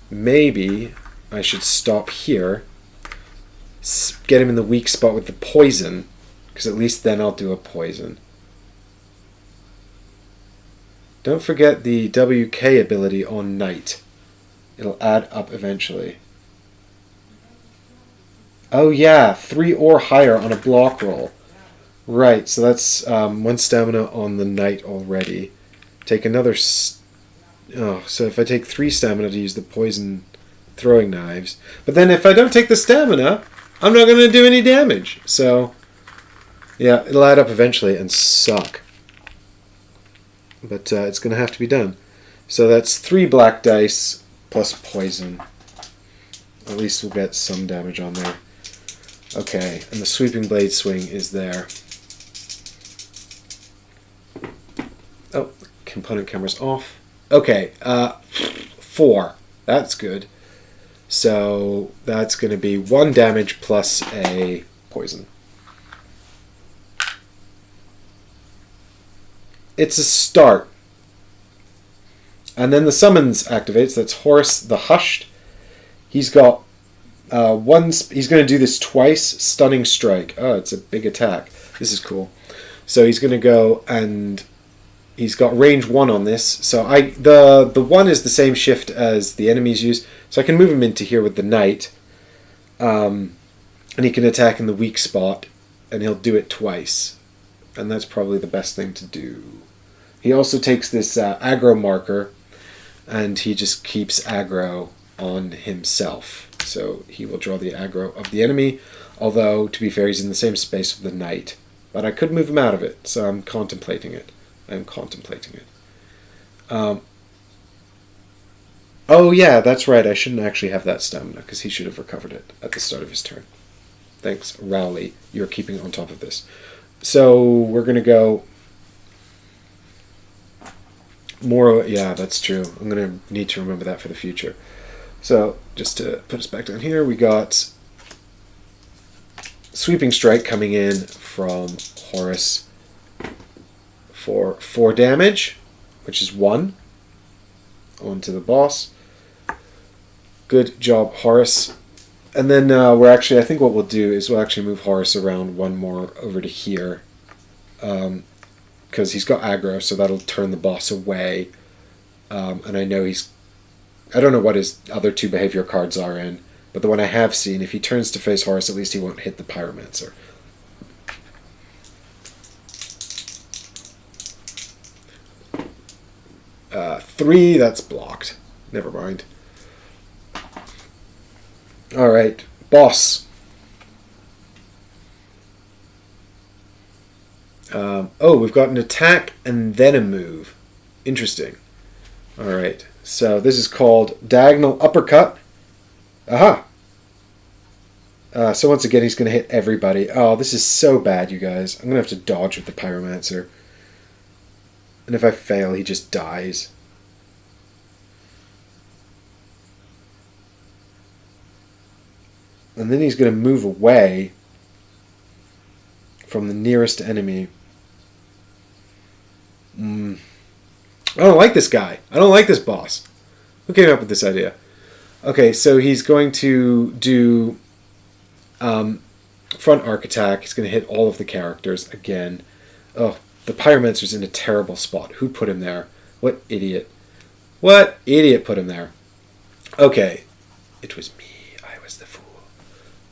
Maybe I should stop here. Get him in the weak spot with the poison, because at least then I'll do a poison. Don't forget the WK ability on Knight. It'll add up eventually. Oh yeah, 3 or higher on a block roll. Right, so that's 1 stamina on the Knight already. Take another... so if I take 3 stamina to use the poison throwing knives. But then if I don't take the stamina, I'm not going to do any damage. So, yeah, it'll add up eventually and suck. But it's going to have to be done. So that's 3 black dice plus poison. At least we'll get some damage on there. Okay, and the sweeping blade swing is there. Oh, component camera's off. Okay, 4. That's good. So that's going to be 1 damage plus a poison. It's a start. And then the summons activates. That's Horus the Hushed. He's got he's going to do this twice. Stunning Strike. Oh, it's a big attack. This is cool. So he's going to go and he's got range 1 on this. So the 1 is the same shift as the enemies use. So I can move him into here with the Knight. And he can attack in the weak spot. And he'll do it twice. And that's probably the best thing to do. He also takes this aggro marker. And he just keeps aggro on himself. So he will draw the aggro of the enemy. Although, to be fair, he's in the same space with the Knight. But I could move him out of it. So I'm contemplating it. Oh yeah, that's right. I shouldn't actually have that stamina because he should have recovered it at the start of his turn. Thanks, Rowley. You're keeping on top of this. So we're going to go more... Yeah, that's true. I'm going to need to remember that for the future. So just to put us back down here, we got Sweeping Strike coming in from Horus for 4 damage, which is 1 onto the boss. Good job, Horus. And then we're actually, I think what we'll do is we'll actually move Horus around 1 more over to here. Because he's got aggro, so that'll turn the boss away. And I know I don't know what his other 2 behavior cards are in, but the one I have seen, if he turns to face Horus, at least he won't hit the Pyromancer. Three, that's blocked. Never mind. Alright, boss. We've got an attack and then a move. Interesting. Alright, so this is called Diagonal Uppercut. Aha! So once again, he's going to hit everybody. Oh, this is so bad, you guys. I'm going to have to dodge with the Pyromancer. And if I fail, he just dies. And then he's going to move away from the nearest enemy. I don't like this guy. I don't like this boss. Who came up with this idea? Okay, so he's going to do front arc attack. He's going to hit all of the characters again. Oh, the Pyromancer's in a terrible spot. Who put him there? What idiot. What idiot put him there? Okay, it was me. I was the fool.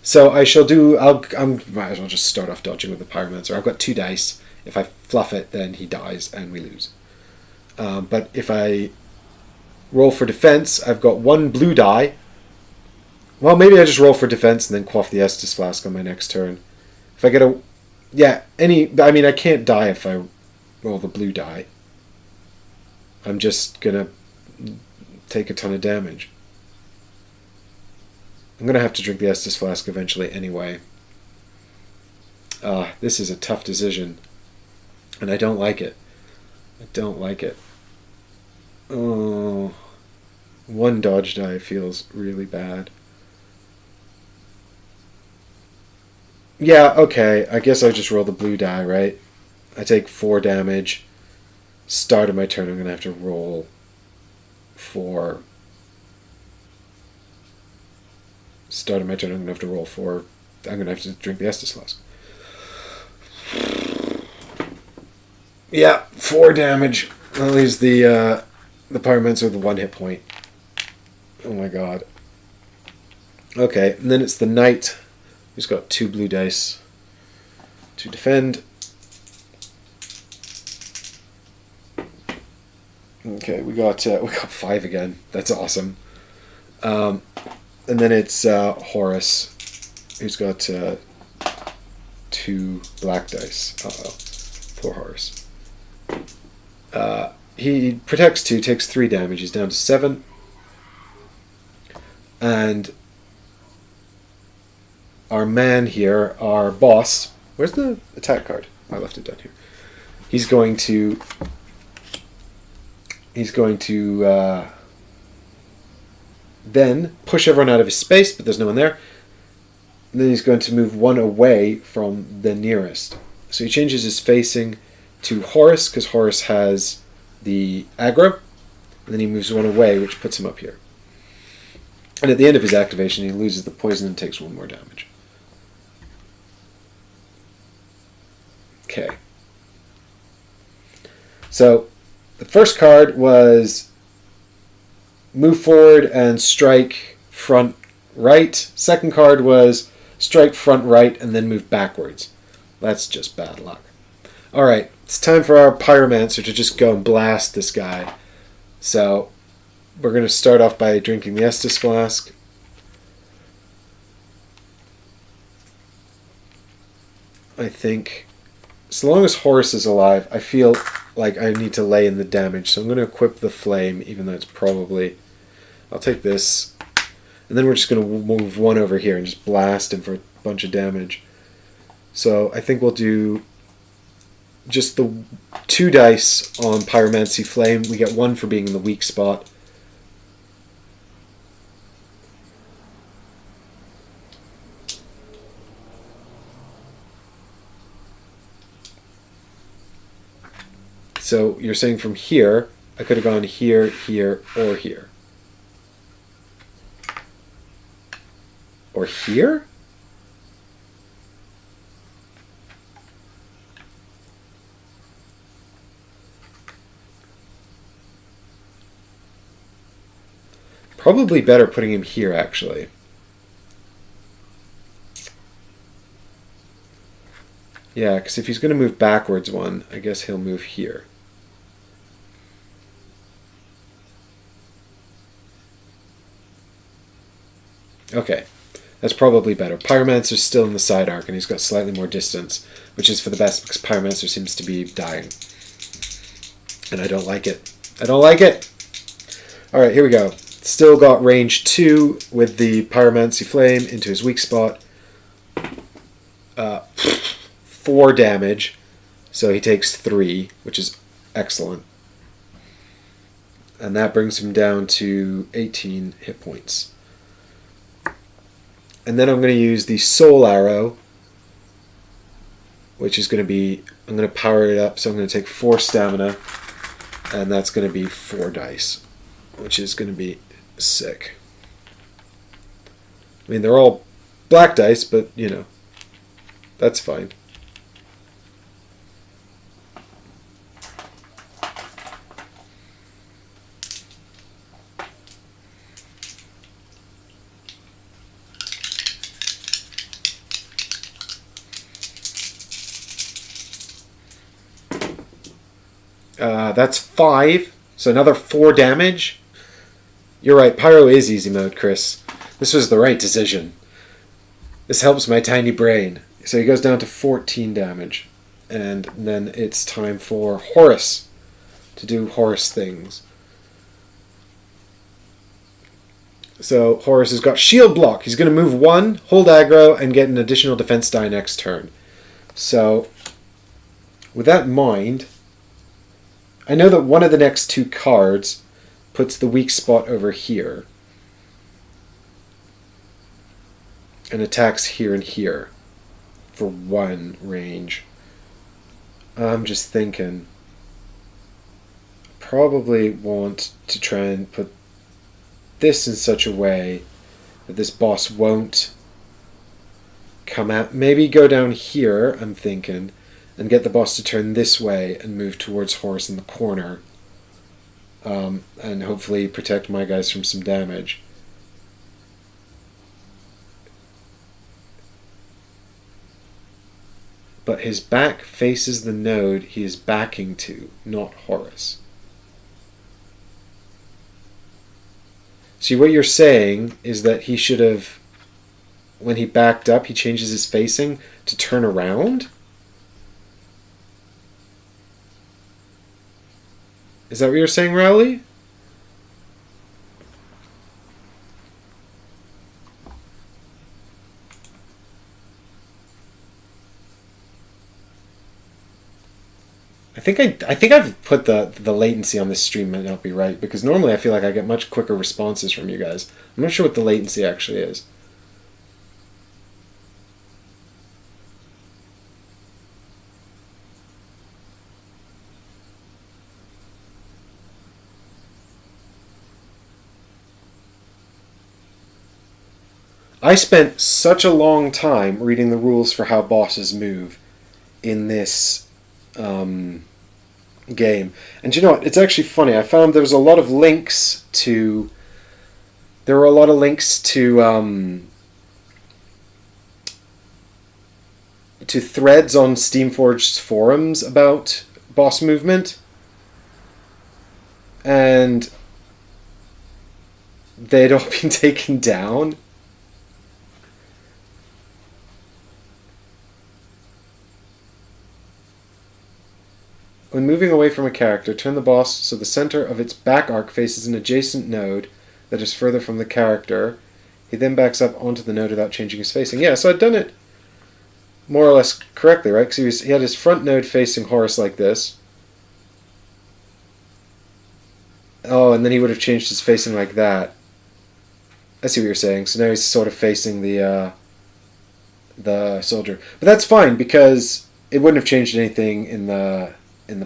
So I shall do... I might as well just start off dodging with the Pyromancer. I've got 2 dice. If I fluff it, then he dies and we lose. But if I roll for defense, I've got 1 blue die. Well, maybe I just roll for defense and then quaff the Estus Flask on my next turn. If I get a... Yeah, I mean, I can't die if I roll the blue die. I'm just going to take a ton of damage. I'm going to have to drink the Estus Flask eventually anyway. This is a tough decision. And I don't like it. I don't like it. Oh, one dodge die feels really bad. Yeah, okay. I guess I just roll the blue die, right? I take 4 damage. Start of my turn, I'm going to have to roll 4. Start of my turn, I'm going to have to roll 4. I'm going to have to drink the Estus Flask. Yeah, 4 damage. That leaves the Pyromancer with 1 hit point. Oh my god. Okay, and then it's the Knight, who's got 2 blue dice to defend. Okay, we got 5 again. That's awesome. And then it's Horus, who's got 2 black dice. Uh-oh. Poor Horus. He protects 2, takes 3 damage. He's down to 7. And our man here, our boss... Where's the attack card? I left it down here. He's going to then push everyone out of his space, but there's no one there. And then he's going to move 1 away from the nearest. So he changes his facing to Horus, because Horus has the aggro. And then he moves 1 away, which puts him up here. And at the end of his activation, he loses the poison and takes 1 more damage. Okay. So, the first card was move forward and strike front right. Second card was strike front right and then move backwards. That's just bad luck. Alright, it's time for our Pyromancer to just go and blast this guy. So, we're going to start off by drinking the Estus Flask. I think, so long as Horus is alive, I feel like I need to lay in the damage. So I'm going to equip the Flame, even though it's probably... I'll take this. And then we're just going to move 1 over here and just blast him for a bunch of damage. So I think we'll do just the 2 dice on Pyromancy Flame. We get 1 for being in the weak spot. So you're saying from here, I could have gone here, here, or here. Or here? Probably better putting him here, actually. Yeah, because if he's going to move backwards 1, I guess he'll move here. Okay, that's probably better. Pyromancer's still in the side arc, and he's got slightly more distance, which is for the best, because Pyromancer seems to be dying. And I don't like it. I don't like it! Alright, here we go. Still got range 2 with the Pyromancy Flame into his weak spot. 4 damage, so he takes 3, which is excellent. And that brings him down to 18 hit points. And then I'm going to use the Soul Arrow, which is going to be, I'm going to power it up, so I'm going to take 4 stamina, and that's going to be 4 dice, which is going to be sick. I mean, they're all black dice, but, you know, that's fine. That's 5, so another 4 damage. You're right, Pyro is easy mode, Chris. This was the right decision. This helps my tiny brain. So he goes down to 14 damage. And then it's time for Horus to do Horus things. So Horus has got Shield Block. He's going to move 1, hold aggro, and get an additional defense die next turn. So, with that in mind... I know that one of the next two cards puts the weak spot over here and attacks here and here for 1 range. I'm just thinking, probably want to try and put this in such a way that this boss won't come out. Maybe go down here, I'm thinking, and get the boss to turn this way and move towards Horus in the corner. And hopefully protect my guys from some damage. But his back faces the node he is backing to, not Horus. See, what you're saying is that he should have, when he backed up, he changes his facing to turn around? Is that what you're saying, Rowley? I think I've put the latency on this stream might not be right, because normally I feel like I get much quicker responses from you guys. I'm not sure what the latency actually is. I spent such a long time reading the rules for how bosses move in this game. And you know what? It's actually funny. I found there was a lot of links to... There were a lot of links to threads on Steamforged's forums about boss movement. And they'd all been taken down. When moving away from a character, turn the boss so the center of its back arc faces an adjacent node that is further from the character. He then backs up onto the node without changing his facing. Yeah, so I'd done it more or less correctly, right? Because he had his front node facing Horus like this. Oh, and then he would have changed his facing like that. I see what you're saying. So now he's sort of facing the soldier. But that's fine, because it wouldn't have changed anything in the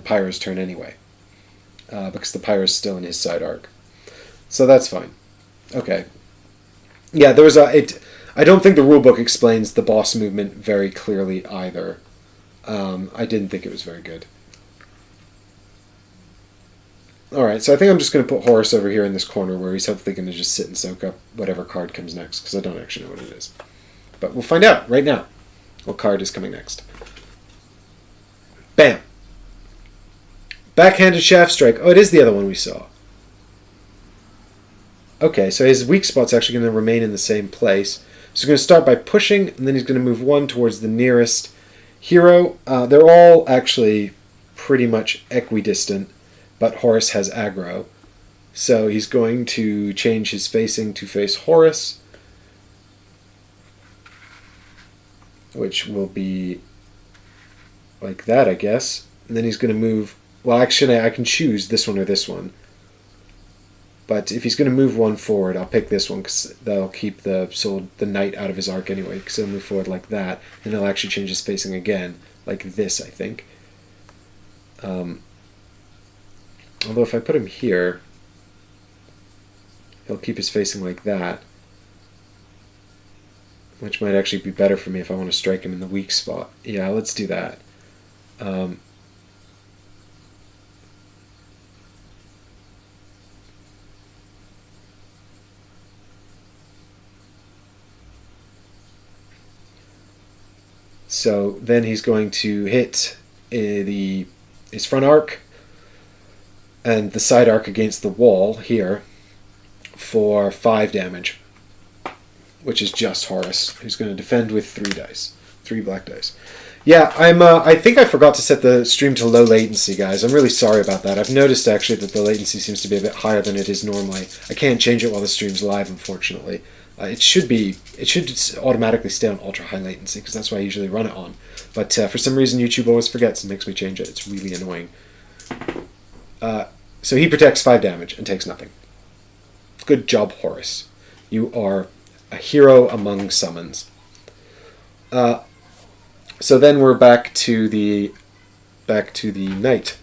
Pyro's turn anyway, because the Pyro's still in his side arc. So that's fine. Okay. Yeah, there was I don't think the rulebook explains the boss movement very clearly either. I didn't think it was very good. Alright, so I think I'm just going to put Horus over here in this corner where he's hopefully going to just sit and soak up whatever card comes next, because I don't actually know what it is. But we'll find out right now what card is coming next. Bam! Backhanded shaft strike. Oh, it is the other one we saw. Okay, so his weak spot's actually going to remain in the same place. So he's going to start by pushing, and then he's going to move 1 towards the nearest hero. They're all actually pretty much equidistant, but Horus has aggro. So he's going to change his facing to face Horus, which will be like that, I guess. And then he's going to move... Well, actually, I can choose this one or this one. But if he's going to move 1 forward, I'll pick this one, because that'll keep the knight out of his arc anyway, because he'll move forward like that, and he'll actually change his facing again, like this, I think. Although if I put him here, he'll keep his facing like that, which might actually be better for me if I want to strike him in the weak spot. Yeah, let's do that. So then he's going to hit his front arc and the side arc against the wall here for 5 damage, which is just Horus, who's going to defend with 3 dice, 3 black dice. Yeah, I think I forgot to set the stream to low latency, guys. I'm really sorry about that. I've noticed actually that the latency seems to be a bit higher than it is normally. I can't change it while the stream's live, unfortunately. It should automatically stay on ultra high latency, because that's what I usually run it on. But for some reason YouTube always forgets and makes me change it. It's really annoying. So he protects 5 damage and takes nothing. Good job, Horus. You are a hero among summons. So then we're back to the knight.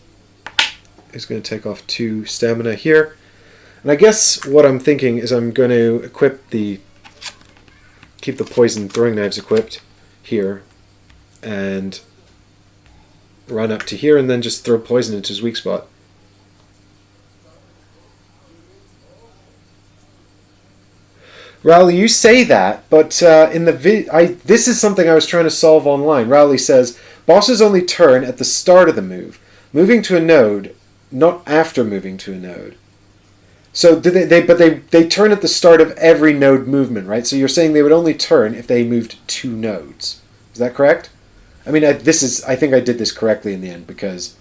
He's going to take off 2 stamina here. And I guess what I'm thinking is I'm going to keep the poison throwing knives equipped here, and run up to here and then just throw poison into his weak spot. Rowley, you say that, but in the this is something I was trying to solve online. Rowley says, bosses only turn at the start of the move, moving to a node, not after moving to a node. So do they turn at the start of every node movement, right? So you're saying they would only turn if they moved 2 nodes. Is that correct? I mean, I think I did this correctly in the end, because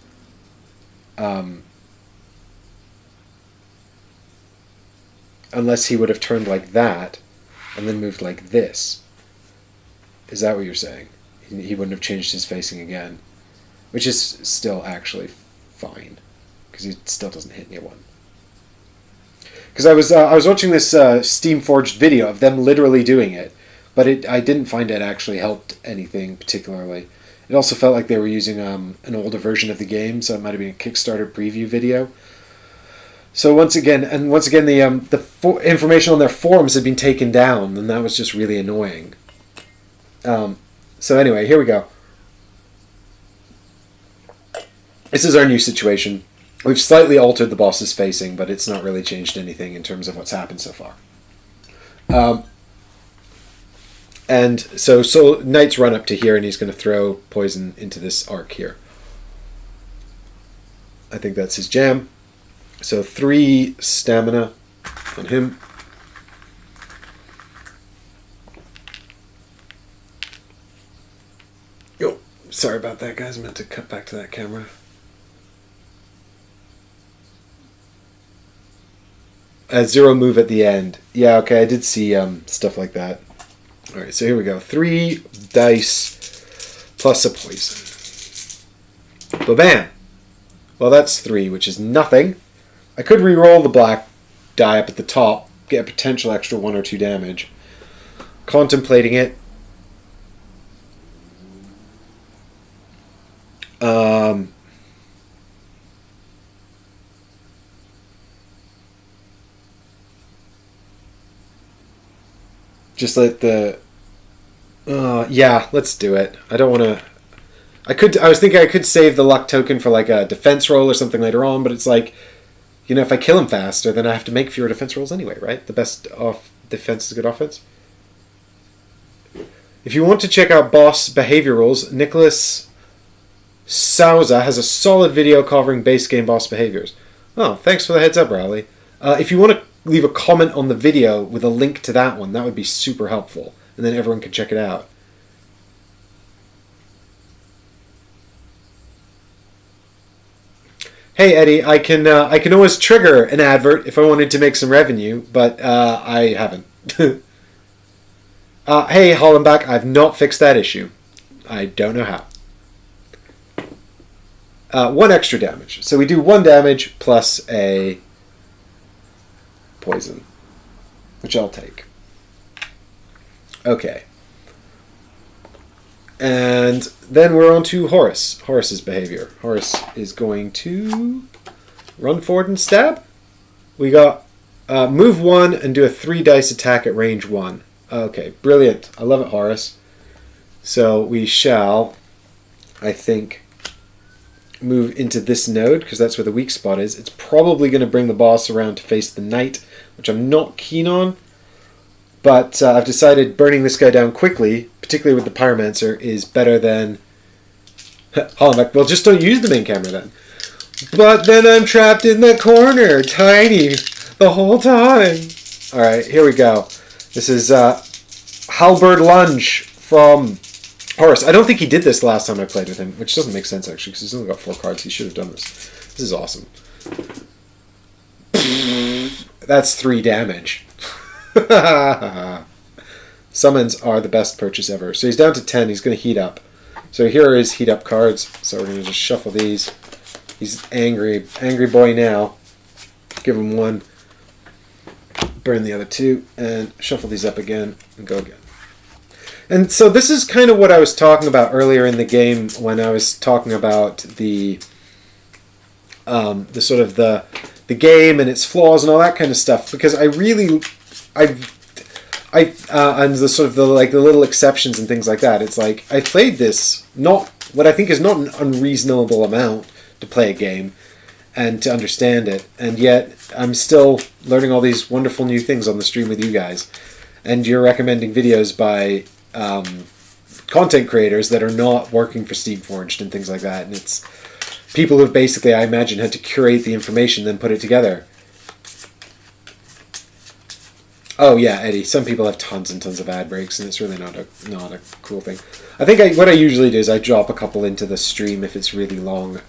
unless he would have turned like that and then moved like this. Is that what you're saying? He wouldn't have changed his facing again, which is still actually fine, because he still doesn't hit anyone. Because I was watching this Steam Forged video of them literally doing it, but I didn't find it actually helped anything particularly. It also felt like they were using an older version of the game, so it might have been a Kickstarter preview video. So once again, the information on their forums had been taken down, and that was just really annoying. So anyway, here we go. This is our new situation. We've slightly altered the boss's facing, but it's not really changed anything in terms of what's happened so far. And so Knight's run up to here, and he's going to throw poison into this arc here. I think that's his jam. So 3 stamina on him. Oh, sorry about that, guys. I meant to cut back to that camera. 0 move at the end. Yeah, okay, I did see stuff like that. Alright, so here we go. 3 dice plus a poison. Ba-bam! Well, that's 3, which is nothing. I could re-roll the black die up at the top, get a potential extra 1 or 2 damage. Contemplating it. Just let the... yeah, let's do it. I don't want to... I was thinking I could save the luck token for like a defense roll or something later on, but it's like, you know, if I kill him faster, then I have to make fewer defense rolls anyway, right? The best defense is good offense. If you want to check out boss behavior rules, Nicholas Souza has a solid video covering base game boss behaviors. Oh, thanks for the heads up, Rowley. If you want to leave a comment on the video with a link to that one, that would be super helpful, and then everyone can check it out. Hey Eddie, I can always trigger an advert if I wanted to make some revenue, but I haven't. Hey Hollenbach, I've not fixed that issue. I don't know how. 1 extra damage. So we do 1 damage plus a poison, which I'll take. Okay. And then we're on to Horus. Horus's behavior. Horus is going to run forward and stab. We got move 1 and do a 3 dice attack at range 1. Okay, brilliant. I love it, Horus. So we shall, I think, move into this node, because that's where the weak spot is. It's probably going to bring the boss around to face the knight, which I'm not keen on. But I've decided burning this guy down quickly, particularly with the Pyromancer, is better than... Hollenbach, well, just don't use the main camera then. But then I'm trapped in the corner, tiny, the whole time. Alright, here we go. This is Halberd Lunge from Horus. I don't think he did this last time I played with him, which doesn't make sense, actually, because he's only got 4 cards. He should have done this. This is awesome. That's 3 damage. Summons are the best purchase ever. So he's down to 10. He's going to heat up. So here are his heat up cards. So we're going to just shuffle these. He's angry. Angry boy now. Give him one. Burn the other two. And shuffle these up again. And go again. And so this is kind of what I was talking about earlier in the game when I was talking about the sort of the game and its flaws and all that kind of stuff. Because and the sort of the little exceptions and things like that. It's like I played this not what I think is not an unreasonable amount to play a game and to understand it, and yet I'm still learning all these wonderful new things on the stream with you guys, and you're recommending videos by content creators that are not working for Steamforged and things like that, and it's people who've basically, I imagine, had to curate the information then put it together. Oh yeah, Eddie. Some people have tons and tons of ad breaks, and it's really not a cool thing. I think what I usually do is I drop a couple into the stream if it's really long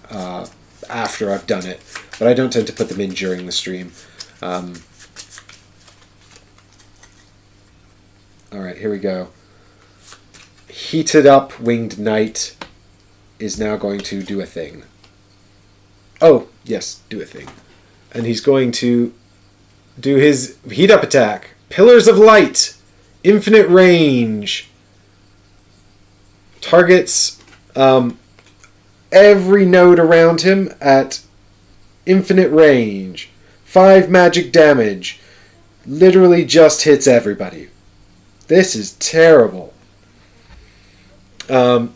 after I've done it, but I don't tend to put them in during the stream. All right, here we go. Heated up winged knight is now going to do a thing. Oh yes, do a thing, and he's going to do his heat up attack. Pillars of Light, infinite range. Targets every node around him at infinite range. 5 magic damage. Literally just hits everybody. This is terrible. Okay,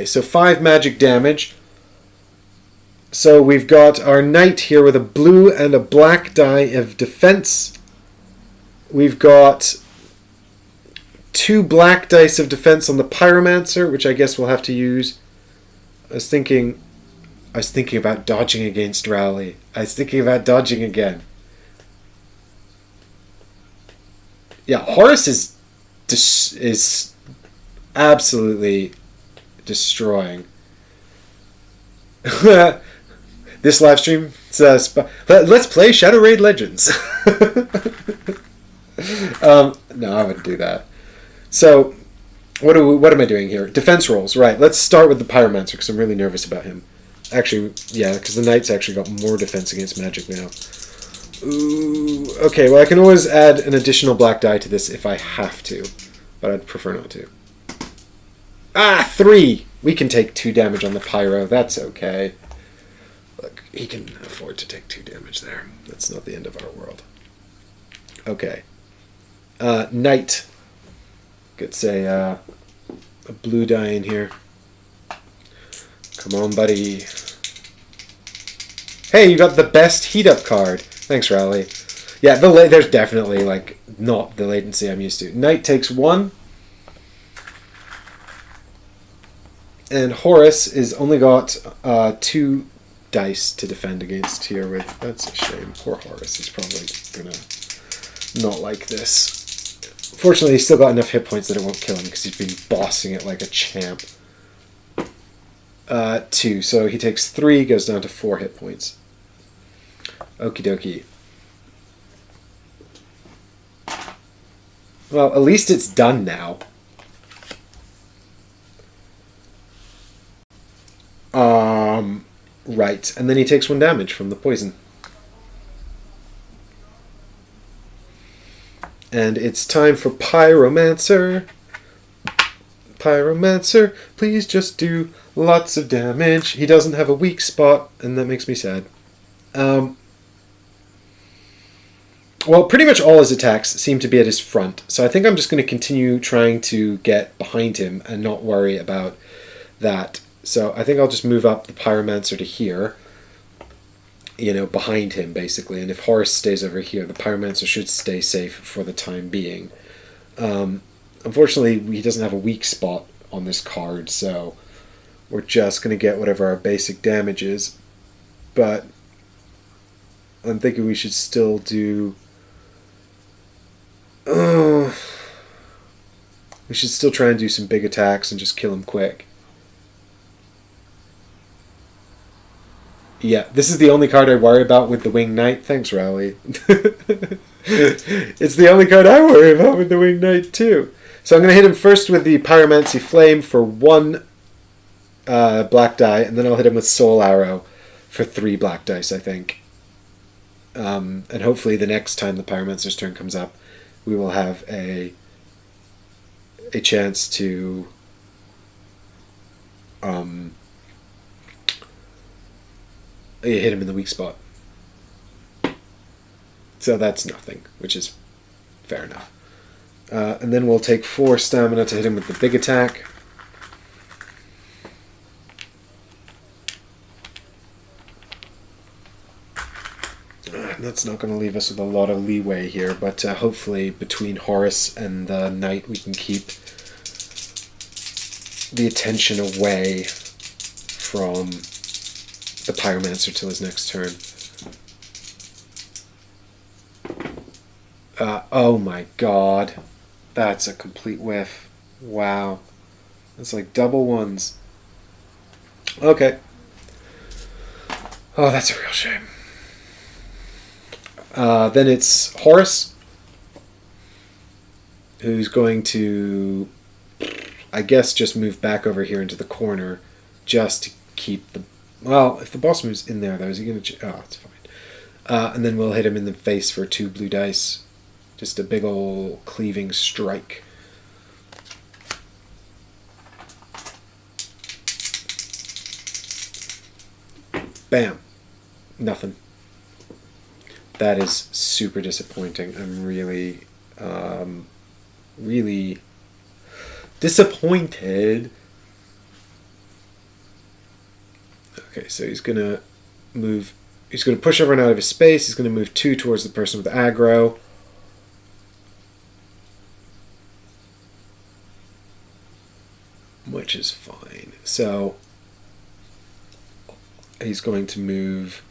so 5 magic damage. So we've got our knight here with a blue and a black die of defense. We've got 2 black dice of defense on the pyromancer, which I guess we'll have to use. I was thinking about dodging against Rowley. I was thinking about dodging again. Yeah, Horus is absolutely destroying. This live stream says, let's play Shadow Raid Legends. No, I wouldn't do that. So, what am I doing here? Defense rolls, right. Let's start with the Pyromancer, because I'm really nervous about him. Actually, yeah, because the Knight's actually got more defense against magic now. Ooh, okay, well, I can always add an additional black die to this if I have to, but I'd prefer not to. 3! We can take 2 damage on the Pyro, that's okay. Look, he can afford to take 2 damage there. That's not the end of our world. Okay. Knight. Gets a blue die in here. Come on, buddy. Hey, you got the best heat-up card. Thanks, Rowley. Yeah, there's definitely, not the latency I'm used to. Knight takes 1. And Horus is only got 2 dice to defend against here with. That's a shame. Poor Horus. He's probably going to not like this. Fortunately, he's still got enough hit points that it won't kill him because he's been bossing it like a champ. 2. So he takes 3, goes down to 4 hit points. Okie dokie. Well, at least it's done now. Right. And then he takes 1 damage from the poison. And it's time for Pyromancer. Pyromancer, please just do lots of damage. He doesn't have a weak spot, and that makes me sad. Well, pretty much all his attacks seem to be at his front, so I think I'm just going to continue trying to get behind him and not worry about that. So I think I'll just move up the Pyromancer to here, behind him, basically. And if Horus stays over here, the Pyromancer should stay safe for the time being. Unfortunately, he doesn't have a weak spot on this card, so we're just going to get whatever our basic damage is. But I'm thinking we should still do... we should still try and do some big attacks and just kill him quick. Yeah, this is the only card I worry about with the Winged Knight. Thanks, Rowley. It's the only card I worry about with the Winged Knight, too. So I'm going to hit him first with the Pyromancy Flame for 1 black die, and then I'll hit him with Soul Arrow for 3 black dice, I think. And hopefully the next time the Pyromancer's turn comes up, we will have a chance to hit him in the weak spot. So that's nothing, which is fair enough. And then we'll take 4 stamina to hit him with the big attack. That's not going to leave us with a lot of leeway here, but hopefully between Horus and the Knight we can keep the attention away from the Pyromancer till his next turn. Oh my god. That's a complete whiff. Wow. That's like double ones. Okay. Oh, that's a real shame. Then it's Horus, who's going to, I guess, just move back over here into the corner just to keep the... Well, if the boss moves in there, though, is he going to... Oh, it's fine. And then we'll hit him in the face for 2 blue dice. Just a big ol' cleaving strike. Bam. Nothing. That is super disappointing. I'm really, really disappointed. Okay, so he's going to move... He's going to push everyone out of his space. He's going to move 2 towards the person with aggro. Which is fine. So he's going to move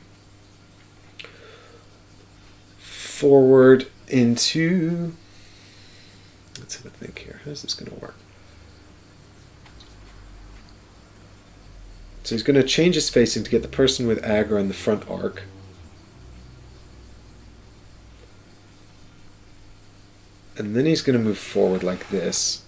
forward into... Let's have a think here. How's this going to work? So he's going to change his facing to get the person with aggro in the front arc. And then he's going to move forward like this.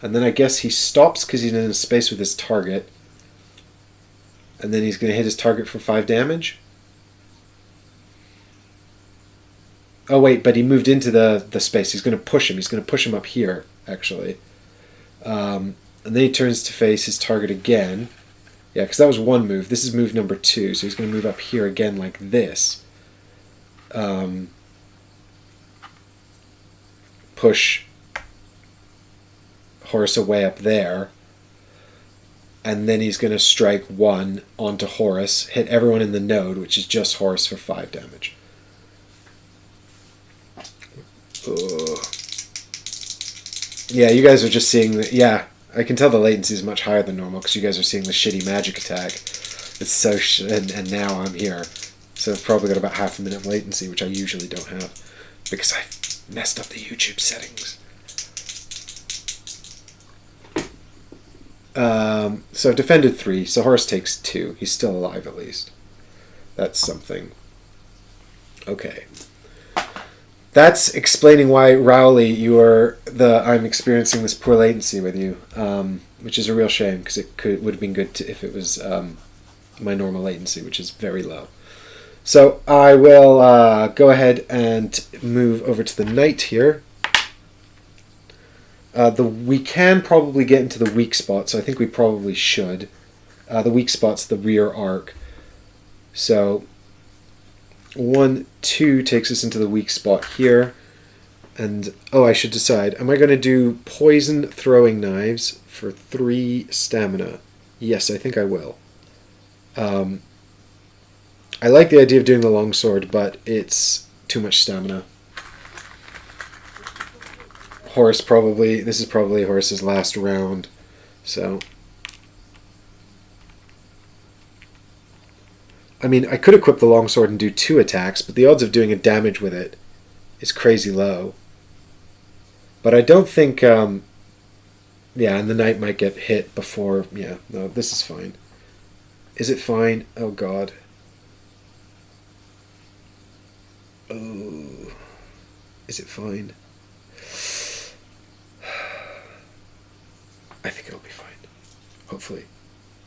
And then I guess he stops because he's in a space with his target. And then he's going to hit his target for 5 damage. Oh wait, but he moved into the space. He's going to push him. He's going to push him up here, actually. And then he turns to face his target again. Yeah, because that was 1 move. This is move number 2. So he's going to move up here again like this. Push Horus away up there. And then he's going to strike 1 onto Horus, hit everyone in the node, which is just Horus for 5 damage. Ugh. Yeah, you guys are just seeing the... Yeah, I can tell the latency is much higher than normal because you guys are seeing the shitty magic attack. It's so... and now I'm here. So I've probably got about half a minute of latency, which I usually don't have because I messed up the YouTube settings. So I've defended 3, so Horus takes 2. He's still alive at least. That's something. Okay. That's explaining why, Rowley, I'm experiencing this poor latency with you, which is a real shame because would have been good if it was my normal latency, which is very low. So I will go ahead and move over to the Knight here. We can probably get into the weak spot, so I think we probably should. The weak spot's the rear arc. So 1, 2 takes us into the weak spot here. And, I should decide. Am I going to do poison throwing knives for 3 stamina? Yes, I think I will. I like the idea of doing the longsword, but it's too much stamina. This is probably Horus's last round, so... I mean, I could equip the longsword and do 2 attacks, but the odds of doing a damage with it is crazy low. But I don't think, yeah, and the Knight might get hit before, yeah, no, this is fine. Is it fine? Oh god. Oh. Is it fine? I think it'll be fine. Hopefully.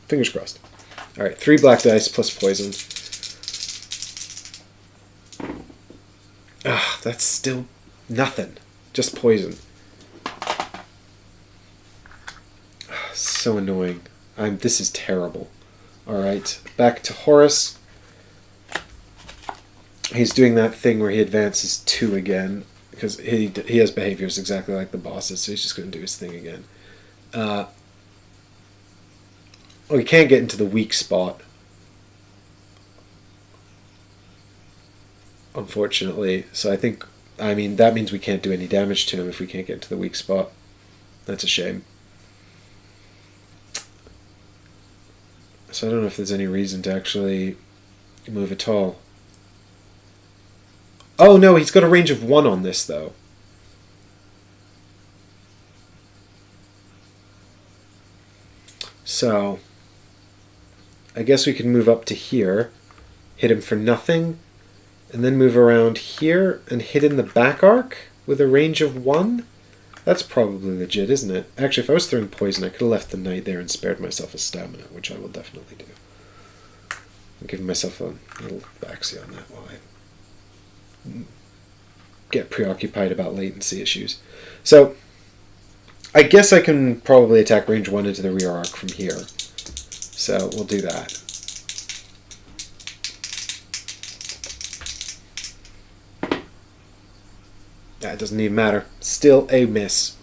Fingers crossed. Alright, 3 black dice plus poison. That's still nothing. Just poison. So annoying. This is terrible. Alright, back to Horus. He's doing that thing where he advances 2 again, because he has behaviors exactly like the bosses, so he's just going to do his thing again. He can't get into the weak spot, unfortunately. So that means we can't do any damage to him if we can't get into the weak spot. That's a shame. So I don't know if there's any reason to actually move at all. Oh no, he's got a range of 1 on this though. So I guess we can move up to here, hit him for nothing, and then move around here and hit in the back arc with a range of 1? That's probably legit, isn't it? Actually, if I was throwing poison, I could have left the knight there and spared myself a stamina, which I will definitely do. I'm giving myself a little backseat on that while I get preoccupied about latency issues. So I guess I can probably attack range 1 into the rear arc from here. So we'll do that. That doesn't even matter. Still a miss.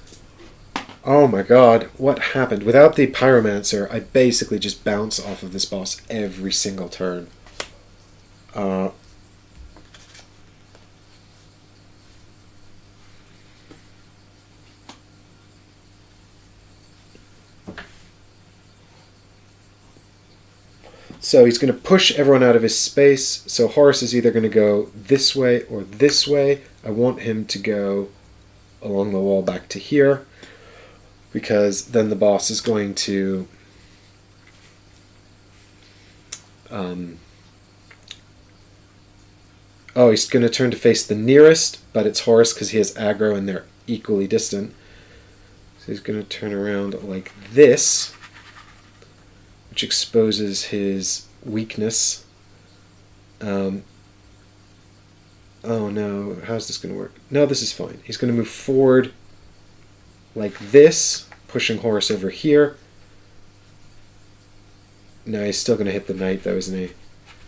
Oh my god, what happened? Without the Pyromancer, I basically just bounce off of this boss every single turn. So he's going to push everyone out of his space. So Horus is either going to go this way or this way. I want him to go along the wall back to here, because then the boss is going to he's going to turn to face the nearest, but it's Horus because he has aggro and they're equally distant. So he's going to turn around like this, which exposes his weakness. Oh no, how's this going to work? No, this is fine. He's going to move forward like this, pushing Horus over here. No, he's still going to hit the knight though, isn't he?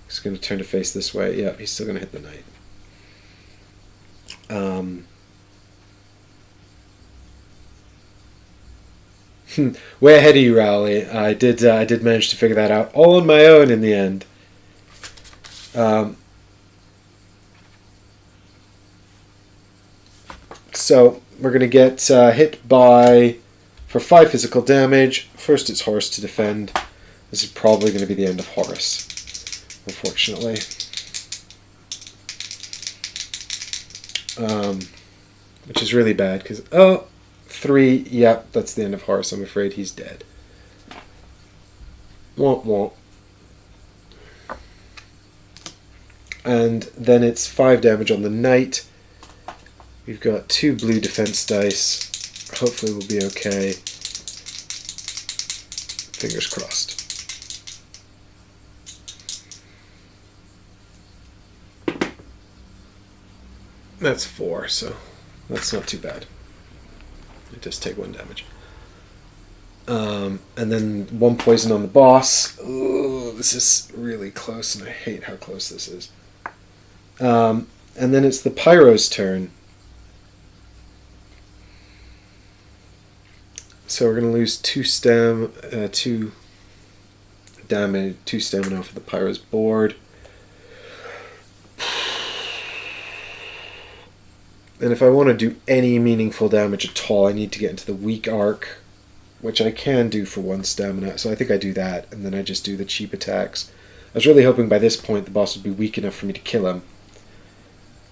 He's going to turn to face this way. Yeah, he's still going to hit the knight. Way ahead of you, Rowley. I did manage to figure that out all on my own in the end. So we're going to get hit for 5 physical damage. First it's Horus to defend. This is probably going to be the end of Horus, unfortunately. Which is really bad because 3, yep, that's the end of Horus. I'm afraid he's dead. Womp womp. And then it's 5 damage on the knight. We've got 2 blue defense dice. Hopefully we'll be okay. Fingers crossed. That's 4, so that's not too bad. It does take 1 damage. And then 1 poison on the boss. Ooh, this is really close, and I hate how close this is. And then it's the Pyro's turn. So we're going to lose 2 damage, 2 stamina off of the Pyro's board. And if I want to do any meaningful damage at all, I need to get into the weak arc, which I can do for 1 stamina. So I think I do that, and then I just do the cheap attacks. I was really hoping by this point the boss would be weak enough for me to kill him,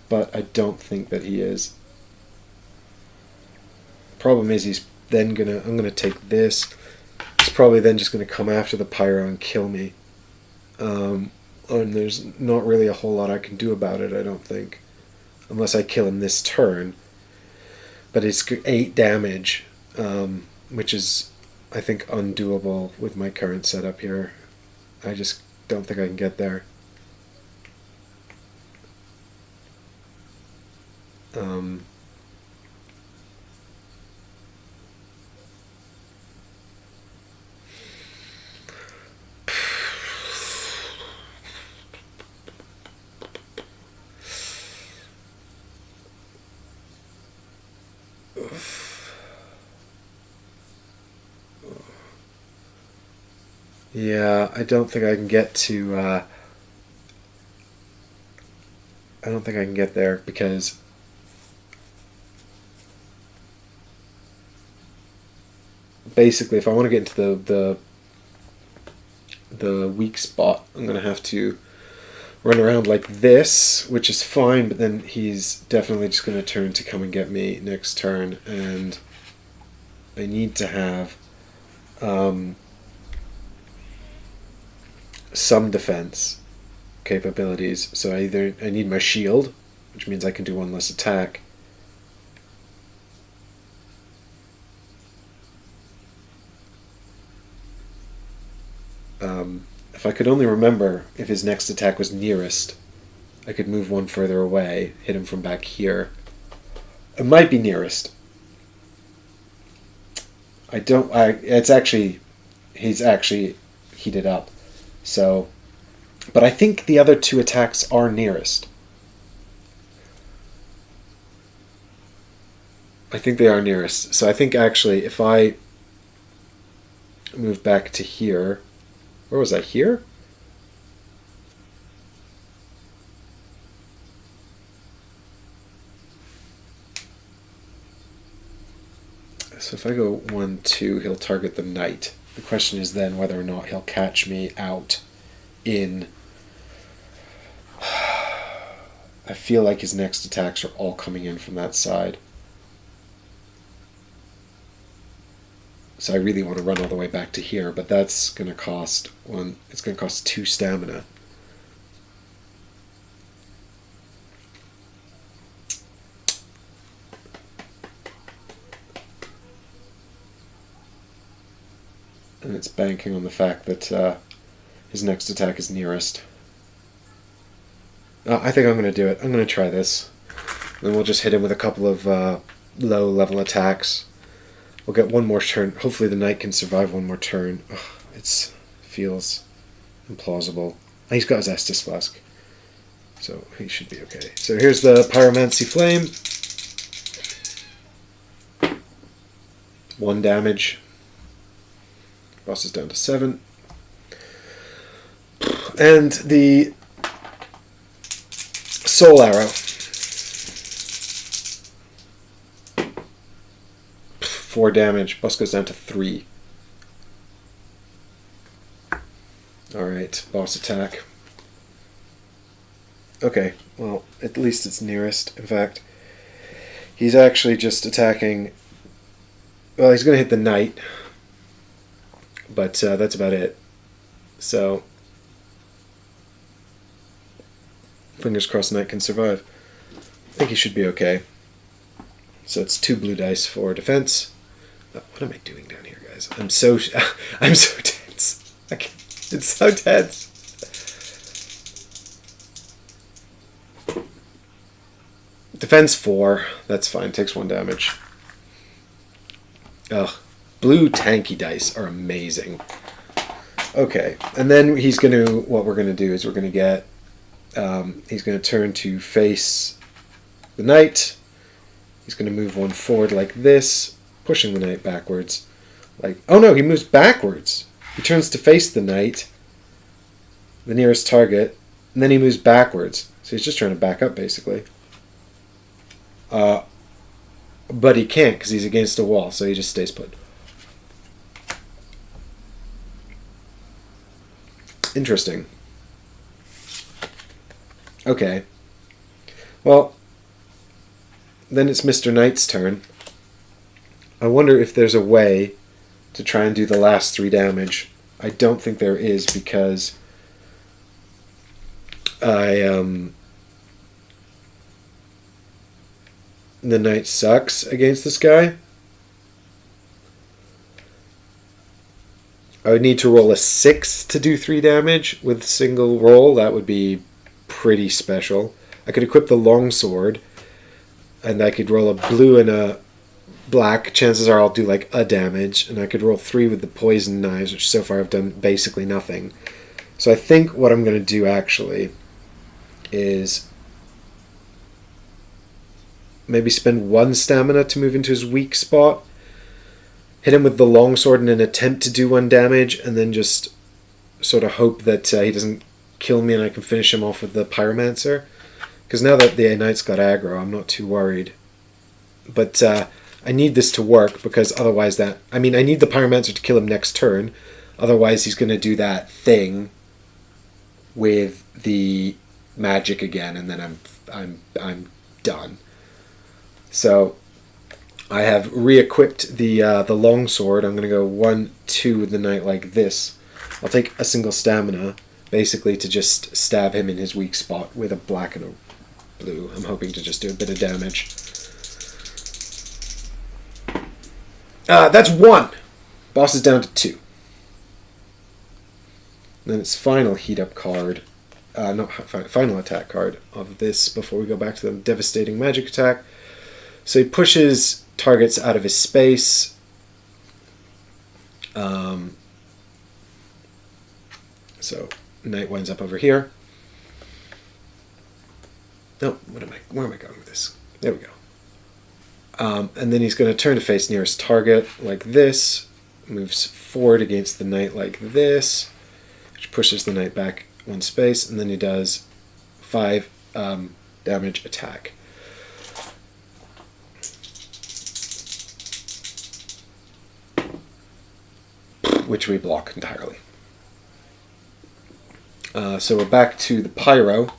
but I don't think that he is. Problem is, I'm gonna take this. He's probably then just gonna come after the Pyro and kill me. And there's not really a whole lot I can do about it, I don't think. Unless I kill him this turn. But it's 8 damage, which is I think, undoable with my current setup here. I just don't think I can get there. Um, yeah, I don't think I can get to. I don't think I can get there because basically, if I want to get into the weak spot, I'm gonna have to run around like this, which is fine. But then he's definitely just gonna turn to come and get me next turn, and I need to have some defense capabilities. So I need my shield, which means I can do one less attack. If I could only remember if his next attack was nearest, I could move one further away, hit him from back here. It might be nearest. I don't. It's actually, he's actually heated up. So, but I think the other two attacks are nearest. I think they are nearest. So I think actually, if I move back to here, where was I? Here? So if I go 1, 2, he'll target the knight. The question is then whether or not he'll catch me out in. I feel like his next attacks are all coming in from that side. So I really want to run all the way back to here, but that's going to cost one. It's going to cost 2 stamina. And it's banking on the fact that his next attack is nearest. I think I'm going to do it. I'm going to try this. Then we'll just hit him with a couple of low-level attacks. We'll get one more turn. Hopefully the knight can survive one more turn. Ugh, it feels implausible. He's got his Estus Flask, so he should be okay. So here's the Pyromancy Flame. 1 damage. Boss is down to 7. And the Soul Arrow. 4 damage. Boss goes down to 3. Alright, boss attack. Okay, well, at least it's nearest. In fact, he's actually just attacking. Well, he's going to hit the knight, but that's about it. So, fingers crossed knight can survive. I think he should be okay. So it's 2 blue dice for defense. Oh, what am I doing down here, guys? I'm so tense. It's so tense. Defense 4. That's fine. Takes 1 damage. Ugh. Blue tanky dice are amazing. Okay. And then he's going to... What we're going to do is we're going to get... he's going to turn to face the knight. He's going to move one forward like this, pushing the knight backwards. Like, oh no, he moves backwards. He turns to face the knight, the nearest target, and then he moves backwards. So he's just trying to back up, basically. But he can't because he's against a wall, so he just stays put. Interesting. Okay. Well, then it's Mr. Knight's turn. I wonder if there's a way to try and do the last 3 damage. I don't think there is because the knight sucks against this guy. I would need to roll a 6 to do 3 damage with single roll. That would be pretty special. I could equip the longsword, and I could roll a blue and a black. Chances are I'll do like a damage, and I could roll 3 with the poison knives, which so far I've done basically nothing. So I think what I'm going to do actually is maybe spend 1 stamina to move into his weak spot, hit him with the longsword in an attempt to do 1 damage, and then just sort of hope that he doesn't kill me and I can finish him off with the pyromancer. Because now that the knight's got aggro, I'm not too worried. But I need this to work, because otherwise I need the pyromancer to kill him next turn. Otherwise he's going to do that thing with the magic again, and then I'm done. So I have re-equipped the longsword. I'm going to go 1-2 with the knight like this. I'll take a single stamina, basically to just stab him in his weak spot with a black and a blue. I'm hoping to just do a bit of damage. That's 1. Boss is down to 2. Then its final heat up card, final attack card of this before we go back to the devastating magic attack. So he pushes targets out of his space. So knight winds up over here. No, where am I going with this? There we go. And then he's going to turn to face nearest target like this. Moves forward against the knight like this, which pushes the knight back 1 space, and then he does 5 damage attack. Which we block entirely. So we're back to the pyro.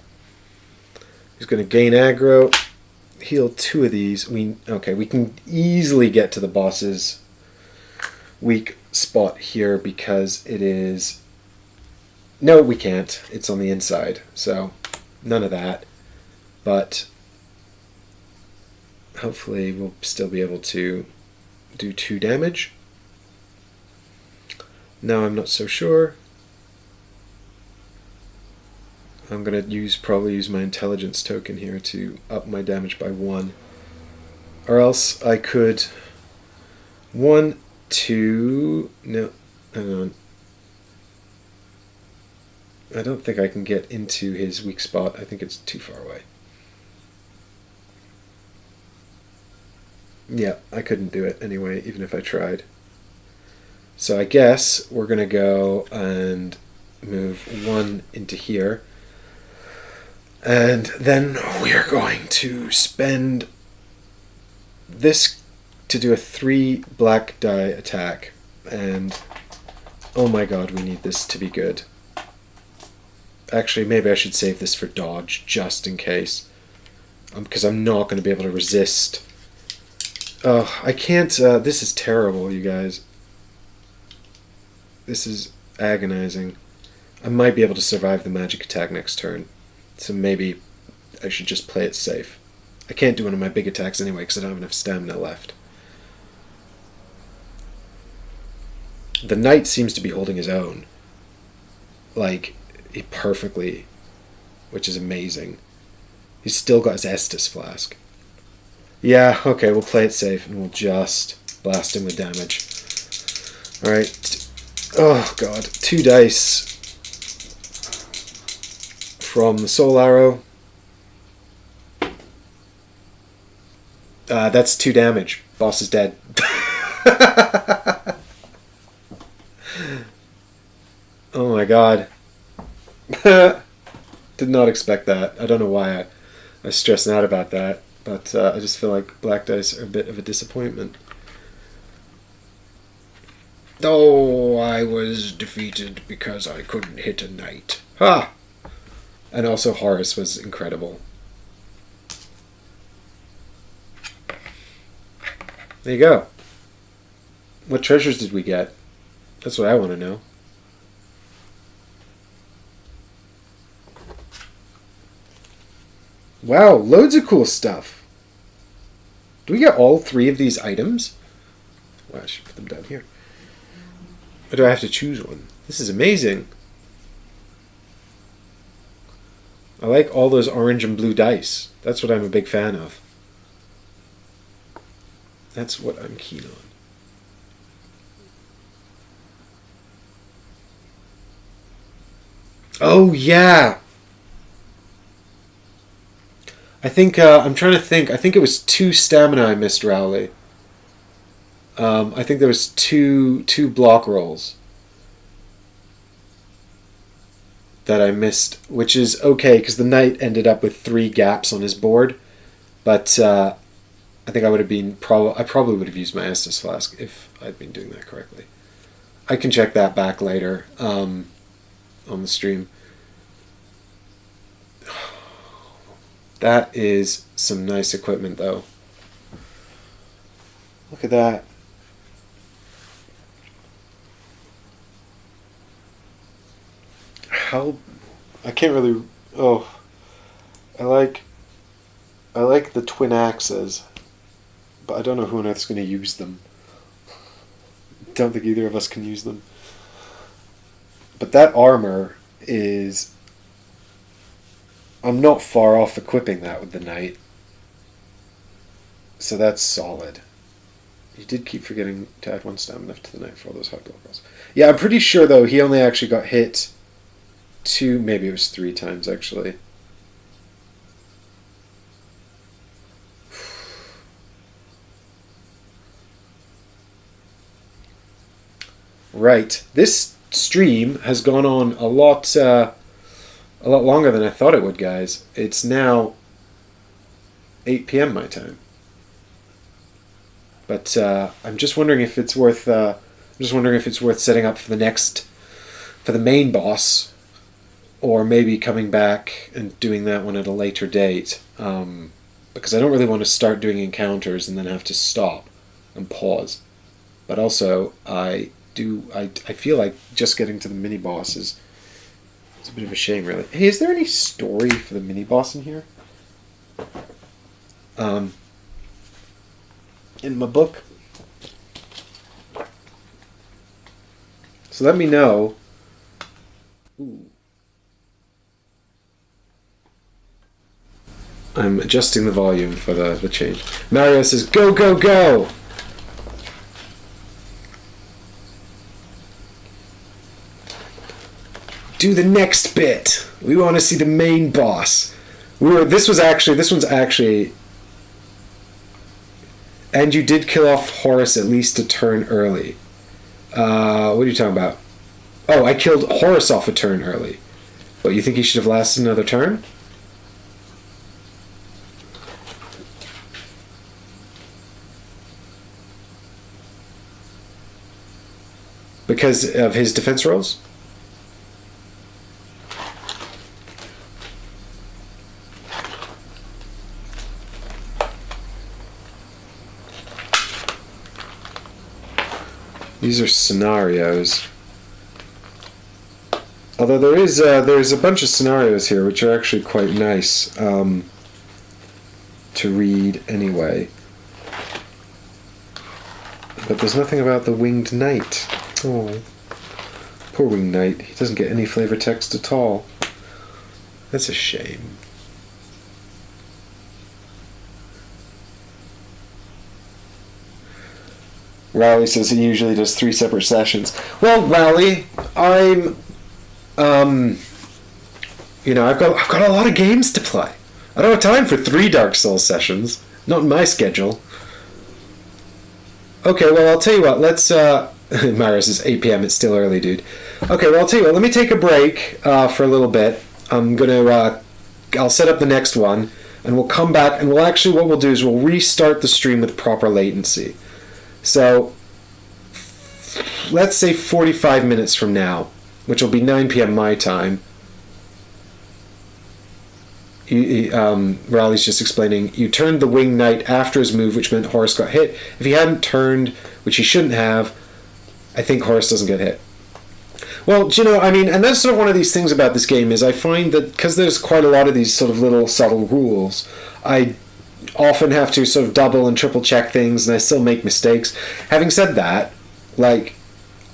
He's going to gain aggro, heal 2 of these. We can easily get to the boss's weak spot here because it is... No, we can't. It's on the inside, so none of that. But hopefully we'll still be able to do 2 damage. Now I'm not so sure. I'm going to probably use my intelligence token here to up my damage by 1. Or else I could 1, 2... No, hang on. I don't think I can get into his weak spot. I think it's too far away. Yeah, I couldn't do it anyway, even if I tried. So I guess we're going to go and move 1 into here. And then we're going to spend this to do a 3 black die attack. And oh my god, we need this to be good. Actually, maybe I should save this for dodge, just in case. Because I'm not going to be able to resist. Oh, I can't... this is terrible, you guys. This is agonizing. I might be able to survive the magic attack next turn. So maybe I should just play it safe. I can't do one of my big attacks anyway because I don't have enough stamina left. The knight seems to be holding his own. Like, he perfectly, which is amazing. He's still got his Estus flask. Yeah, okay, we'll play it safe and we'll just blast him with damage. Alright. Oh god. 2 dice from the soul arrow. That's 2 damage. Boss is dead. Oh my god. Did not expect that. I don't know why I was stressing out about that, but I just feel like black dice are a bit of a disappointment. Oh, I was defeated because I couldn't hit a knight. Ha! And also Horus was incredible. There you go. What treasures did we get? That's what I want to know. Wow, loads of cool stuff. Do we get all 3 of these items? Well, I should put them down here. Or do I have to choose one? This is amazing. I like all those orange and blue dice. That's what I'm a big fan of. That's what I'm keen on. Oh, yeah! I think, I'm trying to think. I think it was 2 stamina I missed, Rowley. I think there was two block rolls that I missed, which is okay because the knight ended up with 3 gaps on his board. But I think I would have been I probably would have used my Estus flask if I'd been doing that correctly. I can check that back later on the stream. That is some nice equipment, though. Look at that. How I can't really. Oh, I like the twin axes, but I don't know who on earth's going to use them. Don't think either of us can use them. But that armor is. I'm not far off equipping that with the knight. So that's solid. You did keep forgetting to add 1 stamina to the knight for all those high blow rolls. Yeah, I'm pretty sure though he only actually got hit 2, maybe it was 3 times actually. Right. This stream has gone on a lot longer than I thought it would, guys. It's now 8 p.m. my time. But I'm just wondering if it's worth. Setting up for the main boss, or maybe coming back and doing that one at a later date. Because I don't really want to start doing encounters and then have to stop and pause. But also, I feel like just getting to the mini boss is. It's a bit of a shame, really. Hey, is there any story for the mini boss in here? In my book. So let me know. Ooh. I'm adjusting the volume for the change. Mario says, "Go, go, go!" Do the next bit. We want to see the main boss. This one's actually. And you did kill off Horus at least a turn early. What are you talking about? Oh, I killed Horus off a turn early. But you think he should have lasted another turn? Because of his defense rolls? These are scenarios. Although there's a bunch of scenarios here which are actually quite nice to read anyway. But there's nothing about the winged knight. Oh, poor winged knight. He doesn't get any flavor text at all. That's a shame. Rowley says he usually does 3 separate sessions. Well, Rowley, I've got a lot of games to play. I don't have time for 3 Dark Souls sessions. Not in my schedule. Okay, well, I'll tell you what. Let's. Myra says 8 p.m. It's still early, dude. Okay, well, I'll tell you what. Let me take a break for a little bit. I'm gonna. I'll set up the next one, and we'll come back. And what we'll do is we'll restart the stream with proper latency. So, let's say 45 minutes from now, which will be 9 p.m. my time. Raleigh's just explaining, you turned the winged knight after his move, which meant Horus got hit. If he hadn't turned, which he shouldn't have, I think Horus doesn't get hit. Well, and that's sort of one of these things about this game is I find that because there's quite a lot of these sort of little subtle rules, I often have to sort of double and triple check things, and I still make mistakes. Having said that,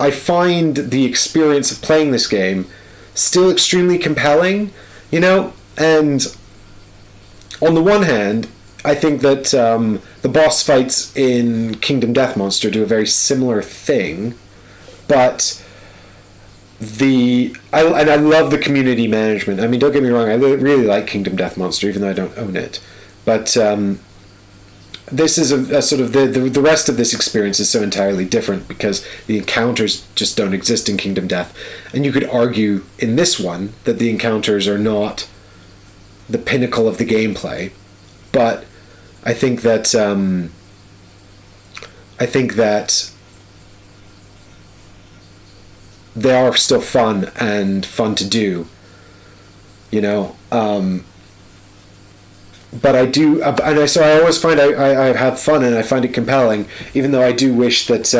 I I find the experience of playing this game still extremely compelling, you know? And on the one hand, I think that the boss fights in Kingdom Death Monster do a very similar thing, but I love the community management. I mean, don't get me wrong, I really like Kingdom Death Monster, even though I don't own it. But this is a sort of the rest of this experience is so entirely different because the encounters just don't exist in Kingdom Death, and you could argue in this one that the encounters are not the pinnacle of the gameplay, but I think that they are still fun and fun to do, you know. But I do, so I always find I have fun and I find it compelling, even though I do wish that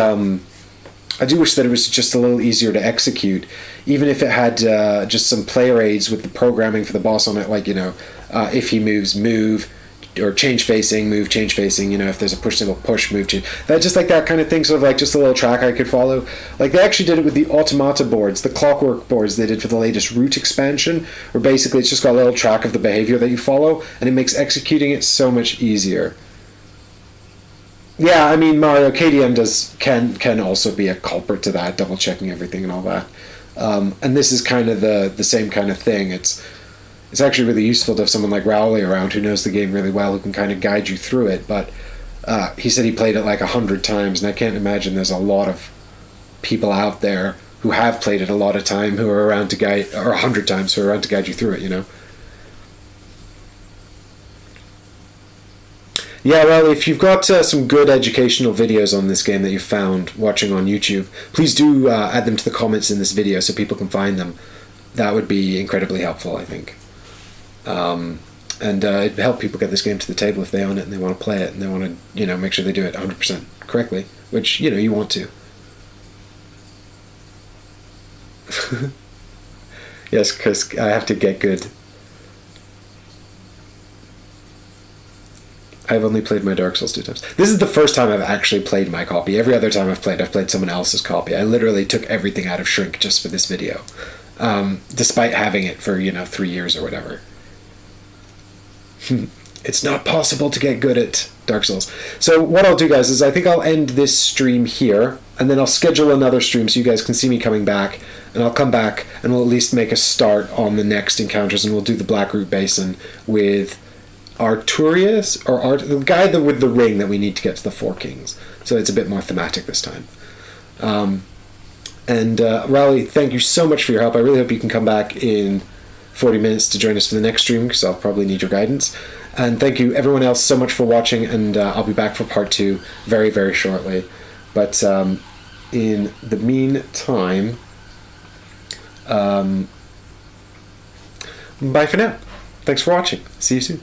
it was just a little easier to execute, even if it had just some player aids with the programming for the boss on it, like, you know, if he moves, move, or change facing, move, change facing, you know, if there's a push symbol, push, move, change. That just like that kind of thing, sort of like just a little track I could follow. Like they actually did it with the automata boards, the clockwork boards they did for the latest Root expansion, where basically it's just got a little track of the behavior that you follow, and it makes executing it so much easier. Yeah, I mean, Mario KDM can also be a culprit to that, double checking everything and all that. And this is kind of the same kind of thing. It's actually really useful to have someone like Rowley around who knows the game really well, who can kind of guide you through it. But he said he played it like 100 times, and I can't imagine there's a lot of people out there who have played it a lot of time who are around to guide, or 100 times who are around to guide you through it, you know. Yeah, well, if you've got some good educational videos on this game that you've found watching on YouTube, please do add them to the comments in this video so people can find them. That would be incredibly helpful, I think. And it'd help people get this game to the table if they own it and they want to play it and they want to, you know, make sure they do it 100% correctly, which, you know, you want to. Yes, because I have to get good. I've only played my Dark Souls 2 times. This is the first time I've actually played my copy. Every other time I've played someone else's copy. I literally took everything out of Shrink just for this video, despite having it for, you know, 3 years or whatever. It's not possible to get good at Dark Souls. So what I'll do, guys, is I think I'll end this stream here, and then I'll schedule another stream so you guys can see me coming back, and I'll come back and we'll at least make a start on the next encounters, and we'll do the Blackroot Basin with Arturius, or the guy with the ring that we need to get to the Four Kings. So it's a bit more thematic this time. Rowley, thank you so much for your help. I really hope you can come back in 40 minutes to join us for the next stream, because I'll probably need your guidance. And thank you everyone else so much for watching, and I'll be back for part 2 very, very shortly. But in the meantime, bye for now. Thanks for watching. See you soon.